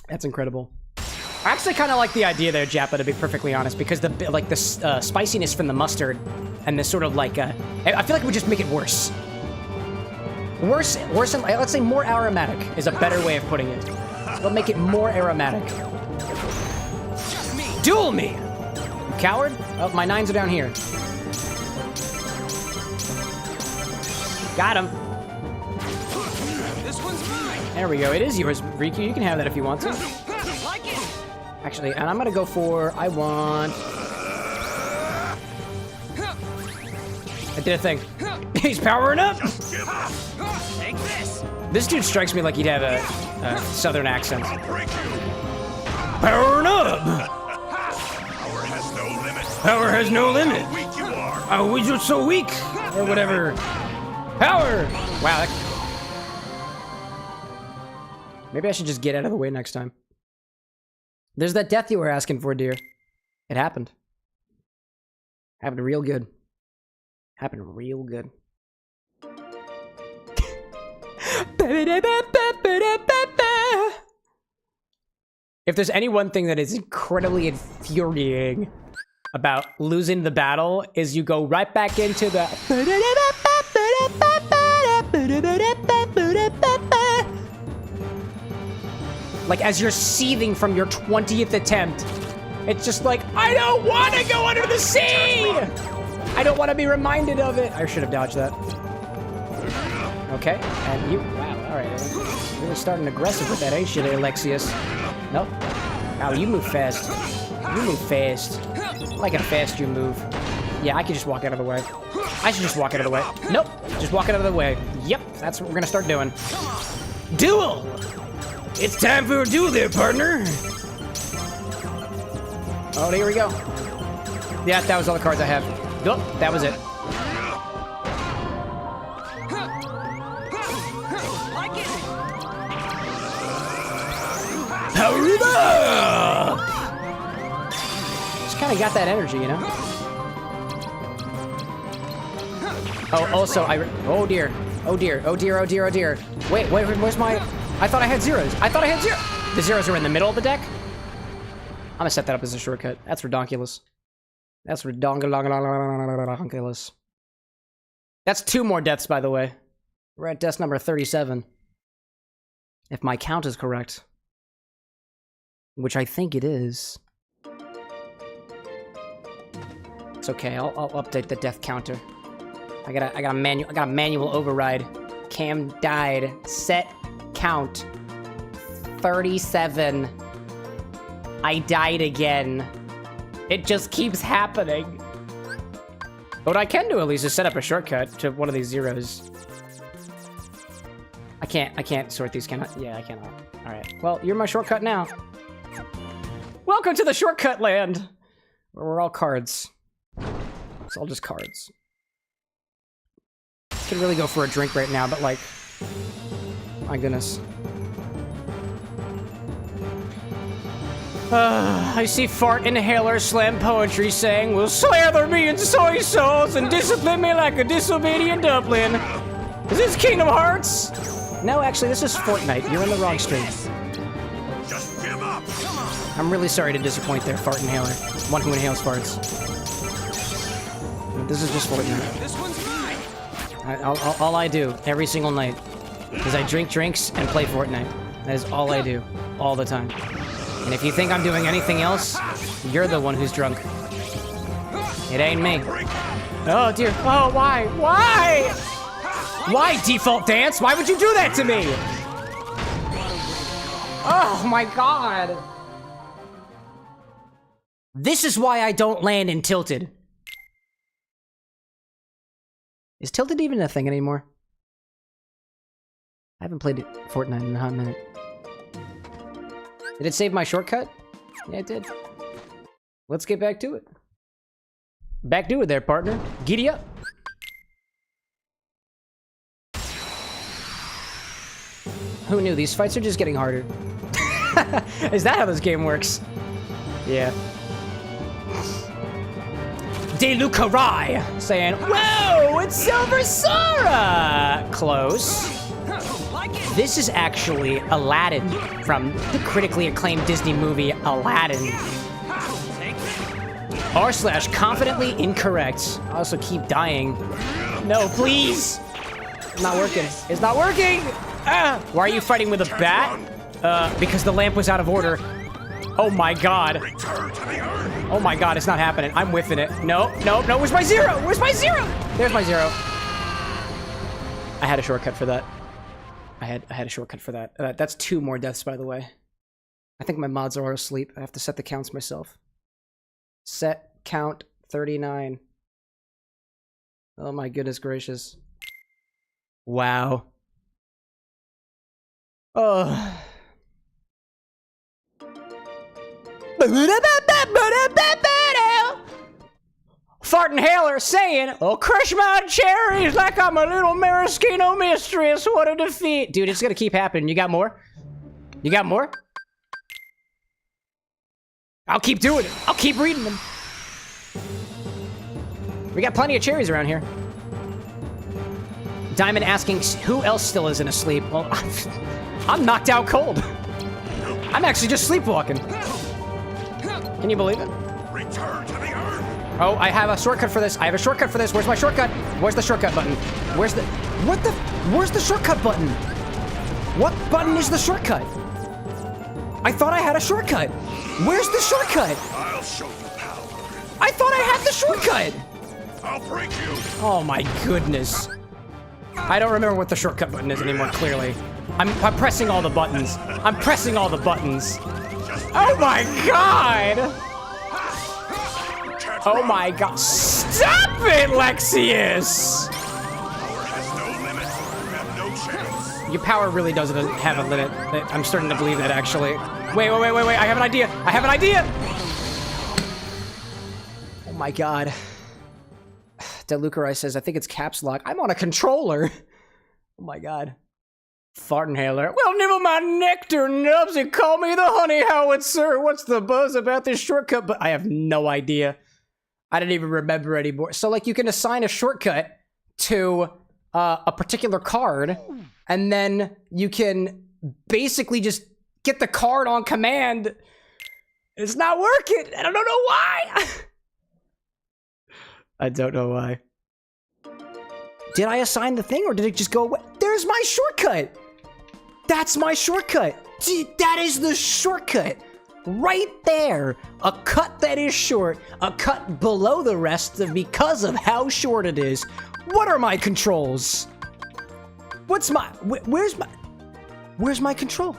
That's incredible. I actually kind of like the idea there, Jappa, to be perfectly honest, because the spiciness from the mustard and this sort of like, I feel like it would just make it worse. Worse, and let's say more aromatic is a better way of putting it. It'll make it more aromatic. Duel me! You coward? Oh, my 9s are down here. Got him. This one's mine. There we go. It is yours, Riku. You can have that if you want to. Like it. Actually, and I'm gonna go for, I did a thing. He's powering up! Take this. This dude strikes me like he'd have a southern accent. Powering up! Power has no limit. Power has no limit. How weak you are. Oh, you're so weak! Or whatever. Power! Wow. Maybe I should just get out of the way next time. There's that death you were asking for, dear. It happened. Happened real good. Happened real good. If there's any one thing that is incredibly infuriating about losing the battle, is you go right back into the... Like, as you're seething from your 20th attempt, it's just like, I don't want to go under the sea! I don't want to be reminded of it. I should have dodged that. Okay, and you... Wow, alright. Really starting aggressive with that, ain't you there, Alexius? Nope. Wow, you move fast. You move fast. I like how fast you move. Yeah, I can just walk out of the way. I should just walk out of the way. Nope. Just walk out of the way. Yep, that's what we're gonna start doing. Duel! It's time for a duel there, partner! Oh, here we go. Yeah, that was all the cards I have. Oh, that was it. Just kind of got that energy, you know? Oh, also, oh dear. Oh dear, oh dear, oh dear, oh dear. Wait, where's my... I thought I had zeros. I thought I had zero. The zeros are in the middle of the deck? I'm gonna set that up as a shortcut. That's redonkulous. That's redonkulous. That's 2 more deaths, by the way. We're at death number 37. If my count is correct. Which I think it is. So It's okay. I'll update the death counter. I got a manual override. Cam died. Set count 37. I died again. It just keeps happening. What I can do at least is set up a shortcut to one of these zeros. I can't sort these, can I? Yeah, I cannot. All right. Well, you're my shortcut now. Welcome to the shortcut land, where we're all cards. It's all just cards. Could really go for a drink right now, but like, my goodness. I see Fart Inhaler slam poetry saying, "Will slather me in soy sauce and discipline me like a disobedient dumpling." Is this Kingdom Hearts? No, actually, this is Fortnite. You're in the wrong stream. Just give up! I'm really sorry to disappoint there, Fart Inhaler. One who inhales farts. This is just Fortnite. This one's mine. All I do every single night is I drink drinks and play Fortnite. That is all I do, all the time. And if you think I'm doing anything else, you're the one who's drunk. It ain't me. Oh dear. Oh, why? Why? Why, default dance? Why would you do that to me? Oh my god. This is why I don't land in Tilted. Is Tilted even a thing anymore? I haven't played Fortnite in a hot minute. Did it save my shortcut? Yeah, it did. Let's get back to it. Back to it there, partner. Giddy up. Who knew? These fights are just getting harder. Is that how this game works? Yeah. Delucarai saying, "Whoa, it's Silver Sora!" Close. This is actually Aladdin from the critically acclaimed Disney movie Aladdin. r/confidently incorrect. I also keep dying. No, please. It's not working. It's not working. Ah. Why are you fighting with a bat? Because the lamp was out of order. Oh my god. Oh my god, it's not happening. I'm whiffing it. No, no, no. Where's my zero? Where's my zero? There's my zero. I had a shortcut for that. I had a shortcut for that. That's 2 more deaths, by the way. I think my mods are all asleep. I have to set the counts myself. Set count 39. Oh my goodness gracious. Wow. Oh. Fart Inhaler saying, "Oh, crush my cherries like I'm a little maraschino mistress. What a defeat." Dude, it's gonna keep happening. You got more? You got more? I'll keep doing it. I'll keep reading them. We got plenty of cherries around here. Diamond asking, who else still isn't asleep? Well, I'm knocked out cold. I'm actually just sleepwalking. Can you believe it? Return to the earth! Oh, I have a shortcut for this. I have a shortcut for this. Where's my shortcut? Where's the shortcut button? Where's the shortcut button? What button is the shortcut? I thought I had a shortcut. Where's the shortcut? I'll show you power. I thought I had the shortcut. I'll break you! Oh my goodness. I don't remember what the shortcut button is anymore, clearly. I'm pressing all the buttons. I'm pressing all the buttons. Oh my god! Oh my god. Stop it, Lexius! Power has no limit. You have no chance. Your power really doesn't have a limit. I'm starting to believe that, actually. Wait. I have an idea. I have an idea! Oh my god. Delucarai says, I think it's caps lock. I'm on a controller. Oh my god. Fart Inhaler. Well, never mind nectar nubs and call me the honey howitzer. What's the buzz about this shortcut? But I have no idea. I don't even remember anymore. So, like, you can assign a shortcut to a particular card, and then you can basically just get the card on command. It's not working. I don't know why. I don't know why. Did I assign the thing, or did it just go away? There's my shortcut. That's my shortcut. That is the shortcut. right there. A cut that is short, a cut below the rest because of how short it is. What are my controls? What's my, where's my control?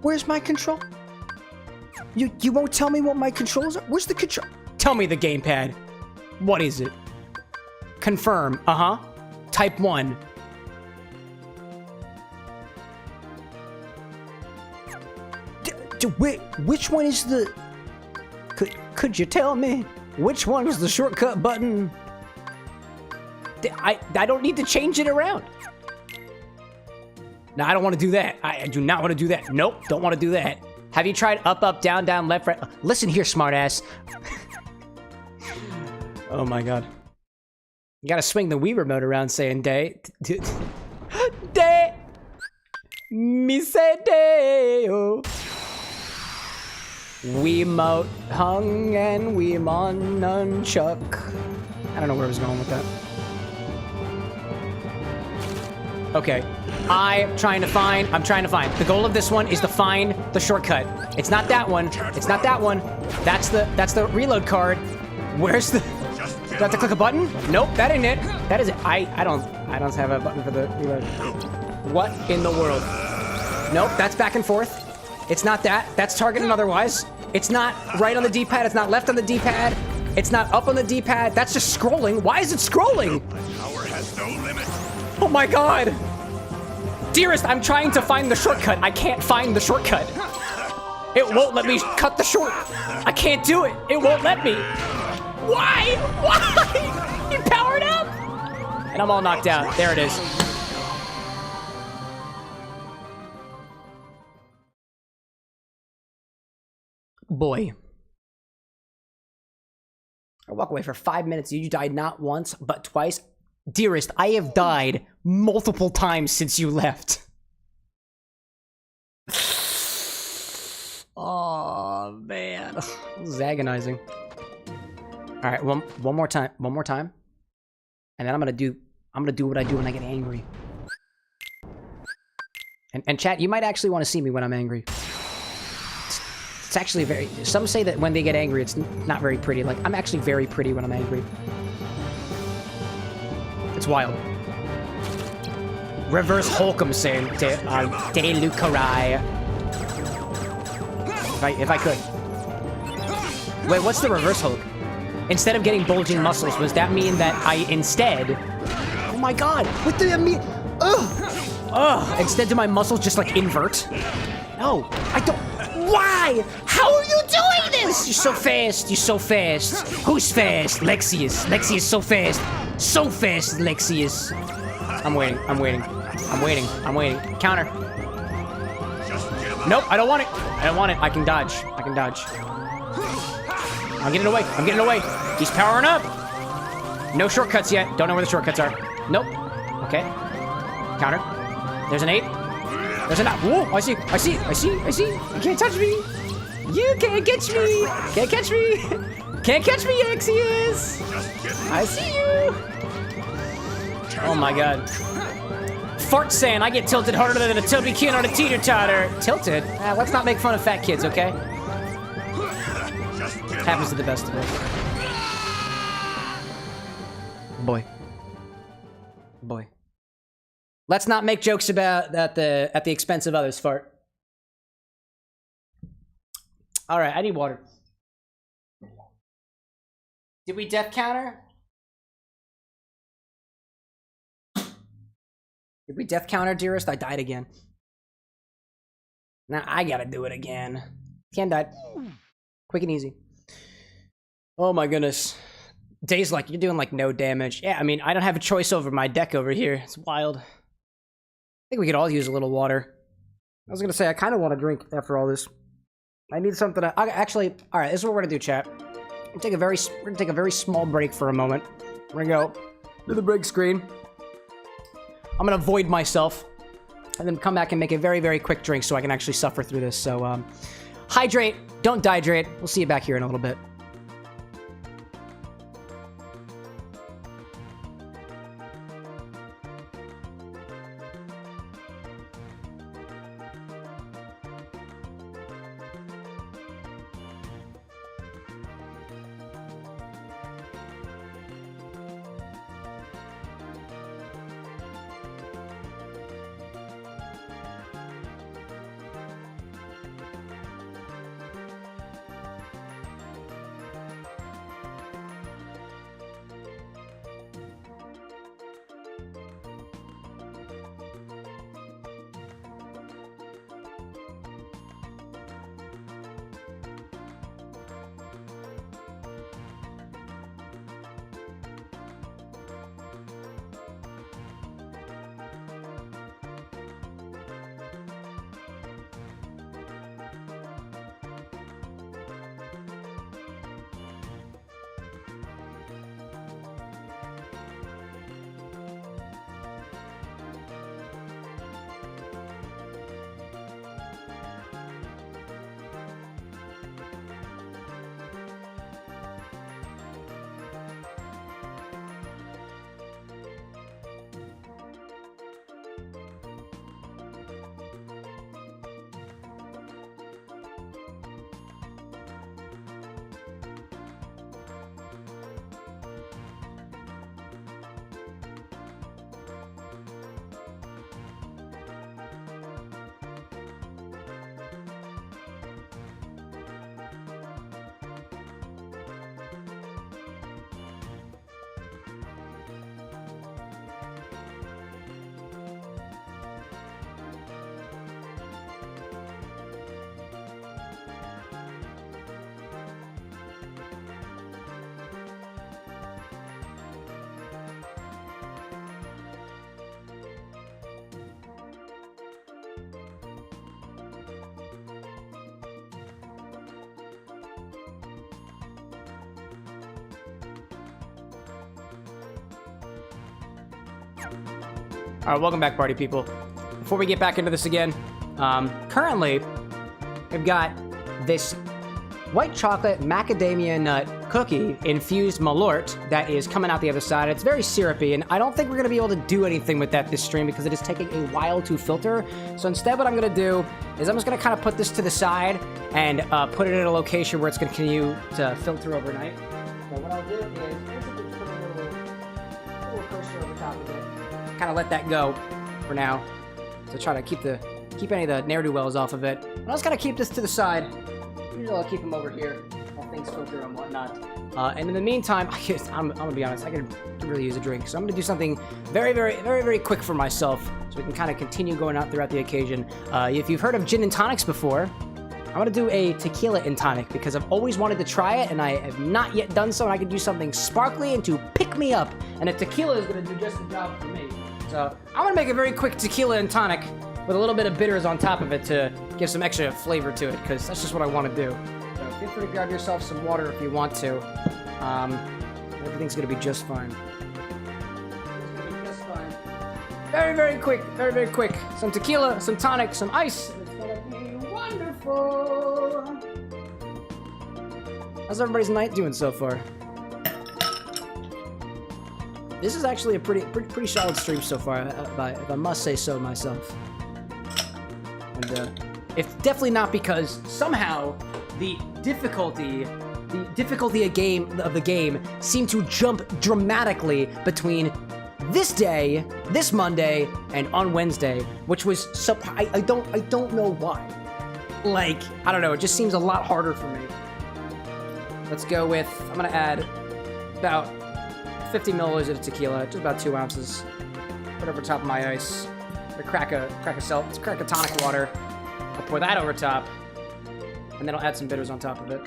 Where's my control? You won't tell me what my controls are? Where's the control? Tell me the gamepad. What is it? Confirm, Type 1. Which one is the... Could you tell me? Which one is the shortcut button? I don't need to change it around. No, I don't want to do that. I do not want to do that. Nope, don't want to do that. Have you tried up, up, down, down, left, right? Listen here, smartass. Oh my god. You gotta swing the Wii remote around saying day. Day. Me say day. Oh. Wiimote hung and Wiimon nunchuck. I don't know where I was going with that. Okay. I'm trying to find. The goal of this one is to find the shortcut. It's not that one. It's not that one. That's the reload card. Where's the... Do I have to click a button? Nope, that ain't it. That is it. I don't have a button for the reload. What in the world? Nope, that's back and forth. It's not that. That's targeting otherwise. It's not right on the D-pad. It's not left on the D-pad. It's not up on the D-pad. That's just scrolling. Why is it scrolling? Power has no limit. Oh my god. Dearest, I'm trying to find the shortcut. I can't find the shortcut. It won't let me cut the short. I can't do it. It won't let me. Why? Why? You powered up? And I'm all knocked out. There it is. Boy. I walk away for 5 minutes. You died not once, but twice. Dearest, I have died multiple times since you left. Oh, man. This is agonizing. All right, one more time. And then I'm gonna do what I do when I get angry. And chat, you might actually want to see me when I'm angry. It's actually very... Some say that when they get angry, it's not very pretty. Like, I'm actually very pretty when I'm angry. It's wild. Reverse Holcomb saying, De Lucarai. If I could. Wait, what's the reverse Hulk? Instead of getting bulging muscles, does that mean that I instead... Oh my god! What do you mean? Ugh! Instead do my muscles just like invert? No, I don't... Why? How are you doing this? You're so fast. You're so fast. Who's fast? Lexius. Lexius so fast. So fast, Lexius. I'm waiting. Counter. Nope, I don't want it. I can dodge. I'm getting away. He's powering up. No shortcuts yet. Don't know where the shortcuts are. Nope. Okay. Counter. There's an 8. There's an 9. Whoa, I see. You can't touch me. You can't catch me. Can't catch me, Lexius. I see you. Oh my god. Fart saying I get tilted harder than a tubby kid on a teeter-totter. Tilted? Let's not make fun of fat kids, okay? Happens to the best of us. Boy. Let's not make jokes about at the expense of others, Fart. All right, I need water. Did we death counter? Did we death counter, dearest? I died again. Now I gotta do it again. Ken died. Quick and easy. Oh my goodness. Days like, you're doing like no damage. Yeah, I mean, I don't have a choice over my deck over here. It's wild. I think we could all use a little water. I was gonna say, I kind of want to drink after all this. I need something to... Actually, all right, this is what we're gonna do, chat. We're gonna take a very small break for a moment. We're gonna go to the break screen. I'm gonna void myself, and then come back and make a very, very quick drink so I can actually suffer through this. So, hydrate, don't dehydrate. We'll see you back here in a little bit. All right, welcome back, party people. Before we get back into this again, currently, we've got this white chocolate macadamia nut cookie infused Malört that is coming out the other side. It's very syrupy, and I don't think we're going to be able to do anything with that this stream because it is taking a while to filter. So instead, what I'm going to do is I'm just going to kind of put this to the side and put it in a location where it's going to continue to filter overnight. So what I'll do is just put a little coaster over top of it. Kind of let that go for now. So try to keep any of the ne'er-do-wells off of it. I'm just going to keep this to the side. Usually I'll keep them over here while things filter and whatnot. And in the meantime, I'm gonna be honest, I could really use a drink. So I'm gonna do something very quick for myself so we can kind of continue going out throughout the occasion. If you've heard of gin and tonics before, I'm gonna do a tequila and tonic because I've always wanted to try it and I have not yet done so, and I could do something sparkly and to pick me up. And a tequila is gonna do just the job for me. So I'm gonna make a very quick tequila and tonic with a little bit of bitters on top of it to give some extra flavor to it, because that's just what I want to do. So feel free to grab yourself some water if you want to. Everything's going to be just fine. It's going to be just fine. Very quick, very quick. Some tequila, some tonic, some ice. It's going to be wonderful. How's everybody's night doing so far? This is actually a pretty solid stream so far, if I must say so myself. And it's definitely not because somehow the difficulty of the game seemed to jump dramatically between this day, this Monday, and on Wednesday, which was I don't know why. Like, I don't know, it just seems a lot harder for me. Let's go with, I'm gonna add about 50 milliliters of tequila, just about 2 ounces. Put over top of my ice. Crack a tonic water. I'll pour that over top, and then I'll add some bitters on top of it.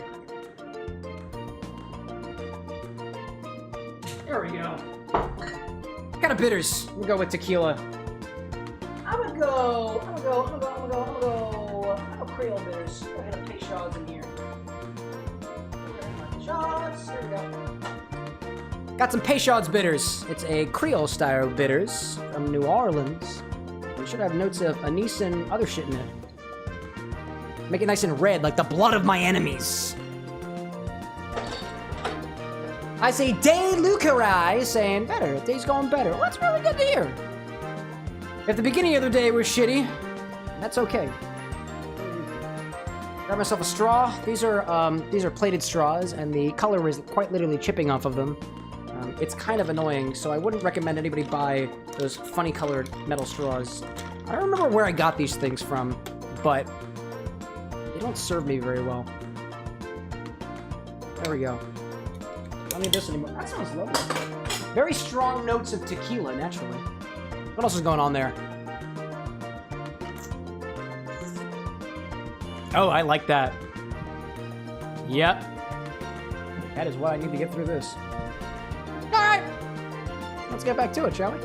There we go. What kind of bitters? We'll go with tequila. I'm gonna go Creole bitters. Go ahead and Peychaud's in here. Peychaud's. There we go. Got some Peychaud's bitters. It's a Creole style bitters from New Orleans. It should have notes of anise and other shit in it. Make it nice and red, like the blood of my enemies. I say Day Lucarai saying better. Day's going better. Well, that's really good to hear. If the beginning of the day was shitty, that's okay. Grab myself a straw. These are plated straws, and the color is quite literally chipping off of them. It's kind of annoying, so I wouldn't recommend anybody buy those funny colored metal straws. I don't remember where I got these things from, but they don't serve me very well. There we go. Don't need this anymore. That sounds lovely. Very strong notes of tequila, naturally. What else is going on there? Oh, I like that. Yep. That is what I need to get through this. Alright! Let's get back to it, shall we?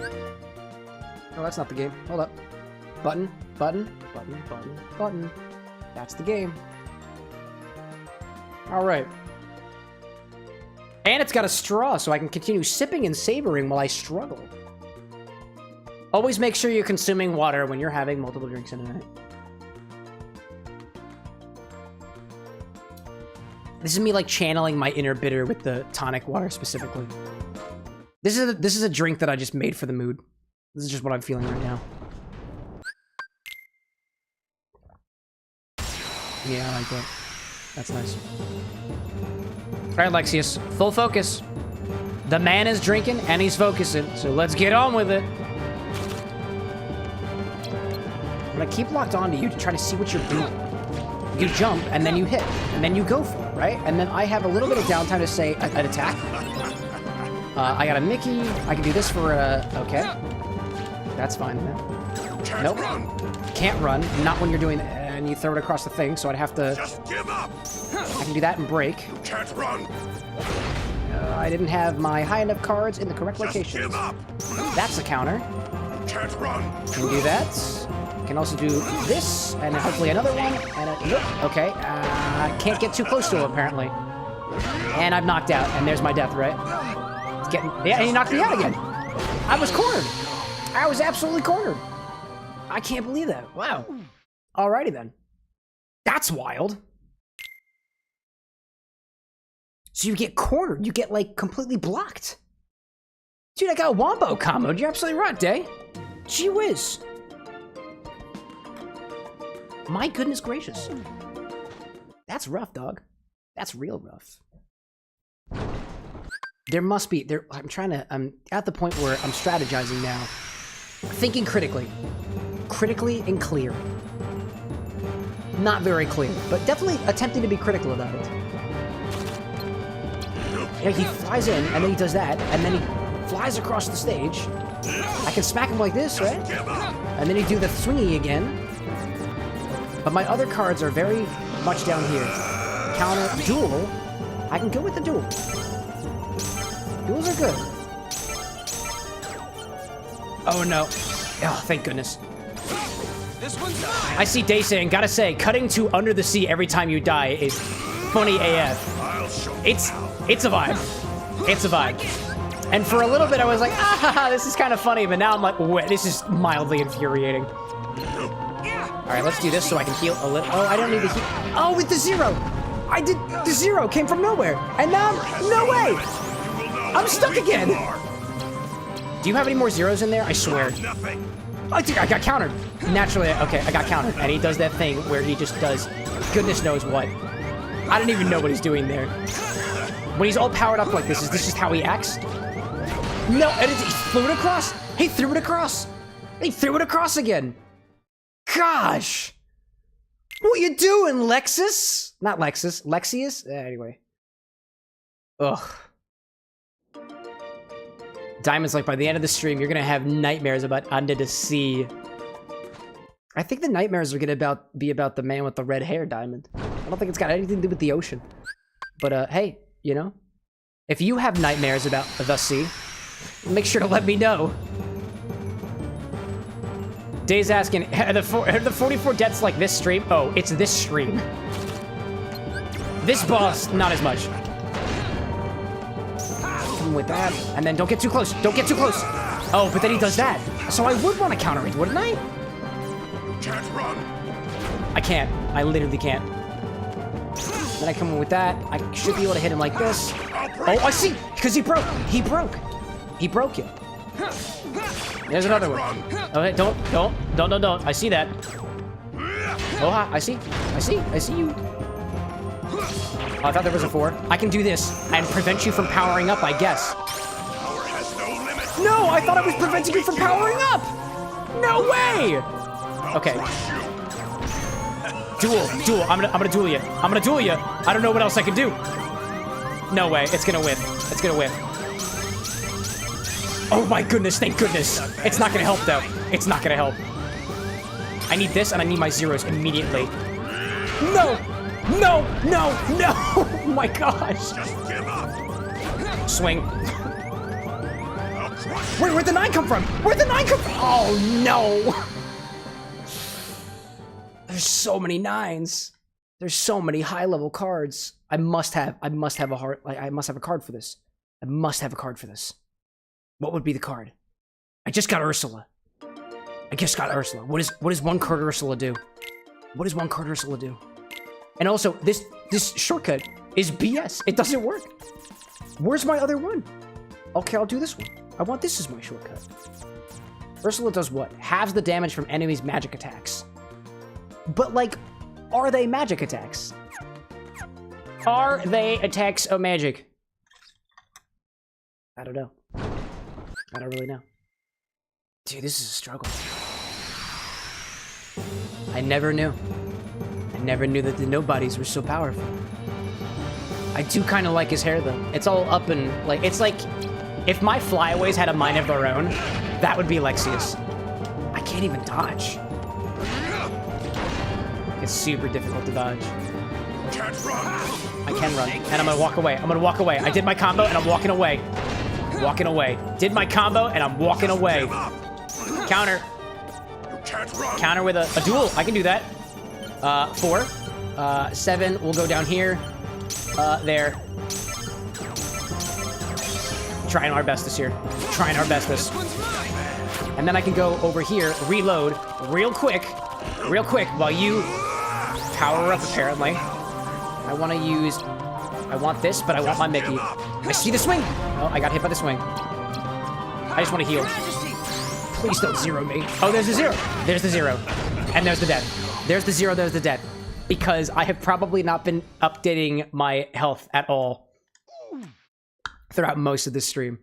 Oh, that's not the game. Hold up. Button. That's the game. Alright. And it's got a straw, so I can continue sipping and savoring while I struggle. Always make sure you're consuming water when you're having multiple drinks in a night. This is me, like, channeling my inner bitter with the tonic water, specifically. This is a drink that I just made for the mood. This is just what I'm feeling right now. Yeah, I like that. That's nice. Alright, Lexius. Full focus. The man is drinking, and he's focusing, so let's get on with it. I'm gonna keep locked onto you to try to see what you're doing. You jump, and then you hit, and then you go for it, right? And then I have a little bit of downtime to say an attack. I got a Mickey. I can do this for okay. That's fine. Nope. Can't run. Not when you're doing and you throw it across the thing, so I'd have to... Just give up. I can do that and break. You can't run. I didn't have my high enough cards in the correct locations. Give up. That's a counter. You can't run. Can do that. Can also do this, and hopefully another one, and nope. Okay. Can't get too close to him, apparently. And I've knocked out, and there's my death, right? It's getting... Yeah, and he knocked me out again. I was cornered. I was absolutely cornered. I can't believe that. Wow. Alrighty then. That's wild. So you get cornered. You get, like, completely blocked. Dude, I got a wombo comboed. You're absolutely right, Day. Gee whiz. My goodness gracious. That's rough, dog. That's real rough. There must be... I'm at the point where I'm strategizing now. Thinking critically. Critically and clear. Not very clear, but definitely attempting to be critical about it. Yeah, he flies in, and then he does that, and then he flies across the stage. I can smack him like this, right? And then he do the swingy again. But my other cards are very much down here. Counter, duel. I can go with the duel. Duels are good. Oh no. Oh, thank goodness. This one's mine. I see Day saying, gotta say, cutting to Under the Sea every time you die is funny AF. It's a vibe. It's a vibe. And for a little bit I was like, this is kind of funny, but now I'm like, wait, this is mildly infuriating. Alright, let's do this so I can heal a little. Oh, I don't need to heal. Oh, with the 0! I did, the 0 came from nowhere. And now, no way! I'm stuck again! Do you have any more 0s in there? I swear. Oh, dude, I got countered. Naturally, okay, I got countered. And he does that thing where he just does goodness knows what. I don't even know what he's doing there. When he's all powered up like this just how he acts? No, and he threw it across? He threw it across! He threw it across again! Gosh! What you doing, Lexus? Not Lexus, Lexius? Anyway. Ugh. Diamond's like, by the end of the stream, you're gonna have nightmares about Under the Sea. I think the nightmares are gonna be about the man with the red hair, Diamond. I don't think it's got anything to do with the ocean. But, hey, you know? If you have nightmares about the sea, make sure to let me know. Day's asking, are the 44 deaths like this stream? Oh, it's this stream. This boss, not as much. With that, and then don't get too close. Don't get too close. Oh, but then he does that. So I would want to counter it, wouldn't I? Can't run. I can't. I literally can't. Then I come in with that. I should be able to hit him like this. Oh, I see. Because he broke. He broke. He broke it. There's another one. Okay, don't. I see that. Oh, I see you. Oh, I thought there was a 4. I can do this and prevent you from powering up, I guess. Power has no limit. No, I thought I was preventing you from powering up. No way. Okay. Duel. I'm gonna duel you. I don't know what else I can do. No way. It's gonna whip. Oh my goodness, thank goodness. It's not gonna help though. It's not gonna help. I need this and I need my 0s immediately. No! Oh my gosh. Just give up. Swing. Where'd the 9 come from? Oh no! There's so many 9s. There's so many high-level cards. I must have a card for this. What would be the card? I just got Ursula. What does one card Ursula do? And also, this shortcut is BS. It doesn't work. Where's my other one? Okay, I'll do this one. I want this as my shortcut. Ursula does what? Halves the damage from enemies' magic attacks. But, like, are they magic attacks? Are they attacks of magic? I don't know. I don't really know. Dude, this is a struggle. I never knew that the nobodies were so powerful. I do kind of like his hair, though. It's all up and, like, it's like, if my flyaways had a mind of their own, that would be Alexius. I can't even dodge. It's super difficult to dodge. Can't run. I can run, and I'm gonna walk away. I did my combo, and I'm walking away. Did my combo, and I'm walking away. Counter. Counter with a duel. I can do that. 4. 7 will go down here. There. Trying our bestest here. And And then I can go over here, reload real quick while you power up, apparently. I want to use... I want this, but I want my Mickey. I see the swing! Oh, I got hit by the swing. I just want to heal. Please don't zero me. Oh, there's the 0. There's the 0. And there's the death. There's the 0, there's the death. Because I have probably not been updating my health at all throughout most of this stream.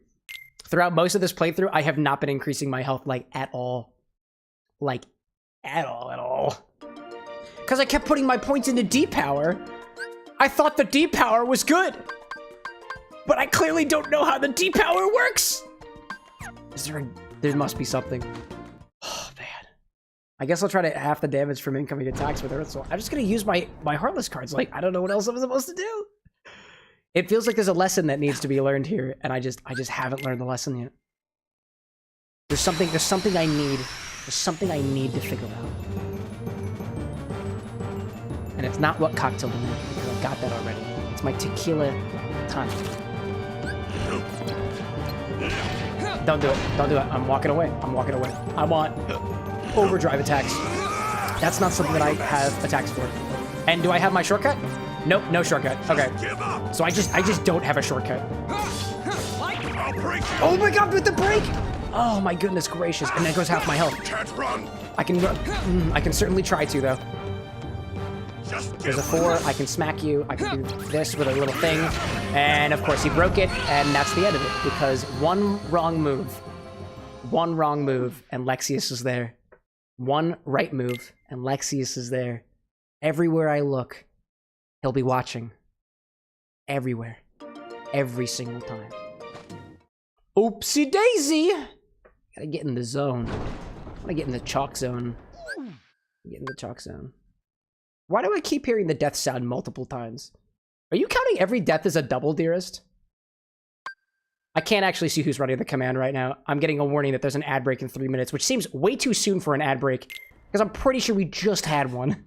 Throughout most of this playthrough, I have not been increasing my health, like, at all. Like, at all. Because I kept putting my points into D-Power. I thought the D-Power was good. But I clearly don't know how the D-Power works. There must be something. Oh, man. I guess I'll try to half the damage from incoming attacks with Earth Soul. I'm just going to use my Heartless cards. Like, I don't know what else I'm supposed to do. It feels like there's a lesson that needs to be learned here, and I just haven't learned the lesson yet. There's something I need. There's something I need to figure out. And it's not what cocktail to make, because I've got that already. It's my tequila tonic. Don't do it. Don't do it. I'm walking away. I'm walking away. I want overdrive attacks. That's not something that I have attacks for. And do I have my shortcut? Nope, no shortcut. Okay. So I just don't have a shortcut. Oh my god, with the break! Oh my goodness gracious. And there goes half my health. I can certainly try to, though. There's a 4, I can smack you, I can do this with a little thing, and of course he broke it, and that's the end of it, because one wrong move, and Lexaeus is there. One right move, and Lexaeus is there. Everywhere I look, he'll be watching. Everywhere. Every single time. Oopsie daisy! Gotta get in the zone. I wanna get in the chalk zone. Get in the chalk zone. Why do I keep hearing the death sound multiple times? Are you counting every death as a double, dearest? I can't actually see who's running the command right now. I'm getting a warning that there's an ad break in 3 minutes, which seems way too soon for an ad break, because I'm pretty sure we just had one.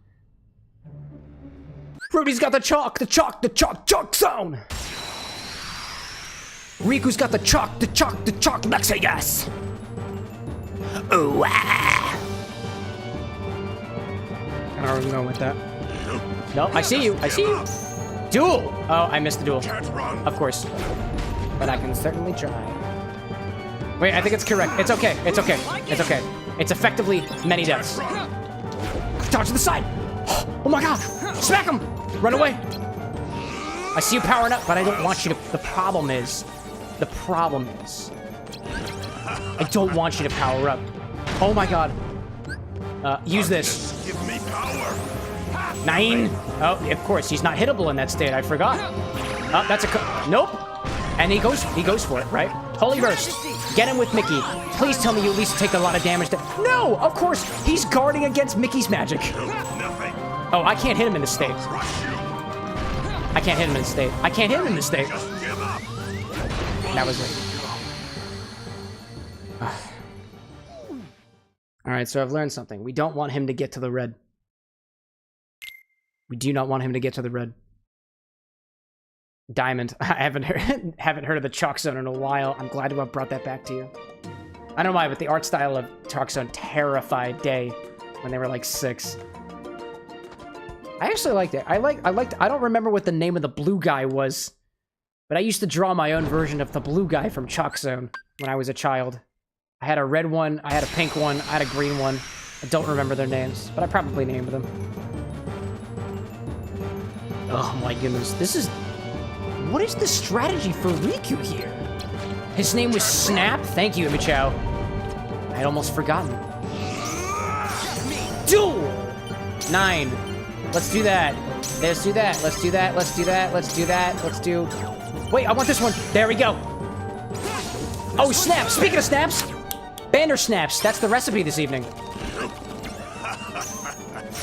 Rudy's got the chalk zone! Riku's got the chalk, Lexaeus! Ooh, ah! I don't know where I'm going with that. No, I see you. Duel! Oh, I missed the duel. Of course. But I can certainly try. Wait, I think it's correct. It's okay. It's effectively many deaths. Dodge to the side! Oh my god! Smack him! Run away! I see you powering up, but I don't want you to... The problem is... I don't want you to power up. Oh my god. Use this. Give me power. 9. Oh, of course, he's not hittable in that state. I forgot. Oh, that's a... Nope. And he goes for it, right? Holy Burst. Get him with Mickey. Please tell me you at least take a lot of damage. No, of course. He's guarding against Mickey's magic. Oh, I can't hit him in this state. I can't hit him in this state. That was it. Alright, so I've learned something. We don't want him to get to the red. We do not want him to get to the red. Diamond. I haven't heard of the chalk zone in a while. I'm glad to have brought that back to you. I don't know why, but the art style of chalk zone terrified Day when they were like 6. I actually liked it. I don't remember what the name of the blue guy was, but I used to draw my own version of the blue guy from Chalk Zone when I was a child. I had a red one, I had a pink one, I had a green one. I don't remember their names, but I probably named them. Oh my goodness, this is... What is the strategy for Riku here? His name was Snap? Thank you, Michao. I had almost forgotten. Duel! 9. Let's do that. Let's do that. Let's do that. Let's do that. Let's do that. Let's do... Wait, I want this one. There we go. Oh, snap. Speaking of snaps, BanderSnaps. That's the recipe this evening.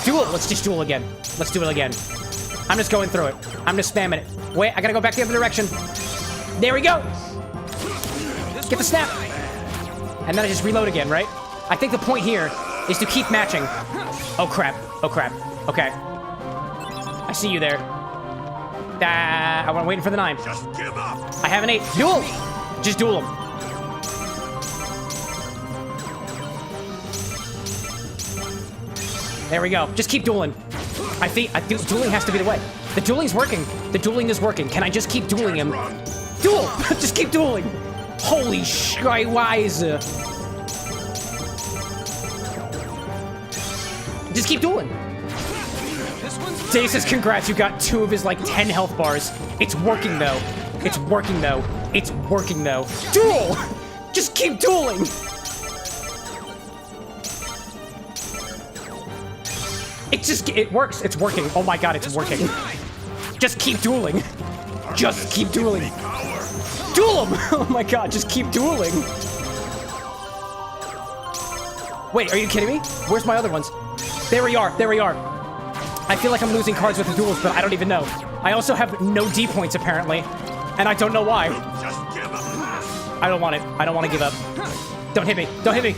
Duel. Let's just duel again. Let's do it again. I'm just going through it. I'm just spamming it. Wait, I gotta go back the other direction. There we go. Get the snap. And then I just reload again, right? I think the point here is to keep matching. Oh, crap. Oh, crap. Okay. I see you there. I'm waiting for the 9. Just give up. I have an 8. Duel! Just duel him. There we go. Just keep dueling. Dueling has to be the way. The dueling's working. The dueling is working. Can I just keep dueling him? Duel! Just keep dueling. Holy Scheiße. Just keep dueling. Day says, congrats, you got 2 of his, like, 10 health bars. It's working, though. It's working, though. It's working, though. Duel! Just keep dueling! It works. It's working. Oh my god, it's working. Just keep dueling. Just keep dueling. Duel him! Oh my god, just keep dueling. Wait, are you kidding me? Where's my other ones? There we are. There we are. I feel like I'm losing cards with the duels, but I don't even know. I also have no D points, apparently. And I don't know why. I don't want it. I don't want to give up. Don't hit me. Don't hit me.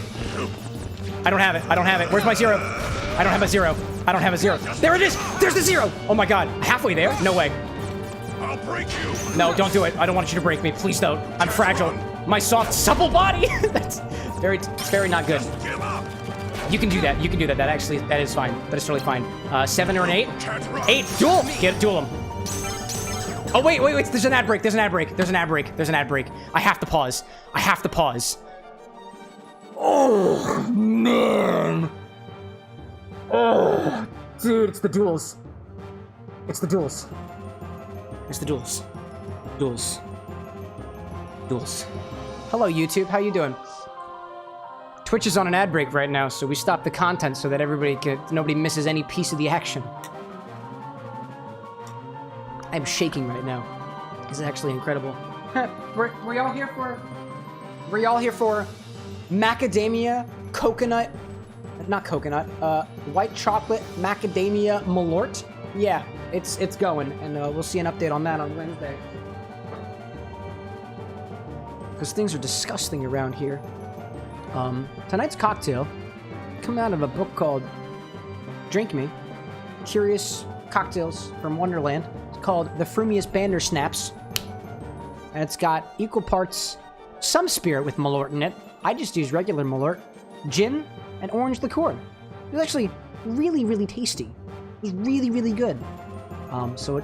I don't have it. I don't have it. Where's my 0? I don't have a 0. I don't have a 0. There it is. There's the 0. Oh my god. Halfway there? No way. I'll break you. No, don't do it. I don't want you to break me. Please don't. I'm fragile. My soft, supple body. That's very not good. You can do that. You can do that. That is fine. That is totally fine. 7 or an 8? 8. Duel. Duel him. Oh, wait. There's an ad break. There's an ad break. There's an ad break. There's an ad break. I have to pause. I have to pause. Oh, man. Oh, dude, it's the duels. It's the duels. It's the duels. Duels. Duels. Hello, YouTube. How you doing? Twitch is on an ad break right now, so we stopped the content so that nobody misses any piece of the action. I'm shaking right now. This is actually incredible. Were y'all here for... Were y'all here for macadamia, coconut... Not coconut, white chocolate macadamia malört? Yeah, it's going, and we'll see an update on that on Wednesday. Because things are disgusting around here. Tonight's cocktail come out of a book called Drink Me, Curious Cocktails from Wonderland. It's called The Frumious BanderSnaps, and it's got equal parts some spirit with Malört in it. I just use regular Malört, gin, and orange liqueur. It was actually really, really tasty. It was really, really good. So we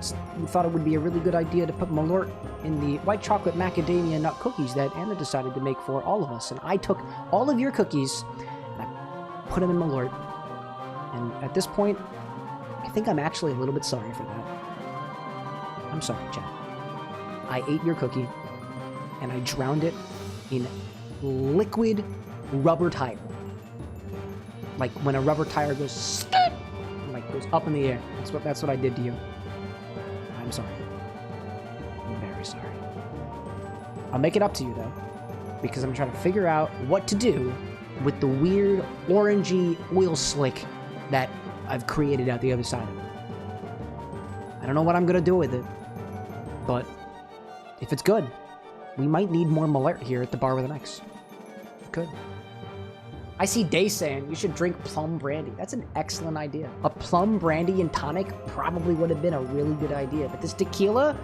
thought it would be a really good idea to put Malört in the white chocolate macadamia nut cookies that Anna decided to make for all of us. And I took all of your cookies and I put them in Malört. And at this point, I think I'm actually a little bit sorry for that. I'm sorry, Chad. I ate your cookie and I drowned it in liquid rubber tire. Like when a rubber tire goes goes up in the air. That's what I did to you. I'm sorry. I'm very sorry. I'll make it up to you though, because I'm trying to figure out what to do with the weird orangey oil slick that I've created out the other side of it. I don't know what I'm gonna do with it, but if it's good, we might need more Malört here at the bar with an X. Good. I see Day saying you should drink plum brandy. That's an excellent idea. A plum brandy and tonic probably would have been a really good idea. But this tequila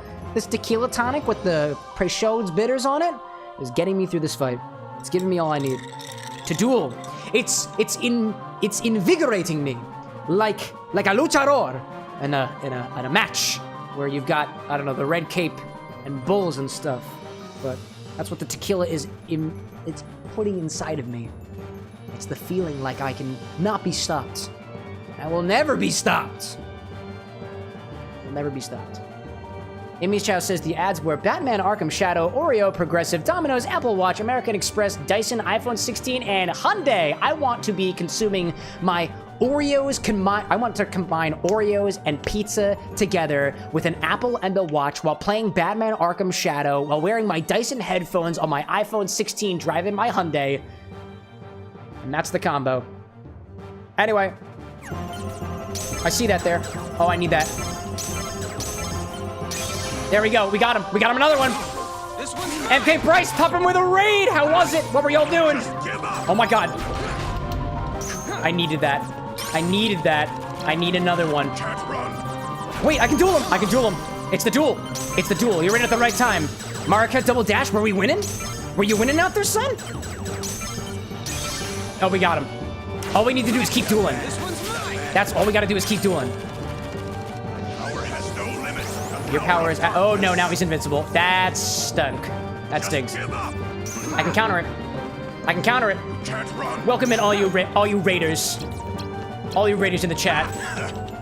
tonic with the Peychaud's bitters on it is getting me through this fight. It's giving me all I need to duel. It's invigorating me like a luchador in a match where you've got, I don't know, the red cape and bulls and stuff. But that's what the tequila is. It's putting inside of me. It's the feeling like I can not be stopped. I will never be stopped. I'll never be stopped. Amy's Chow says the ads were Batman Arkham Shadow, Oreo, Progressive, Domino's, Apple Watch, American Express, Dyson, iPhone 16, and Hyundai. I want to be consuming my Oreos. I want to combine Oreos and pizza together with an Apple and a watch while playing Batman Arkham Shadow while wearing my Dyson headphones on my iPhone 16, driving my Hyundai. And that's the combo. Anyway. I see that there. Oh, I need that. There we go. We got him. We got him another one. MK Price, top him with a raid. How was it? What were y'all doing? Oh my god. I needed that. I needed that. I need another one. Wait, I can duel him. I can duel him. It's the duel. It's the duel. You're in at the right time. Marquette double dash. Were we winning? Were you winning out there, son? Oh, we got him. All we need to do is keep dueling. That's all we gotta do is keep dueling. Power has no limit. Your power is... Oh, no, now he's invincible. That stunk. That stings. Give up. I can counter it. I can counter it. Can't run. Welcome in, all you raiders. All you raiders in the chat.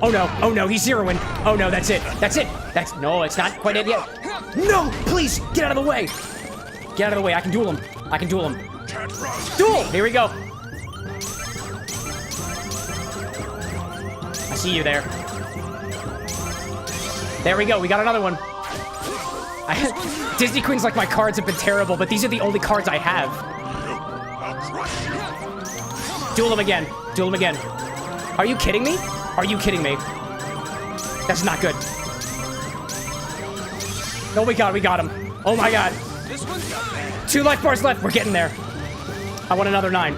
Oh no, he's zeroing. Oh no, that's it. No, it's not quite it yet. No, please, get out of the way. Get out of the way, I can duel him. Can't run. Duel, here we go. I see you there. There we go, we got another one. Disney Queen's like, my cards have been terrible, but these are the only cards I have. I'll crush you. Duel him again. Are you kidding me? That's not good. Oh my god, we got him. Oh my god. 2 life bars left. We're getting there. I want another 9.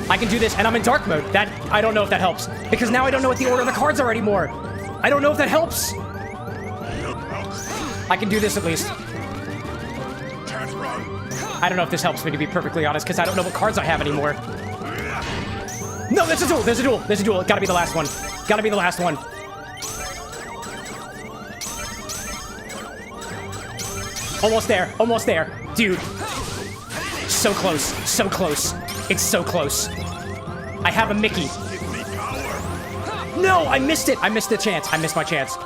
I can do this, and I'm in dark mode. I don't know if that helps. Because now I don't know what the order of the cards are anymore. I don't know if that helps. I can do this at least. I don't know if this helps me, to be perfectly honest, because I don't know what cards I have anymore. No, there's a duel. Gotta be the last one. Almost there. Dude. So close. It's so close. I have a Mickey. No, I missed it. I missed my chance.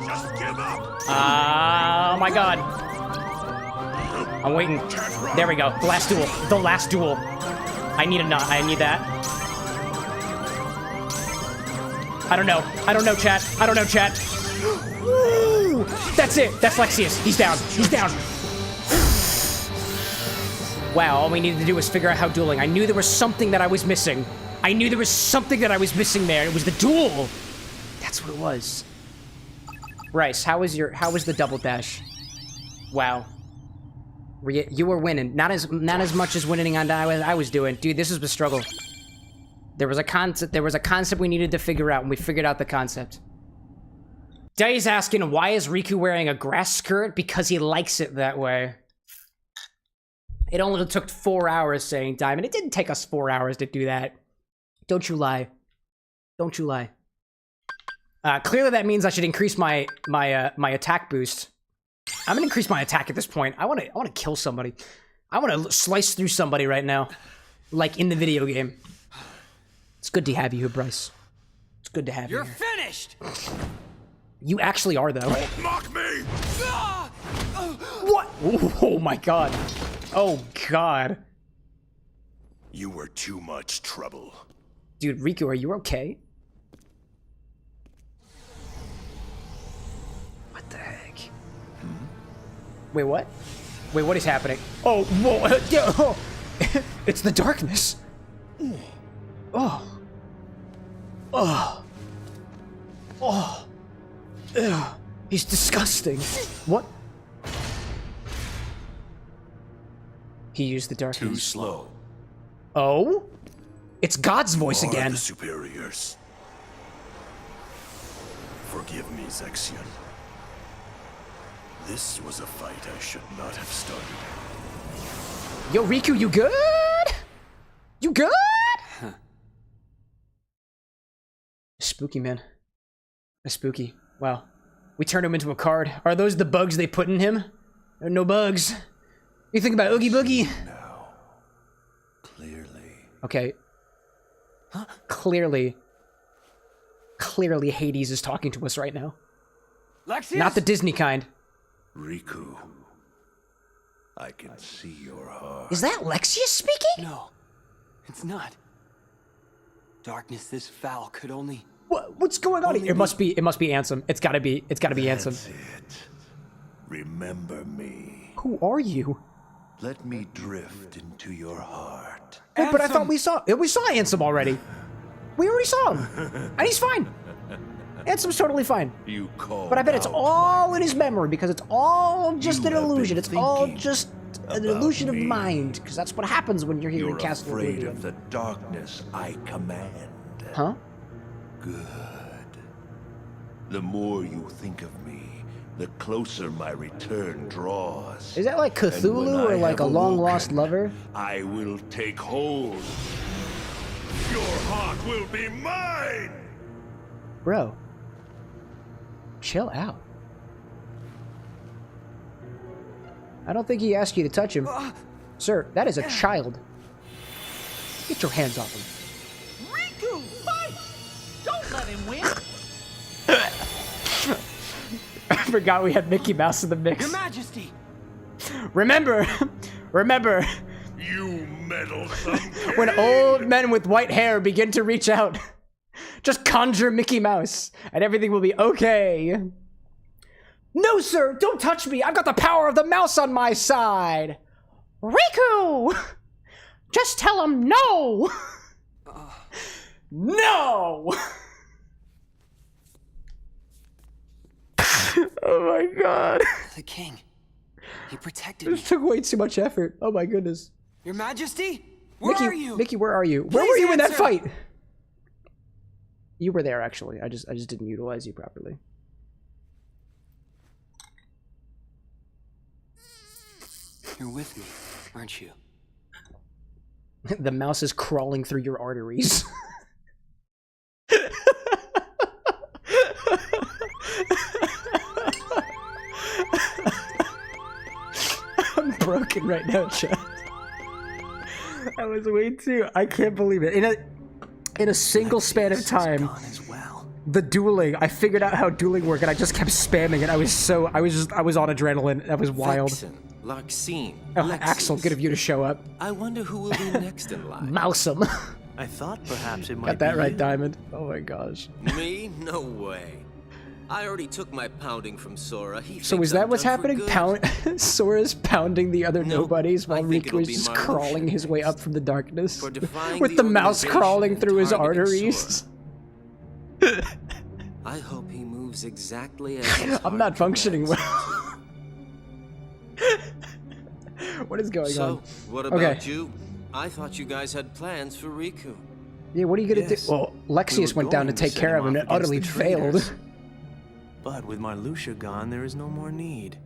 Just give up. Oh my god. I'm waiting. There we go. The last duel. I need that. I don't know, chat. Woo! That's it. That's Lexaeus. He's down. Wow, all we needed to do was figure out how dueling. I knew there was something that I was missing. there. It was the duel. That's what it was. Rice, how was the double dash? Wow. You were winning. Not as much as winning on I was doing. Dude, this is the struggle. There was a concept we needed to figure out, and we figured out the concept. Dai's asking, why is Riku wearing a grass skirt? Because he likes it that way. It only took 4 hours, saying Diamond. It didn't take us 4 hours to do that. Don't you lie. Clearly that means I should increase my attack boost. I'm gonna increase my attack at this point. I wanna kill somebody. I wanna slice through somebody right now. Like in the video game. It's good to have you here, Bryce. It's good to have you here. You're finished! You actually are, though. Don't mock me! What? Oh my god. Oh god. You were too much trouble. Dude, Riku, are you okay? What the heck? Wait, what? Wait, what is happening? Oh, whoa. It's the darkness. Oh. Ugh. He's disgusting. What? He used the darkness. Too slow. Oh? It's God's voice Are again. the superiors. Forgive me, Zexion. This was a fight I should not have started. Yo, Riku, you good? You good? Spooky, man. That's spooky. Wow. We turned him into a card. Are those the bugs they put in him? There are no bugs. You think about Oogie Boogie? Now, clearly. Okay. Huh? Clearly Hades is talking to us right now. Lexaeus? Not the Disney kind. Riku, I can see your heart. Is that Lexaeus speaking? No, it's not. Darkness this foul could only... What's going on here? It must be Ansem. It's gotta be Ansem. That's it. Remember me. Who are you? Let me drift into your heart. Wait, but I thought we saw Ansem already. We already saw him. And he's fine. Ansem's totally fine. You call. But I bet it's all in his memory because it's all just You an have been illusion. It's all thinking just an about illusion of me. mind. Because that's what happens when you're here in You're Castle afraid Oblivion. of the darkness I command. Huh? Good. The more you think of me, the closer my return draws. Is that like And when Cthulhu or I like a have long lost awoken, lover? I will take hold. Your heart will be mine! Bro. Chill out. I don't think he asked you to touch him. Sir, that is a child. Get your hands off him. Riku, fight! Don't let him win. I forgot we had Mickey Mouse in the mix. Your Majesty! Remember, You meddlesome kid! when old men with white hair begin to reach out, just conjure Mickey Mouse, and everything will be okay. No, sir, don't touch me. I've got the power of the mouse on my side. Riku! Just tell him no! No! Oh my god. The king. He protected This me. took way too much effort. Oh my goodness. Your Majesty? Where are you? Mickey, where are you? Where Please were you in that answer. fight? You were there, actually. I just didn't utilize you properly. You're with me, aren't you? The mouse is crawling through your arteries. I'm broken right now, chat. That was way too. I can't believe it. In a single span of time, Gone as well. the dueling. I figured out how dueling worked, and I just kept spamming it. I was on adrenaline. That was wild. Vexen, Larxene, Oh, Lexus. Axel, good of you to show up. I wonder who will be next in line. Mouse him. I thought perhaps it might Got that be right, you. Diamond. Oh my gosh. Me? No way. I already took my pounding from Sora. He So thinks is that I'm what's done for happening? good. Sora's pounding the other No, nobodies while I think Riku it'll is be just Malört crawling his way up next. from the darkness. For defying With the mouse organization crawling and through his targeting arteries. Sora. I hope he moves exactly as his I'm not heart functioning commands well. What is going him to. on? So, what about Okay. you? I thought you guys had plans for Riku. Yeah, what are you gonna Yes. do? Well, Lexius We were went down to going to take set care him of him and off it utterly against the failed. traitors. But with Marluxia gone, there is no more need.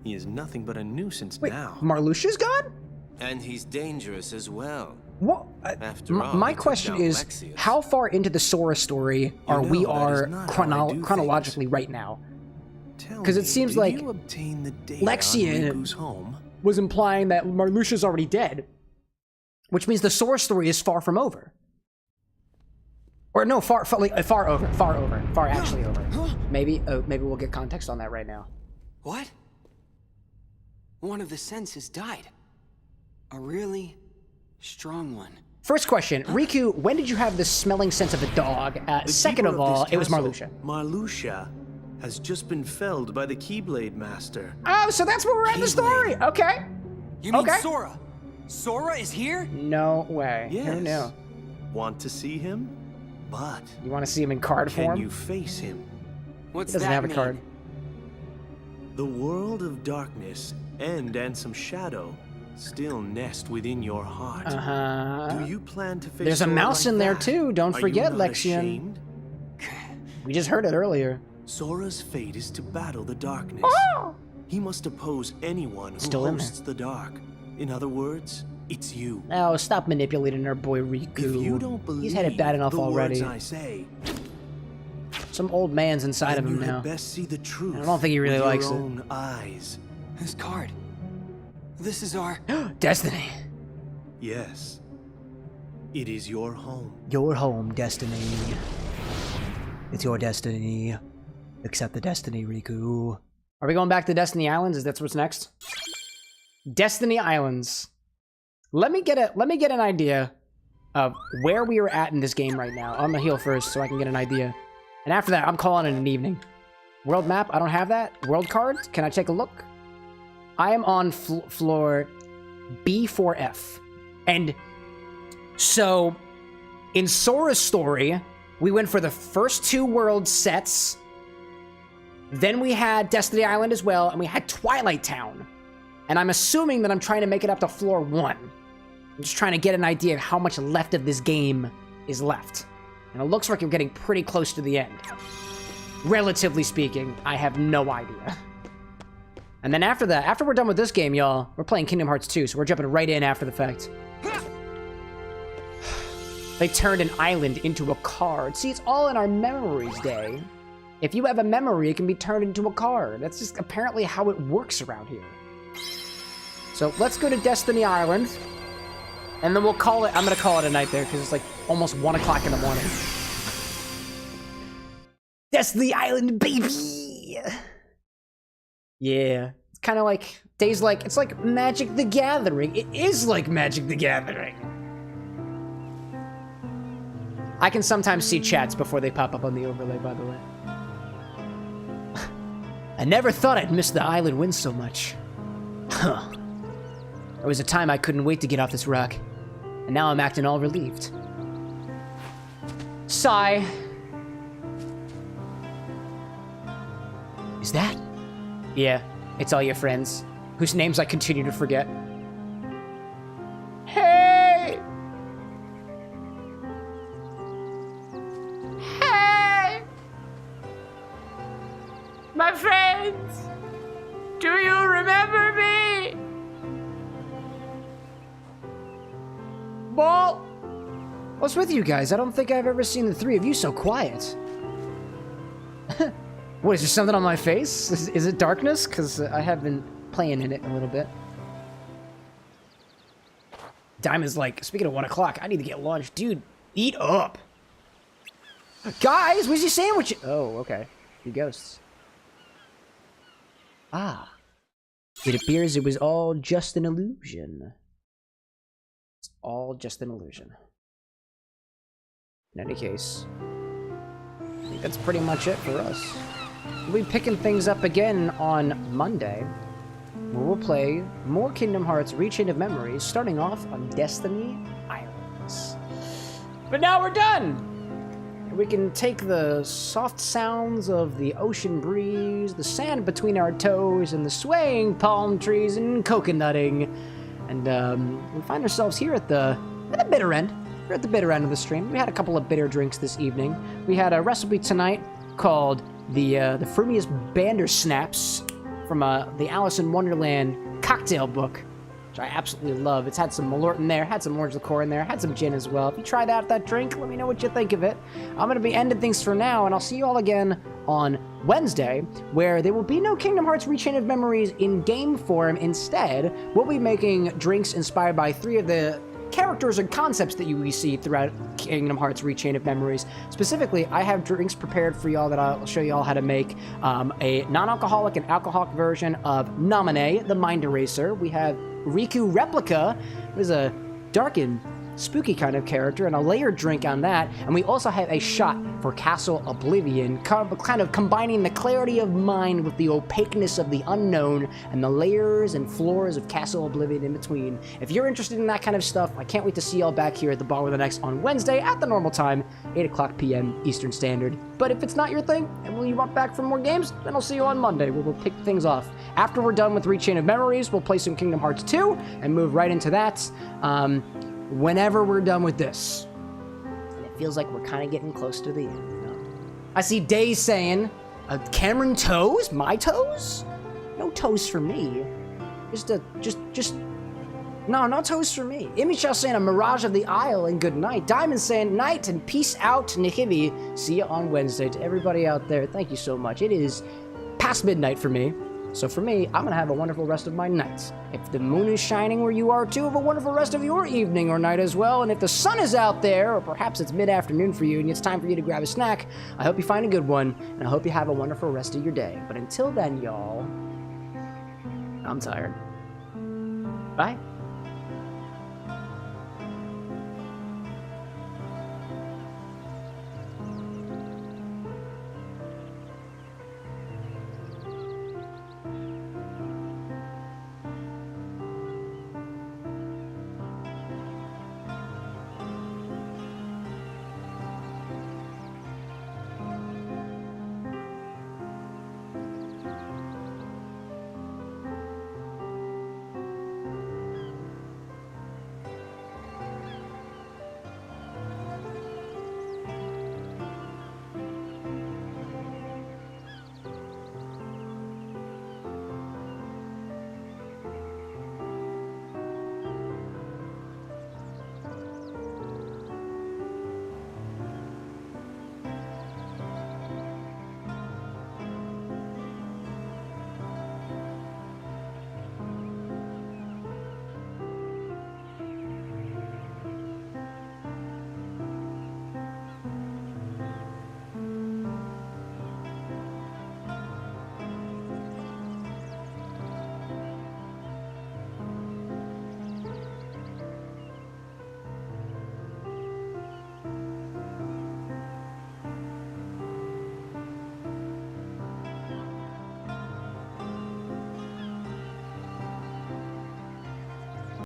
He is nothing but a nuisance Wait, now. Marluxia's gone? And he's dangerous as well. What? After all, My he took question down is, Lexius. how far into the Sora story are know, we that is are not how I do chronologically right now? Tell 'Cause it me, seems did like you obtain the data Lexian- on Riku's home? Was implying that Marluxia's already dead, which means the Sora story is far from over. Or no, far actually over. Maybe we'll get context on that right now. What? One of the senses died. A really strong one. First question, Riku, when did you have the smelling sense of a dog? The Second keeper of all, this it was castle, Marluxia. Marluxia has just been felled by the Keyblade Master. Oh, so that's where we're at in the story. Okay. You mean Okay. Sora? Sora is here? No way. Yes. Who knew? Want to see him? But You want to see him in card can form? you face him? What's He doesn't that have a mean? card. The world of darkness and some shadow still nest within your heart. Uh-huh. Do you plan to face There's a Sora mouse like in there that? too. Don't Are forget, you not Lexian. ashamed? We just heard it earlier. Sora's fate is to battle the darkness. Oh! He must oppose anyone who Still in there. hosts the dark. In other words, it's you. Oh, stop manipulating our boy Riku. If you don't believe He's had it bad enough the already. words I say, Some old man's inside of then him you now. had best see the truth. I don't think he really with likes your it. own eyes. This card. This is our... Destiny. Yes, it is your home. Your home, Destiny. It's your destiny. Accept the destiny, Riku. Are we going back to Destiny Islands? Is that what's next? Destiny Islands. Let me get an idea of where we are at in this game right now. I'm gonna heal first so I can get an idea. And after that, I'm calling it an evening. World map, I don't have that. World cards, can I take a look? I am on floor B4F. And so, in Sora's story, we went for the first two world sets. Then we had Destiny Island as well, and we had Twilight Town. And I'm assuming that I'm trying to make it up to floor 1. I'm just trying to get an idea of how much left of this game is left. And it looks like we're getting pretty close to the end. Relatively speaking, I have no idea. And then after that, after we're done with this game, y'all, we're playing Kingdom Hearts 2, so we're jumping right in after the fact. They turned an island into a card. See, it's all in our memories, Day. If you have a memory, it can be turned into a card. That's just apparently how it works around here. So let's go to Destiny Island. And then we'll call it, I'm gonna call it a night there because it's like almost 1 o'clock in the morning. Destiny Island, baby! Yeah, it's kind of like, Days like, it's like Magic the Gathering. It is like Magic the Gathering. I can sometimes see chats before they pop up on the overlay, by the way. I never thought I'd miss the island wind so much. Huh. There was a time I couldn't wait to get off this rock, and now I'm acting all relieved. Sigh. Is that? Yeah, it's all your friends, whose names I continue to forget. Hey! Hey! My friends! Do you remember me? Ball! What's with you guys? I don't think I've ever seen the three of you so quiet. What, is there something on my face? Is it darkness? Because I have been playing in it a little bit. Diamond's like, speaking of 1 o'clock, I need to get lunch. Dude, eat up. Guys, where's your sandwich? Oh, okay. You ghosts. Ah. It appears it was all just an illusion. It's all just an illusion. In any case, I think that's pretty much it for us. We'll be picking things up again on Monday, where we'll play more Kingdom Hearts Rechain of Memories, starting off on Destiny Islands. But now we're done! We can take the soft sounds of the ocean breeze, the sand between our toes, and the swaying palm trees and coconutting, and we find ourselves here at the bitter end. We're at the bitter end of the stream. We had a couple of bitter drinks this evening. We had a recipe tonight called the Frumious BanderSnaps from the Alice in Wonderland cocktail book, which I absolutely love. It's had some Malört in there, had some orange liqueur in there, had some gin as well. If you tried out that drink, let me know what you think of it. I'm going to be ending things for now, and I'll see you all again on Wednesday, where there will be no Kingdom Hearts Rechain of Memories in game form. Instead, we'll be making drinks inspired by 3 of the characters and concepts that you see throughout Kingdom Hearts Rechain of Memories. Specifically, I have drinks prepared for y'all that I'll show y'all how to make. A non-alcoholic and alcoholic version of Naminé, the Mind Eraser. We have Riku Replica, who is a dark and spooky kind of character, and a layered drink on that. And we also have a shot for Castle Oblivion, kind of combining the clarity of mind with the opaqueness of the unknown and the layers and floors of Castle Oblivion in between. If you're interested in that kind of stuff, I can't wait to see y'all back here at the Bar with an X on Wednesday at the normal time, 8 o'clock p.m. Eastern Standard. But if it's not your thing, and you want back for more games, then I'll see you on Monday, where we'll pick things off. After we're done with Rechain of Memories, we'll play some Kingdom Hearts 2 and move right into that. Whenever we're done with this. And it feels like we're kind of getting close to the end, you know? I see Day saying, Cameron toes? My toes? No toes for me. No, no toes for me. Imichel saying a Mirage of the Isle and good night. Diamond saying night and peace out, Nikibi. See you on Wednesday. To everybody out there, thank you so much. It is past midnight for me. So for me, I'm gonna have a wonderful rest of my night. If the moon is shining where you are too, have a wonderful rest of your evening or night as well. And if the sun is out there, or perhaps it's mid-afternoon for you and it's time for you to grab a snack, I hope you find a good one, and I hope you have a wonderful rest of your day. But until then, y'all, I'm tired. Bye.